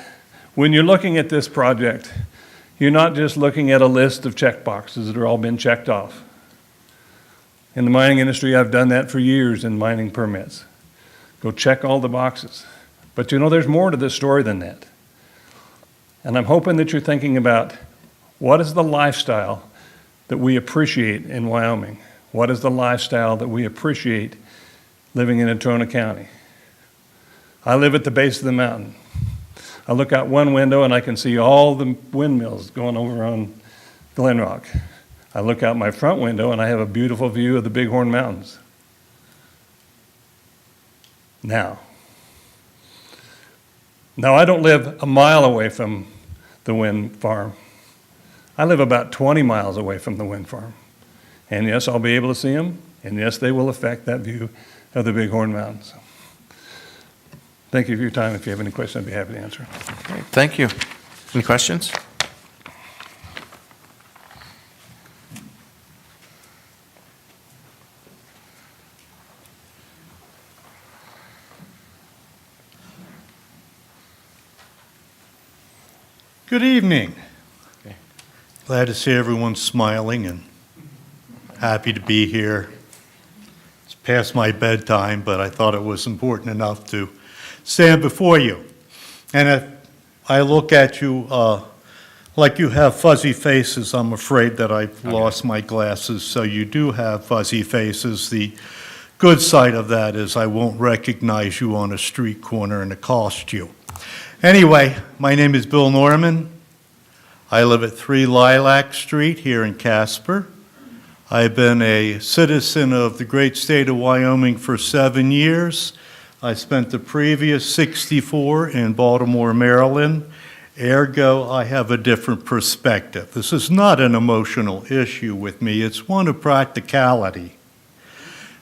when you're looking at this project, you're not just looking at a list of check boxes that are all been checked off. In the mining industry, I've done that for years in mining permits. Go check all the boxes. But you know, there's more to this story than that. And I'm hoping that you're thinking about what is the lifestyle that we appreciate in Wyoming? What is the lifestyle that we appreciate living in Natrona County? I live at the base of the mountain. I look out one window and I can see all the windmills going over on Glen Rock. I look out my front window and I have a beautiful view of the Bighorn Mountains. Now I don't live a mile away from the wind farm. I live about 20 miles away from the wind farm. And yes, I'll be able to see them, and yes, they will affect that view of the Bighorn Mountains. Thank you for your time. If you have any questions, I'd be happy to answer. Great, thank you. Any questions? Good evening. Glad to see everyone smiling and happy to be here. It's past my bedtime, but I thought it was important enough to stand before you. And if I look at you like you have fuzzy faces, I'm afraid that I've lost my glasses, so you do have fuzzy faces. The good side of that is I won't recognize you on a street corner and accost you. Anyway, my name is Bill Norman. I live at 3 Lilac Street here in Casper. I've been a citizen of the great state of Wyoming for 7 years. I spent the previous 64 in Baltimore, Maryland. Ergo, I have a different perspective. This is not an emotional issue with me. It's one of practicality.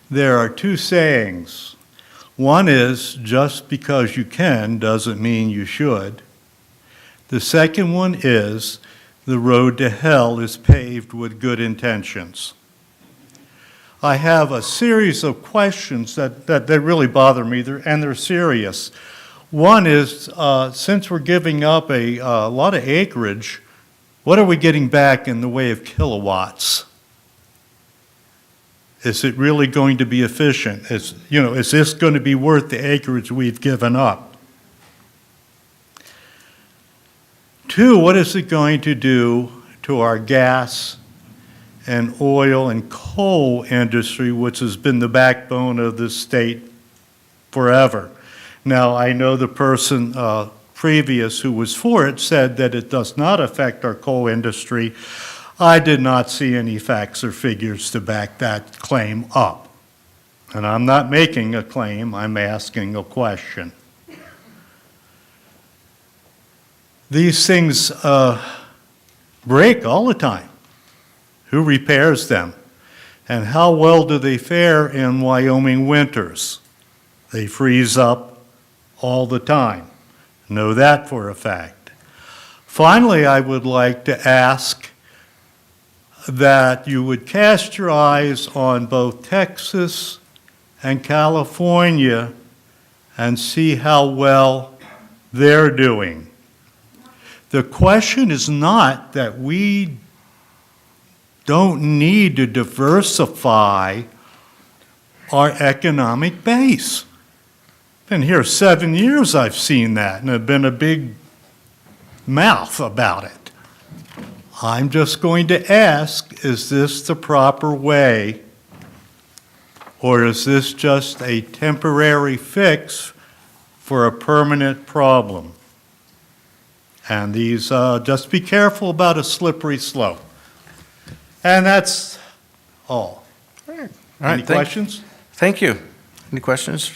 There are 2 sayings. One is, just because you can doesn't mean you should. The second one is, the road to hell is paved with good intentions. I have a series of questions that really bother me, and they're serious. One is, since we're giving up a lot of acreage, what are we getting back in the way of kilowatts? Is it really going to be efficient? Is this going to be worth the acreage we've given up? 2, what is it going to do to our gas and oil and coal industry, which has been the backbone of this state forever? Now, I know the person previous who was for it said that it does not affect our coal industry. I did not see any facts or figures to back that claim up. And I'm not making a claim, I'm asking a question. These things break all the time. Who repairs them? And how well do they fare in Wyoming winters? They freeze up all the time. Know that for a fact. Finally, I would like to ask that you would cast your eyes on both Texas and California and see how well they're doing. The question is not that we don't need to diversify our economic base. Been here 7 years, I've seen that, and I've been a big mouth about it. I'm just going to ask, is this the proper way, or is this just a temporary fix for a permanent problem? And these, just be careful about a slippery slope. And that's all. All right. Any questions? Thank you. Any questions?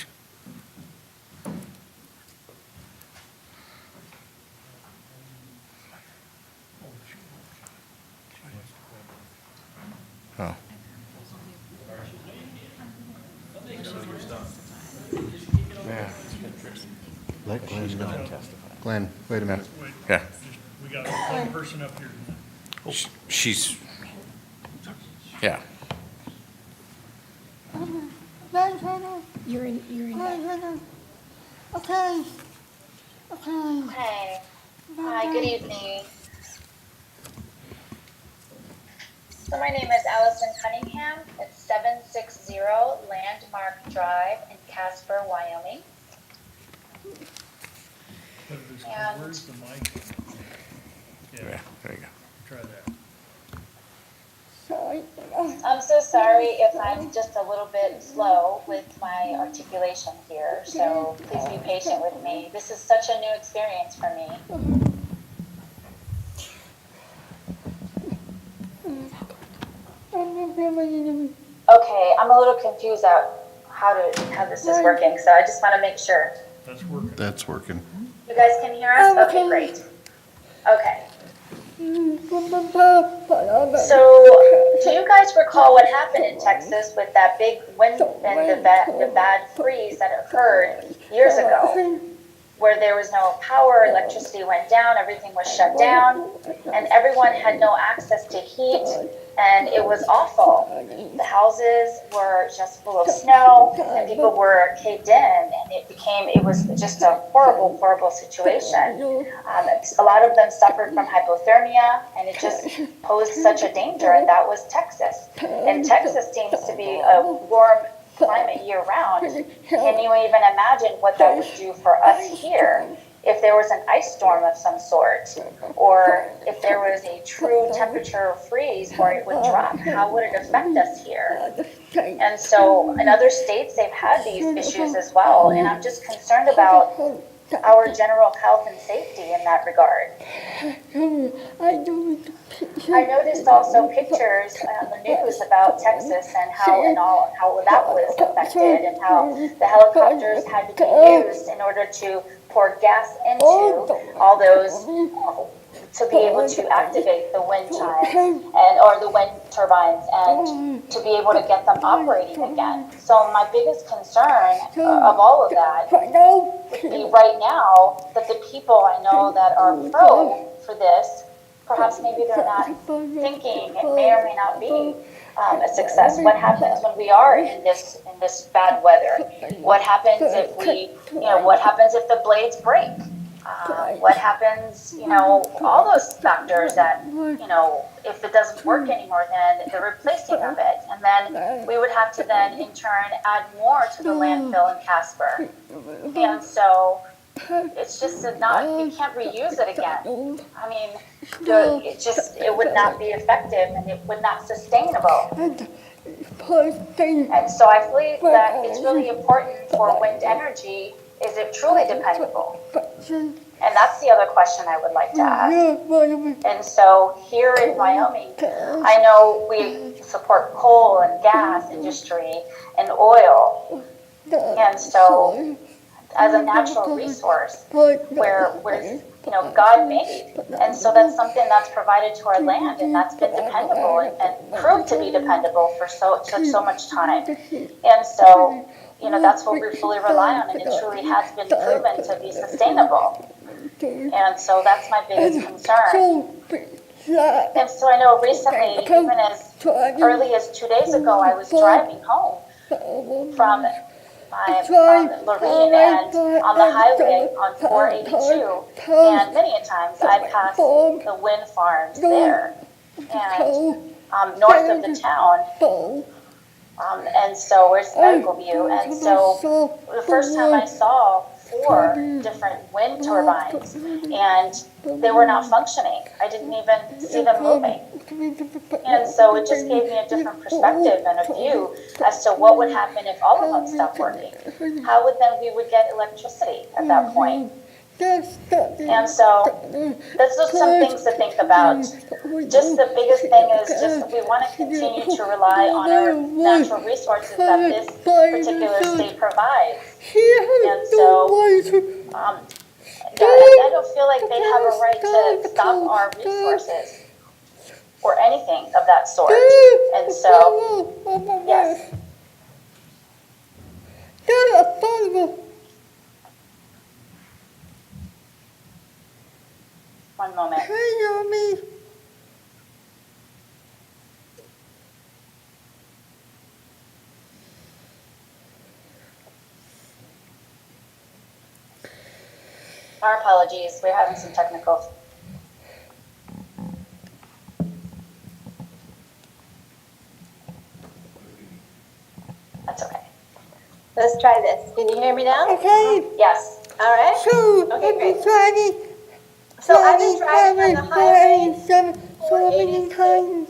Let Glenn know. Glenn, wait a minute. Yeah. We got one person up here. She's, yeah. You're in. Okay. Hi, good evening. So my name is Allison Cunningham. It's 760 Landmark Drive in Casper, Wyoming. And Where's the mic? Yeah, there you go. Try that. I'm so sorry if I'm just a little bit slow with my articulation here, so please be patient with me. This is such a new experience for me. Okay, I'm a little confused out how this is working, so I just want to make sure. That's working. That's working. You guys can hear us? Okay, great. Okay. So, do you guys recall what happened in Texas with that big wind and the bad freeze that occurred years ago? Where there was no power, electricity went down, everything was shut down, and everyone had no access to heat, and it was awful. The houses were just full of snow, and people were caved in, and it was just a horrible, horrible situation. A lot of them suffered from hypothermia, and it just posed such a danger, and that was Texas. And Texas seems to be a warm climate year-round. Can you even imagine what that would do for us here? If there was an ice storm of some sort, or if there was a true temperature freeze where it would drop, how would it affect us here? And so in other states, they've had these issues as well, and I'm just concerned about our general health and safety in that regard. I noticed also pictures on the news about Texas and how that was affected, and how the helicopters had to be used in order to pour gas into all those to be able to activate the wind chimes or the wind turbines and to be able to get them operating again. So my biggest concern of all of that would be right now that the people I know that are pro for this, perhaps maybe they're not thinking it may or may not be a success. What happens when we are in this bad weather? What happens if what happens if the blades break? What happens, all those factors that, if it doesn't work anymore, then the replacing of it. And then we would have to then in turn add more to the landfill in Casper. And so it's just you can't reuse it again. I mean, it would not be effective and it would not sustainable. And so I believe that it's really important for wind energy. Is it truly dependable? And that's the other question I would like to ask. And so here in Wyoming, I know we support coal and gas industry and oil. And so as a natural resource where God made. And so that's something that's provided to our land, and that's been dependable and proved to be dependable for so much time. And so that's what we fully rely on, and it truly has been proven to be sustainable. And so that's my biggest concern. And so I know recently, even as early as 2 days ago, I was driving home from Lorraine and on the highway on 482, and many a times I passed the wind farms there, and north of the town. And so where's Medical View? And so the first time I saw 4 different wind turbines, and they were not functioning. I didn't even see them moving. And so it just gave me a different perspective and a view as to what would happen if all of them stopped working. How would then we would get electricity at that point? And so that's just some things to think about. Just the biggest thing is just we want to continue to rely on our natural resources that this particular state provides. And so I don't feel like they have a right to stop our resources or anything of that sort. And so, yes. One moment. Our apologies, we're having some technical. That's okay. Let's try this. Can you hear me now? Okay. Yes. All right. Okay, great. So I've been driving on the highway so many times.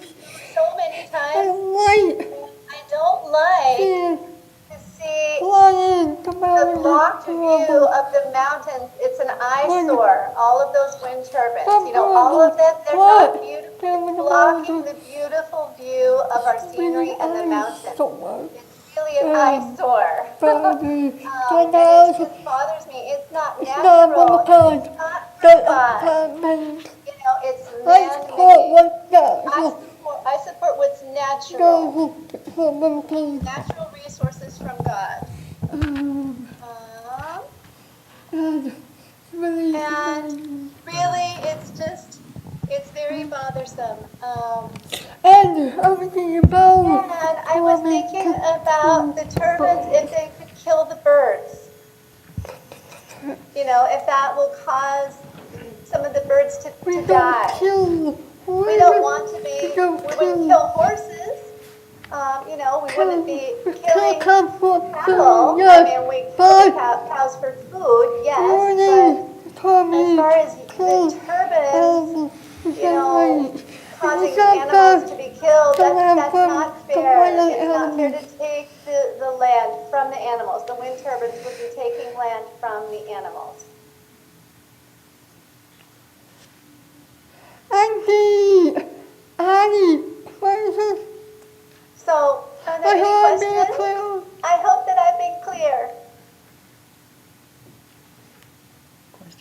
So many times. I don't like to see the blocked view of the mountains. It's an eyesore. All of those wind turbines. You know, all of them. They're not beautiful. It's blocking the beautiful view of our scenery and the mountains. It's really an eyesore. And it just bothers me. It's not natural. It's not from God. You know, it's man-made. I support what's natural. Natural resources from God. And really, it's very bothersome. And I was thinking about the turbines, if they could kill the birds. You know, if that will cause some of the birds to die. We don't want to be, we wouldn't kill horses. You know, we wouldn't be killing cattle. I mean, we kill cows for food, yes, but as far as the turbines, you know, causing animals to be killed, that's not fair. It's not fair to take the land from the animals. The wind turbines would be taking land from the animals. So, are there any questions? I hope that I've been clear.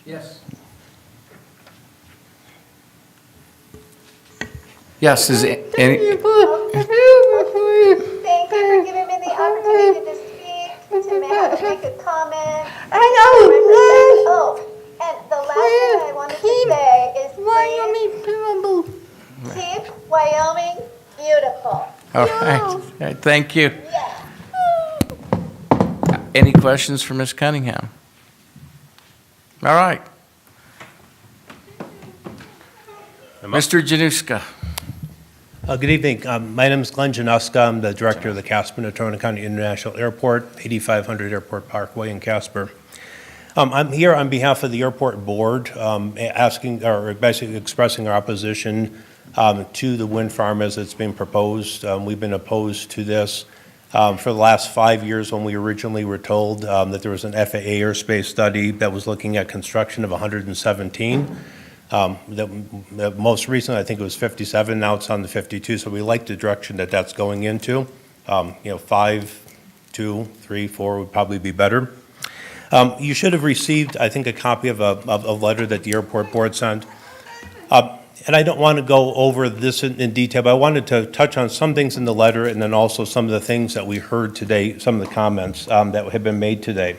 Yes. Yes, is any, Thank you for giving me the opportunity to speak, to make a comment. Oh, and the last thing I wanted to say is keep Wyoming beautiful. all right, thank you. Any questions for Ms. Cunningham? All right. Mr. Januska. Good evening. My name is Glenn Januska. I'm the director of the Casper Natrona County International Airport, 8500 Airport Parkway in Casper. I'm here on behalf of the airport board, asking, or basically expressing our opposition to the wind farm as it's being proposed. We've been opposed to this for the last 5 years when we originally were told that there was an FAA airspace study that was looking at construction of 117. That most recently, I think it was 57, now it's on the 52, so we like the direction that that's going into. 5, 2, 3, 4 would probably be better. You should have received, I think, a copy of a letter that the airport board sent. And I don't want to go over this in detail, but I wanted to touch on some things in the letter and then also some of the things that we heard today, some of the comments that have been made today.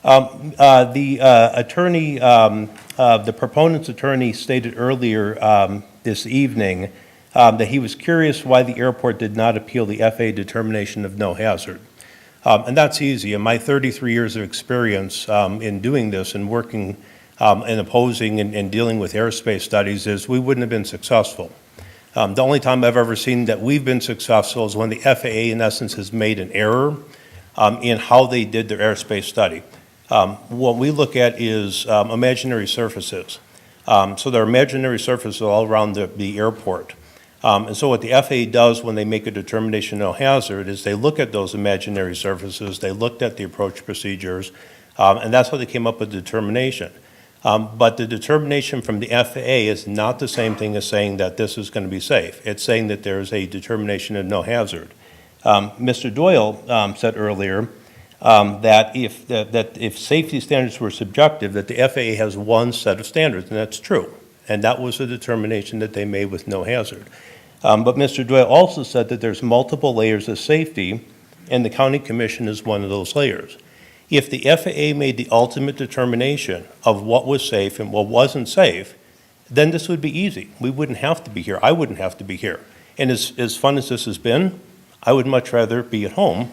The attorney, the proponent's attorney stated earlier this evening that he was curious why the airport did not appeal the FAA determination of no hazard. And that's easy. In my 33 years of experience in doing this and working and opposing and dealing with airspace studies is we wouldn't have been successful. The only time I've ever seen that we've been successful is when the FAA, in essence, has made an error in how they did their airspace study. What we look at is imaginary surfaces. So there are imaginary surfaces all around the airport. And so what the FAA does when they make a determination of no hazard is they look at those imaginary surfaces, they looked at the approach procedures, and that's how they came up with the determination. But the determination from the FAA is not the same thing as saying that this is going to be safe. It's saying that there is a determination of no hazard. Mr. Doyle said earlier that if safety standards were subjective, that the FAA has one set of standards, and that's true. And that was the determination that they made with no hazard. But Mr. Doyle also said that there's multiple layers of safety, and the county commission is one of those layers. If the FAA made the ultimate determination of what was safe and what wasn't safe, then this would be easy. We wouldn't have to be here. I wouldn't have to be here. And as fun as this has been, I would much rather be at home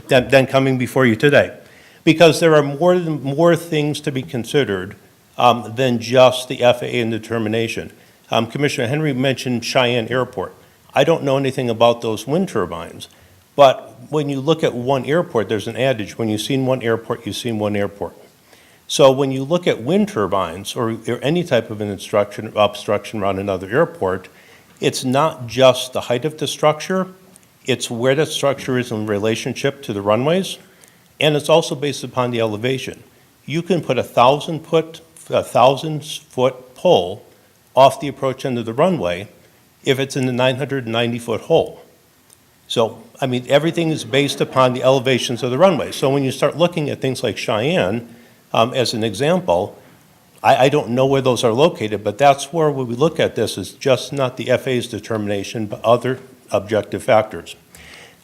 than coming before you today. Because there are more things to be considered than just the FAA and determination. Commissioner Henry mentioned Cheyenne Airport. I don't know anything about those wind turbines, but when you look at one airport, there's an adage, when you've seen one airport, you've seen one airport. So when you look at wind turbines or any type of an obstruction around another airport, it's not just the height of the structure, it's where that structure is in relationship to the runways, and it's also based upon the elevation. You can put a 1,000-foot pole off the approach end of the runway if it's in the 990-foot hole. So, I mean, everything is based upon the elevations of the runway. So when you start looking at things like Cheyenne, as an example, I don't know where those are located, but that's where when we look at this is just not the FAA's determination, but other objective factors.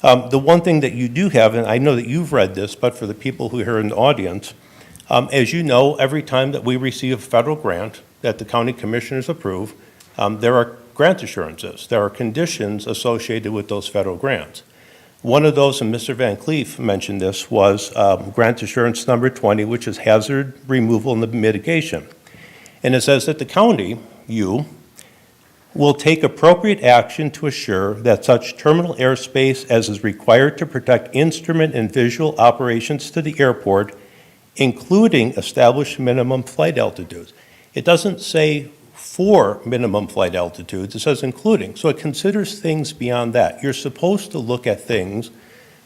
The one thing that you do have, and I know that you've read this, but for the people who are here in the audience, as you know, every time that we receive a federal grant that the county commissioners approve, there are grant assurances. There are conditions associated with those federal grants. One of those, and Mr. Van Cleef mentioned this, was grant assurance number 20, which is hazard removal and mitigation. And it says that the county, you, will take appropriate action to assure that such terminal airspace as is required to protect instrument and visual operations to the airport, including established minimum flight altitudes. It doesn't say for minimum flight altitudes, it says including. So it considers things beyond that. You're supposed to look at things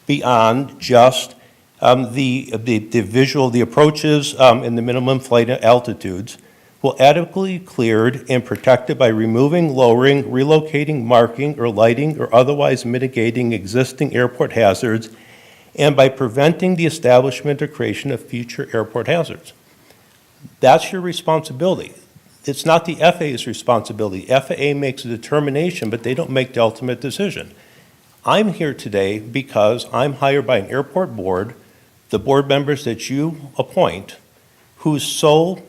beyond just the visual, the approaches and the minimum flight altitudes will adequately cleared and protected by removing, lowering, relocating, marking, or lighting, or otherwise mitigating existing airport hazards, and by preventing the establishment or creation of future airport hazards. That's your responsibility. It's not the FAA's responsibility. FAA makes a determination, but they don't make the ultimate decision. I'm here today because I'm hired by an airport board, the board members that you appoint, whose sole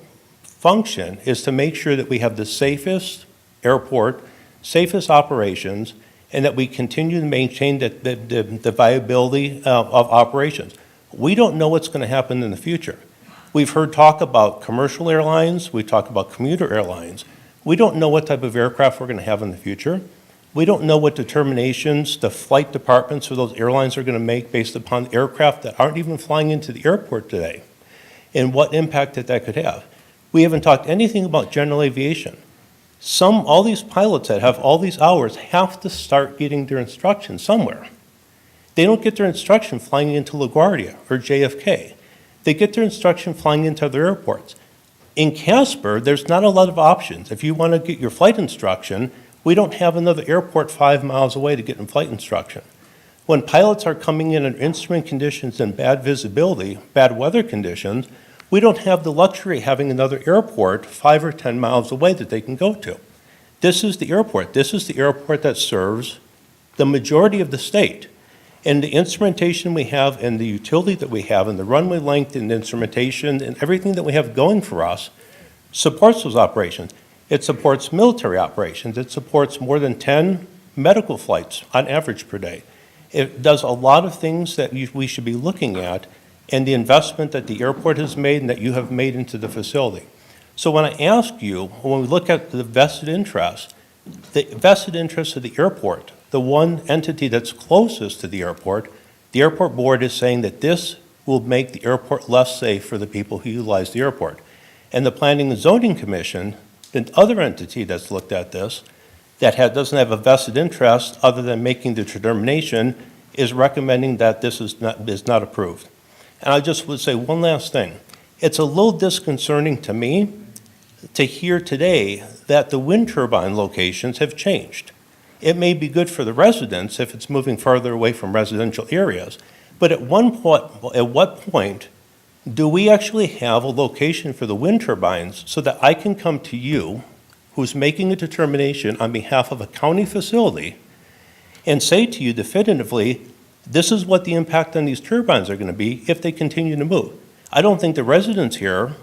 function is to make sure that we have the safest airport, safest operations, and that we continue to maintain the viability of operations. We don't know what's going to happen in the future. We've heard talk about commercial airlines, we talk about commuter airlines. We don't know what type of aircraft we're going to have in the future. We don't know what determinations the flight departments for those airlines are going to make based upon aircraft that aren't even flying into the airport today, and what impact that could have. We haven't talked anything about general aviation. All these pilots that have all these hours have to start getting their instruction somewhere. They don't get their instruction flying into LaGuardia or JFK. They get their instruction flying into other airports. In Casper, there's not a lot of options. If you want to get your flight instruction, we don't have another airport 5 miles away to get in flight instruction. When pilots are coming in under instrument conditions and bad visibility, bad weather conditions, we don't have the luxury of having another airport 5 or 10 miles away that they can go to. This is the airport. This is the airport that serves the majority of the state. And the instrumentation we have and the utility that we have and the runway length and the instrumentation and everything that we have going for us supports those operations. It supports military operations. It supports more than 10 medical flights on average per day. It does a lot of things that we should be looking at, and the investment that the airport has made and that you have made into the facility. So when I ask you, when we look at the vested interest of the airport, the one entity that's closest to the airport board is saying that this will make the airport less safe for the people who utilize the airport. And the Planning and Zoning Commission, the other entity that's looked at this, that doesn't have a vested interest other than making the determination, is recommending that this is not approved. And I just would say one last thing. It's a little disconcerting to me to hear today that the wind turbine locations have changed. It may be good for the residents if it's moving farther away from residential areas, but at what point do we actually have a location for the wind turbines so that I can come to you, who's making a determination on behalf of a county facility, and say to you definitively, this is what the impact on these turbines are going to be if they continue to move. I don't think the residents here,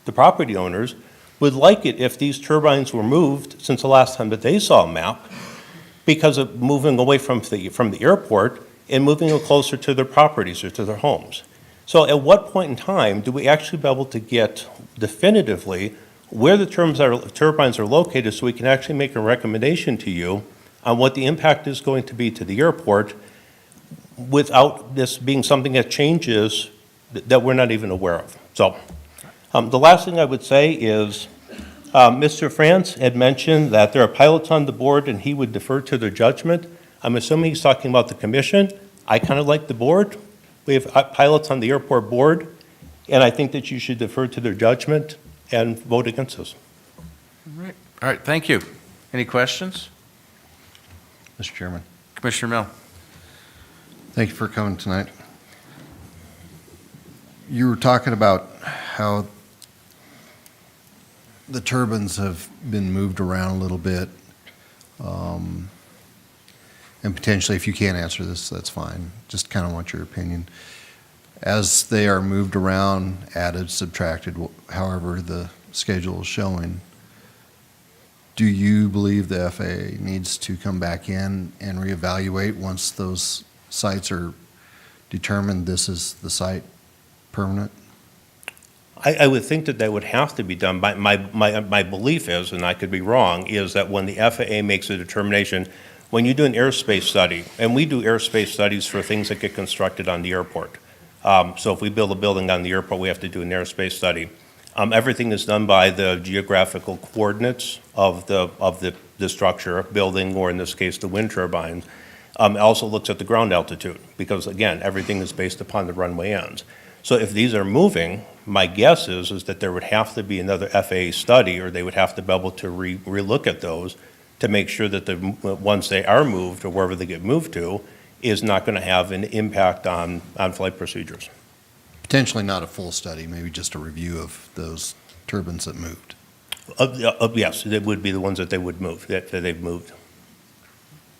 the property owners, would like it if these turbines were moved since the last time that they saw a map, because of moving away from the airport and moving it closer to their properties or to their homes. So at what point in time do we actually be able to get definitively where the turbines are located so we can actually make a recommendation to you on what the impact is going to be to the airport without this being something that changes that we're not even aware of? So the last thing I would say is Mr. France had mentioned that there are pilots on the board and he would defer to their judgment. I'm assuming he's talking about the commission. I kind of like the board. We have pilots on the airport board, and I think that you should defer to their judgment and vote against this. All right, thank you. Any questions? Mr. Chairman, Commissioner Mill? thank you for coming tonight. You were talking about how the turbines have been moved around a little bit. And potentially, if you can't answer this, that's fine. Just kind of want your opinion. As they are moved around, added, subtracted, however the schedule is showing, do you believe the FAA needs to come back in and reevaluate once those sites are determined this is the site permanent? I would think that would have to be done. My belief is, and I could be wrong, is that when the FAA makes a determination, when you do an airspace study, and we do airspace studies for things that get constructed on the airport. So if we build a building on the airport, we have to do an airspace study. Everything is done by the geographical coordinates of the structure, building, or in this case, the wind turbine. It also looks at the ground altitude, because again, everything is based upon the runway ends. So if these are moving, my guess is that there would have to be another FAA study, or they would have to be able to relook at those to make sure that once they are moved, or wherever they get moved to, is not going to have an impact on flight procedures. Potentially not a full study, maybe just a review of those turbines that moved. Yes, it would be the ones that they would move, that they've moved.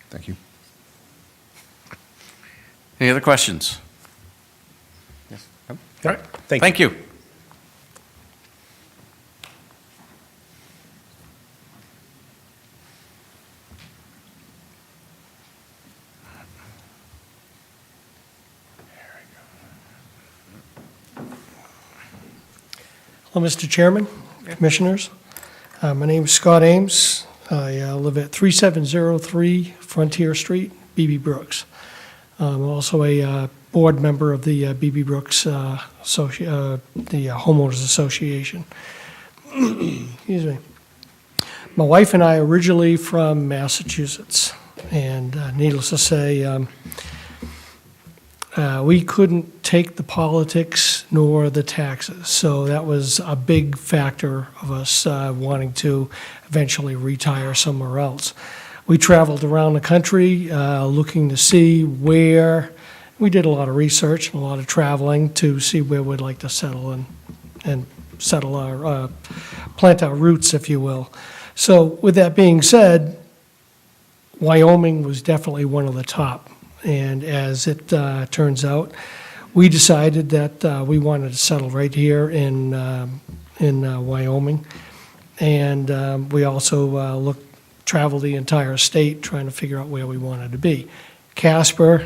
Thank you. Any other questions? Yes. All right, thank you. Hello, Mr. Chairman, Commissioners. My name is Scott Ames. I live at 3703 Frontier Street, BB Brooks. I'm also a board member of the BB Brooks the Homeowners Association. Excuse me. My wife and I are originally from Massachusetts, and needless to say, we couldn't take the politics nor the taxes, so that was a big factor of us wanting to eventually retire somewhere else. We traveled around the country looking to see where, we did a lot of research and a lot of traveling to see where we'd like to settle and settle our, plant our roots, if you will. So with that being said, Wyoming was definitely one of the top. And as it turns out, we decided that we wanted to settle right here in Wyoming. And we also traveled the entire state trying to figure out where we wanted to be. Casper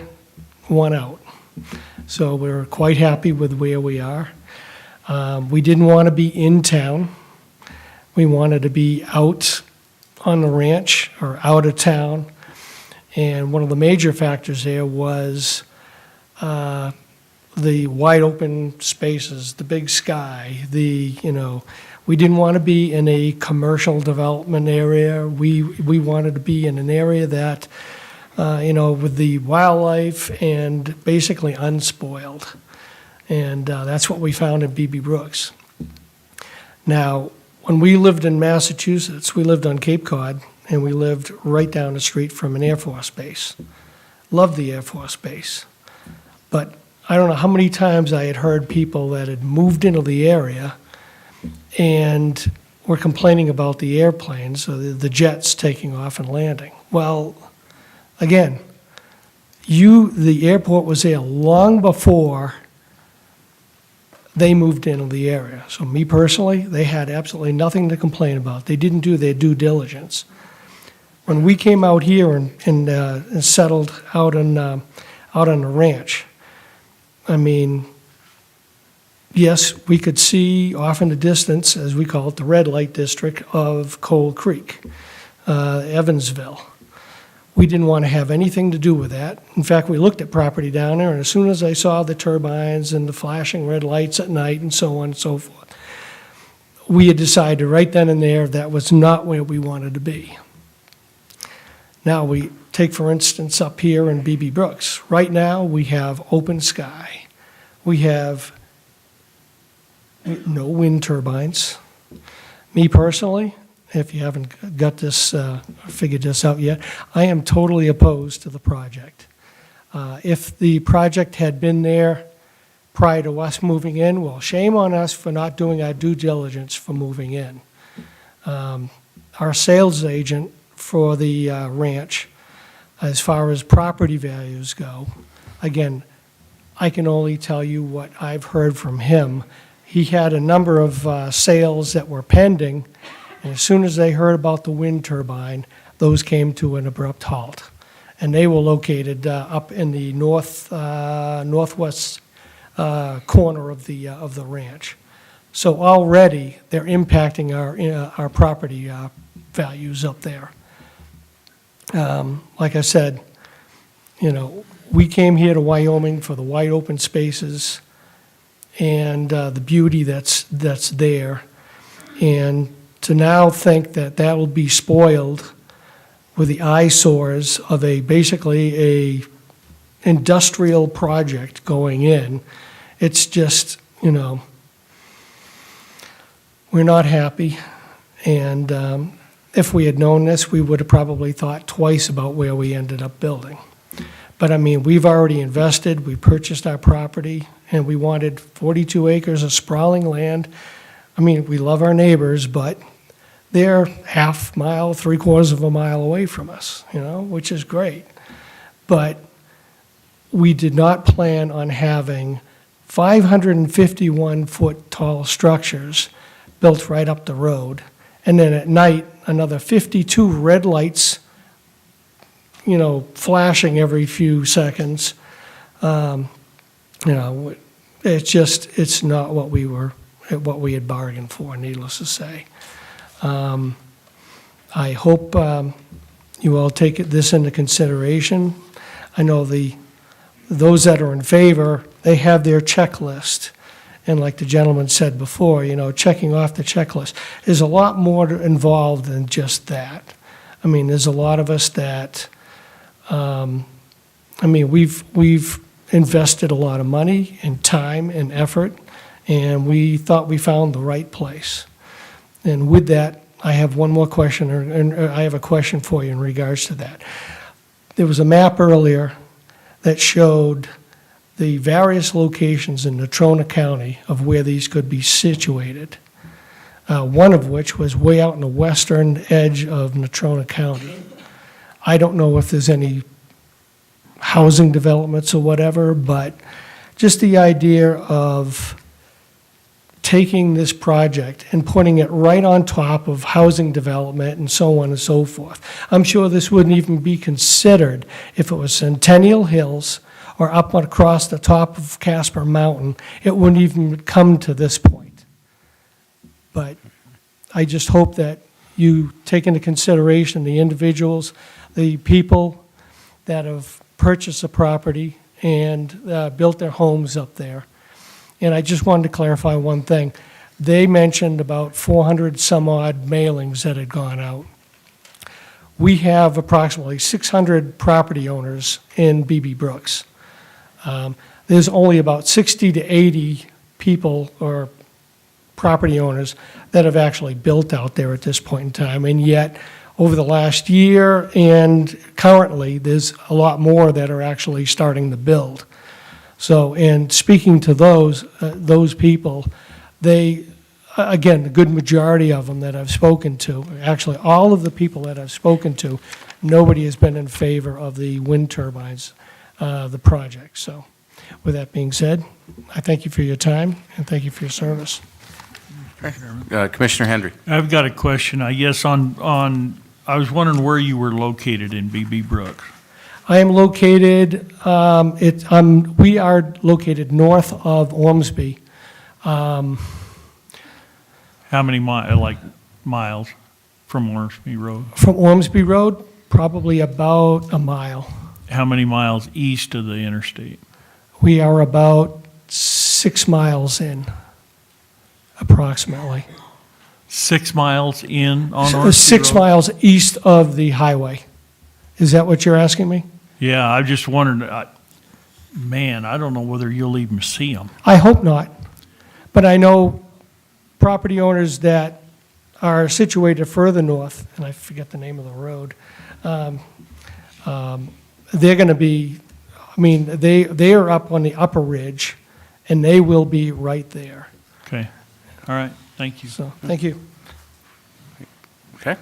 won out. So we're quite happy with where we are. We didn't want to be in town. We wanted to be out on the ranch or out of town. And one of the major factors there was the wide open spaces, the big sky, we didn't want to be in a commercial development area. We wanted to be in an area that, with the wildlife and basically unspoiled. And that's what we found in BB Brooks. Now, when we lived in Massachusetts, we lived on Cape Cod, and we lived right down the street from an Air Force base. Loved the Air Force base. But I don't know how many times I had heard people that had moved into the area and were complaining about the airplanes, or the jets taking off and landing. Well, again, the airport was there long before they moved into the area. So me personally, they had absolutely nothing to complain about. They didn't do their due diligence. When we came out here and settled out on the ranch, I mean, yes, we could see off in the distance, as we call it, the red light district of Cold Creek, Evansville. We didn't want to have anything to do with that. In fact, we looked at property down there, and as soon as I saw the turbines and the flashing red lights at night and so on and so forth, we had decided right then and there that was not where we wanted to be. Now, we take, for instance, up here in BB Brooks. Right now, we have open sky. We have no wind turbines. Me personally, if you haven't got this, figured this out yet, I am totally opposed to the project. If the project had been there prior to us moving in, well, shame on us for not doing our due diligence for moving in. Our sales agent for the ranch, as far as property values go, again, I can only tell you what I've heard from him. He had a number of sales that were pending, and as soon as they heard about the wind turbine, those came to an abrupt halt. And they were located up in the northwest corner of the ranch. So already, they're impacting our property values up there. Like I said, you know, we came here to Wyoming for the wide open spaces and the beauty that's there. And to now think that that will be spoiled with the eyesores of basically a industrial project going in, it's just, you know, we're not happy. And if we had known this, we would have probably thought twice about where we ended up building. But I mean, we've already invested, we purchased our property, and we wanted 42 acres of sprawling land. I mean, we love our neighbors, but they're half mile, 3/4 of a mile away from us, you know, which is great. But we did not plan on having 551-foot tall structures built right up the road. And then at night, another 52 red lights, you know, flashing every few seconds. You know, it's not what we had bargained for, needless to say. I hope you all take this into consideration. I know those that are in favor, they have their checklist. And like the gentleman said before, you know, checking off the checklist. There's a lot more involved than just that. I mean, there's a lot of us that, I mean, we've invested a lot of money and time and effort, and we thought we found the right place. And with that, I have one more question, or I have a question for you in regards to that. There was a map earlier that showed the various locations in Natrona County of where these could be situated, one of which was way out in the western edge of Natrona County. I don't know if there's any housing developments or whatever, but just the idea of taking this project and putting it right on top of housing development and so on and so forth. I'm sure this wouldn't even be considered if it was Centennial Hills or up across the top of Casper Mountain. It wouldn't even come to this point. But I just hope that you take into consideration the individuals, the people that have purchased a property and built their homes up there. And I just wanted to clarify one thing. They mentioned about 400 some odd mailings that had gone out. We have approximately 600 property owners in BB Brooks. There's only about 60 to 80 people or property owners that have actually built out there at this point in time. And yet, over the last year and currently, there's a lot more that are actually starting to build. So, and speaking to those people, they, again, the good majority of them that I've spoken to, actually all of the people that I've spoken to, nobody has been in favor of the wind turbines, the project. So With that being said, I thank you for your time and thank you for your service. Commissioner Hendry. I've got a question, I guess, I was wondering where you were located in BB Brooks. I am located, we are located north of Ormsby. How many miles from Ormsby Road? From Ormsby Road, probably about a mile. How many miles east of the interstate? We are about 6 miles in, approximately. 6 miles in on Ormsby 6 Road? miles east of the highway. Is that what you're asking me? Yeah, I just wondered, man, I don't know whether you'll even see them. I hope not. But I know property owners that are situated further north, and I forget the name of the road. They're going to be, I mean, they are up on the upper ridge, and they will be right there. Okay, all right, thank you. So, thank you. Okay.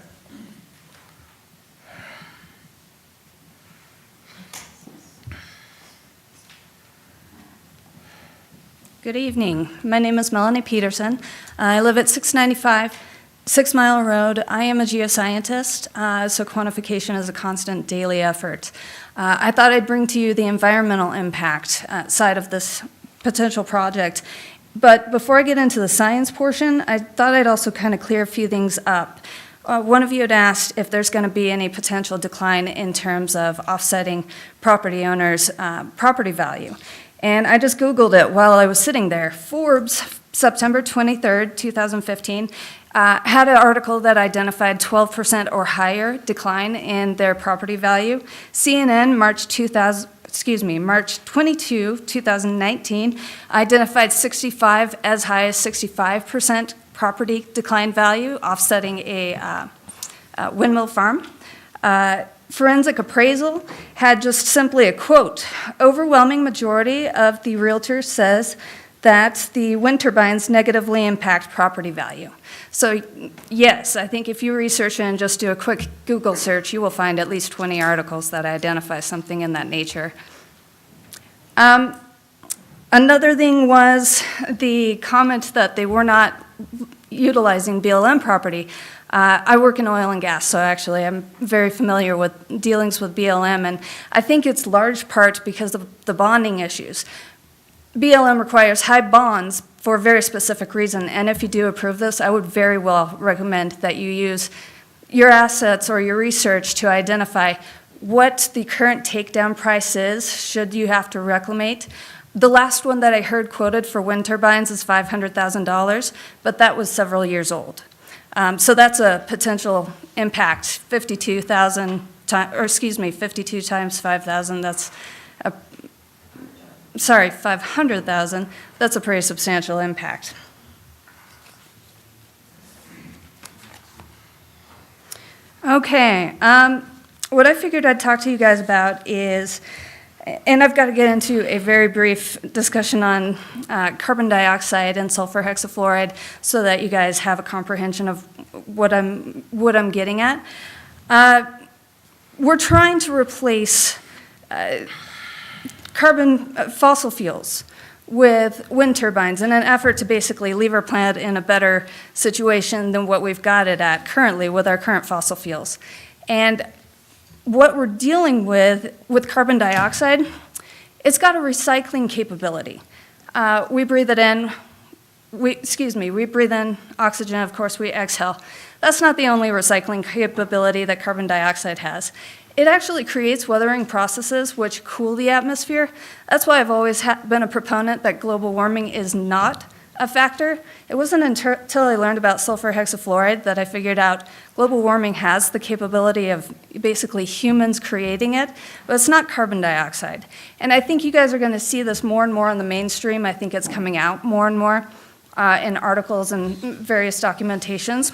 Good evening. My name is Melanie Peterson. I live at 695 6 Mile Road. I am a geoscientist, so quantification is a constant daily effort. I thought I'd bring to you the environmental impact side of this potential project. But before I get into the science portion, I thought I'd also kind of clear a few things up. One of you had asked if there's going to be any potential decline in terms of offsetting property owners' property value. And I just Googled it while I was sitting there. Forbes, September 23rd, 2015, had an article that identified 12% or higher decline in their property value. CNN, March 22, 2019, identified 65 as high as 65% property decline value, offsetting a windmill farm. Forensic Appraisal had just simply a quote. Overwhelming majority of the realtors says that the wind turbines negatively impact property value. So yes, I think if you research and just do a quick Google search, you will find at least 20 articles that identify something in that nature. Another thing was the comment that they were not utilizing BLM property. I work in oil and gas, so actually I'm very familiar with dealings with BLM, and I think it's large part because of the bonding issues. BLM requires high bonds for a very specific reason, and if you do approve this, I would very well recommend that you use your assets or your research to identify what the current takedown price is should you have to reclamate. The last one that I heard quoted for wind turbines is $500,000, but that was several years old. So that's a potential impact, 52 times 5,000, that's, sorry, 500,000, that's a pretty substantial impact. Okay, what I figured I'd talk to you guys about is, and I've got to get into a very brief discussion on carbon dioxide and sulfur hexafluoride so that you guys have a comprehension of what I'm getting at. We're trying to replace fossil fuels with wind turbines in an effort to basically leave our planet in a better situation than what we've got it at currently with our current fossil fuels. And what we're dealing with carbon dioxide, it's got a recycling capability. We breathe it in, we breathe in oxygen, of course we exhale. That's not the only recycling capability that carbon dioxide has. It actually creates weathering processes which cool the atmosphere. That's why I've always been a proponent that global warming is not a factor. It wasn't until I learned about sulfur hexafluoride that I figured out global warming has the capability of basically humans creating it, but it's not carbon dioxide. And I think you guys are going to see this more and more in the mainstream. I think it's coming out more and more in articles and various documentations.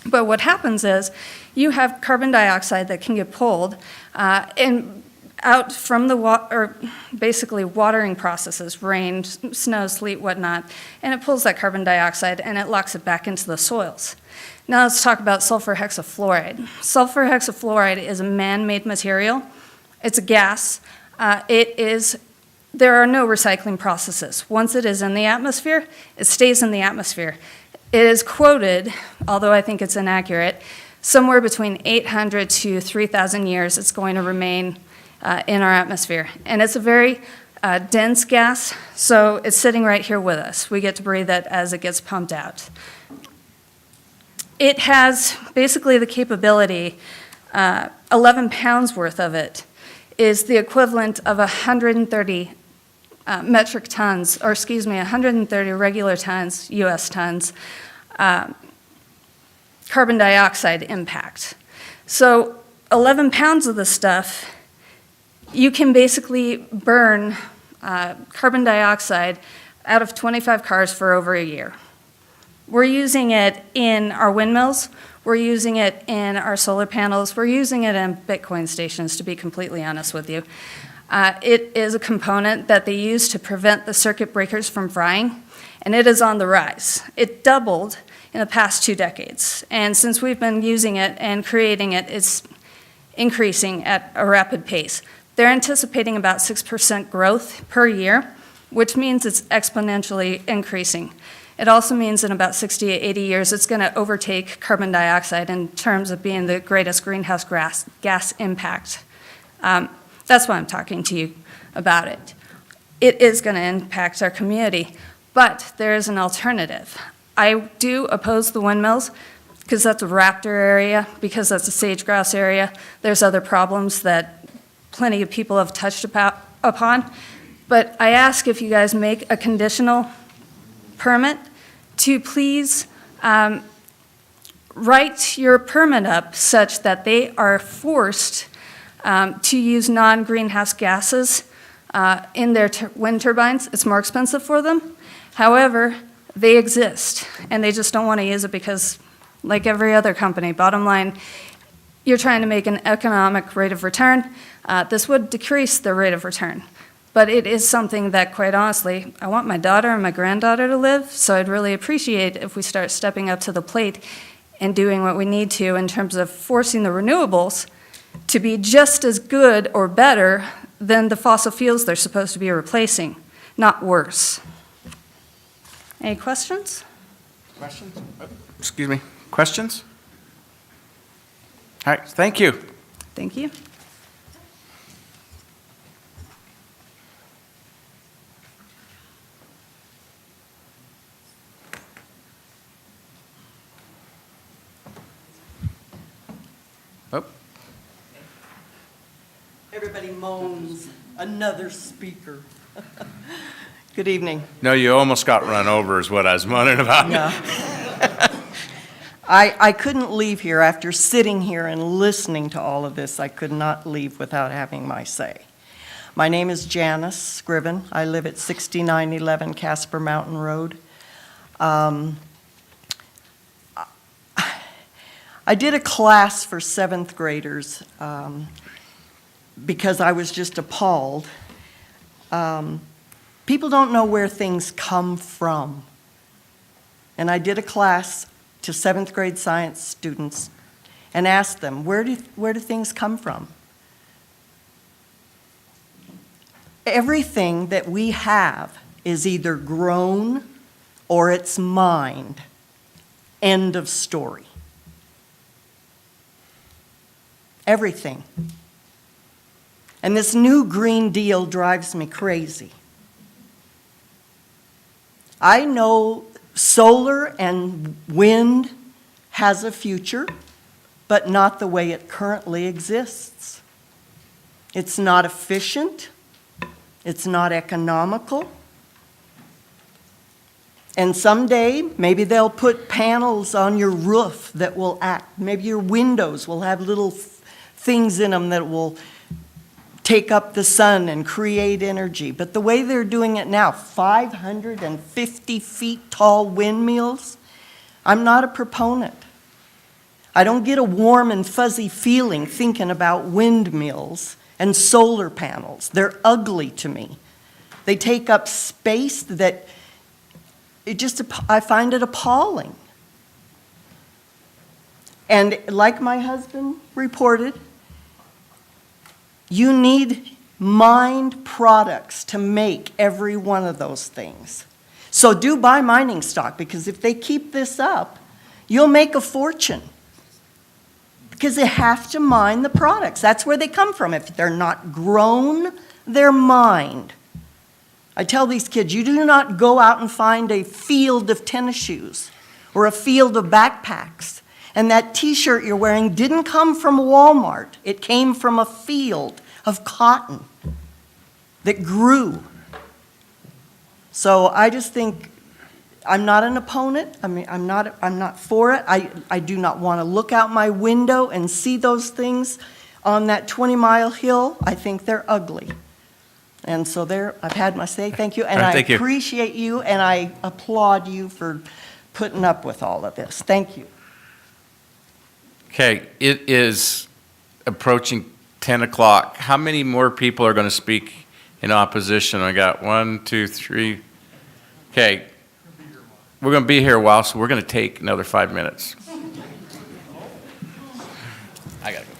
But what happens is you have carbon dioxide that can get pulled out from the water, basically watering processes, rain, snow, sleet, whatnot, and it pulls that carbon dioxide and it locks it back into the soils. Now let's talk about sulfur hexafluoride. Sulfur hexafluoride is a man-made material. It's a gas. It is there are no recycling processes. Once it is in the atmosphere, it stays in the atmosphere. It is quoted, although I think it's inaccurate, somewhere between 800 to 3,000 years it's going to remain in our atmosphere. And it's a very dense gas, so it's sitting right here with us. We get to breathe it as it gets pumped out. It has basically the capability, 11 pounds worth of it is the equivalent of 130 metric tons, or excuse me, 130 regular tons, US tons, carbon dioxide impact. So 11 pounds of this stuff, you can basically burn carbon dioxide out of 25 cars for over a year. We're using it in our windmills, we're using it in our solar panels, we're using it in Bitcoin stations, to be completely honest with you. It is a component that they use to prevent the circuit breakers from frying, and it is on the rise. It doubled in the past 2 decades, and since we've been using it and creating it, it's increasing at a rapid pace. They're anticipating about 6% growth per year, which means it's exponentially increasing. It also means in about 60 to 80 years, it's going to overtake carbon dioxide in terms of being the greatest greenhouse gas impact. That's why I'm talking to you about it. It is going to impact our community, but there is an alternative. I do oppose the windmills because that's a raptor area, because that's a sage-grouse area. There's other problems that plenty of people have touched upon. But I ask if you guys make a conditional permit to please write your permit up such that they are forced to use non-greenhouse gases in their wind turbines. It's more expensive for them. However, they exist, and they just don't want to use it because, like every other company, bottom line, you're trying to make an economic rate of return. This would decrease the rate of return. But it is something that, quite honestly, I want my daughter and my granddaughter to live, so I'd really appreciate if we start stepping up to the plate and doing what we need to in terms of forcing the renewables to be just as good or better than the fossil fuels they're supposed to be replacing, not worse. Any questions? Questions? Excuse me. Questions? All right, thank you. Thank you. Oh, Everybody moans, another speaker. Good evening. no, you almost got run over is what I was wondering about. Yeah. I couldn't leave here after sitting here and listening to all of this. I could not leave without having my say. My name is Janice Scriven. I live at 6911 Casper Mountain Road. I did a class for 7th graders because I was just appalled. People don't know where things come from. And I did a class to 7th grade science students and asked them, where do things come from? Everything that we have is either grown or it's mined. End of story. Everything. And this new Green Deal drives me crazy. I know solar and wind has a future, but not the way it currently exists. It's not efficient. It's not economical. And someday, maybe they'll put panels on your roof that will act. Maybe your windows will have little things in them that will take up the sun and create energy. But the way they're doing it now, 550 feet tall windmills, I'm not a proponent. I don't get a warm and fuzzy feeling thinking about windmills and solar panels. They're ugly to me. They take up space that I find it appalling. And like my husband reported, you need mined products to make every one of those things. So do buy mining stock, because if they keep this up, you'll make a fortune. Because they have to mine the products. That's where they come from. If they're not grown, they're mined. I tell these kids, you do not go out and find a field of tennis shoes or a field of backpacks. And that t-shirt you're wearing didn't come from Walmart. It came from a field of cotton that grew. So I just think, I'm not an opponent. I mean, I'm not for it. I do not want to look out my window and see those things on that 20-mile hill. I think they're ugly. And so there, I've had my say. Thank you. And All right, I thank you. appreciate you, and I applaud you for putting up with all of this. Thank you. Okay, it is approaching 10 o'clock. How many more people are going to speak in opposition? I got 1, 2, 3. Okay, we're going to be here a while, so we're going to take another 5 minutes. I got to go.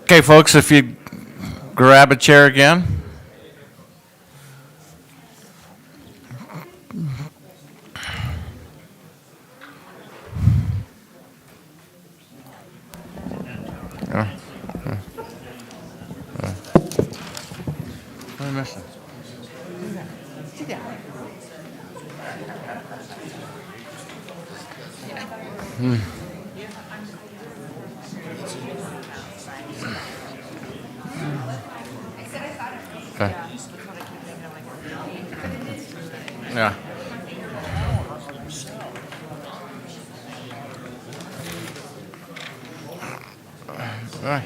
Okay, folks, if you grab a chair again. What am I missing? Okay. Yeah. All right.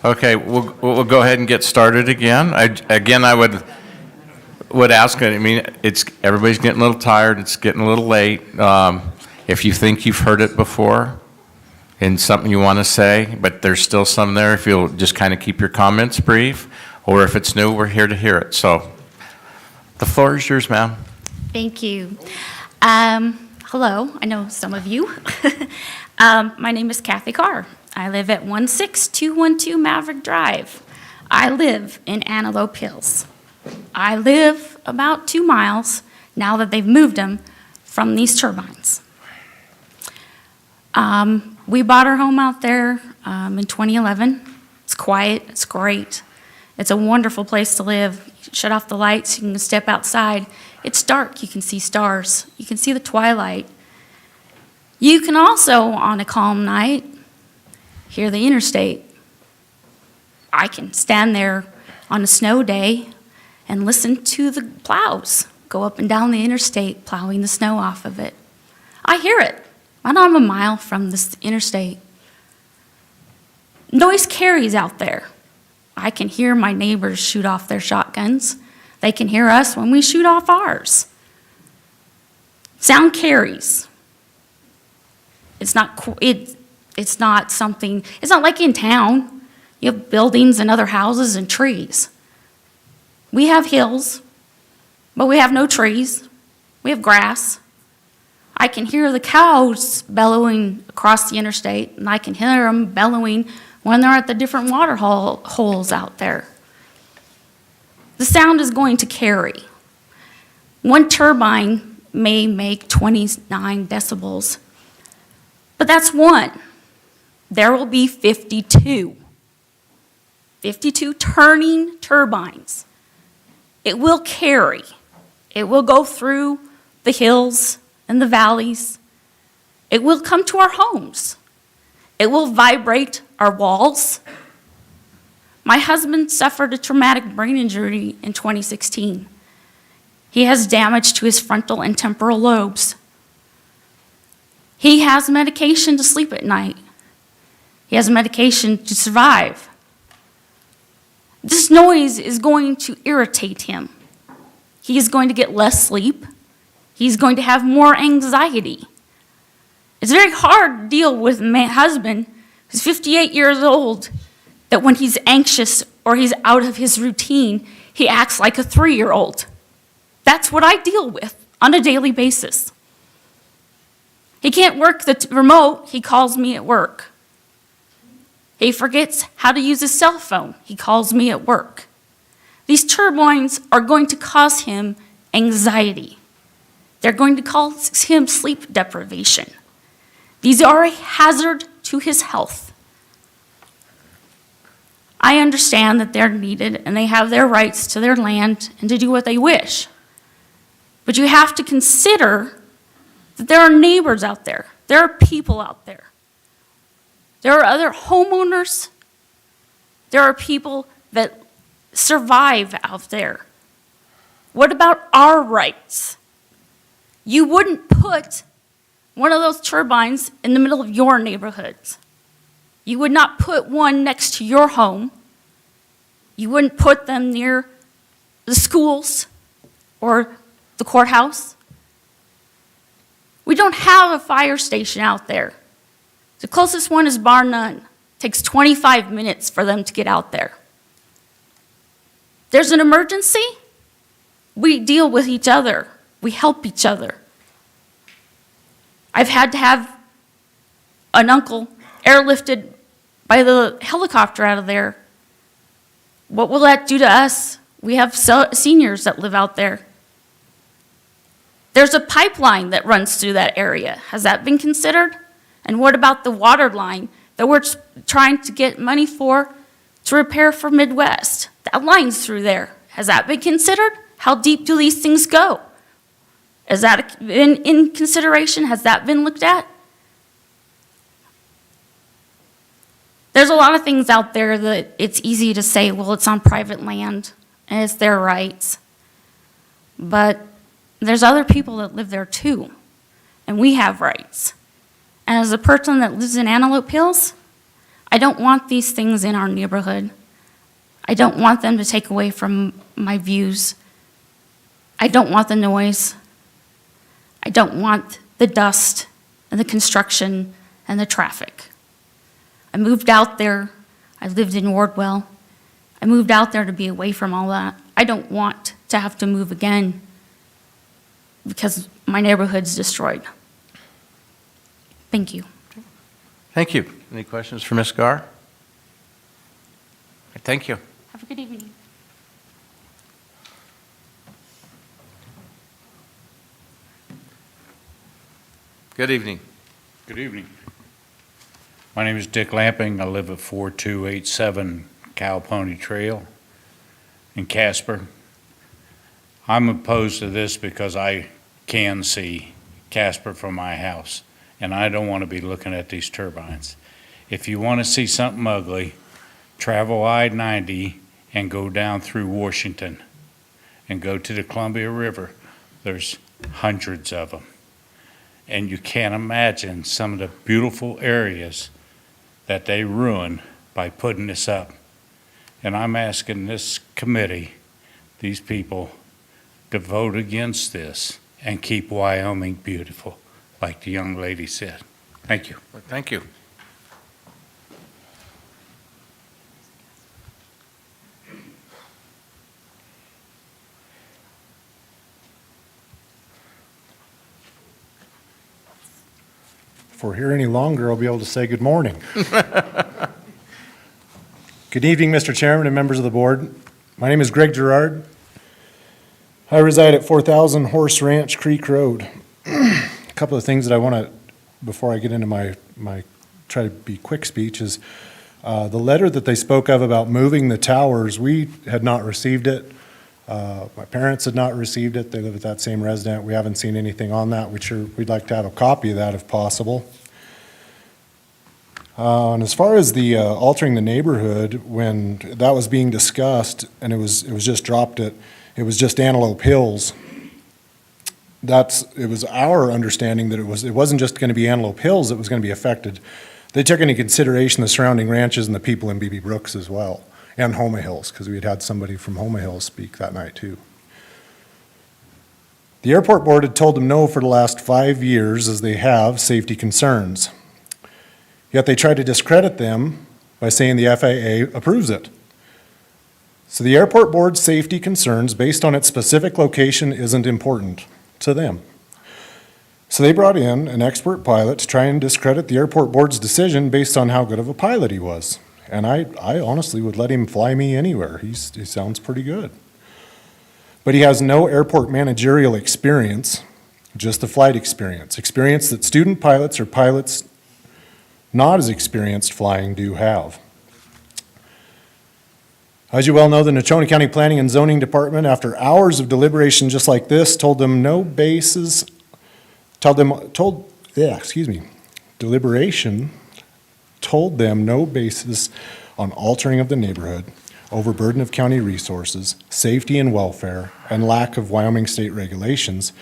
Okay, we'll go ahead and get started again. I would ask, I mean, everybody's getting a little tired, it's getting a little late. If you think you've heard it before and something you want to say, but there's still some there, if you'll just kind of keep your comments brief, or if it's new, we're here to hear it. So the floor is yours, ma'am. Thank you. Hello, I know some of you. My name is Kathy Carr. I live at 16212 Maverick Drive. I live in Antelope Hills. I live about 2 miles, now that they've moved them, from these turbines. We bought our home out there in 2011. It's quiet, it's great. It's a wonderful place to live. Shut off the lights, you can step outside. It's dark, you can see stars. You can see the twilight. You can also, on a calm night, hear the interstate. I can stand there on a snow day and listen to the plows go up and down the interstate, plowing the snow off of it. I hear it. I'm a mile from this interstate. Noise carries out there. I can hear my neighbors shoot off their shotguns. They can hear us when we shoot off ours. Sound carries. It's not something, it's not like in town. You have buildings and other houses and trees. We have hills, but we have no trees. We have grass. I can hear the cows bellowing across the interstate, and I can hear them bellowing when they're at the different water holes out there. The sound is going to carry. One turbine may make 29 decibels, but that's one. There will be 52. 52 turning turbines. It will carry. It will go through the hills and the valleys. It will come to our homes. It will vibrate our walls. My husband suffered a traumatic brain injury in 2016. He has damage to his frontal and temporal lobes. He has medication to sleep at night. He has medication to survive. This noise is going to irritate him. He is going to get less sleep. He's going to have more anxiety. It's very hard to deal with my husband, who's 58 years old, that when he's anxious or he's out of his routine, he acts like a 3-year-old. That's what I deal with on a daily basis. He can't work the remote, he calls me at work. He forgets how to use his cell phone, he calls me at work. These turbines are going to cause him anxiety. They're going to cause him sleep deprivation. These are a hazard to his health. I understand that they're needed and they have their rights to their land and to do what they wish. But you have to consider that there are neighbors out there. There are people out there. There are other homeowners. There are people that survive out there. What about our rights? You wouldn't put one of those turbines in the middle of your neighborhoods. You would not put one next to your home. You wouldn't put them near the schools or the courthouse. We don't have a fire station out there. The closest one is bar none. Takes 25 minutes for them to get out there. There's an emergency, we deal with each other. We help each other. I've had to have an uncle airlifted by the helicopter out of there. What will that do to us? We have seniors that live out there. There's a pipeline that runs through that area. Has that been considered? And what about the water line that we're trying to get money for to repair for Midwest? That line's through there. Has that been considered? How deep do these things go? Is that in consideration? Has that been looked at? There's a lot of things out there that it's easy to say, well, it's on private land and it's their rights. But there's other people that live there too, and we have rights. And as a person that lives in Antelope Hills, I don't want these things in our neighborhood. I don't want them to take away from my views. I don't want the noise. I don't want the dust and the construction and the traffic. I moved out there. I lived in Wardwell. I moved out there to be away from all that. I don't want to have to move again because my neighborhood's destroyed. Thank you. Thank you. Any questions for Ms. Gar? Thank you. Have a good evening. Good evening. Good evening. My name is Dick Lamping. I live at 4287 Cow Pony Trail in Casper. I'm opposed to this because I can see Casper from my house, and I don't want to be looking at these turbines. If you want to see something ugly, travel I-90 and go down through Washington and go to the Columbia River. There's hundreds of them. And you can't imagine some of the beautiful areas that they ruin by putting this up. And I'm asking this committee, these people, to vote against this and keep Wyoming beautiful, like the young lady said. Thank you. Thank you. If we're here any longer, I'll be able to say good morning. Good evening, Mr. Chairman and members of the board. My name is Greg Gerard. I reside at 4000 Horse Ranch Creek Road. A couple of things that I want to, before I get into my try to be quick speech, is the letter that they spoke of about moving the towers, we had not received it. My parents had not received it. They live at that same resident. We haven't seen anything on that. We'd like to have a copy of that if possible. And as far as the altering the neighborhood, when that was being discussed and it was just dropped it was just Antelope Hills. It was our understanding that it wasn't just going to be Antelope Hills that was going to be affected. They took into consideration the surrounding ranches and the people in BB Brooks as well, and Homa Hills, because we had somebody from Homa Hills speak that night too. The airport board had told them no for the last 5 years, as they have safety concerns. Yet they tried to discredit them by saying the FAA approves it. So the airport board's safety concerns based on its specific location isn't important to them. So they brought in an expert pilot to try and discredit the airport board's decision based on how good of a pilot he was. And I honestly would let him fly me anywhere. He sounds pretty good. But he has no airport managerial experience, just the flight experience. Experience that student pilots or pilots not as experienced flying do have. As you well know, the Natrona County Planning and Zoning Department, after hours of deliberation just like this, deliberation told them no basis on altering of the neighborhood, overburden of county resources, safety and welfare, and lack of Wyoming state regulations.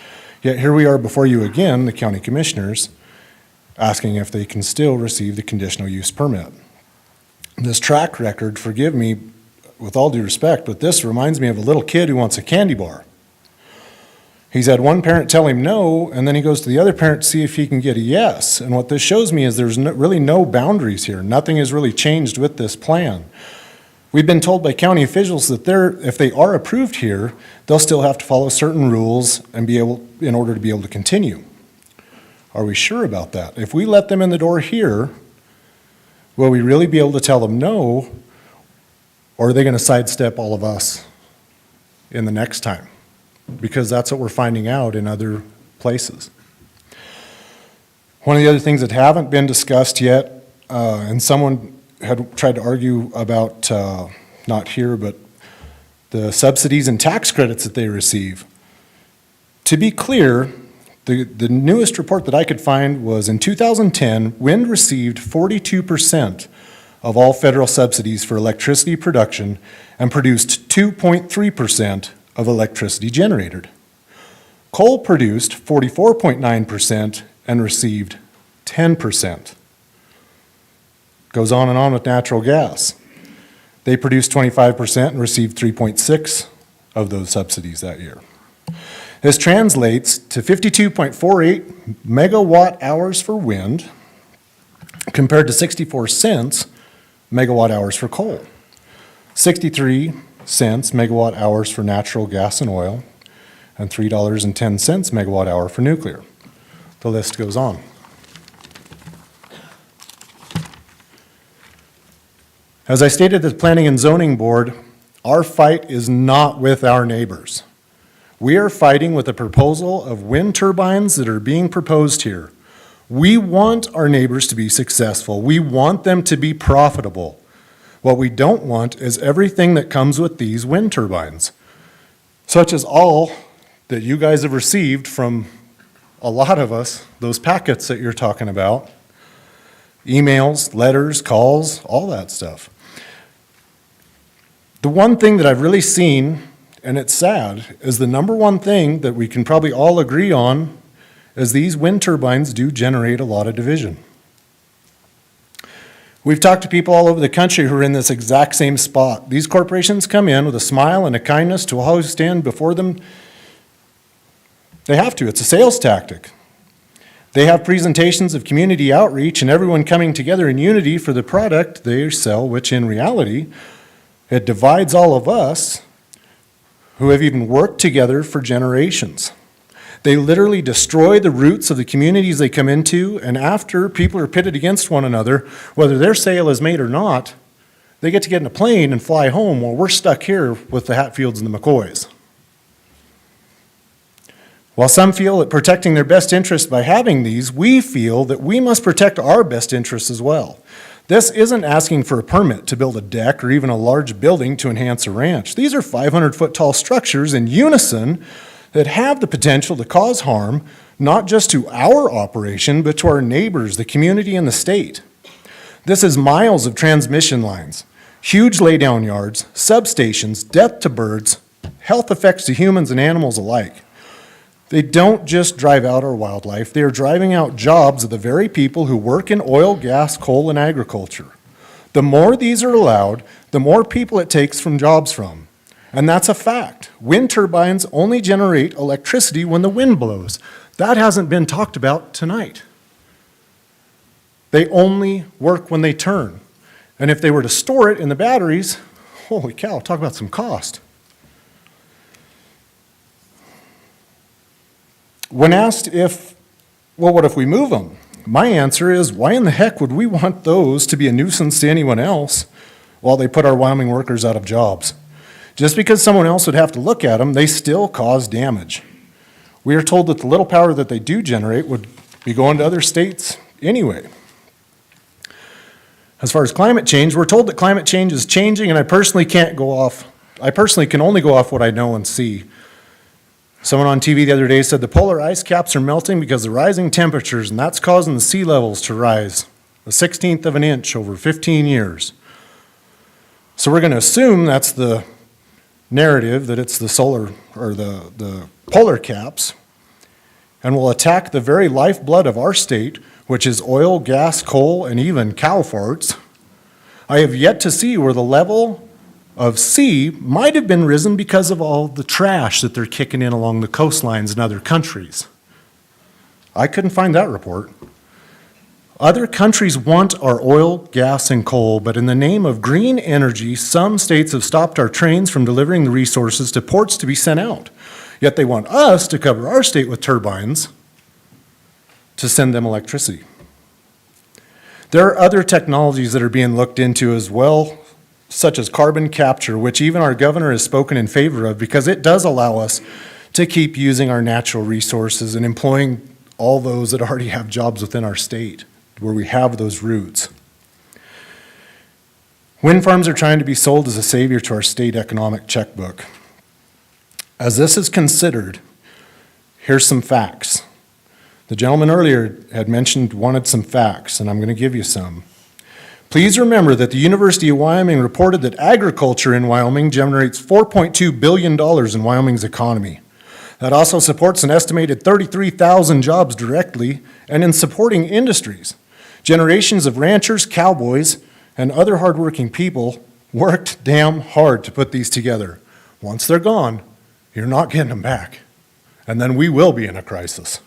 Yet here we are before you again, the county commissioners, asking if they can still receive the conditional use permit. This track record, forgive me with all due respect, but this reminds me of a little kid who wants a candy bar. He's had one parent tell him no, and then he goes to the other parent to see if he can get a yes. And what this shows me is there's really no boundaries here. Nothing has really changed with this plan. We've been told by county officials that if they are approved here, they'll still have to follow certain rules and in order to be able to continue. Are we sure about that? If we let them in the door here, will we really be able to tell them no, or are they going to sidestep all of us in the next time? Because that's what we're finding out in other places. One of the other things that haven't been discussed yet, and someone had tried to argue about, not here, but the subsidies and tax credits that they receive. To be clear, the newest report that I could find was in 2010, wind received 42% of all federal subsidies for electricity production and produced 2.3% of electricity generated. Coal produced 44.9% and received 10%. Goes on and on with natural gas. They produced 25% and received 3.6 of those subsidies that year. This translates to 52.48 megawatt hours for wind compared to 64 cents megawatt hours for coal, 63 cents megawatt hours for natural gas and oil, and $3.10 megawatt hour for nuclear. The list goes on. As I stated at the Planning and Zoning Board, our fight is not with our neighbors. We are fighting with a proposal of wind turbines that are being proposed here. We want our neighbors to be successful. We want them to be profitable. What we don't want is everything that comes with these wind turbines, such as all that you guys have received from a lot of us, those packets that you're talking about, emails, letters, calls, all that stuff. The one thing that I've really seen, and it's sad, is the number one thing that we can probably all agree on is these wind turbines do generate a lot of division. We've talked to people all over the country who are in this exact same spot. These corporations come in with a smile and a kindness to all who stand before them. They have to. It's a sales tactic. They have presentations of community outreach and everyone coming together in unity for the product they sell, which in reality, it divides all of us who have even worked together for generations. They literally destroy the roots of the communities they come into, and after people are pitted against one another, whether their sale is made or not, they get to get in a plane and fly home while we're stuck here with the Hatfields and the McCoys. While some feel that protecting their best interest by having these, we feel that we must protect our best interests as well. This isn't asking for a permit to build a deck or even a large building to enhance a ranch. These are 500-foot tall structures in unison that have the potential to cause harm, not just to our operation, but to our neighbors, the community, and the state. This is miles of transmission lines, huge laydown yards, substations, death to birds, health effects to humans and animals alike. They don't just drive out our wildlife, they are driving out jobs of the very people who work in oil, gas, coal, and agriculture. The more these are allowed, the more people it takes from jobs from. And that's a fact. Wind turbines only generate electricity when the wind blows. That hasn't been talked about tonight. They only work when they turn. And if they were to store it in the batteries, holy cow, talk about some cost. When asked what if we move them? My answer is, why in the heck would we want those to be a nuisance to anyone else while they put our Wyoming workers out of jobs? Just because someone else would have to look at them, they still cause damage. We are told that the little power that they do generate would be going to other states anyway. As far as climate change, we're told that climate change is changing, and I personally can only go off what I know and see. Someone on TV the other day said the polar ice caps are melting because of rising temperatures, and that's causing the sea levels to rise a 1/16 of an inch over 15 years. So we're going to assume that's the narrative, that it's the solar or the polar caps, and will attack the very lifeblood of our state, which is oil, gas, coal, and even cow farts. I have yet to see where the level of sea might have been risen because of all the trash that they're kicking in along the coastlines in other countries. I couldn't find that report. Other countries want our oil, gas, and coal, but in the name of green energy, some states have stopped our trains from delivering the resources to ports to be sent out. Yet they want us to cover our state with turbines to send them electricity. There are other technologies that are being looked into as well, such as carbon capture, which even our governor has spoken in favor of because it does allow us to keep using our natural resources and employing all those that already have jobs within our state, where we have those roots. Wind farms are trying to be sold as a savior to our state economic checkbook. As this is considered, here's some facts. The gentleman earlier had wanted some facts, and I'm going to give you some. Please remember that the University of Wyoming reported that agriculture in Wyoming generates $4.2 billion in Wyoming's economy. That also supports an estimated 33,000 jobs directly and in supporting industries. Generations of ranchers, cowboys, and other hardworking people worked damn hard to put these together. Once they're gone, you're not getting them back. And then we will be in a crisis.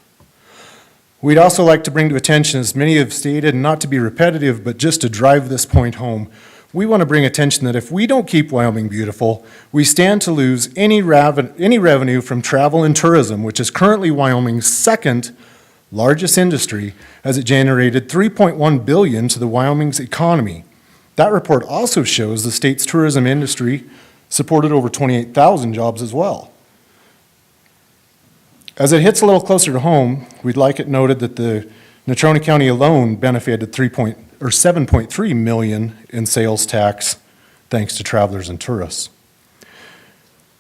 We'd also like to bring to attention, as many have stated, and not to be repetitive, but just to drive this point home, we want to bring attention that if we don't keep Wyoming beautiful, we stand to lose any revenue from travel and tourism, which is currently Wyoming's second largest industry, as it generated $3.1 billion to the Wyoming's economy. That report also shows the state's tourism industry supported over 28,000 jobs as well. As it hits a little closer to home, we'd like it noted that the Natrona County alone benefited $7.3 million in sales tax thanks to travelers and tourists.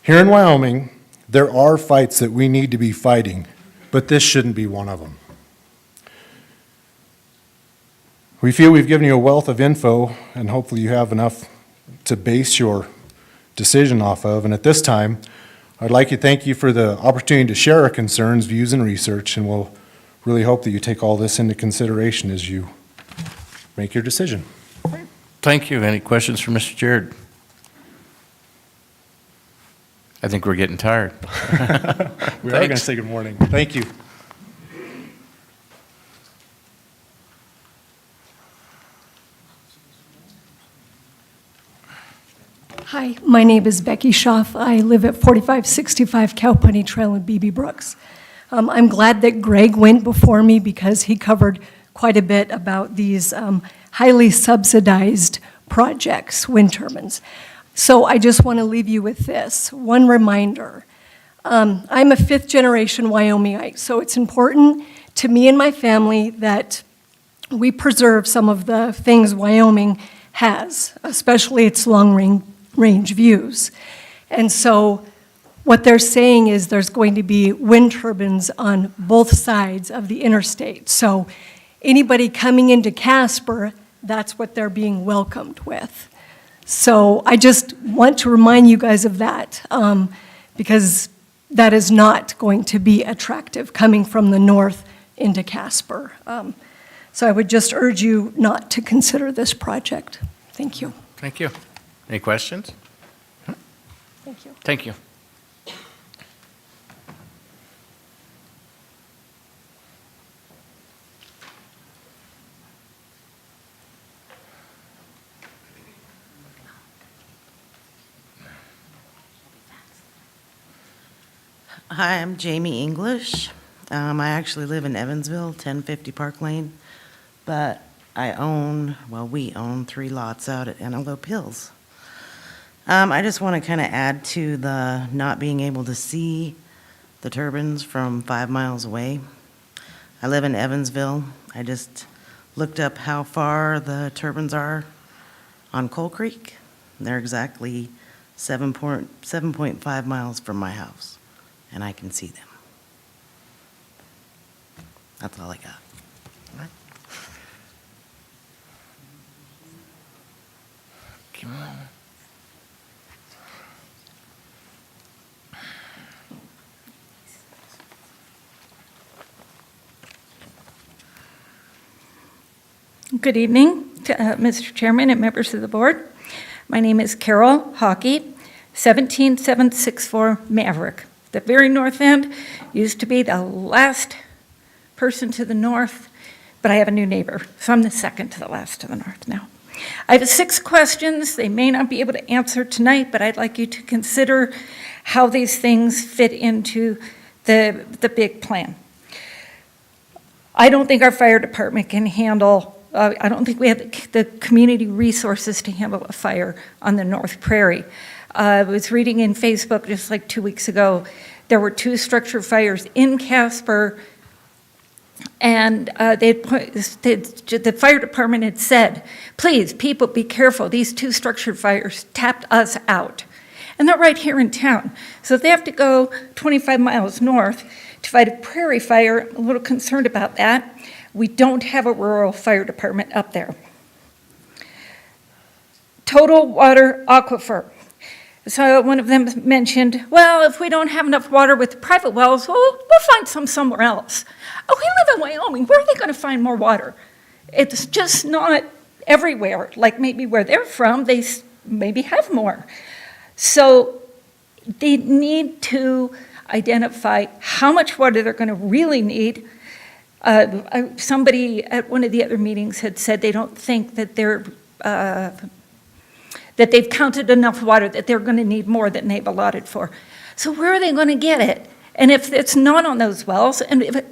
Here in Wyoming, there are fights that we need to be fighting, but this shouldn't be one of them. We feel we've given you a wealth of info, and hopefully you have enough to base your decision off of. And at this time, I'd like to thank you for the opportunity to share our concerns, views, and research, and we'll really hope that you take all this into consideration as you make your decision. Thank you. Any questions for Mr. Jared? I think we're getting tired. We are going to say good morning. Thank you. Hi, my name is Becky Schaff. I live at 4565 Cowpony Trail in Beebe Brooks. I'm glad that Greg went before me because he covered quite a bit about these highly subsidized projects, wind turbines. So I just want to leave you with this, one reminder. I'm a fifth-generation Wyomingite, so it's important to me and my family that we preserve some of the things Wyoming has, especially its long-range views. And so what they're saying is there's going to be wind turbines on both sides of the interstate. So anybody coming into Casper, that's what they're being welcomed with. So I just want to remind you guys of that because that is not going to be attractive coming from the north into Casper. So I would just urge you not to consider this project. Thank you. Thank you. Any questions? Thank you. Thank you. Hi, I'm Jamie English. I actually live in Evansville, 1050 Park Lane, but we own 3 lots out at Antelope Hills. I just want to kind of add to the not being able to see the turbines from 5 miles away. I live in Evansville. I just looked up how far the turbines are on Coal Creek. They're exactly 7.5 miles from my house, and I can see them. That's all I got. Come on. Good evening, Mr. Chairman and members of the board. My name is Carol Hockey, 17764 Maverick. The very north end used to be the last person to the north, but I have a new neighbor, so I'm the second to the last to the north now. I have 6 questions. They may not be able to answer tonight, but I'd like you to consider how these things fit into the big plan. I don't think our fire department can handle, I don't think we have the community resources to handle a fire on the North Prairie. I was reading in Facebook just like 2 weeks ago, there were 2 structure fires in Casper, and the fire department had said, please, people, be careful. These 2 structured fires tapped us out. And they're right here in town. So if they have to go 25 miles north to fight a prairie fire, I'm a little concerned about that. We don't have a rural fire department up there. Total water aquifer. So one of them mentioned, well, if we don't have enough water with the private wells, we'll find some somewhere else. Oh, we live in Wyoming. Where are they going to find more water? It's just not everywhere. Like maybe where they're from, they maybe have more. So they need to identify how much water they're going to really need. Somebody at one of the other meetings had said they don't think that that they've counted enough water, that they're going to need more than they've allotted for. So where are they going to get it? And if it's not on those wells, and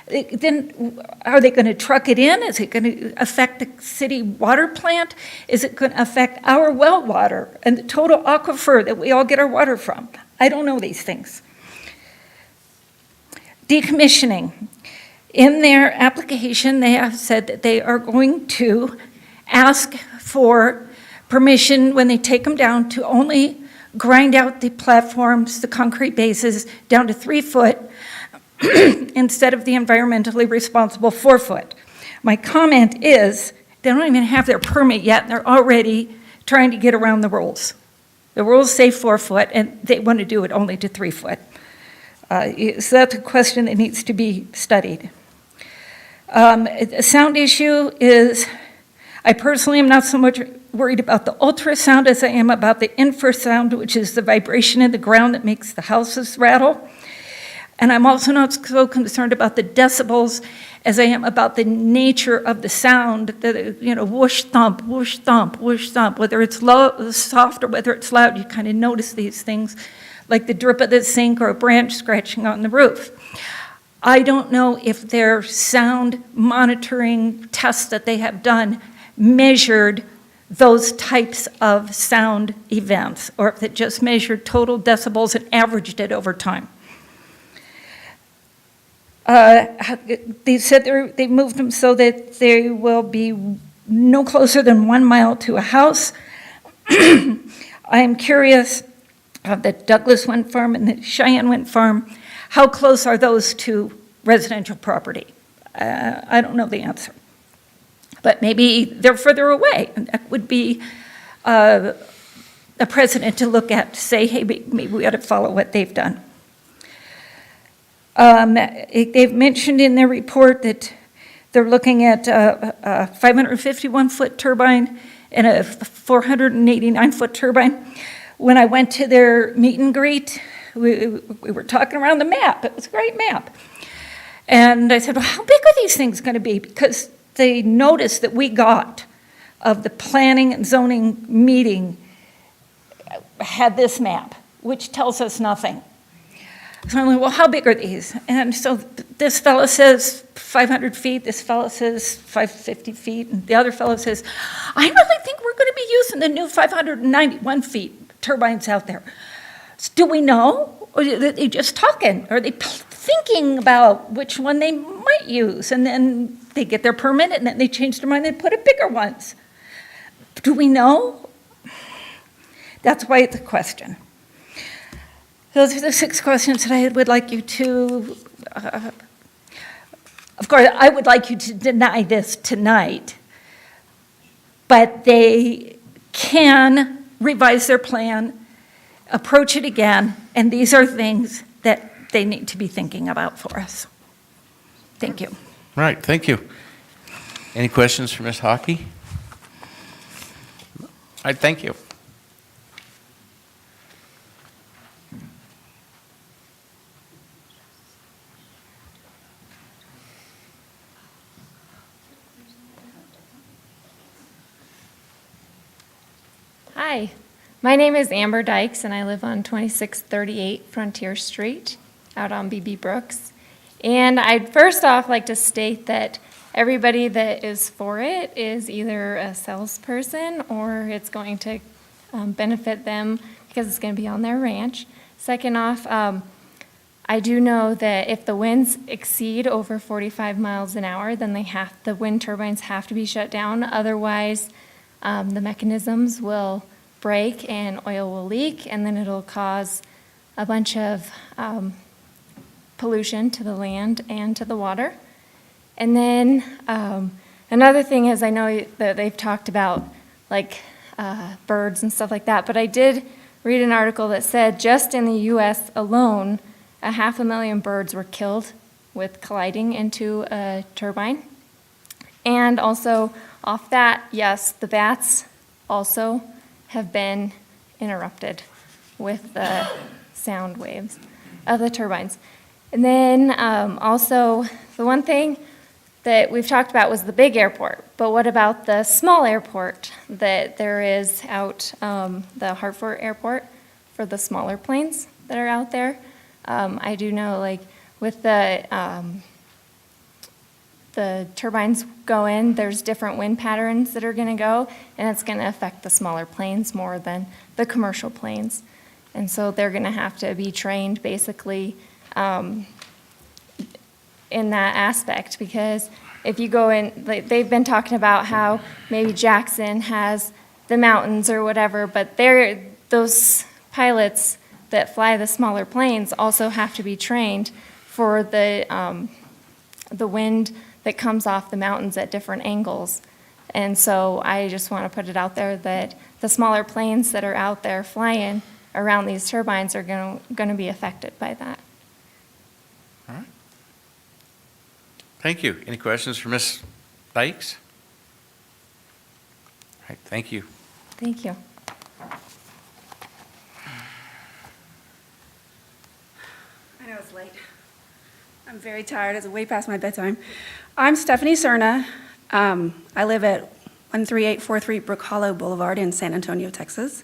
then are they going to truck it in? Is it going to affect the city water plant? Is it going to affect our well water and the total aquifer that we all get our water from? I don't know these things. Decommissioning. In their application, they have said that they are going to ask for permission when they take them down to only grind out the platforms, the concrete bases, down to 3 foot instead of the environmentally responsible 4 foot. My comment is they don't even have their permit yet, and they're already trying to get around the rules. The rules say 4 foot, and they want to do it only to 3 foot. So that's a question that needs to be studied. A sound issue is, I personally am not so much worried about the ultrasound as I am about the infrasound, which is the vibration in the ground that makes the houses rattle. And I'm also not so concerned about the decibels as I am about the nature of the sound, the, whoosh, thump, whoosh, thump, whoosh, thump. Whether it's low, soft or whether it's loud, you kind of notice these things, like the drip of the sink or a branch scratching on the roof. I don't know if their sound monitoring tests that they have done measured those types of sound events, or if it just measured total decibels and averaged it over time. They said they moved them so that they will be no closer than 1 mile to a house. I am curious of the Douglas Wind Farm and the Cheyenne Wind Farm. How close are those to residential property? I don't know the answer. But maybe they're further away, and that would be a precedent to look at, to say, hey, maybe we ought to follow what they've done. They've mentioned in their report that they're looking at a 551-foot turbine and a 489-foot turbine. When I went to their meet and greet, we were talking around the map. It was a great map. And I said, well, how big are these things going to be? Because the notice that we got of the planning and zoning meeting had this map, which tells us nothing. So I'm like, well, how big are these? And so this fellow says 500 feet, this fellow says 550 feet, and the other fellow says, I really think we're going to be using the new 591 feet turbines out there. Do we know? Or are they just talking? Are they thinking about which one they might use? And then they get their permit, and then they change their mind and put in bigger ones. Do we know? That's why it's a question. Those are the 6 questions that I would like you to, of course, I would like you to deny this tonight, but they can revise their plan, approach it again, and these are things that they need to be thinking about for us. Thank you. Right, thank you. Any questions for Ms. Hockey? All right, thank you. Hi, my name is Amber Dykes, and I live on 2638 Frontier Street out on BB Brooks. And I'd first off like to state that everybody that is for it is either a salesperson or it's going to benefit them because it's going to be on their ranch. Second off, I do know that if the winds exceed over 45 miles an hour, then the wind turbines have to be shut down. Otherwise, the mechanisms will break and oil will leak, and then it'll cause a bunch of pollution to the land and to the water. And then another thing is, I know that they've talked about like birds and stuff like that, but I did read an article that said just in the U.S. alone, 500,000 birds were killed with colliding into a turbine. And also off that, yes, the bats also have been interrupted with the sound waves of the turbines. And then also the one thing that we've talked about was the big airport, but what about the small airport that there is out, the Hartford Airport for the smaller planes that are out there? I do know, like, with the turbines go in, there's different wind patterns that are gonna go, and it's gonna affect the smaller planes more than the commercial planes. And so they're gonna have to be trained basically in that aspect, because if you go in, like, they've been talking about how maybe Jackson has the mountains or whatever, but those pilots that fly the smaller planes also have to be trained for the wind that comes off the mountains at different angles. And so I just want to put it out there that the smaller planes that are out there flying around these turbines are going to be affected by that. All right. Thank you. Any questions for Ms. Dykes? All right, thank you. Thank you. I know it's late. I'm very tired. It's way past my bedtime. I'm Stephanie Cerna. I live at 13843 Brook Hollow Boulevard in San Antonio, Texas.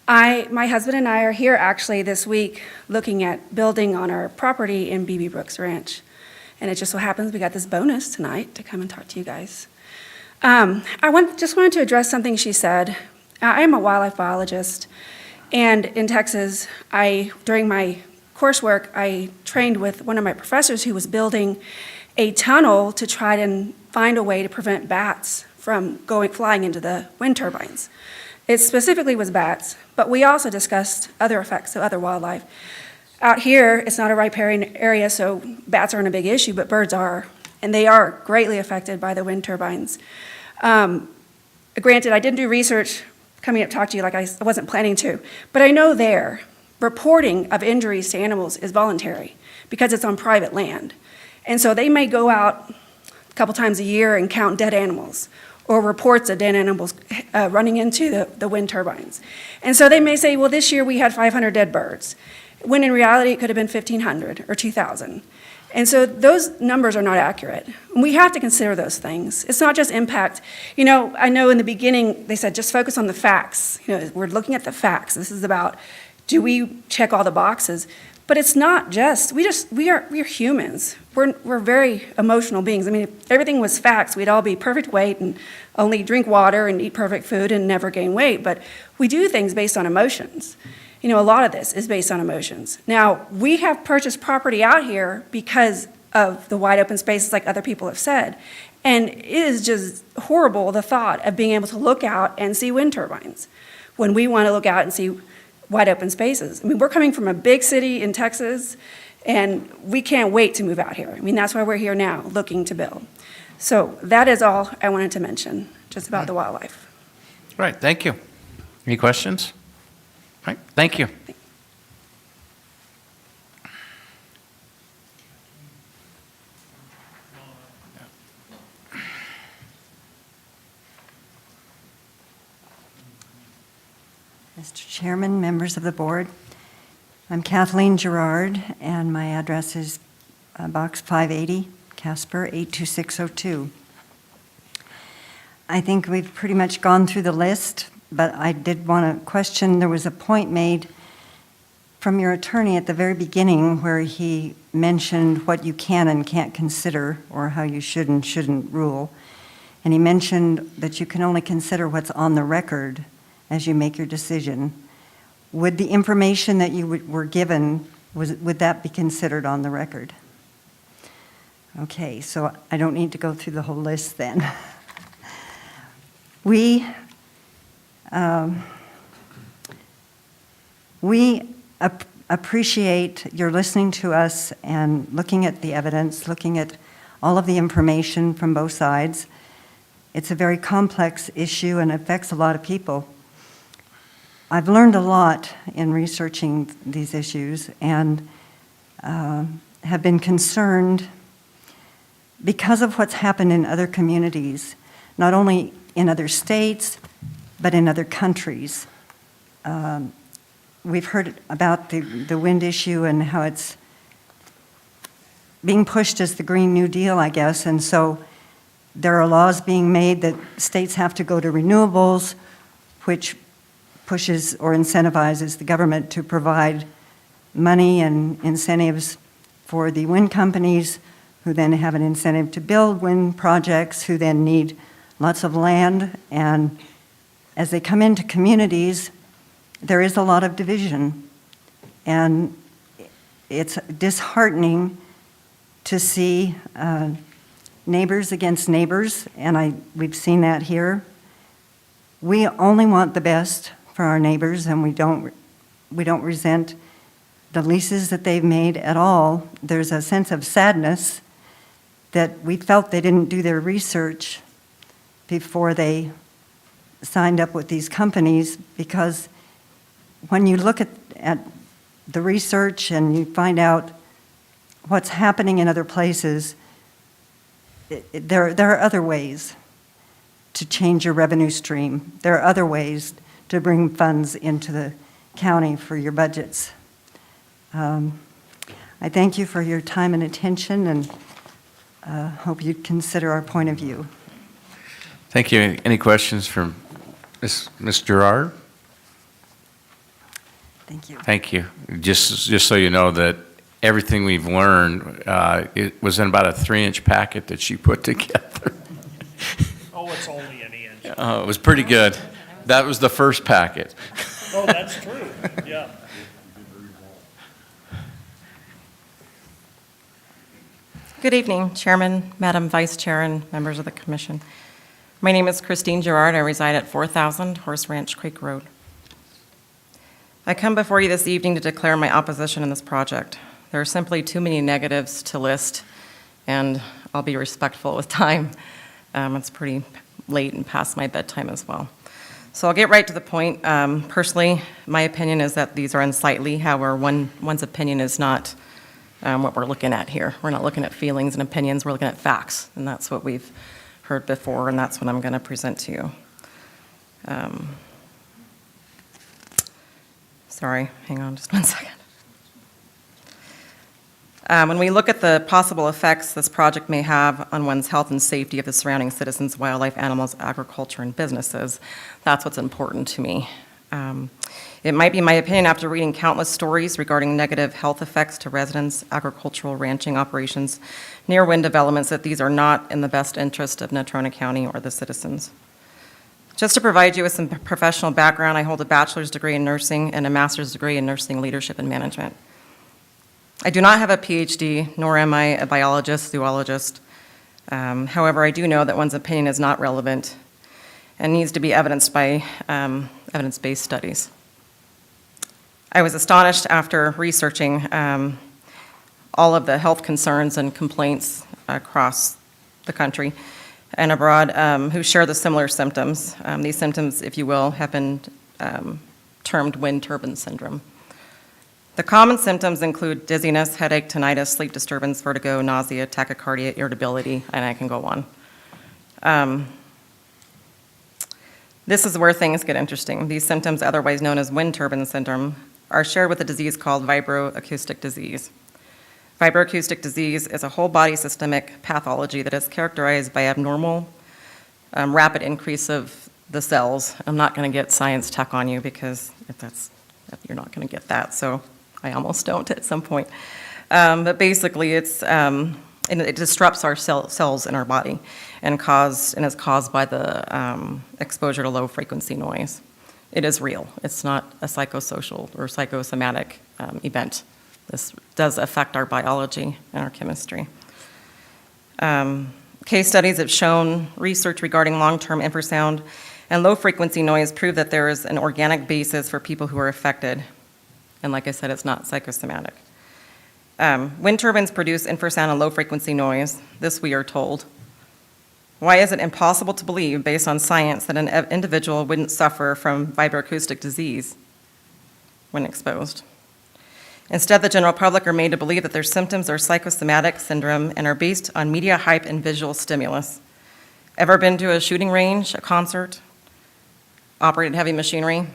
My husband and I are here actually this week looking at building on our property in BB Brooks Ranch. And it just so happens we got this bonus tonight to come and talk to you guys. Just wanted to address something she said. I am a wildlife biologist, and in Texas, during my coursework, I trained with one of my professors who was building a tunnel to try to find a way to prevent bats from flying into the wind turbines. It specifically was bats, but we also discussed other effects of other wildlife. Out here, it's not a riparian area, so bats aren't a big issue, but birds are, and they are greatly affected by the wind turbines. Granted, I didn't do research coming up to talk to you like I wasn't planning to, but I know reporting of injuries to animals is voluntary because it's on private land. And so they may go out a couple times a year and count dead animals or reports of dead animals running into the wind turbines. And so they may say, well, this year we had 500 dead birds, when in reality it could have been 1,500 or 2,000. And so those numbers are not accurate. We have to consider those things. It's not just impact. You know, I know in the beginning they said just focus on the facts. You know, we're looking at the facts. This is about, do we check all the boxes? But it's not just, we're humans. We're very emotional beings. I mean, if everything was facts, we'd all be perfect weight and only drink water and eat perfect food and never gain weight. But we do things based on emotions. You know, a lot of this is based on emotions. Now, we have purchased property out here because of the wide open spaces like other people have said. And it is just horrible, the thought of being able to look out and see wind turbines when we want to look out and see wide open spaces. I mean, we're coming from a big city in Texas, and we can't wait to move out here. I mean, that's why we're here now, looking to build. So that is all I wanted to mention, just about the wildlife. All right, thank you. Any questions? All right, thank you. Mr. Chairman, members of the board, I'm Kathleen Gerard, and my address is Box 580, Casper 82602. I think we've pretty much gone through the list but I did want to question, there was a point made from your attorney at the very beginning where he mentioned what you can and can't consider, or how you should and shouldn't rule. And he mentioned that you can only consider what's on the record as you make your decision. Would the information that you were given, would that be considered on the record? Okay, so I don't need to go through the whole list then. We appreciate your listening to us and looking at the evidence, looking at all of the information from both sides. It's a very complex issue and affects a lot of people. I've learned a lot in researching these issues and have been concerned because of what's happened in other communities, not only in other states, but in other countries. We've heard about the wind issue and how it's being pushed as the Green New Deal, I guess, and so there are laws being made that states have to go to renewables, which pushes or incentivizes the government to provide money and incentives for the wind companies, who then have an incentive to build wind projects, who then need lots of land. And as they come into communities, there is a lot of division. And it's disheartening to see neighbors against neighbors, and we've seen that here. We only want the best for our neighbors, and we don't resent the leases that they've made at all. There's a sense of sadness that we felt they didn't do their research before they signed up with these companies, because when you look at the research and you find out what's happening in other places, there are other ways to change your revenue stream. There are other ways to bring funds into the county for your budgets. I thank you for your time and attention, and hope you consider our point of view. Thank you. Any questions from Ms. Gerard? Thank you. Thank you. Just so you know that everything we've learned, it was in about a 3-inch packet that she put together. Oh, it's only an inch. Oh, it was pretty good. That was the first packet. Oh, that's true, yeah. Good evening, Chairman, Madam Vice Chair, and members of the Commission. My name is Christine Gerard. I reside at 4000 Horse Ranch Creek Road. I come before you this evening to declare my opposition in this project. There are simply too many negatives to list, and I'll be respectful with time. It's pretty late and past my bedtime as well. So I'll get right to the point. Personally, my opinion is that these are unsightly. However, one's opinion is not what we're looking at here. We're not looking at feelings and opinions, we're looking at facts, and that's what we've heard before, and that's what I'm going to present to you. Sorry, hang on just one second. When we look at the possible effects this project may have on one's health and safety of the surrounding citizens, wildlife, animals, agriculture, and businesses, that's what's important to me. It might be my opinion after reading countless stories regarding negative health effects to residents, agricultural ranching operations, near wind developments, that these are not in the best interest of Natrona County or the citizens. Just to provide you with some professional background, I hold a bachelor's degree in nursing and a master's degree in nursing leadership and management. I do not have a PhD, nor am I a biologist, zoologist. However, I do know that one's opinion is not relevant and needs to be evidenced by evidence-based studies. I was astonished after researching all of the health concerns and complaints across the country and abroad who share the similar symptoms. These symptoms, if you will, have been termed wind turbine syndrome. The common symptoms include dizziness, headache, tinnitus, sleep disturbance, vertigo, nausea, tachycardia, irritability, and I can go on. This is where things get interesting. These symptoms, otherwise known as wind turbine syndrome, are shared with a disease called vibroacoustic disease. Vibroacoustic disease is a whole body systemic pathology that is characterized by abnormal, rapid increase of the cells. I'm not going to get science tech on you because you're not going to get that, so I almost don't at some point. But basically, it disrupts our cells in our body and is caused by the exposure to low-frequency noise. It is real. It's not a psychosocial or psychosomatic event. This does affect our biology and our chemistry. Case studies have shown research regarding long-term infrasound and low-frequency noise prove that there is an organic basis for people who are affected. And like I said, it's not psychosomatic. Wind turbines produce infrasound and low-frequency noise. This we are told. Why is it impossible to believe, based on science, that an individual wouldn't suffer from vibroacoustic disease when exposed? Instead, the general public are made to believe that their symptoms are psychosomatic syndrome and are based on media hype and visual stimulus. Ever been to a shooting range, a concert, operated heavy machinery?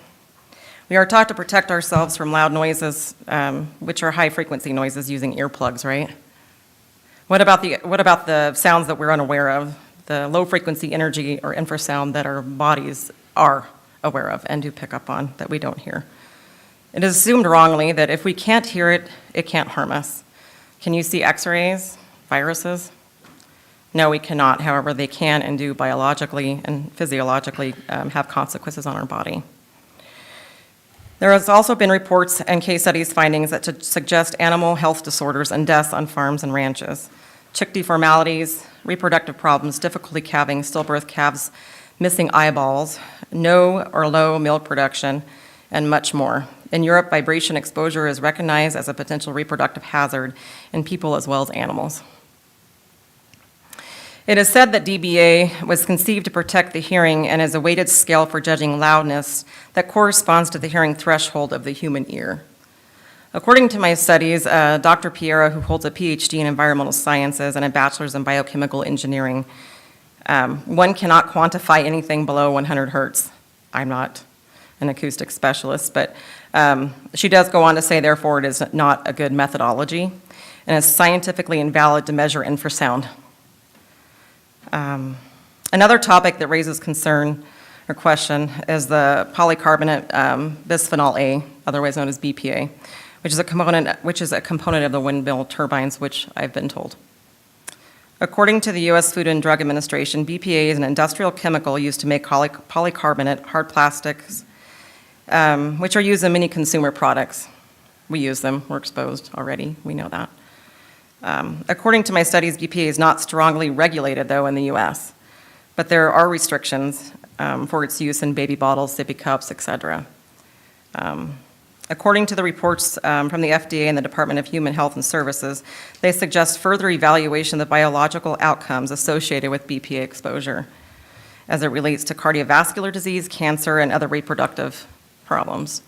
We are taught to protect ourselves from loud noises, which are high-frequency noises using earplugs, right? What about the sounds that we're unaware of, the low-frequency energy or infrasound that our bodies are aware of and do pick up on that we don't hear? It is assumed wrongly that if we can't hear it, it can't harm us. Can you see X-rays, viruses? No, we cannot. However, they can and do biologically and physiologically have consequences on our body. There has also been reports and case studies findings that suggest animal health disorders and deaths on farms and ranches. Chick deformalities, reproductive problems, difficulty calving, stillbirth calves, missing eyeballs, no or low milk production, and much more. In Europe, vibration exposure is recognized as a potential reproductive hazard in people as well as animals. It is said that DBA was conceived to protect the hearing and is a weighted scale for judging loudness that corresponds to the hearing threshold of the human ear. According to my studies, Dr. Piera, who holds a PhD in environmental sciences and a bachelor's in biochemical engineering, one cannot quantify anything below 100 hertz. I'm not an acoustic specialist, but she does go on to say, therefore, it is not a good methodology and is scientifically invalid to measure infrasound. Another topic that raises concern or question is the polycarbonate bisphenol A, otherwise known as BPA, which is a component of the windmill turbines, which I've been told. According to the U.S. Food and Drug Administration, BPA is an industrial chemical used to make polycarbonate hard plastics, which are used in many consumer products. We use them. We're exposed already. We know that. According to my studies, BPA is not strongly regulated, though, in the U.S., but there are restrictions for its use in baby bottles, sippy cups, etc. According to the reports from the FDA and the Department of Human Health and Services, they suggest further evaluation of the biological outcomes associated with BPA exposure as it relates to cardiovascular disease, cancer, and other reproductive problems.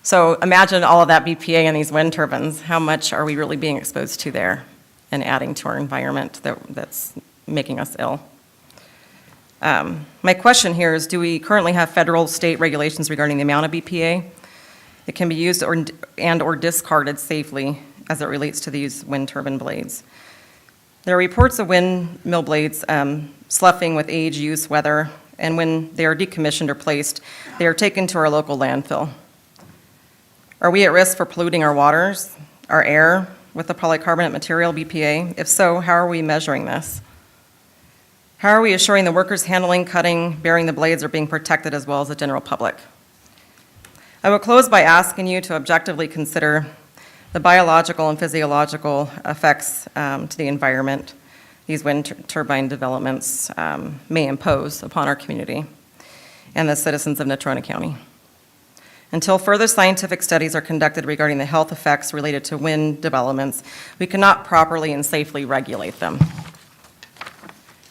So imagine all of that BPA in these wind turbines. How much are we really being exposed to there and adding to our environment that's making us ill? My question here is, do we currently have federal, state regulations regarding the amount of BPA that can be used or discarded safely as it relates to these wind turbine blades? There are reports of windmill blades sloughing with age, use, weather, and when they are decommissioned or placed, they are taken to our local landfill. Are we at risk for polluting our waters, our air, with the polycarbonate material, BPA? If so, how are we measuring this? How are we assuring the workers handling, cutting, bearing the blades are being protected as well as the general public? I will close by asking you to objectively consider the biological and physiological effects to the environment these wind turbine developments may impose upon our community and the citizens of Natrona County. Until further scientific studies are conducted regarding the health effects related to wind developments, we cannot properly and safely regulate them.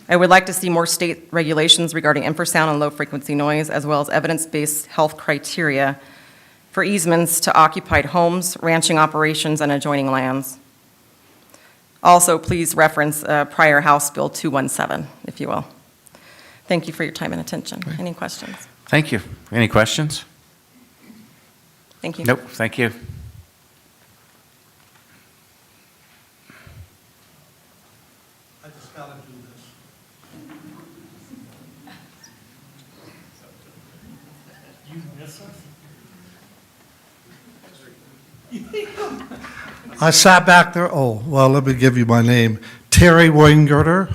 I would like to see more state regulations regarding infrasound and low-frequency noise, as well as evidence-based health criteria for easements to occupied homes, ranching operations, and adjoining lands. Also, please reference prior House Bill 217, if you will. Thank you for your time and attention. Any questions? Thank you. Any questions? Thank you. Nope, thank you. I just gotta do this. I sat back there, oh, well, let me give you my name, Terry Weingirter,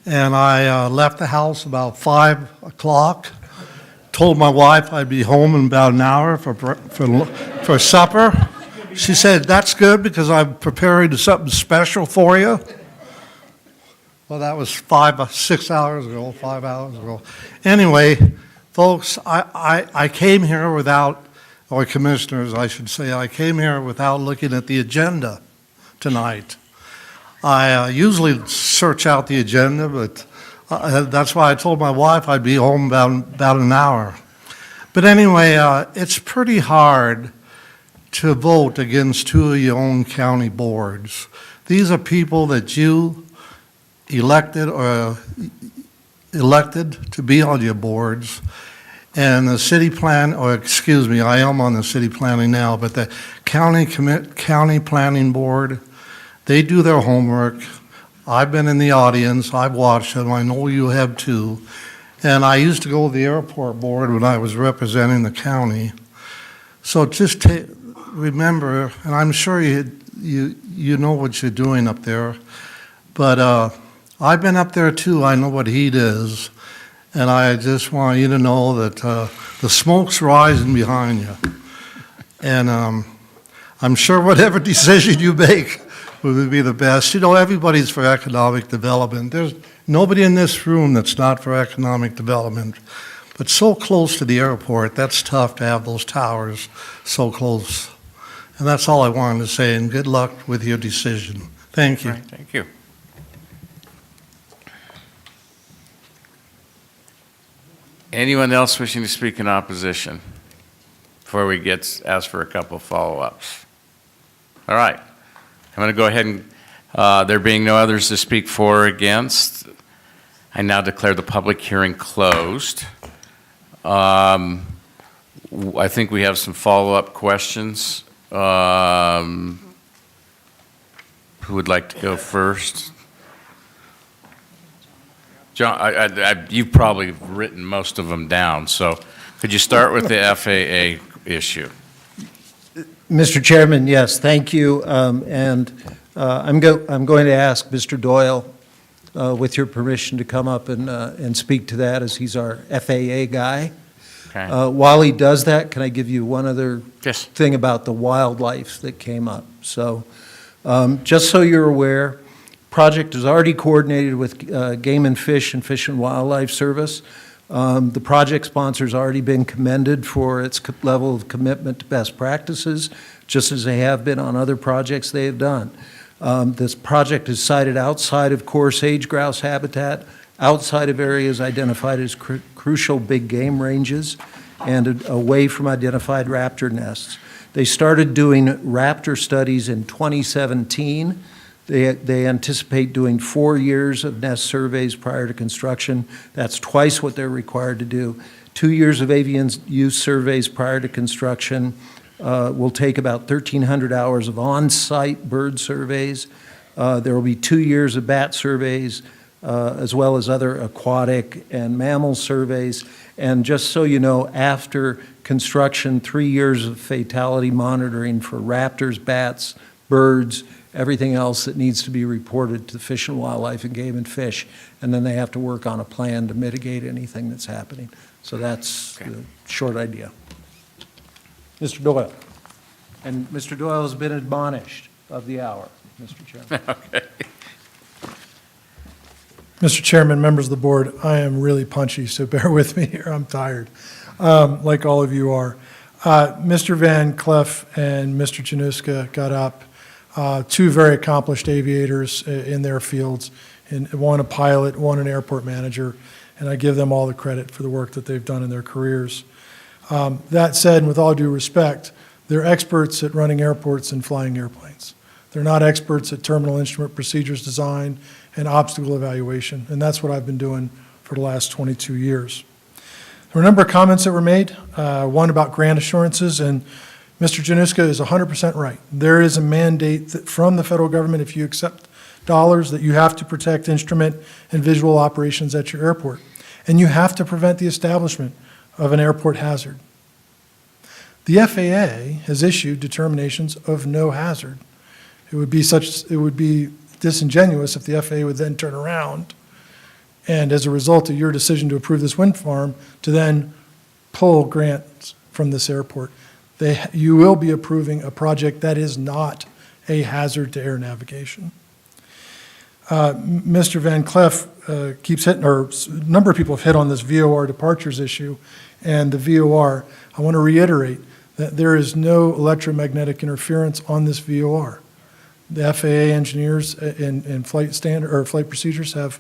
and I left the house about 5 o'clock, told my wife I'd be home in about an hour for supper. She said, that's good because I'm preparing something special for you. Well, that was 6 hours ago, 5 hours ago. Anyway, folks, I came here without, or commissioners, I should say, I came here without looking at the agenda tonight. I usually search out the agenda, but that's why I told my wife I'd be home about an hour. But anyway, it's pretty hard to vote against 2 of your own county boards. These are people that you elected to be on your boards. And the city plan, or excuse me, I am on the city planning now, but the county planning board, they do their homework. I've been in the audience, I've watched them, I know you have too. And I used to go to the airport board when I was representing the county. So just remember, and I'm sure you know what you're doing up there, but I've been up there too, I know what heat is. And I just want you to know that the smoke's rising behind you. And I'm sure whatever decision you make will be the best. You know, everybody's for economic development. There's nobody in this room that's not for economic development. But so close to the airport, that's tough to have those towers so close. And that's all I wanted to say, and good luck with your decision. Thank you. Right, thank you. Anyone else wishing to speak in opposition before we ask for a couple follow-ups? All right. I'm going to go ahead and, there being no others to speak for or against, I now declare the public hearing closed. I think we have some follow-up questions. Who would like to go first? John, you've probably written most of them down, so could you start with the FAA issue? Mr. Chairman, yes, thank you. I'm going to ask Mr. Doyle, with your permission, to come up and speak to that, as he's our FAA guy. Okay. While he does that, can I give you one other Yes. thing about the wildlife that came up? So, just so you're aware, project is already coordinated with Game and Fish and Fish and Wildlife Service. The project sponsor's already been commended for its level of commitment to best practices, just as they have been on other projects they have done. This project is sited outside of core sage grouse habitat, outside of areas identified as crucial big game ranges, and away from identified raptor nests. They started doing raptor studies in 2017. They anticipate doing 4 years of nest surveys prior to construction. That's twice what they're required to do. 2 years of avian use surveys prior to construction will take about 1,300 hours of on-site bird surveys. There will be 2 years of bat surveys, as well as other aquatic and mammal surveys. And just so you know, after construction, 3 years of fatality monitoring for raptors, bats, birds, everything else that needs to be reported to Fish and Wildlife and Game and Fish, and then they have to work on a plan to mitigate anything that's happening. So that's the short idea. Mr. Doyle. And Mr. Doyle has been admonished of the hour, Mr. Chairman. Okay. Mr. Chairman, members of the board, I am really punchy, so bear with me here. I'm tired, like all of you are. Mr. Van Cleef and Mr. Januska got up. 2 very accomplished aviators in their fields, and one a pilot, one an airport manager, and I give them all the credit for the work that they've done in their careers. That said, and with all due respect, they're experts at running airports and flying airplanes. They're not experts at terminal instrument procedures design and obstacle evaluation, and that's what I've been doing for the last 22 years. There were a number of comments that were made, one about grant assurances, and Mr. Januska is 100% right. There is a mandate from the federal government, if you accept dollars, that you have to protect instrument and visual operations at your airport. And you have to prevent the establishment of an airport hazard. The FAA has issued determinations of no hazard. It would be disingenuous if the FAA would then turn around and, as a result of your decision to approve this wind farm, to then pull grants from this airport. You will be approving a project that is not a hazard to air navigation. Mr. Van Cleef keeps hitting, or a number of people have hit on this VOR departures issue, and the VOR. I want to reiterate that there is no electromagnetic interference on this VOR. The FAA engineers and flight standard or flight procedures have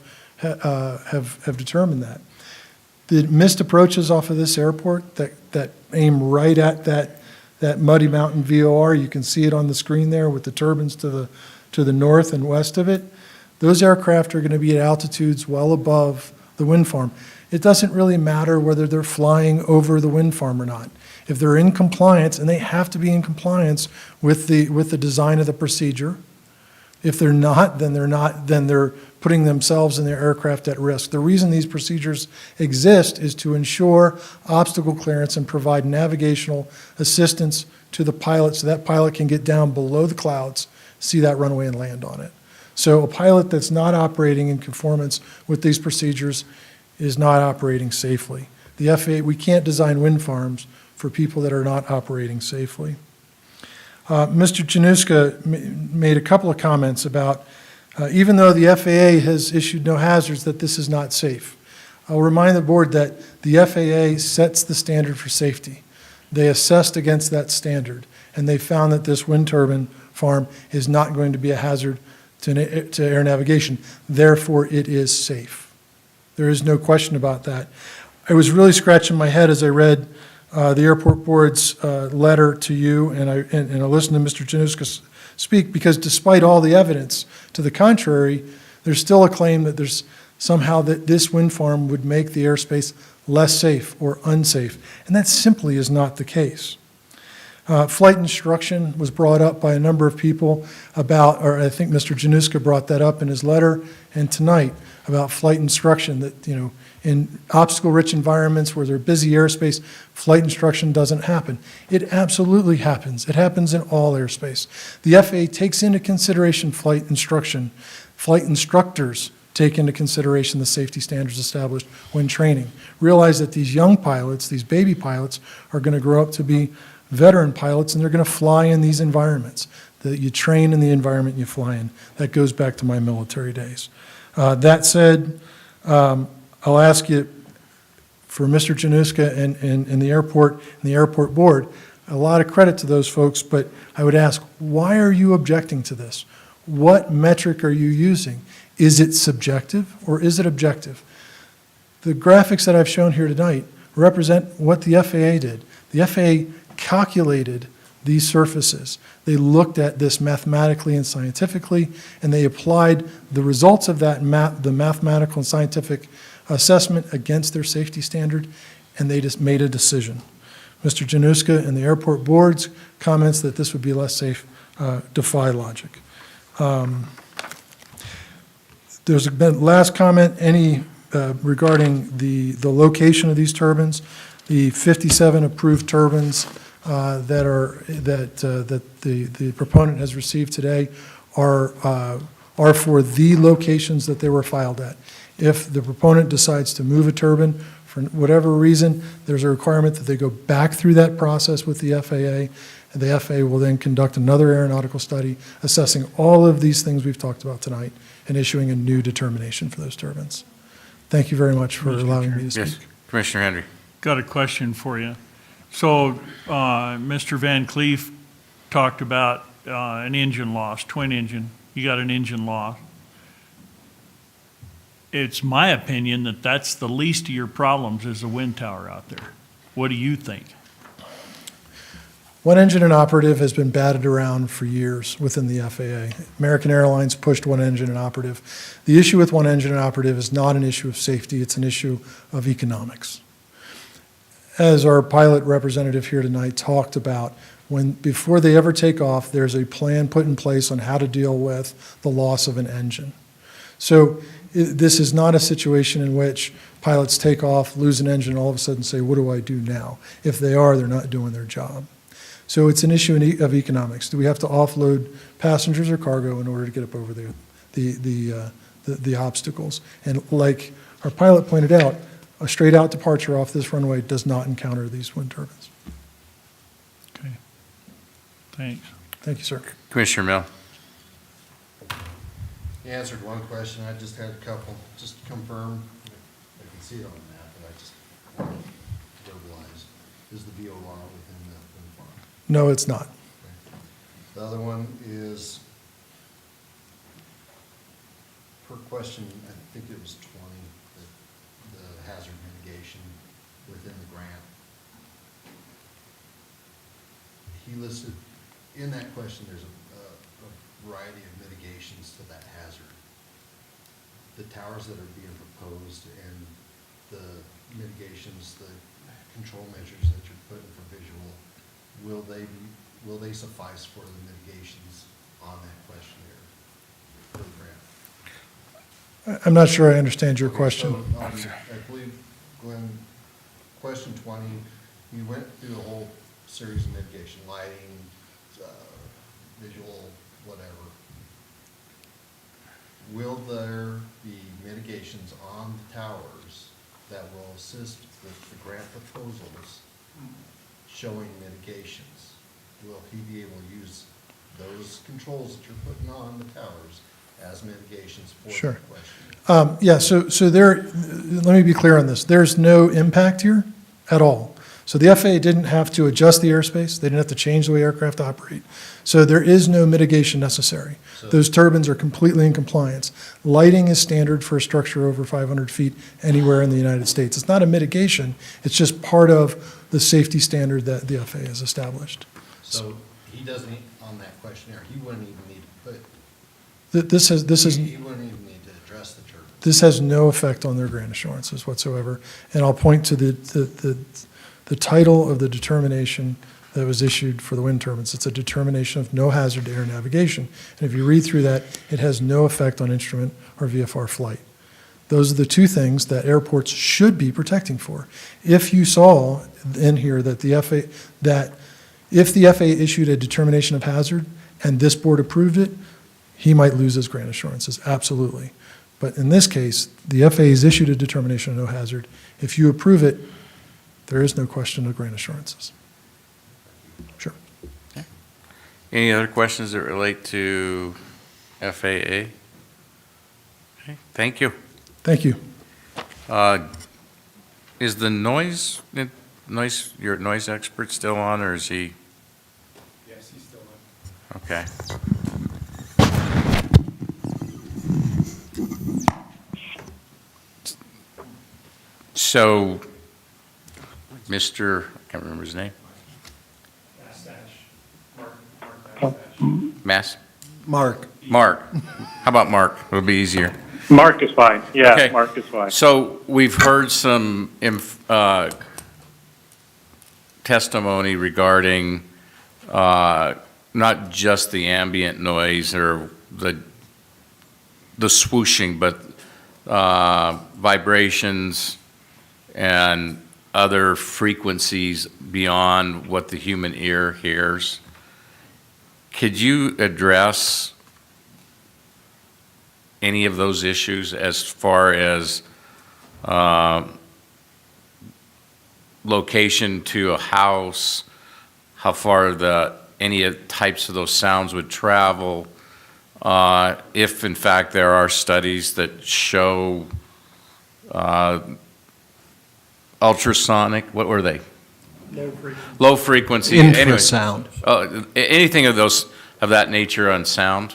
determined that. The missed approaches off of this airport that aim right at that Muddy Mountain VOR, you can see it on the screen there with the turbines to the north and west of it. Those aircraft are going to be at altitudes well above the wind farm. It doesn't really matter whether they're flying over the wind farm or not. If they're in compliance, and they have to be in compliance with the design of the procedure. If they're not, then they're putting themselves and their aircraft at risk. The reason these procedures exist is to ensure obstacle clearance and provide navigational assistance to the pilot so that pilot can get down below the clouds, see that runway and land on it. So a pilot that's not operating in conformance with these procedures is not operating safely. The FAA, we can't design wind farms for people that are not operating safely. Mr. Januska made a couple of comments about, even though the FAA has issued no hazards, that this is not safe. I'll remind the board that the FAA sets the standard for safety. They assessed against that standard, and they found that this wind turbine farm is not going to be a hazard to air navigation. Therefore, it is safe. There is no question about that. I was really scratching my head as I read the airport board's letter to you, and I listened to Mr. Januska speak, because despite all the evidence to the contrary, there's still a claim that there's somehow that this wind farm would make the airspace less safe or unsafe, and that simply is not the case. Flight instruction was brought up by a number of people about, or I think Mr. Januska brought that up in his letter and tonight, about flight instruction, that, you know, in obstacle-rich environments where there's busy airspace, flight instruction doesn't happen. It absolutely happens. It happens in all airspace. The FAA takes into consideration flight instruction. Flight instructors take into consideration the safety standards established when training. Realize that these young pilots, these baby pilots, are going to grow up to be veteran pilots, and they're going to fly in these environments. That you train in the environment you fly in. That goes back to my military days. That said, I'll ask you, for Mr. Januska and the airport board, a lot of credit to those folks, but I would ask, why are you objecting to this? What metric are you using? Is it subjective or is it objective? The graphics that I've shown here tonight represent what the FAA did. The FAA calculated these surfaces. They looked at this mathematically and scientifically, and they applied the results of that the mathematical and scientific assessment against their safety standard, and they just made a decision. Mr. Januska and the airport board's comments that this would be less safe defy logic. There's been last comment regarding the location of these turbines. The 57 approved turbines that the proponent has received today are for the locations that they were filed at. If the proponent decides to move a turbine for whatever reason, there's a requirement that they go back through that process with the FAA, and the FAA will then conduct another aeronautical study assessing all of these things we've talked about tonight and issuing a new determination for those turbines. Thank you very much for allowing me to speak. Yes, Commissioner Henry. Got a question for you. So, Mr. Van Cleef talked about an engine loss, twin engine. You got an engine loss. It's my opinion that that's the least of your problems is a wind tower out there. What do you think? One engine and operative has been batted around for years within the FAA. American Airlines pushed one engine and operative. The issue with one engine and operative is not an issue of safety, it's an issue of economics. As our pilot representative here tonight talked about, before they ever take off, there's a plan put in place on how to deal with the loss of an engine. So this is not a situation in which pilots take off, lose an engine, and all of a sudden say, what do I do now? If they are, they're not doing their job. So it's an issue of economics. Do we have to offload passengers or cargo in order to get up over there, the obstacles? And like our pilot pointed out, a straight-out departure off this runway does not encounter these wind turbines. Okay. Thanks. Thank you, sir. Commissioner Mill. You answered one question, I just had a couple, just to confirm, I can see it on the map, but I just want to verbalize, is the VO law within the wind farm? No, it's not. The other one is, per question, I think it was 20, the hazard mitigation within the grant. He listed, in that question, there's a variety of mitigations to that hazard. The towers that are being proposed and the mitigations, the control measures that you're putting for visual, will they suffice for the mitigations on that questionnaire for the grant? I'm not sure I understand your Okay, question. so, I believe, Glenn, question 20, you went through a whole series of mitigation, lighting, visual, whatever. Will there be mitigations on the towers that will assist with the grant proposals showing mitigations? Will he be able to use those controls that you're putting on the towers as mitigations for Sure. that question? Yeah, so there, let me be clear on this. There's no impact here at all. So the FAA didn't have to adjust the airspace. They didn't have to change the way aircraft operate. So there is no mitigation necessary. Those turbines are completely in compliance. Lighting is standard for a structure over 500 feet anywhere in the United States. It's not a mitigation. It's just part of the safety standard that the FAA has established. So he doesn't, on that questionnaire, he wouldn't even need to put, This is, he wouldn't even need to address the turbine. this has no effect on their grant assurances whatsoever. And I'll point to the title of the determination that was issued for the wind turbines. It's a determination of no hazard to air navigation. And if you read through that, it has no effect on instrument or VFR flight. Those are the two things that airports should be protecting for. If you saw in here that if the FAA issued a determination of hazard and this board approved it, he might lose his grant assurances, absolutely. But in this case, the FAA has issued a determination of no hazard. If you approve it, there is no question of grant assurances. Sure. Any other questions that relate to FAA? Okay, thank you. Thank you. Is the your noise expert still on, or is he? Yes, he's still on. Okay. So, Mr., I can't remember his name. Mass? Mark. Mark. How about Mark? It'll be easier. Mark is fine. Yeah, Okay. Mark is fine. So we've heard some testimony regarding not just the ambient noise or the swooshing, but vibrations and other frequencies beyond what the human ear hears. Could you address any of those issues as far as location to a house, how far any types of those sounds would travel, if in fact there are studies that show ultrasonic, what were they? Low frequency. Low frequency. Anyway. Infrasound. Anything of that nature on sound?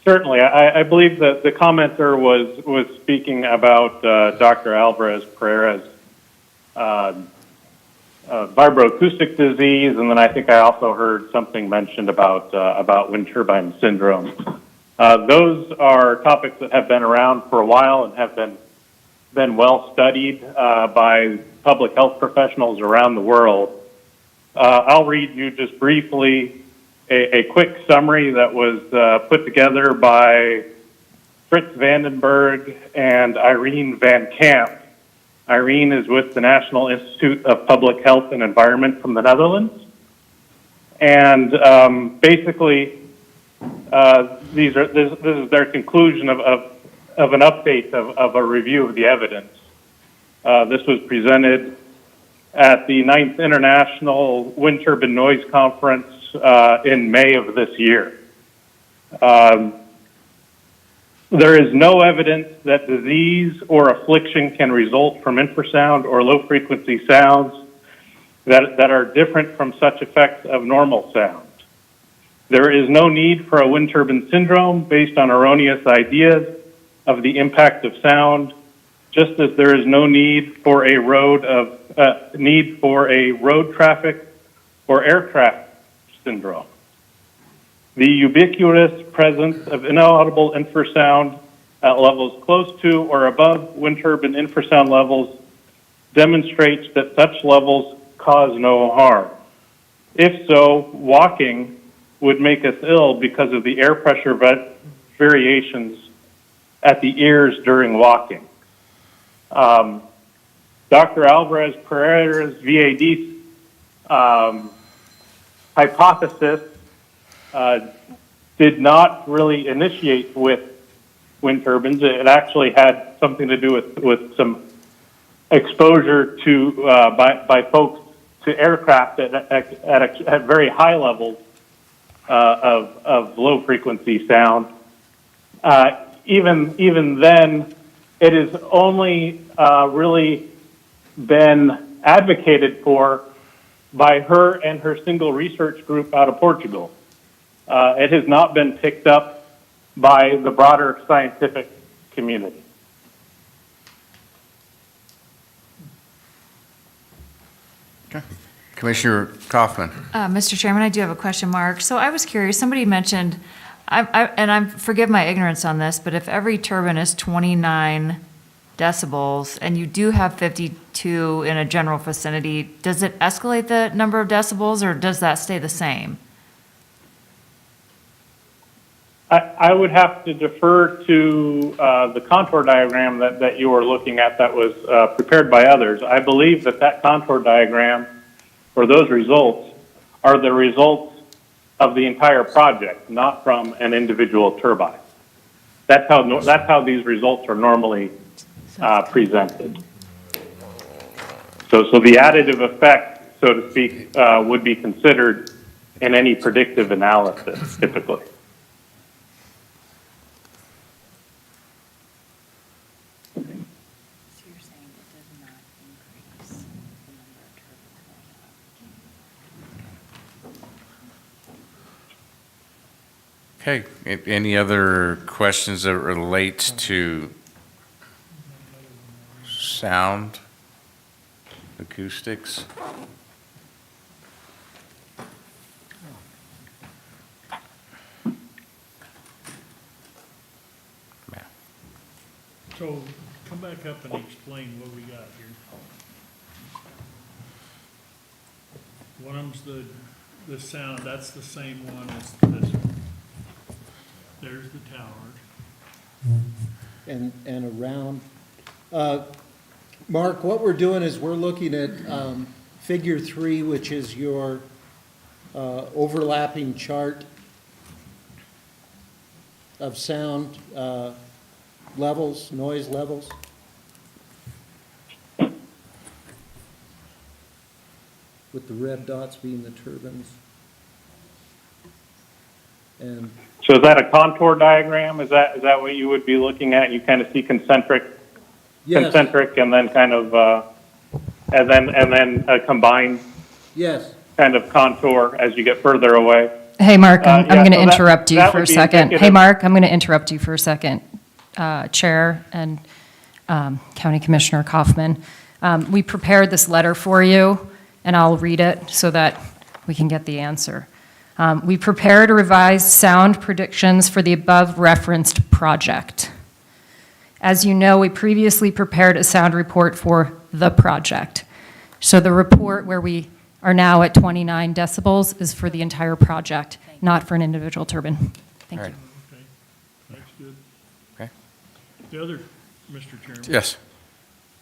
Certainly. I believe that the commenter was speaking about Dr. Alvarez Pereira's vibroacoustic disease, and then I think I also heard something mentioned about wind turbine syndrome. Those are topics that have been around for a while and have been well studied by public health professionals around the world. I'll read you just briefly a quick summary that was put together by Fritz Vandenberg and Irene Van Camp Irene is with the National Institute of Public Health and Environment from the Netherlands. And basically, this is their conclusion of an update of a review of the evidence. This was presented at the 9th International Wind Turbine Noise Conference in May of this year. There is no evidence that disease or affliction can result from infrasound or low-frequency sounds that are different from such effects of normal sound. There is no need for a wind turbine syndrome based on erroneous ideas of the impact of sound, just as there is no need for a road traffic or air traffic syndrome. The ubiquitous presence of inaudible infrasound at levels close to or above wind turbine infrasound levels demonstrates that such levels cause no harm. If so, walking would make us ill because of the air pressure variations at the ears during walking. Dr. Alvarez Pereira's VAD hypothesis did not really initiate with wind turbines. It actually had something to do with some exposure to by folks to aircraft at very high levels of low frequency sound. Even then, it has only really been advocated for by her and her single research group out of Portugal. It has not been picked up by the broader scientific community. Commissioner Kaufman. Mr. Chairman, I do have a question, Mark. So I was curious, somebody mentioned, forgive my ignorance on this, but if every turbine is 29 decibels and you do have 52 in a general vicinity, does it escalate the number of decibels or does that stay the same? I would have to defer to the contour diagram that you were looking at that was prepared by others. I believe that contour diagram or those results are the results of the entire project, not from an individual turbine. That's how these results are normally presented. So the additive effect, so to speak, would be considered in any predictive analysis, typically. Okay, any other questions that relate to sound, acoustics? So come back up and explain what we got here. One of them's the sound, that's the same one as this one. There's the tower. And around. Mark, what we're doing is we're looking at figure 3, which is your overlapping chart of sound levels, noise levels. With the red dots being the turbines. And So is that a contour diagram? Is that what you would be looking at? You kind of see concentric, yes. and then kind of, and then a combined Yes. kind of contour as you get further away. Hey, Mark, I'm going to so interrupt you that for a would be second. Hey, indicative. Mark, I'm going to interrupt you for a second. Chair and County Commissioner Kaufman, we prepared this letter for you, and I'll read it so that we can get the answer. We prepared revised sound predictions for the above referenced project. As you know, we previously prepared a sound report for the project. So the report where we are now at 29 decibels is for the entire project, not for an individual turbine. Thank you. Okay, that's good. Okay. The other, Mr. Chairman. Yes.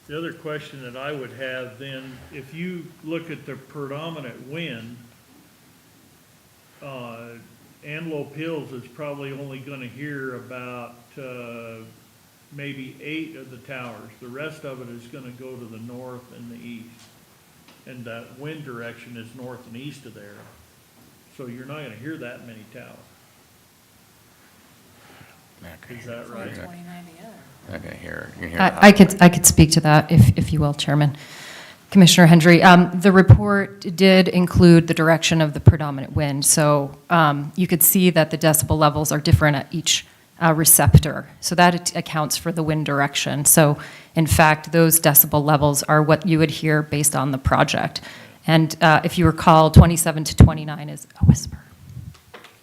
The other question that I would have then, if you look at the predominant wind, Antelope Hills is probably only gonna hear about, maybe 8 of the towers. The rest of it is gonna go to the north and the east. And that wind direction is north and east of there. So you're not gonna hear that many towers. Is that right? Okay, here. I could speak to that, if you will, Chairman. Commissioner Hendry, the report did include the direction of the predominant wind, so you could see that the decibel levels are different at each receptor, so that accounts for the wind direction. So, in fact, those decibel levels are what you would hear based on the project. And if you recall, 27 to 29 is a whisper.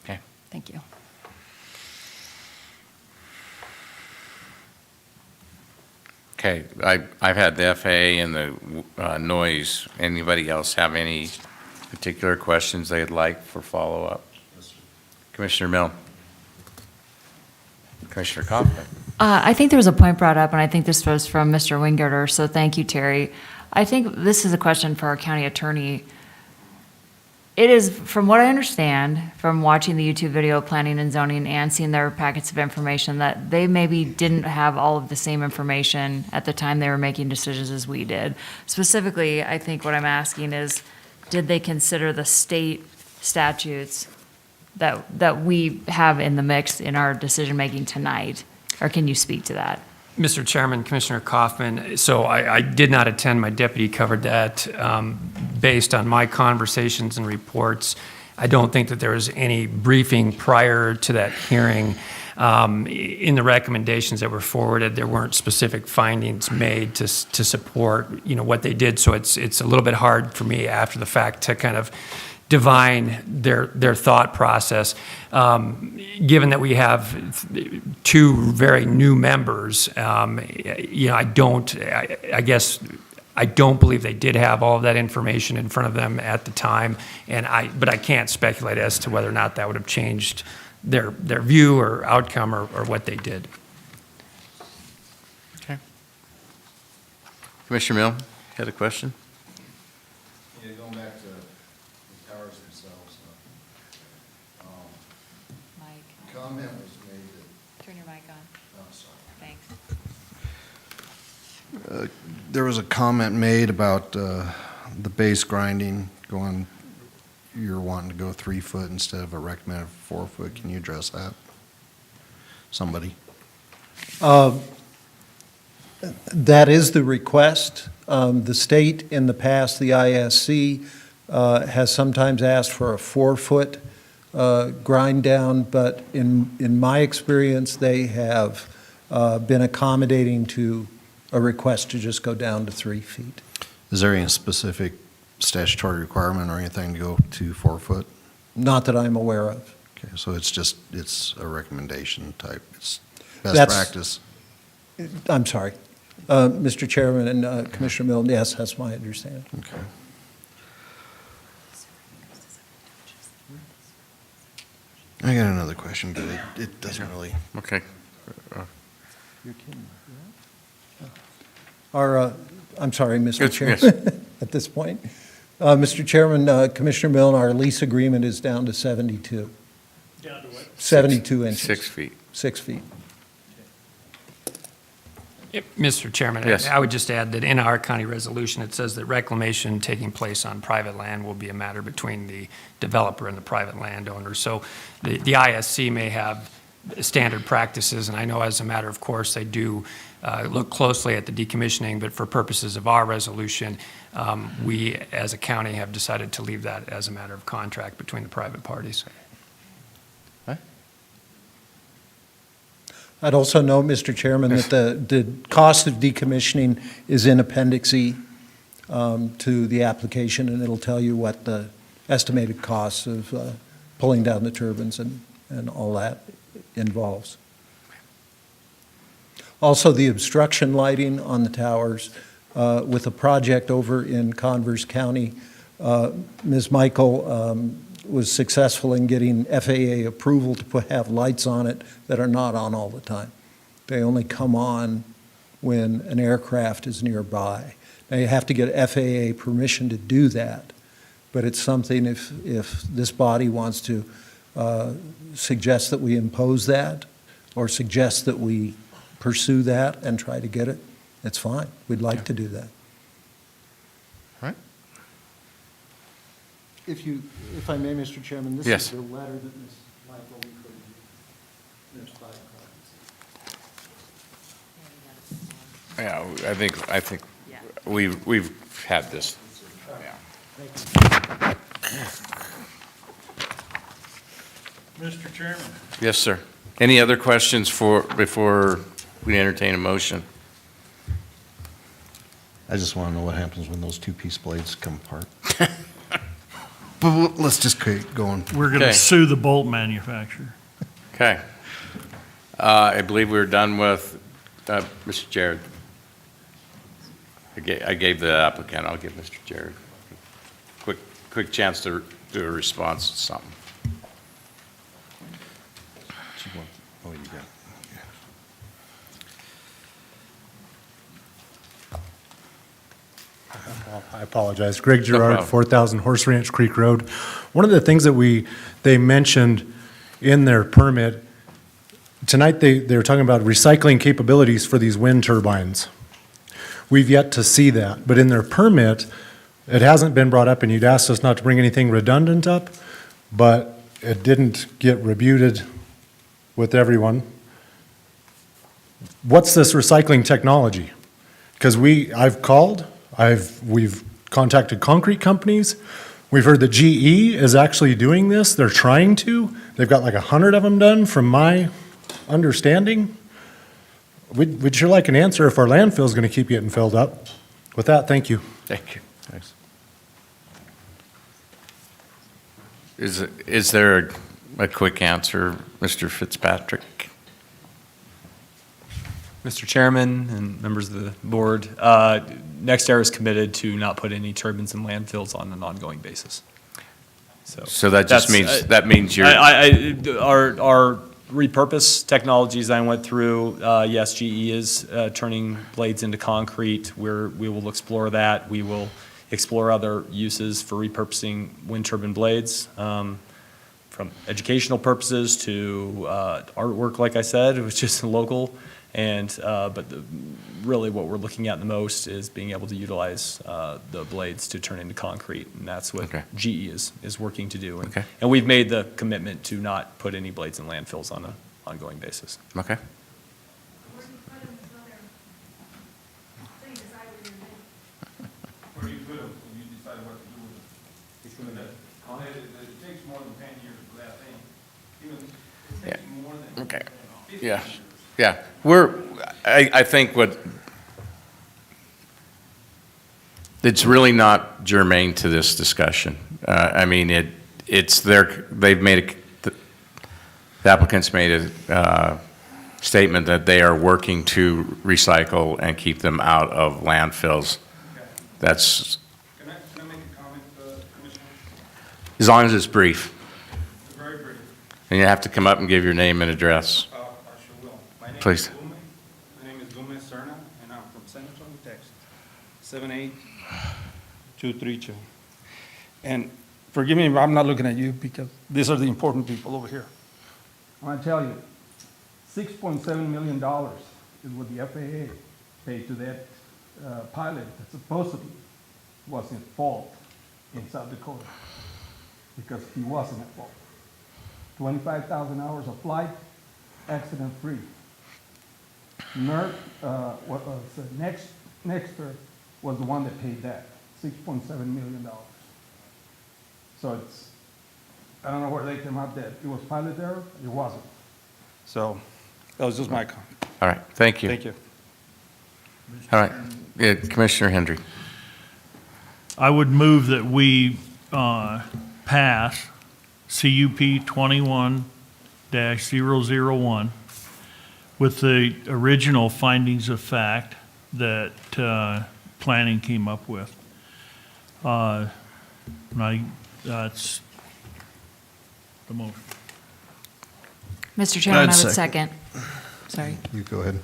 Okay. Thank you. Okay, I've had the FAA and the noise. Anybody else have any particular questions they'd like for follow-up? Commissioner Mill. Commissioner Kaufman. I think there was a point brought up, and I think this was from Mr. Winggerter, so thank you, Terry. I think this is a question for our county attorney. It is, from what I understand, from watching the YouTube video of planning and zoning and seeing their packets of information, that they maybe didn't have all of the same information at the time they were making decisions as we did. Specifically, I think what I'm asking is, did they consider the state statutes that we have in the mix in our decision-making tonight? Or can you speak to that? Mr. Chairman, Commissioner Kaufman, so I did not attend. My deputy covered that. Based on my conversations and reports, I don't think that there was any briefing prior to that hearing. In the recommendations that were forwarded, there weren't specific findings made to support, what they did. So it's a little bit hard for me after the fact to kind of divine their thought process. Given that we have 2 very new members, I don't believe they did have all of that information in front of them at the time, but I can't speculate as to whether or not that would have changed their view or outcome or what they did. Okay. Commissioner Mill, had a question? Yeah, going back to the towers themselves. Mike. Comment was made that. Turn your mic on. Oh, sorry. Thanks. There was a comment made about the base grinding going, you're wanting to go 3 foot instead of a recommended 4 foot. Can you address that? Somebody? That is the request. The state in the past, the ISC, has sometimes asked for a 4-foot grind down, but in my experience, they have been accommodating to a request to just go down to 3 feet. Is there any specific statutory requirement or anything to go to 4 foot? Not that I'm aware of. Okay, so it's a recommendation type, it's best That's- practice. I'm sorry. Mr. Chairman and Commissioner Milne, yes, that's my understanding. Okay. I got another question, but it doesn't really. Okay. I'm sorry, Mr. Yes, Chairman, at this point. Mr. Chairman, Commissioner Milne, our lease agreement is down to 72. Down to what? 72 inches. 6 feet. 6 feet. Mr. Chairman, Yes. I would just add that in our county resolution, it says that reclamation taking place on private land will be a matter between the developer and the private landowner. So the ISC may have standard practices, and I know as a matter of course, they do look closely at the decommissioning, but for purposes of our resolution, we as a county have decided to leave that as a matter of contract between the private parties. I'd also note, Mr. Chairman, that the cost of decommissioning is in Appendix E to the application, and it'll tell you what the estimated costs of pulling down the turbines and all that involves. Also, the obstruction lighting on the towers, with a project over in Converse County, Ms. Michael was successful in getting FAA approval to have lights on it that are not on all the time. They only come on when an aircraft is nearby. Now, you have to get FAA permission to do that, but it's something if this body wants to suggest that we impose that or suggest that we pursue that and try to get it, it's fine. We'd like to do that. If I may, Mr. Chairman, this Yes. is the letter that Ms. Michael referred to. There's 5 copies. Yeah, I think we've had this. Mr. Chairman. Yes, sir. Any other questions before we entertain a motion? I just want to know what happens when those two-piece blades come apart. But let's just keep going. We're going Okay. to sue the bolt manufacturer. Okay. I believe we're done with, Mr. Jared. I gave the applicant, I'll give Mr. Jared a quick chance to do a response to something. Oh, you got it. I apologize. Greg Gerard, problem. 4,000 Horse Ranch Creek Road. One of the things that they mentioned in their permit, tonight they were talking about recycling capabilities for these wind turbines. We've yet to see that, but in their permit, it hasn't been brought up, and you'd asked us not to bring anything redundant up, but it didn't get rebutted with everyone. What's this recycling technology? Because I've called, we've contacted concrete companies. We've heard that GE is actually doing this. They're trying to. They've got like 100 of them done, from my understanding. We'd sure like an answer if our landfill is going to keep getting filled up. With that, thank you. Thank you. Thanks. Is there a quick answer, Mr. Fitzpatrick? Mr. Chairman and members of the board, NextEra is committed to not put any turbines in landfills on an ongoing basis. So that just means you're. Our repurpose technologies I went through, yes, GE is turning blades into concrete. We will explore that. We will explore other uses for repurposing wind turbine blades, from educational purposes to artwork, like I said, which is local. But really what we're looking at the most is being able to utilize the blades to turn into concrete, and that's what GE is working to do. And we've made the commitment to not put any blades in landfills on an ongoing basis. Okay. Where do you put them when you decide what to do with them? It's going to, it takes more than 10 years for that thing. It takes more than. Okay. 50 Yeah. years. Yeah. I think it's really not germane to this discussion. I mean, the applicant's made a statement that they are working to recycle and keep them out of landfills. That's, Can I make a comment, Commissioner? as long as it's brief. It's very brief. And you have to come up and give your name and address. I sure will. My name Please. is Gume. My name is Gume Serna, and I'm from San Antonio, Texas, 78232. And forgive me if I'm not looking at you, because these are the important people over here. I want to tell you, $6.7 million is what the FAA paid to that pilot that supposedly was at fault in South Dakota, because he wasn't at fault. 25,000 hours of flight, accident-free. Nexter was the one that paid that, $6.7 million. So I don't know where they came up that it was pilot error, it wasn't. So that was just my comment. All right. Thank you. Thank you. All right. Yeah, Commissioner Hendry. I would move that we pass CUP 21-001 with the original findings of fact that planning came up with. That's the motion. Mr. Chairman, I would second. second. Sorry. You go ahead.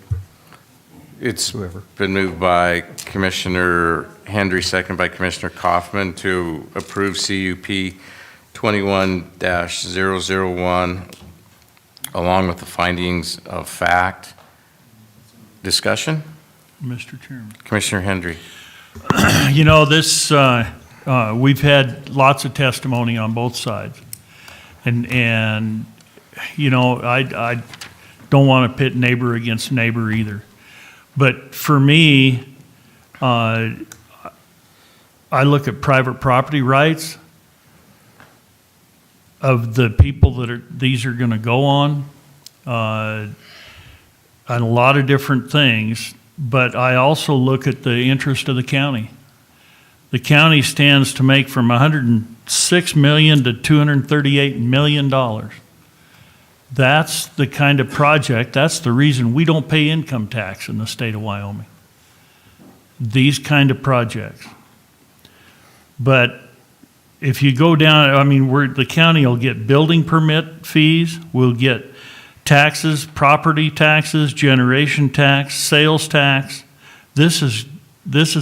It's Whoever. been moved by Commissioner Hendry, second by Commissioner Kaufman, to approve CUP 21-001, along with the findings of fact. Discussion? Mr. Chairman. Commissioner Hendry. You know, this, we've had lots of testimony on both sides. And you know, I don't want to pit neighbor against neighbor either. But for me, I look at private property rights of the people that these are going to go on, and a lot of different things, but I also look at the interest of the county. The county stands to make from $106 million to $238 million. That's the kind of project, that's the reason we don't pay income tax in the state of Wyoming. These kind of projects. But if you go down, I mean, the county will get building permit fees, we'll get taxes, property taxes, generation tax, sales tax. This is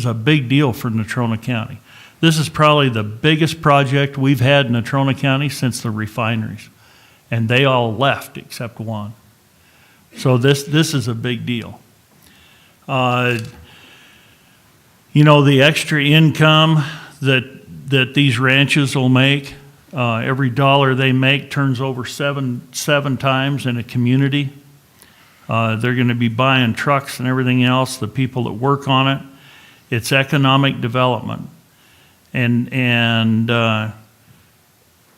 a big deal for Natrona County. This is probably the biggest project we've had in Natrona County since the refineries. And they all left except one. So this is a big deal. You know, the extra income that these ranches will make, every dollar they make turns over seven times in a community. They're going to be buying trucks and everything else, the people that work on it. It's economic development. And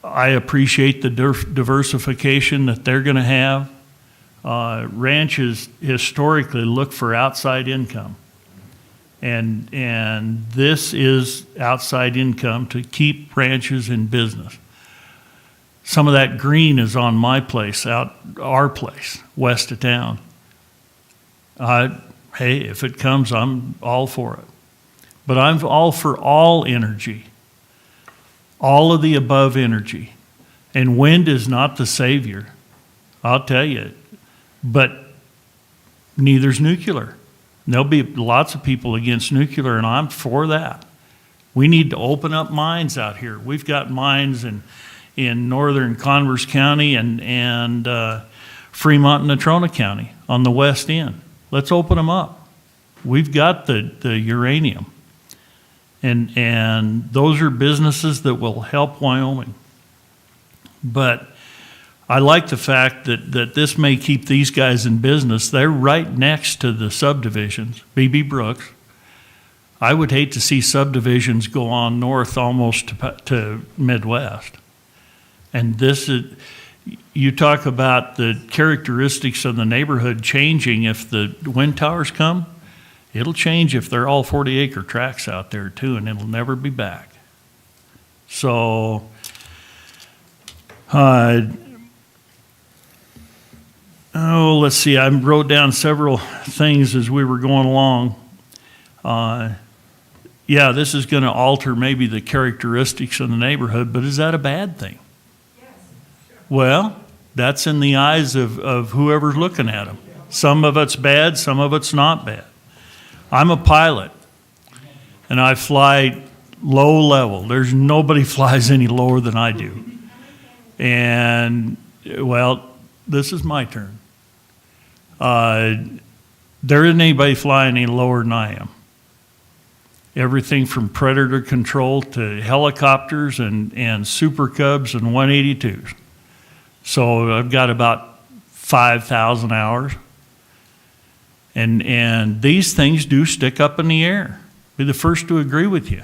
I appreciate the diversification that they're going to have. Ranches historically look for outside income. And this is outside income to keep ranches in business. Some of that green is on my place, our place, west of town. Hey, if it comes, I'm all for it. But I'm all for all energy. All of the above energy. And wind is not the savior, I'll tell you. But neither's nuclear. There'll be lots of people against nuclear, and I'm for that. We need to open up mines out here. We've got mines in northern Converse County and Fremont and Natrona County on the west end. Let's open them up. We've got the uranium. And those are businesses that will help Wyoming. But I like the fact that this may keep these guys in business. They're right next to the subdivisions, B.B. Brooks. I would hate to see subdivisions go on north almost to Midwest. And this is, you talk about the characteristics of the neighborhood changing if the wind towers come. It'll change if they're all 40-acre tracts out there too, and it'll never be back. So, let's see, I wrote down several things as we were going along. Yeah, this is going to alter maybe the characteristics of the neighborhood, but is that a bad thing? Yes. Well, that's in the eyes of whoever's looking at them. Some of it's bad, some of it's not bad. I'm a pilot, and I fly low level. There's nobody flies any lower than I do. And, well, this is my turn. There isn't anybody flying any lower than I am. Everything from predator control to helicopters and Super Cubs and 182s. So I've got about 5,000 hours. And these things do stick up in the air. Be the first to agree with you.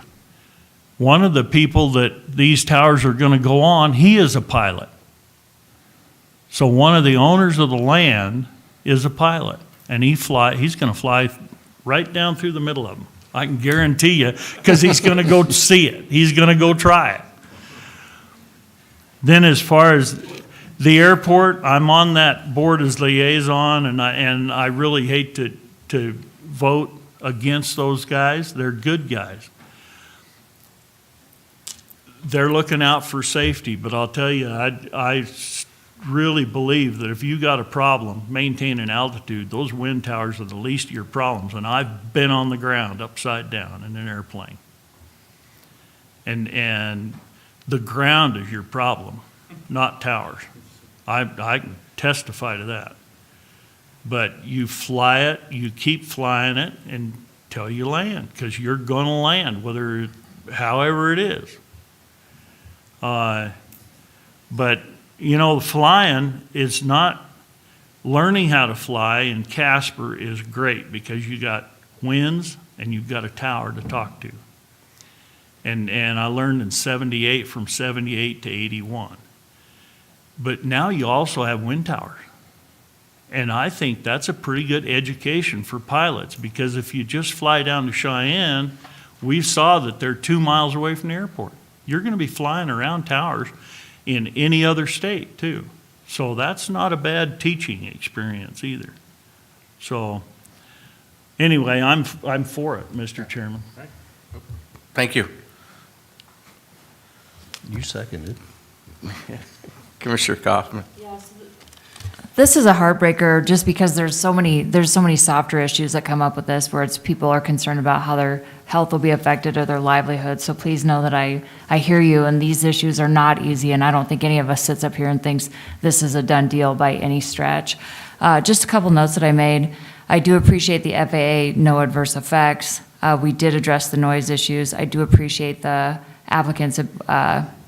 One of the people that these towers are going to go on, he is a pilot. So one of the owners of the land is a pilot. And he's going to fly right down through the middle of them. I can guarantee you, because he's going to go see it. He's going to go try it. Then as far as the airport, I'm on that board as liaison, and I really hate to vote against those guys. They're good guys. They're looking out for safety, but I'll tell you, I really believe that if you got a problem maintaining altitude, those wind towers are the least of your problems. And I've been on the ground upside down in an airplane. And the ground is your problem, not towers. I can testify to that. But you fly it, you keep flying it until you land, because you're going to land, however it is. But, you know, flying is not, learning how to fly in Casper is great because you got winds and you've got a tower to talk to. And I learned in 78, from 78 to 81. But now you also have wind towers. And I think that's a pretty good education for pilots, because if you just fly down to Cheyenne, we saw that they're 2 miles away from the airport. You're going to be flying around towers in any other state too. So that's not a bad teaching experience either. So anyway, I'm for it, Mr. Chairman. Thank you. You seconded. Commissioner Kaufman. This is a heartbreaker just because there's so many softer issues that come up with this, where it's people are concerned about how their health will be affected or their livelihood. So please know that I hear you, and these issues are not easy, and I don't think any of us sits up here and thinks this is a done deal by any stretch. Just a couple notes that I made. I do appreciate the FAA no adverse effects. We did address the noise issues. I do appreciate the applicants'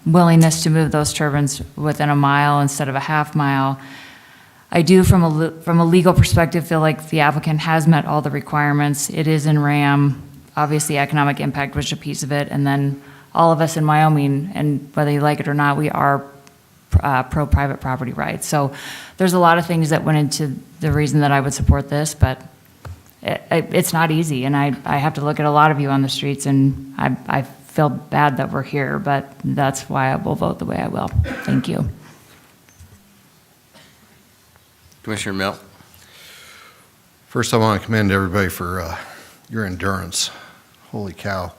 willingness to move those turbines within a mile instead of a half mile. I do, from a legal perspective, feel like the applicant has met all the requirements. It is in RAM. Obviously, economic impact was a piece of it. And then all of us in Wyoming, and whether you like it or not, we are pro-private property rights. So there's a lot of things that went into the reason that I would support this, but it's not easy. And I have to look at a lot of you on the streets, and I feel bad that we're here, but that's why I will vote the way I will. Thank you. Commissioner Mill. First, I want to commend everybody for your endurance. Holy cow,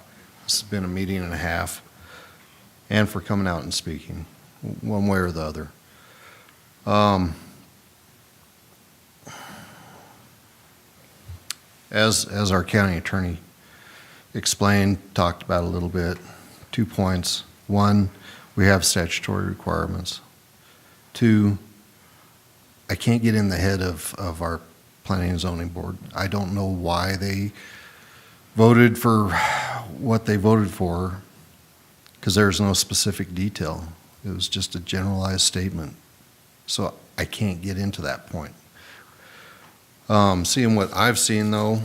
this has been a meeting and a half, and for coming out and speaking, one way or the other. As our county attorney explained, talked about a little bit, 2 points. One, we have statutory requirements. 2, I can't get in the head of our planning and zoning board. I don't know why they voted for what they voted for, because there's no specific detail. It was just a generalized statement. So I can't get into that point. Seeing what I've seen, though,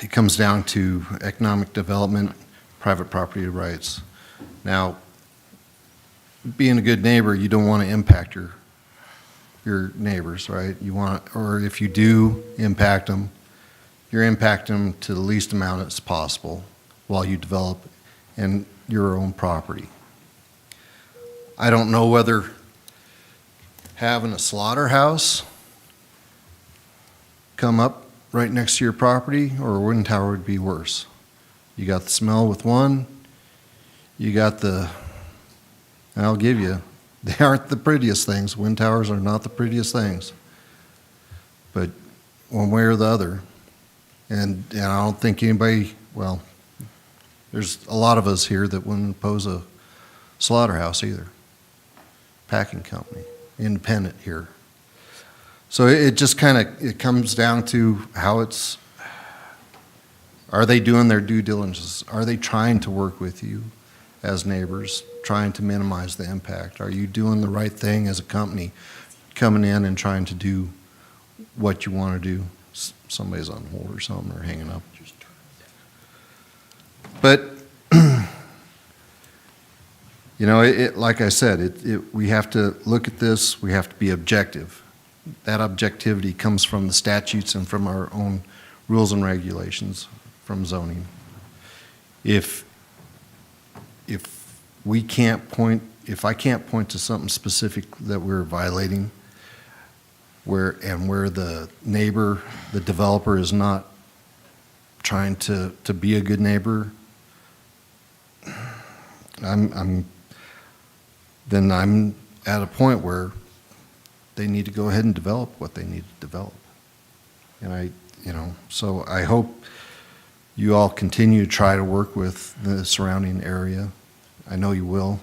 it comes down to economic development, private property rights. Now, being a good neighbor, you don't want to impact your neighbors, right? You want, or if you do impact them, you're impacting them to the least amount as possible while you develop in your own property. I don't know whether having a slaughterhouse come up right next to your property or a wind tower would be worse. You got the smell with one, you got the, I'll give you, they aren't the prettiest things. Wind towers are not the prettiest things. But one way or the other, and I don't think anybody, well, there's a lot of us here that wouldn't oppose a slaughterhouse either. Packing company, independent here. So it just kind of, it comes down to how it's, are they doing their due diligence? Are they trying to work with you as neighbors, trying to minimize the impact? Are you doing the right thing as a company, coming in and trying to do what you want to do? Somebody's on hold or something, or hanging up. But, you know, like I said, we have to look at this, we have to be objective. That objectivity comes from the statutes and from our own rules and regulations from zoning. If we can't point, if I can't point to something specific that we're violating, where the neighbor, the developer is not trying to be a good neighbor, then I'm at a point where they need to go ahead and develop what they need to develop. And so I hope you all continue to try to work with the surrounding area. I know you will.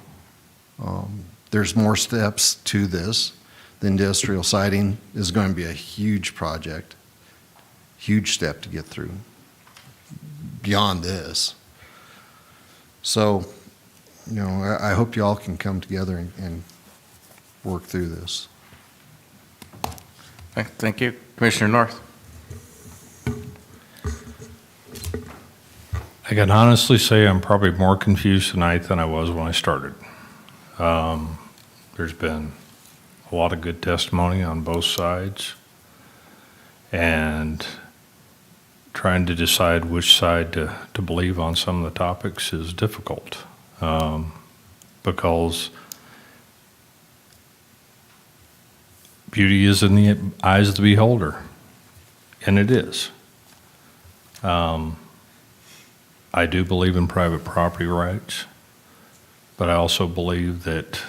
There's more steps to this. The industrial siding is going to be a huge project, huge step to get through, beyond this. So, I hope you all can come together and work through this. Thank you. Commissioner North? I can honestly say I'm probably more confused tonight than I was when I started. There's been a lot of good testimony on both sides, and trying to decide which side to believe on some of the topics is difficult, because beauty is in the eyes of the beholder, and it is. I do believe in private property rights, but I also believe that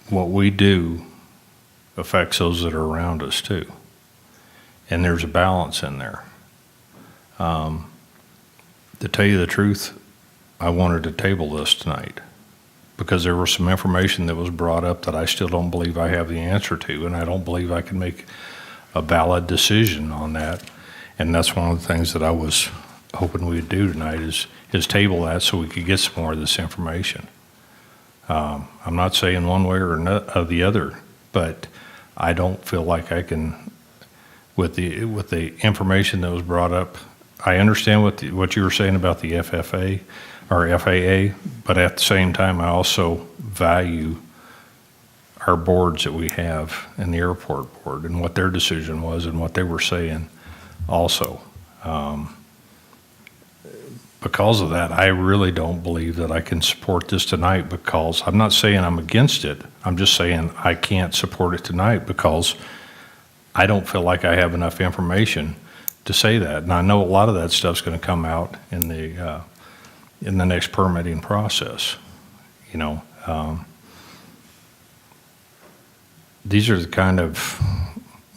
what we do affects those that are around us too. And there's a balance in there. To tell you the truth, I wanted to table this tonight because there was some information that was brought up that I still don't believe I have the answer to, and I don't believe I can make a valid decision on that. And that's one of the things that I was hoping we'd do tonight is table that so we could get some more of this information. I'm not saying one way or the other, but I don't feel like I can, with the information that was brought up. I understand what you were saying about the FFA or FAA, but at the same time, I also value our boards that we have and the airport board and what their decision was and what they were saying also. Because of that, I really don't believe that I can support this tonight, because I'm not saying I'm against it. I'm just saying I can't support it tonight because I don't feel like I have enough information to say that. And I know a lot of that stuff's going to come out in the next permitting process. These are the kind of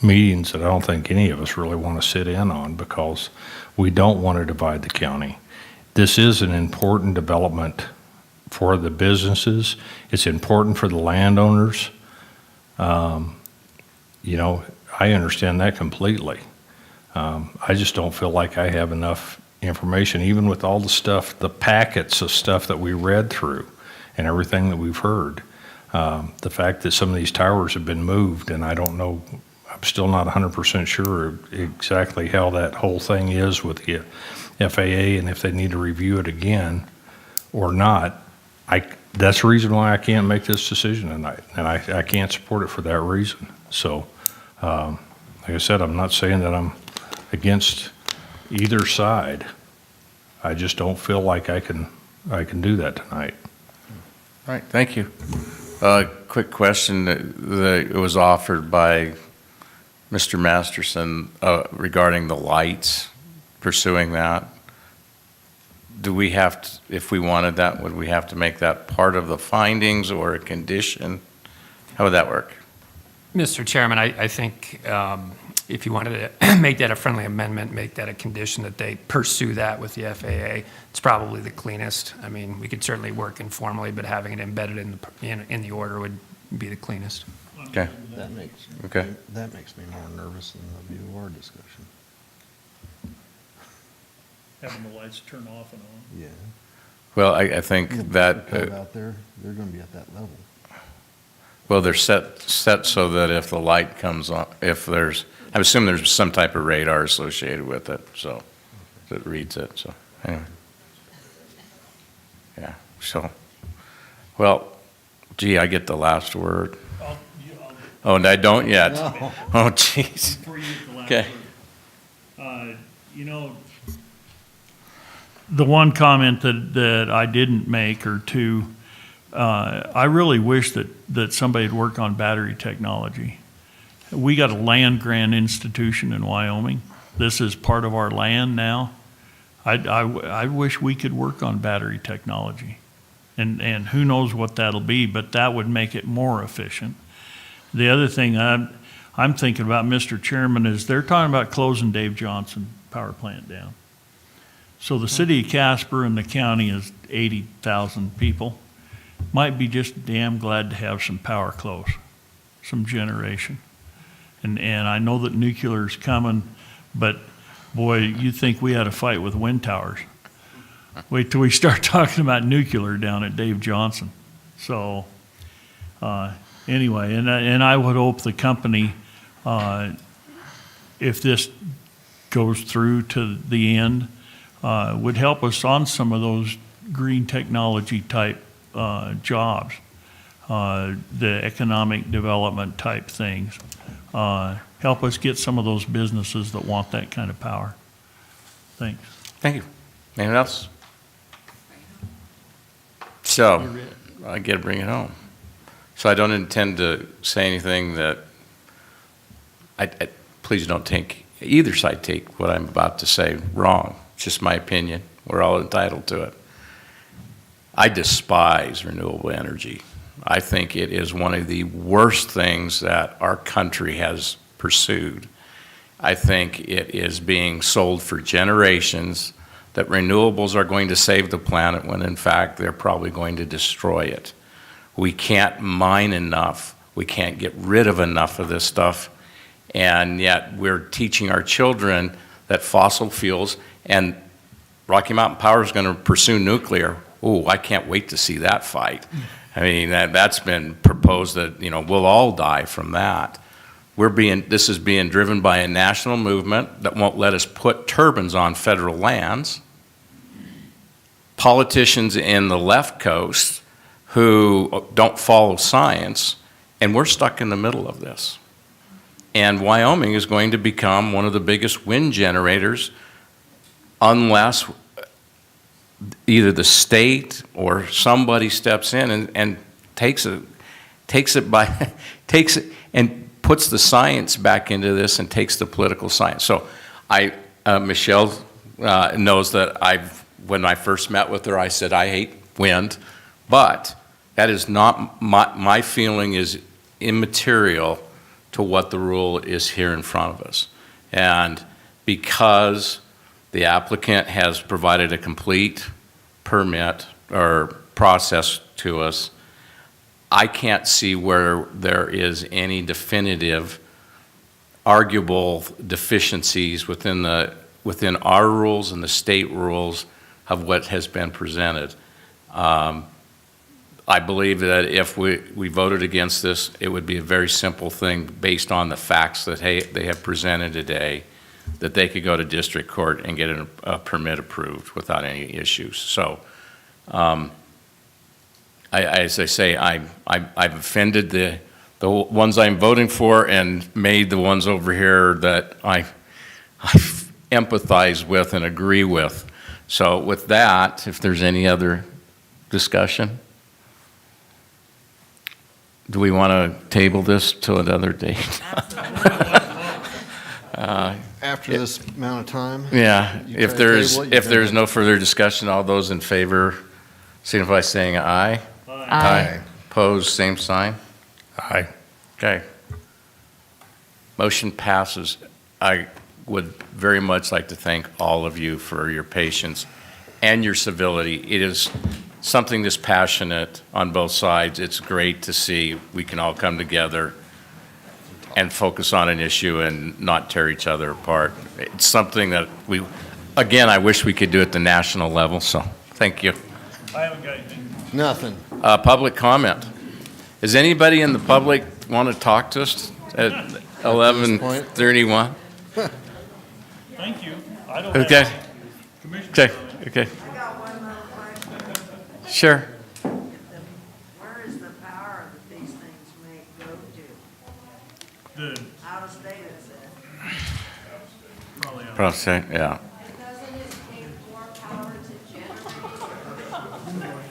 meetings that I don't think any of us really want to sit in on, because we don't want to divide the county. This is an important development for the businesses. It's important for the landowners. I understand that completely. I just don't feel like I have enough information, even with all the stuff, the packets of stuff that we read through and everything that we've heard. The fact that some of these towers have been moved, and I don't know, I'm still not 100% sure exactly how that whole thing is with the FAA and if they need to review it again or not. That's the reason why I can't make this decision tonight, and I can't support it for that reason. So, like I said, I'm not saying that I'm against either side. I just don't feel like I can do that tonight. All right, thank you. Quick question that was offered by Mr. Masterson regarding the lights, pursuing that. Do we have to, if we wanted that, would we have to make that part of the findings or a condition? How would that work? Mr. Chairman, I think if you wanted to make that a friendly amendment, make that a condition that they pursue that with the FAA, it's probably the cleanest. I mean, we could certainly work informally, but having it embedded in the order would be the cleanest. Okay. That makes me more nervous than the VOR discussion. Having the lights turn off and on. Yeah. Well, I think that. Out there, they're going to be at that level. Well, they're set so that if the light comes on, I assume there's some type of radar associated with it, so that reads it. So anyway, yeah. So, well, gee, I get the last word. Oh, and I don't yet. No. Oh, jeez. Before you get the last Okay. word. The one comment that I didn't make, or two, I really wish that somebody had worked on battery technology. We got a land grant institution in Wyoming. This is part of our land now. I wish we could work on battery technology. And who knows what that'll be, but that would make it more efficient. The other thing I'm thinking about, Mr. Chairman, is they're talking about closing Dave Johnson Power Plant down. So the city of Casper and the county is 80,000 people. Might be just damn glad to have some power close, some generation. And I know that nuclear's coming, but boy, you'd think we had a fight with wind towers. Wait till we start talking about nuclear down at Dave Johnson. So, anyway, and I would hope the company, if this goes through to the end, would help us on some of those green technology type jobs, the economic development type things. Help us get some of those businesses that want that kind of power. Thanks. Thank you. Anyone else? So, I get to bring it home. So I don't intend to say anything that, please don't take, either side take what I'm about to say wrong. It's just my opinion. We're all entitled to it. I despise renewable energy. I think it is one of the worst things that our country has pursued. I think it is being sold for generations that renewables are going to save the planet when in fact they're probably going to destroy it. We can't mine enough. We can't get rid of enough of this stuff. And yet we're teaching our children that fossil fuels, and Rocky Mountain Power is going to pursue nuclear. Oh, I can't wait to see that fight. I mean, that's been proposed that, we'll all die from that. This is being driven by a national movement that won't let us put turbines on federal lands. Politicians in the left coast who don't follow science, and we're stuck in the middle of this. And Wyoming is going to become one of the biggest wind generators unless either the state or somebody steps in and takes it and puts the science back into this and takes the political science. So Michelle knows that when I first met with her, I said, I hate wind, but that is not, my feeling is immaterial to what the rule is here in front of us. And because the applicant has provided a complete permit or process to us, I can't see where there is any definitive arguable deficiencies within our rules and the state rules of what has been presented. I believe that if we voted against this, it would be a very simple thing based on the facts that they have presented today, that they could go to district court and get a permit approved without any issues. So, as I say, I've offended the ones I'm voting for and made the ones over here that I empathize with and agree with. So with that, if there's any other discussion, do we want to table this till another date? After this amount of time? Yeah, You if try to there's, table it, you if can- there's no further discussion, all those in favor signify by saying aye. Aye. Opposed, same sign. Aye. Okay. Motion passes. I would very much like to thank all of you for your patience and your civility. It is something this passionate on both sides. It's great to see we can all come together and focus on an issue and not tear each other apart. It's something that again, I wish we could do at the national level, so thank you. I haven't got anything. Nothing. Public comment. Does anybody in the public want to talk to us at 11:31? Thank you. I don't Okay. have Commissioner Okay, comment. okay. I got one more question. Sure. Where is the power that these things may go to? Out of state, is it? Probably. Process, yeah. Doesn't it take more power to generate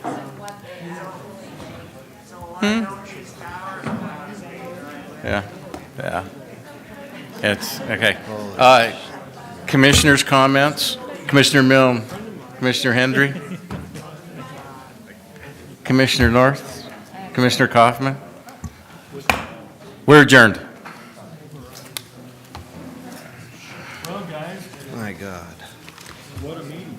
than what they actually make? So why don't these towers go out of state right away? Yeah, yeah. It's, okay. Commissioners' comments? Commissioner Milne, Commissioner Hendry? Commissioner North, Commissioner Kaufman. We're adjourned. Well, guys, My God. what a meeting.